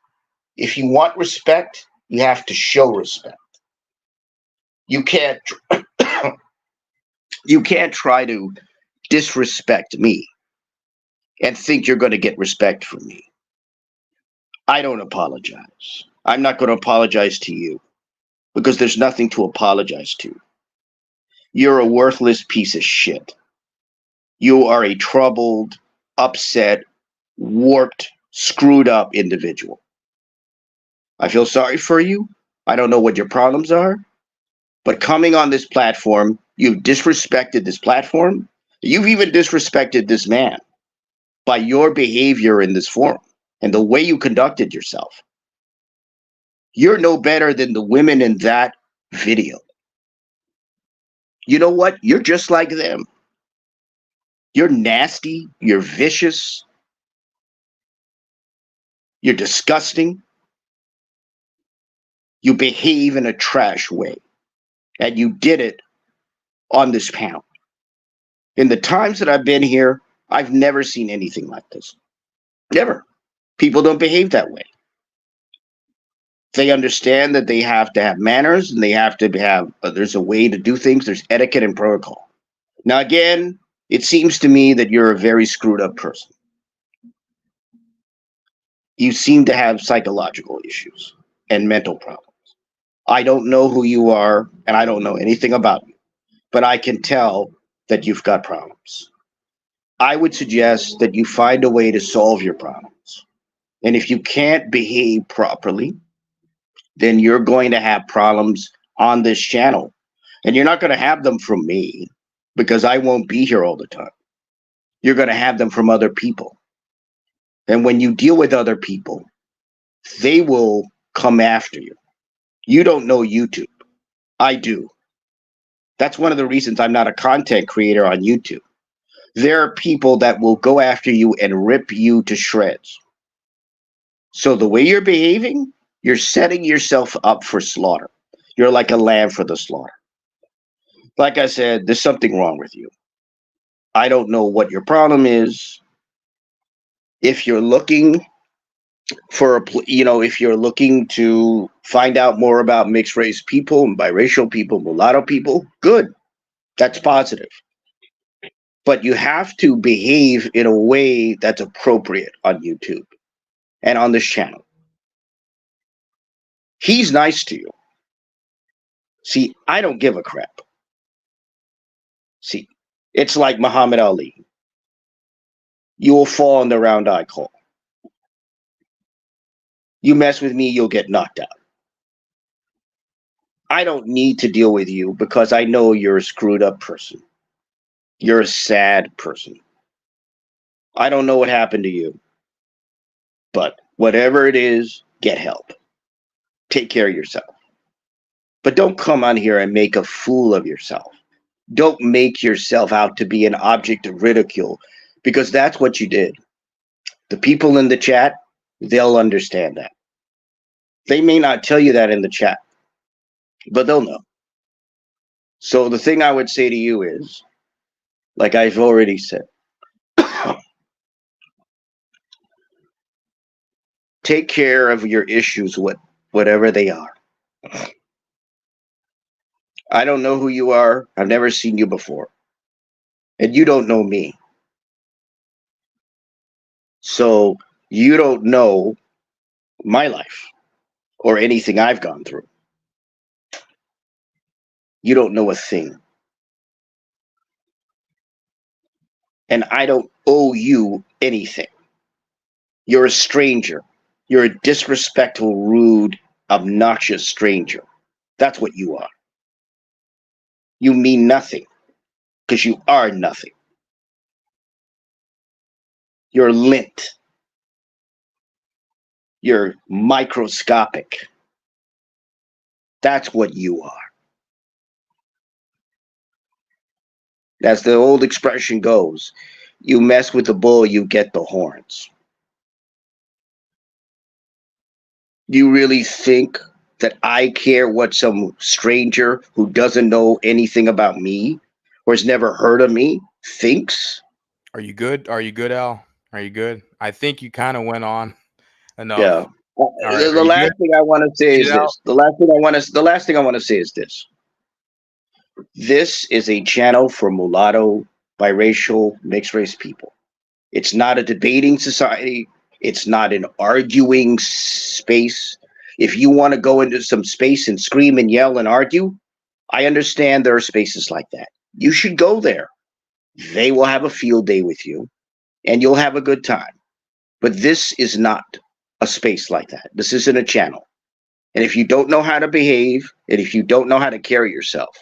if you want respect, you have to show respect. You can't you can't try to disrespect me and think you're going to get respect from me. I don't apologize. I'm not going to apologize to you because there's nothing to apologize to. You're a worthless piece of shit. You are a troubled, upset, warped, screwed up individual. I feel sorry for you. I don't know what your problems are, but coming on this platform, you've disrespected this platform. You've even disrespected this man by your behavior in this forum and the way you conducted yourself. You're no better than the women in that video. You know what? You're just like them. You're nasty. You're vicious. You're disgusting. You behave in a trash way. And you did it on this panel. In the times that I've been here, I've never seen anything like this. Never. People don't behave that way. They understand that they have to have manners and they have to have, there's a way to do things, there's etiquette and protocol. Now, again, it seems to me that you're a very screwed up person. You seem to have psychological issues and mental problems. I don't know who you are and I don't know anything about you, but I can tell that you've got problems. I would suggest that you find a way to solve your problems. And if you can't behave properly, then you're going to have problems on this channel. And you're not going to have them from me because I won't be here all the time. You're going to have them from other people. And when you deal with other people, they will come after you. You don't know YouTube. I do. That's one of the reasons I'm not a content creator on YouTube. There are people that will go after you and rip you to shreds. So the way you're behaving, you're setting yourself up for slaughter. You're like a lamb for the slaughter. Like I said, there's something wrong with you. I don't know what your problem is. If you're looking for if you're looking to find out more about mixed race people and biracial people, mulatto people, good. That's positive. But you have to behave in a way that's appropriate on YouTube and on this channel. He's nice to you. See, I don't give a crap. See, it's like Muhammad Ali. You will fall in the round I call. You mess with me, you'll get knocked out. I don't need to deal with you because I know you're a screwed up person. You're a sad person. I don't know what happened to you, but whatever it is, get help. Take care of yourself. But don't come on here and make a fool of yourself. Don't make yourself out to be an object of ridicule because that's what you did. The people in the chat, they'll understand that. They may not tell you that in the chat, but they'll know. So the thing I would say to you is, like I've already said, take care of your issues, whatever they are. I don't know who you are. I've never seen you before. And you don't know me. So you don't know my life or anything I've gone through. You don't know a thing. And I don't owe you anything. You're a stranger. You're a disrespectful, rude, obnoxious stranger. That's what you are. You mean nothing because you are nothing. You're lint. You're microscopic. That's what you are. As the old expression goes, you mess with the bull, you get the horns. You really think that I care what some stranger who doesn't know anything about me or has never heard of me thinks? Are you good? Are you good, Al? Are you good? I think you kind of went on Yeah. enough. All right, are The you last good? thing I want to say Get is it out. this. The last thing I want to say is this. This is a channel for mulatto, biracial, mixed race people. It's not a debating society. It's not an arguing space. If you want to go into some space and scream and yell and argue, I understand there are spaces like that. You should go there. They will have a field day with you and you'll have a good time. But this is not a space like that. This isn't a channel. And if you don't know how to behave and if you don't know how to carry yourself,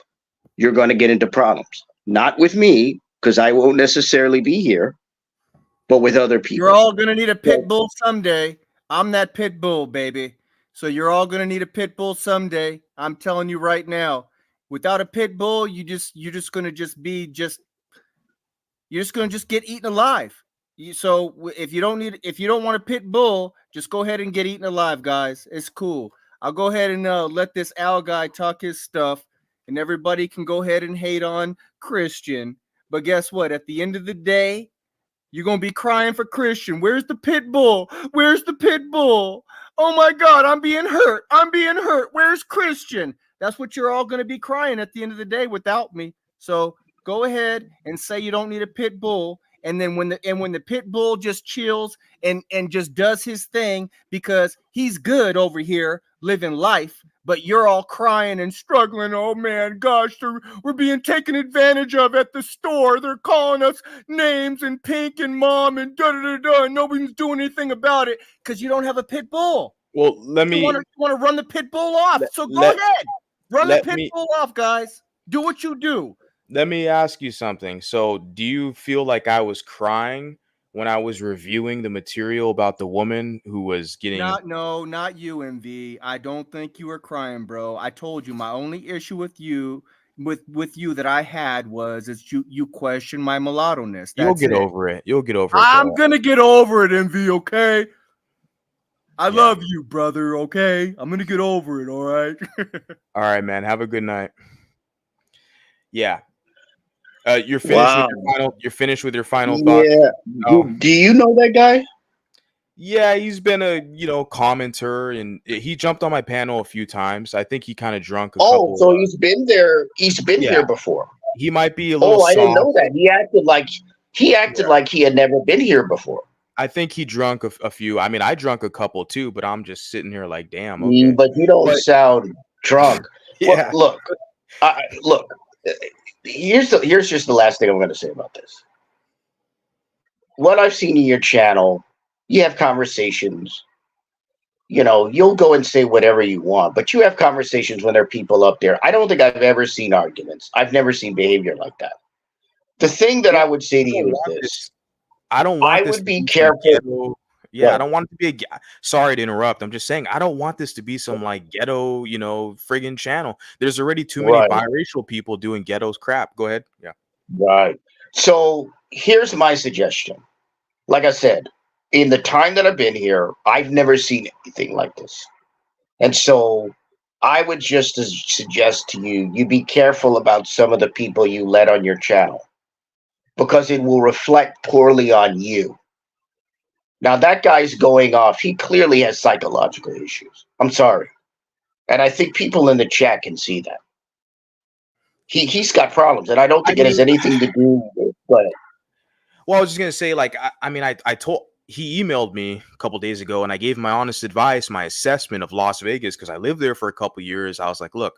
you're going to get into problems. Not with me, because I won't necessarily be here, but with other people. You're all gonna need a pit bull someday. I'm that pit bull, baby. So you're all gonna need a pit bull someday. I'm telling you right now. Without a pit bull, you're just gonna get eaten alive. If you don't want a pit bull, just go ahead and get eaten alive, guys. It's cool. I'll go ahead and let this Al guy talk his stuff, and everybody can go ahead and hate on Christian. But guess what? At the end of the day, you're going to be crying for Christian. Where's the pit bull? Where's the pit bull? Oh my God, I'm being hurt. I'm being hurt. Where's Christian? That's what you're all going to be crying at the end of the day without me. So go ahead and say you don't need a pit bull. And then when the pit bull just chills and just does his thing because he's good over here living life, but you're all crying and struggling. Oh man, gosh, we're being taken advantage of at the store. They're calling us names and pink and mom and da da da da, and nobody's doing anything about it because you don't have a pit bull. Well, let me. You want to run the pit bull off. So go ahead, run the pit bull off, guys. Do what you do. Let me ask you something. So, do you feel like I was crying when I was reviewing the material about the woman who was getting? Not you, MV. I don't think you were crying, bro. I told you my only issue with you that I had was you questioned my mulatto-ness. You'll get over it. You'll get over it. I'm gonna get over it, MV. Okay. I love you, brother. Okay, I'm gonna get over it. All right. All right, man. Have a good night. Yeah. You're finished with your final. You're finished with your final thoughts. Yeah. Do you know that guy? Yeah, he's been a commenter, and he jumped on my panel a few times. I think he kind of drunk. So he's been there. He's been here before. He might be a little. Oh, I didn't know that. He acted like he had never been here before. I think he drunk a few. I mean, I drunk a couple too, but I'm just sitting here like, damn. Okay. But you don't sound drunk. Yeah. Well, look. Here's just the last thing I'm going to say about this. What I've seen in your channel, you have conversations. You'll go and say whatever you want, but you have conversations when there are people up there. I don't think I've ever seen arguments. I've never seen behavior like that. The thing that I would say to you is this. I don't want this would be careful. Yeah, I don't want it to be sorry to interrupt. I'm just saying I don't want this to be some like ghetto, friggin' channel. There's already too many biracial people doing ghetto's crap. Go ahead. Yeah. Right. So here's my suggestion. Like I said, in the time that I've been here, I've never seen anything like this. And so I would just suggest to you be careful about some of the people you let on your channel because it will reflect poorly on you. Now, that guy's going off. He clearly has psychological issues. I'm sorry. And I think people in the chat can see that. He's got problems, and I don't think it has anything to do with it. Well, I was just going to say, like, he emailed me a couple days ago, and I gave him my honest advice, my assessment of Las Vegas, because I lived there for a couple years. I was like, look,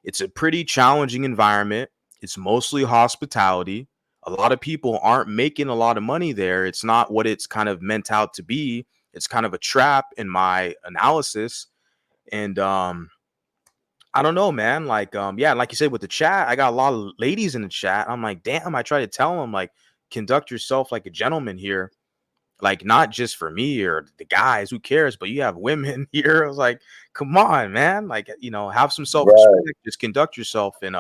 it's a pretty challenging environment. It's mostly hospitality. A lot of people aren't making a lot of money there. It's not what it's kind of meant out to be. It's kind of a trap in my analysis. And I don't know, man. Like, like you said with the chat, I got a lot of ladies in the chat. I'm like, damn, I try to tell them, like, conduct yourself like a gentleman here. Like, not just for me or the guys, who cares? But you have women here. I was like, come on, man. Like, have some self-respect. Just conduct yourself. And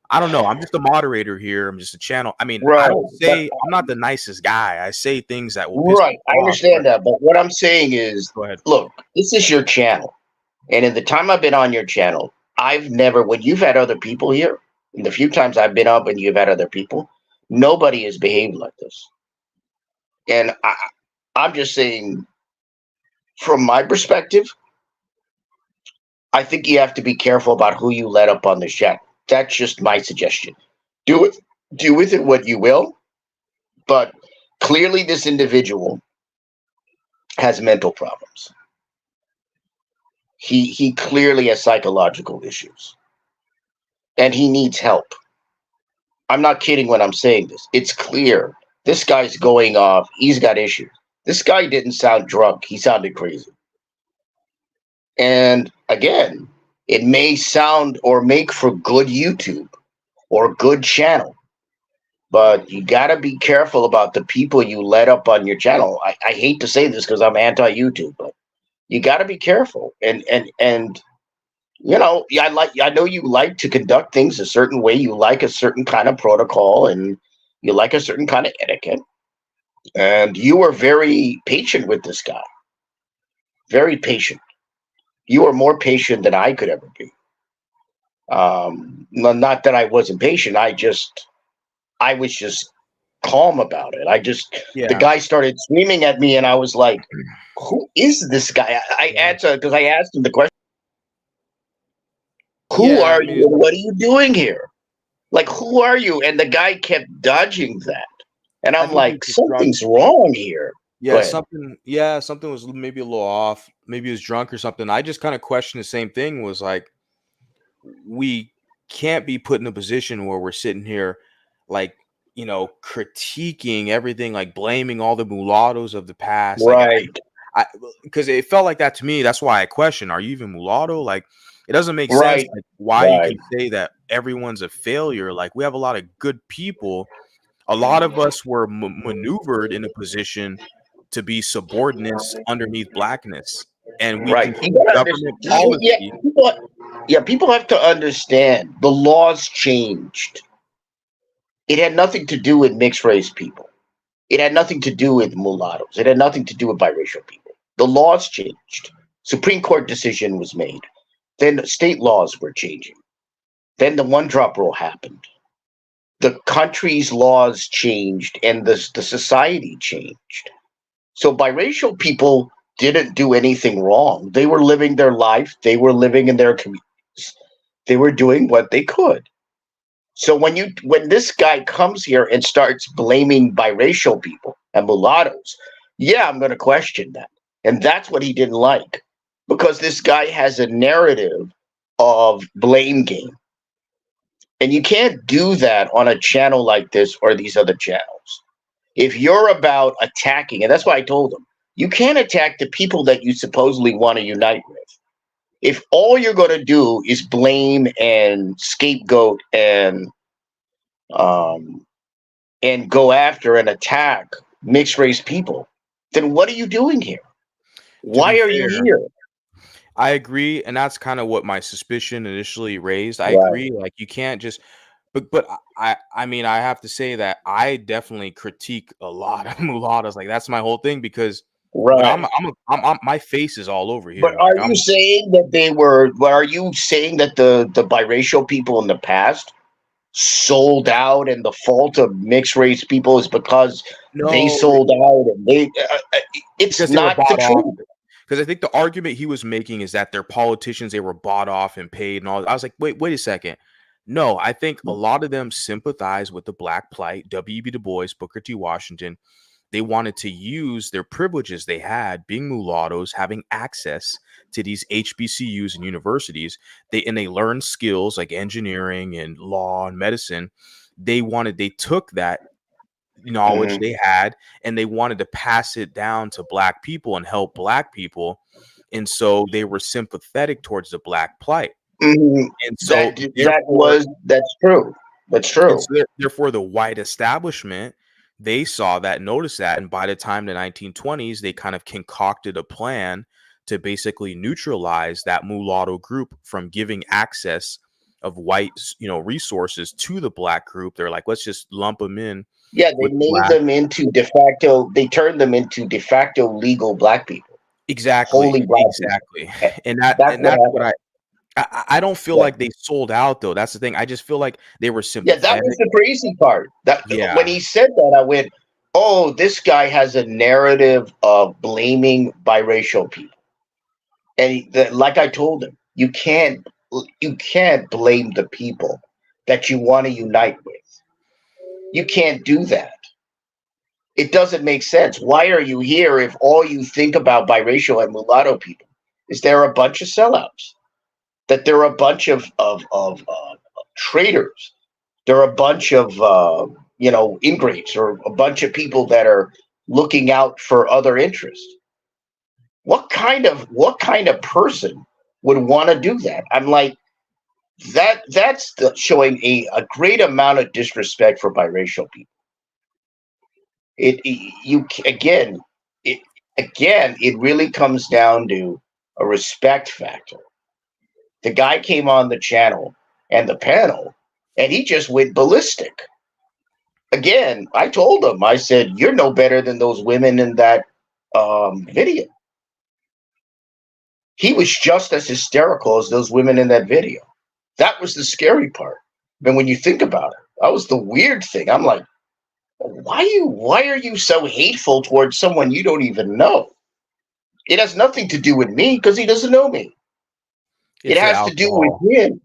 I don't know. I'm just a moderator here. I'm just a channel. I mean, I Right. don't say I'm not the nicest guy. I say things that will piss Right. I people off. understand that. But what I'm saying is, Go ahead. look, this is your channel. And in the time I've been on your channel, I've never, when you've had other people here, in the few times I've been up and you've had other people, nobody has behaved like this. And I'm just saying, from my perspective, I think you have to be careful about who you let up on this chat. That's just my suggestion. Do with it what you will, but clearly this individual has mental problems. He clearly has psychological issues, and he needs help. I'm not kidding when I'm saying this. It's clear. This guy's going off. He's got issues. This guy didn't sound drunk. He sounded crazy. And again, it may sound or make for good YouTube or good channel, but you got to be careful about the people you let up on your channel. I hate to say this because I'm anti-YouTube, but you got to be careful. And you know, I know you like to conduct things a certain way. You like a certain kind of protocol, and you like a certain kind of etiquette. And you were very patient with this guy. Very patient. You were more patient than I could ever be. Not that I wasn't patient. I was just calm about it. The guy started screaming at me, and I was like, "Who is this guy?" I answered because I asked him the question, "Who are you? And what are you doing here? Like, who are you?" And the guy kept dodging that, and I'm like, "Something's wrong here." Yeah, something was maybe a little off. Maybe he was drunk or something. I just kind of questioned the same thing. Was like, we can't be put in a position where we're sitting here, like, you know, critiquing everything, like blaming all the mulattoes of the past. Right. Like, because it felt like that to me. That's why I question: are you even mulatto? Like, it doesn't make sense. Right. Like, why you Right. can say that everyone's a failure? Like, we have a lot of good people. A lot of us were maneuvered in a position to be subordinates underneath blackness, and we Right. control government policy. People have to understand the laws changed. It had nothing to do with mixed race people. It had nothing to do with mulattoes. It had nothing to do with biracial people. The laws changed. Supreme Court decision was made. Then state laws were changing. Then the one-drop rule happened. The country's laws changed, and the society changed. So biracial people didn't do anything wrong. They were living their life. They were living in their communities. They were doing what they could. So when this guy comes here and starts blaming biracial people and mulattoes, I'm going to question that. And that's what he didn't like, because this guy has a narrative of blame game. And you can't do that on a channel like this or these other channels. If you're about attacking, and that's why I told him, you can't attack the people that you supposedly want to unite with. If all you're going to do is blame and scapegoat and go after and attack mixed race people, then what are you doing here? Why are you here? I agree, and that's kind of what my suspicion initially raised. I agree, like, you can't just, but I mean, I have to say that I definitely critique a lot of mulattoes. Like, that's my whole thing, because I'm my face is all over here. But are you saying that are you saying that the biracial people in the past sold out, and the fault of mixed race people is because they sold out, and it's not the truth? Because I think the argument he was making is that they're politicians, they were bought off and paid and all. I was like, wait a second. No, I think a lot of them sympathize with the Black plight, W.E.B. Du Bois, Booker T. Washington. They wanted to use their privileges they had, being mulattoes, having access to these HBCUs and universities. They learned skills like engineering and law and medicine. They took that knowledge they had, and they wanted to pass it down to Black people and help Black people. And so they were sympathetic towards the Black plight. And so that's true. That's true. So therefore, the white establishment, they saw that, noticed that, and by the time the 1920s, they kind of concocted a plan to basically neutralize that mulatto group from giving access of white, resources to the black group. They're like, let's just lump them in. Yeah, they made them into de facto. They turned them into de facto legal black people. Exactly. Holy black Exactly. people. And that's what I don't feel like they sold out though. That's the thing. I just feel like they were sympathetic. Yeah, that was the crazy part. When he said that, I went, "Oh, this guy has a narrative of blaming biracial people." And like I told him, you can't blame the people that you want to unite with. You can't do that. It doesn't make sense. Why are you here if all you think about biracial and mulatto people is they're a bunch of sellouts? That they're a bunch of traitors. They're a bunch of ingrates, or a bunch of people that are looking out for other interests. What kind of person would want to do that? I'm like, that's showing a great amount of disrespect for biracial people. It really comes down to a respect factor. The guy came on the channel and the panel, and he just went ballistic. Again, I told him, I said, "You're no better than those women in that video." He was just as hysterical as those women in that video. That was the scary part. And when you think about it, that was the weird thing. I'm like, why are you so hateful towards someone you don't even know? It has nothing to do with me because he doesn't know me. It has to do with him.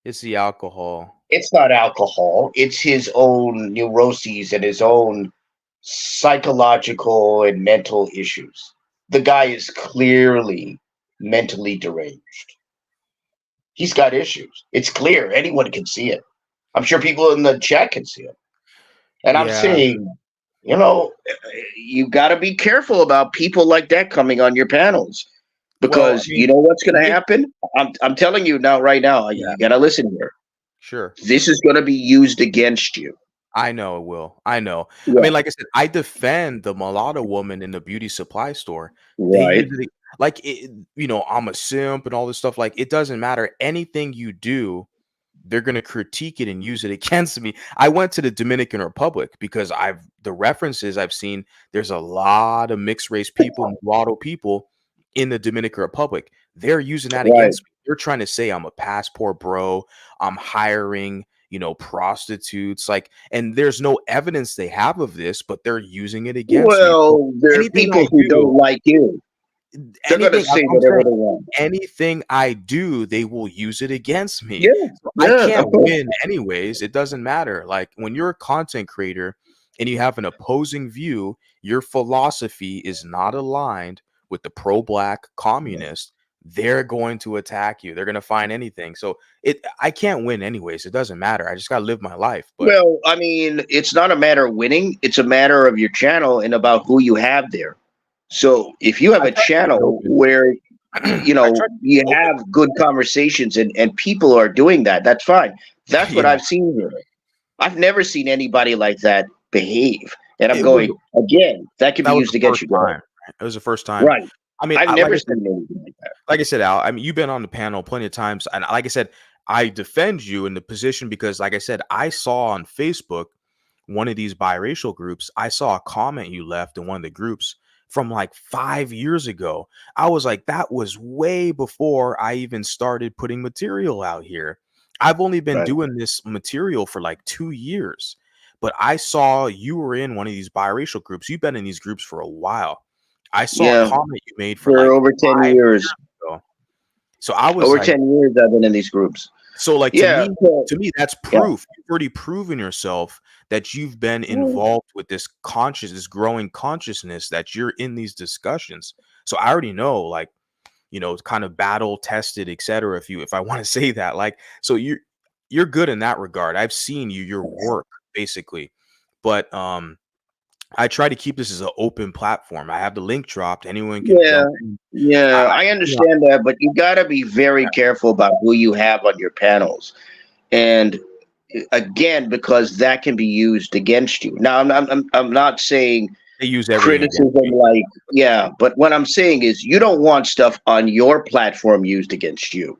It's the alcohol. It's not alcohol. It's his own neuroses and his own psychological and mental issues. The guy is clearly mentally deranged. He's got issues. It's clear. Anyone can see it. I'm sure people in the chat can see it. And I'm saying, you got to be careful about people like that coming on your panels, because you know what's going to happen? I'm telling you now, right now, you got to listen here. Sure. This is going to be used against you. I know it will. I know. Yeah. I mean, like I said, I defend the mulatto woman in the beauty supply store. Right. I'm a simp and all this stuff. Like, it doesn't matter. Anything you do, they're going to critique it and use it against me. I went to the Dominican Republic because the references I've seen, there's a lot of mixed race people, mulatto people in the Dominican Republic. They're using that against me. They're trying to say I'm a passport bro. I'm hiring, prostitutes. And there's no evidence they have of this, but they're using it against me. Well, there are people who don't like you. They're going to say whatever they want. Anything I do, they will use it against me. Yeah. So I can't win anyways. It doesn't matter. Like, when you're a content creator and you have an opposing view, your philosophy is not aligned with the pro-black communist, they're going to attack you. They're going to find anything. So I can't win anyways. It doesn't matter. I just got to live my life. But well, I mean, it's not a matter of winning. It's a matter of your channel and about who you have there. So if you have a channel where, you have good conversations and people are doing that, that's fine. That's what I've seen here. I've never seen anybody like that behave. And I'm again, that can be used against you. It was the first time. Right. I mean, I've never seen anything like that. Like I said, Al, I mean, you've been on the panel plenty of times. And like I said, I defend you in the position because, like I said, I saw on Facebook, one of these biracial groups, I saw a comment you left in one of the groups from like 5 years ago. I was like, that was way before I even started putting material out here. I've only been doing this material for like 2 years, but I saw you were in one of these biracial groups. You've been in these groups for a while. I saw a comment you made for like over 10 years ago. So I was over 10 years I've been in these groups. So like to me, that's proof. You've already proven yourself that you've been involved with this growing consciousness, that you're in these discussions. So I already know, like, kind of battle tested, etc. If I want to say that, like, so you're good in that regard. I've seen your work basically, but I try to keep this as an open platform. I have the link dropped. Anyone can jump in. Yeah, I understand that, but you got to be very careful about who you have on your panels. And again, because that can be used against you. Now, I'm not saying they use criticism but what I'm saying is you don't want stuff on your platform used against you.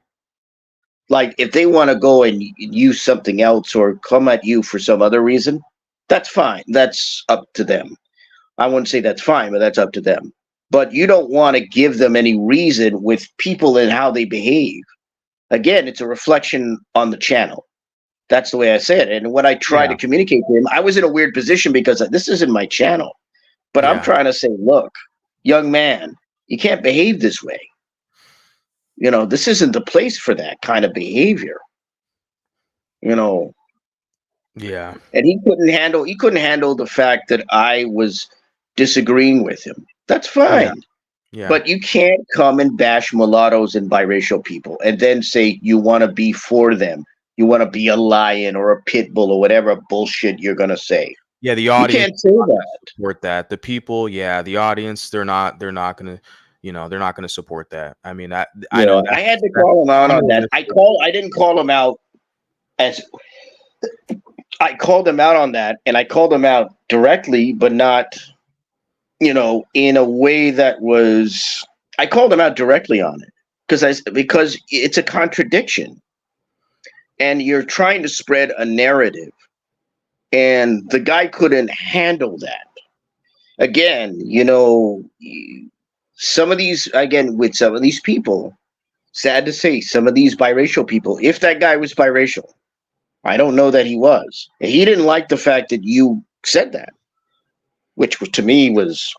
Like if they want to go and use something else or come at you for some other reason, that's fine. That's up to them. I wouldn't say that's fine, but that's up to them. But you don't want to give them any reason with people and how they behave. Again, it's a reflection on the channel. That's the way I say it. And when I try to communicate to him, I was in a weird position because this isn't my channel. But I'm trying to say, look, young man, you can't behave this way. You know, this isn't the place for that kind of behavior. You know. Yeah. And he couldn't handle the fact that I was disagreeing with him. That's fine. Yeah. But you can't come and bash mulattoes and biracial people and then say you want to be for them. You want to be a lion or a pit bull or whatever bullshit you're going to say. Yeah, the audience you can't say that. Support that. The people, the audience, they're not going to, they're not going to support that. I mean, I know I had to call him out on that. I didn't call him out as I called him out on that, and I called him out directly, but not, in a way that was. I called him out directly on it because it's a contradiction, and you're trying to spread a narrative, and the guy couldn't handle that. Again, some of these people, sad to say, some of these biracial people, if that guy was biracial. I don't know that he was. He didn't like the fact that you said that, which to me was,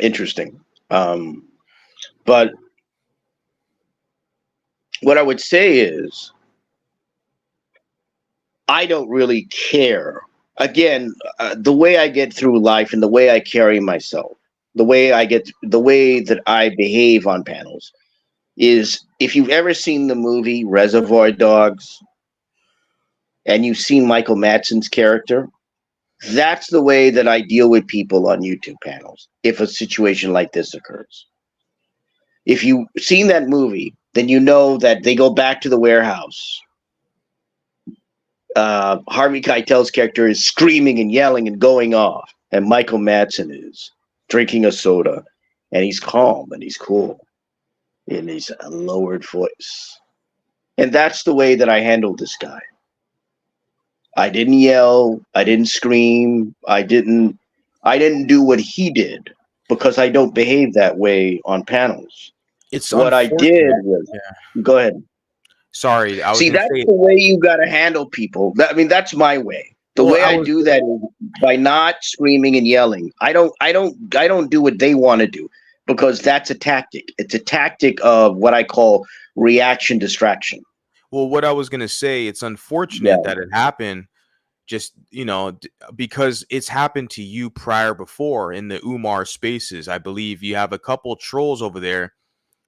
interesting. But what I would say is, I don't really care. Again, the way I get through life and the way I carry myself, the way that I behave on panels is, if you've ever seen the movie Reservoir Dogs and you've seen Michael Madsen's character, that's the way that I deal with people on YouTube panels if a situation like this occurs. If you've seen that movie, then you know that they go back to the warehouse. Harvey Keitel's character is screaming and yelling and going off, and Michael Madsen is drinking a soda, and he's calm and he's cool. In his lowered voice. And that's the way that I handled this guy. I didn't yell, I didn't scream, I didn't do what he did, because I don't behave that way on panels. It's what I did was go ahead. Sorry, I was See, that's the way you got to handle people. That's my way. The way I do that is by not screaming and yelling. I don't do what they want to do. Because that's a tactic. It's a tactic of what I call reaction distraction. Well, what I was going to say, it's unfortunate that it happened just, because it's happened to you before in the Umar spaces. I believe you have a couple trolls over there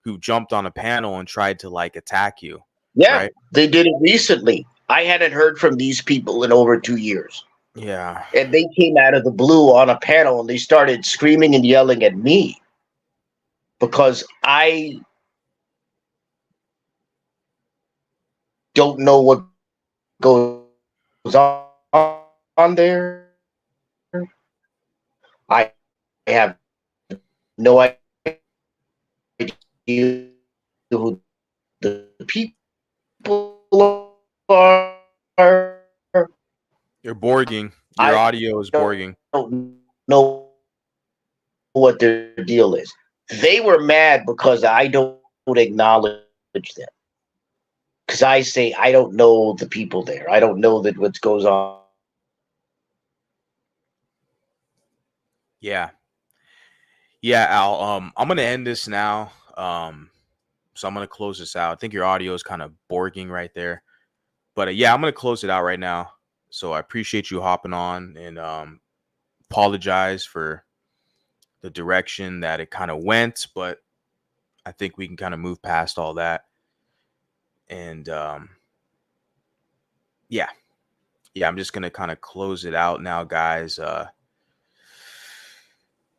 who jumped on a panel and tried to attack you. Yeah, right? They did it recently. I hadn't heard from these people in over 2 years. Yeah. And they came out of the blue on a panel and they started screaming and yelling at me. Because I don't know what goes on there. I have no idea who the people are. You're borging. Your audio is borging. I don't know what their deal is. They were mad because I don't acknowledge them. Because I say I don't know the people there. I don't know that what goes on. Yeah. Yeah, Al. I'm gonna end this now. So I'm gonna close this out. I think your audio is kind of borging right there. But yeah, I'm gonna close it out right now. So I appreciate you hopping on, and apologize for the direction that it kind of went, but I think we can kind of move past all that. And yeah, I'm just gonna kind of close it out now, guys.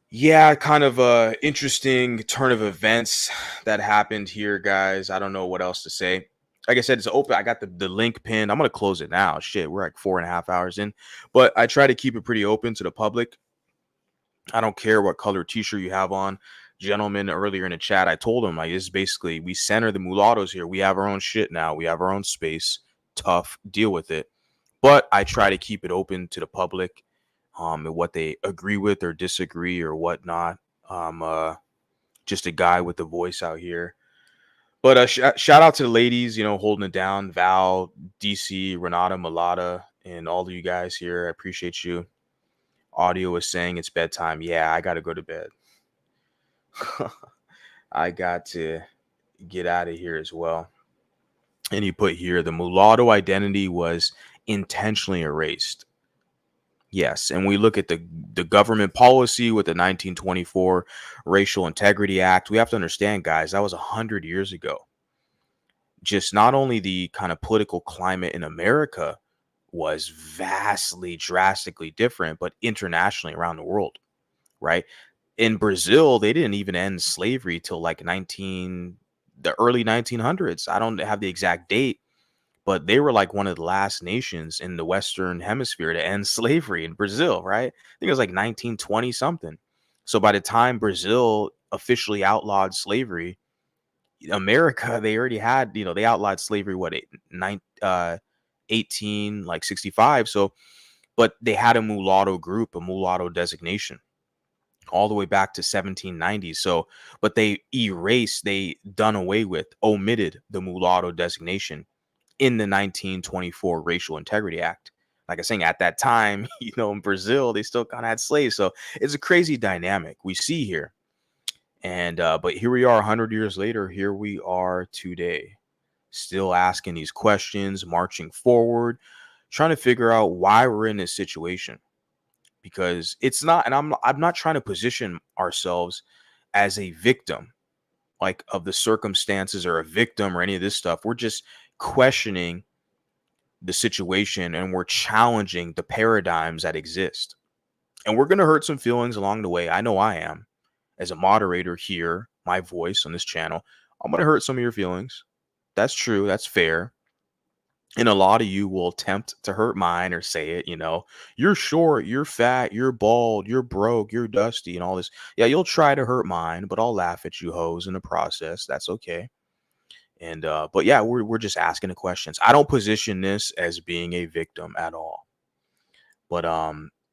Yeah, kind of a interesting turn of events that happened here, guys. I don't know what else to say. Like I said, it's open. I got the link pinned. I'm gonna close it now. Shit, we're like 4.5 hours in, but I try to keep it pretty open to the public. I don't care what color t-shirt you have on. gentleman earlier in the chat, I told him, like, this is basically, we center the mulattoes here. We have our own shit now. We have our own space. Tough, deal with it. But I try to keep it open to the public, and what they agree with or disagree or whatnot. Just a guy with a voice out here. But shout out to the ladies, holding it down. Val, DC, Renata, Mulata, and all of you guys here. I appreciate you. Audio is saying it's bedtime. Yeah, I got to go to bed. I got to get out of here as well. And he put here, the mulatto identity was intentionally erased. Yes, and we look at the government policy with the 1924 Racial Integrity Act. We have to understand, guys, that was 100 years ago. Just not only the kind of political climate in America was vastly, drastically different, but internationally around the world, right? In Brazil, they didn't even end slavery till like the early 1900s. I don't have the exact date, but they were like one of the last nations in the Western hemisphere to end slavery in Brazil, right? I think it was like 1920 something. So by the time Brazil officially outlawed slavery, America, they already had, they outlawed slavery, 1865. So, but they had a mulatto group, a mulatto designation all the way back to 1790. So, but they done away with, omitted the mulatto designation in the 1924 Racial Integrity Act. Like I was saying, at that time, in Brazil, they still kind of had slaves. So it's a crazy dynamic we see here. And but here we are 100 years later. Here we are today, still asking these questions, marching forward, trying to figure out why we're in this situation. Because it's not, and I'm not trying to position ourselves as a victim, like, of the circumstances, or a victim or any of this stuff. We're just questioning the situation, and we're challenging the paradigms that exist. And we're going to hurt some feelings along the way. I know I am. As a moderator here, my voice on this channel, I'm going to hurt some of your feelings. That's true. That's fair. And a lot of you will attempt to hurt mine or say it, you're short, you're fat, you're bald, you're broke, you're dusty, and all this. Yeah, you'll try to hurt mine, but I'll laugh at you hoes in the process. That's okay. And but yeah, we're just asking the questions. I don't position this as being a victim at all. But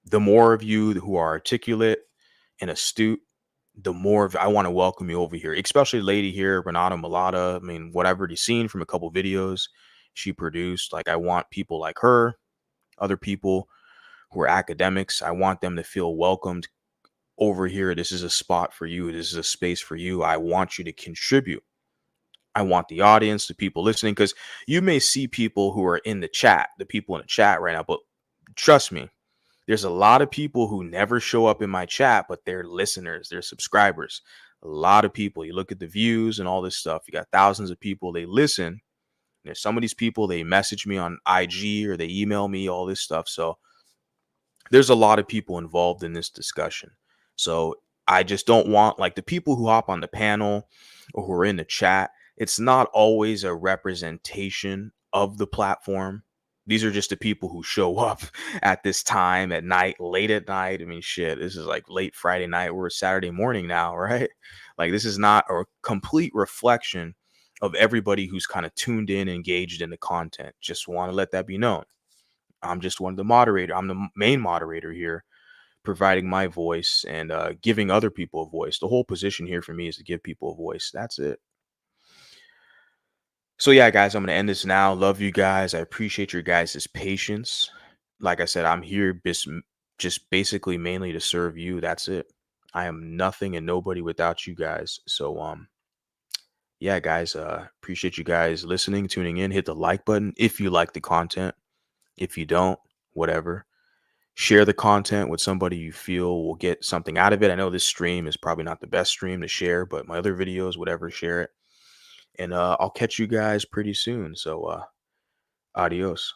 the more of you who are articulate and astute, the more I want to welcome you over here, especially the lady here, Renata Mulata. I mean, what I've already seen from a couple videos she produced, like, I want people like her, other people who are academics, I want them to feel welcomed over here. This is a spot for you. This is a space for you. I want you to contribute. I want the audience, the people listening, because you may see people who are in the chat, the people in the chat right now, but trust me, there's a lot of people who never show up in my chat, but they're listeners, they're subscribers. A lot of people, you look at the views and all this stuff, you got thousands of people, they listen. There's some of these people, they message me on IG or they email me, all this stuff. So there's a lot of people involved in this discussion. So I just don't want, like, the people who hop on the panel or who are in the chat, it's not always a representation of the platform. These are just the people who show up at this time at night, late at night. I mean, shit, this is like late Friday night. We're Saturday morning now, right? Like, this is not a complete reflection of everybody who's kind of tuned in, engaged in the content. Just want to let that be known. I'm just one of the moderators. I'm the main moderator here, providing my voice and giving other people a voice. The whole position here for me is to give people a voice. That's it. So yeah, guys, I'm going to end this now. Love you guys. I appreciate your guys' patience. Like I said, I'm here just basically mainly to serve you. That's it. I am nothing and nobody without you guys. So yeah, guys, appreciate you guys listening, tuning in. Hit the like button if you like the content. If you don't, whatever. Share the content with somebody you feel will get something out of it. I know this stream is probably not the best stream to share, but my other videos, whatever, share it. And I'll catch you guys pretty soon. So adios.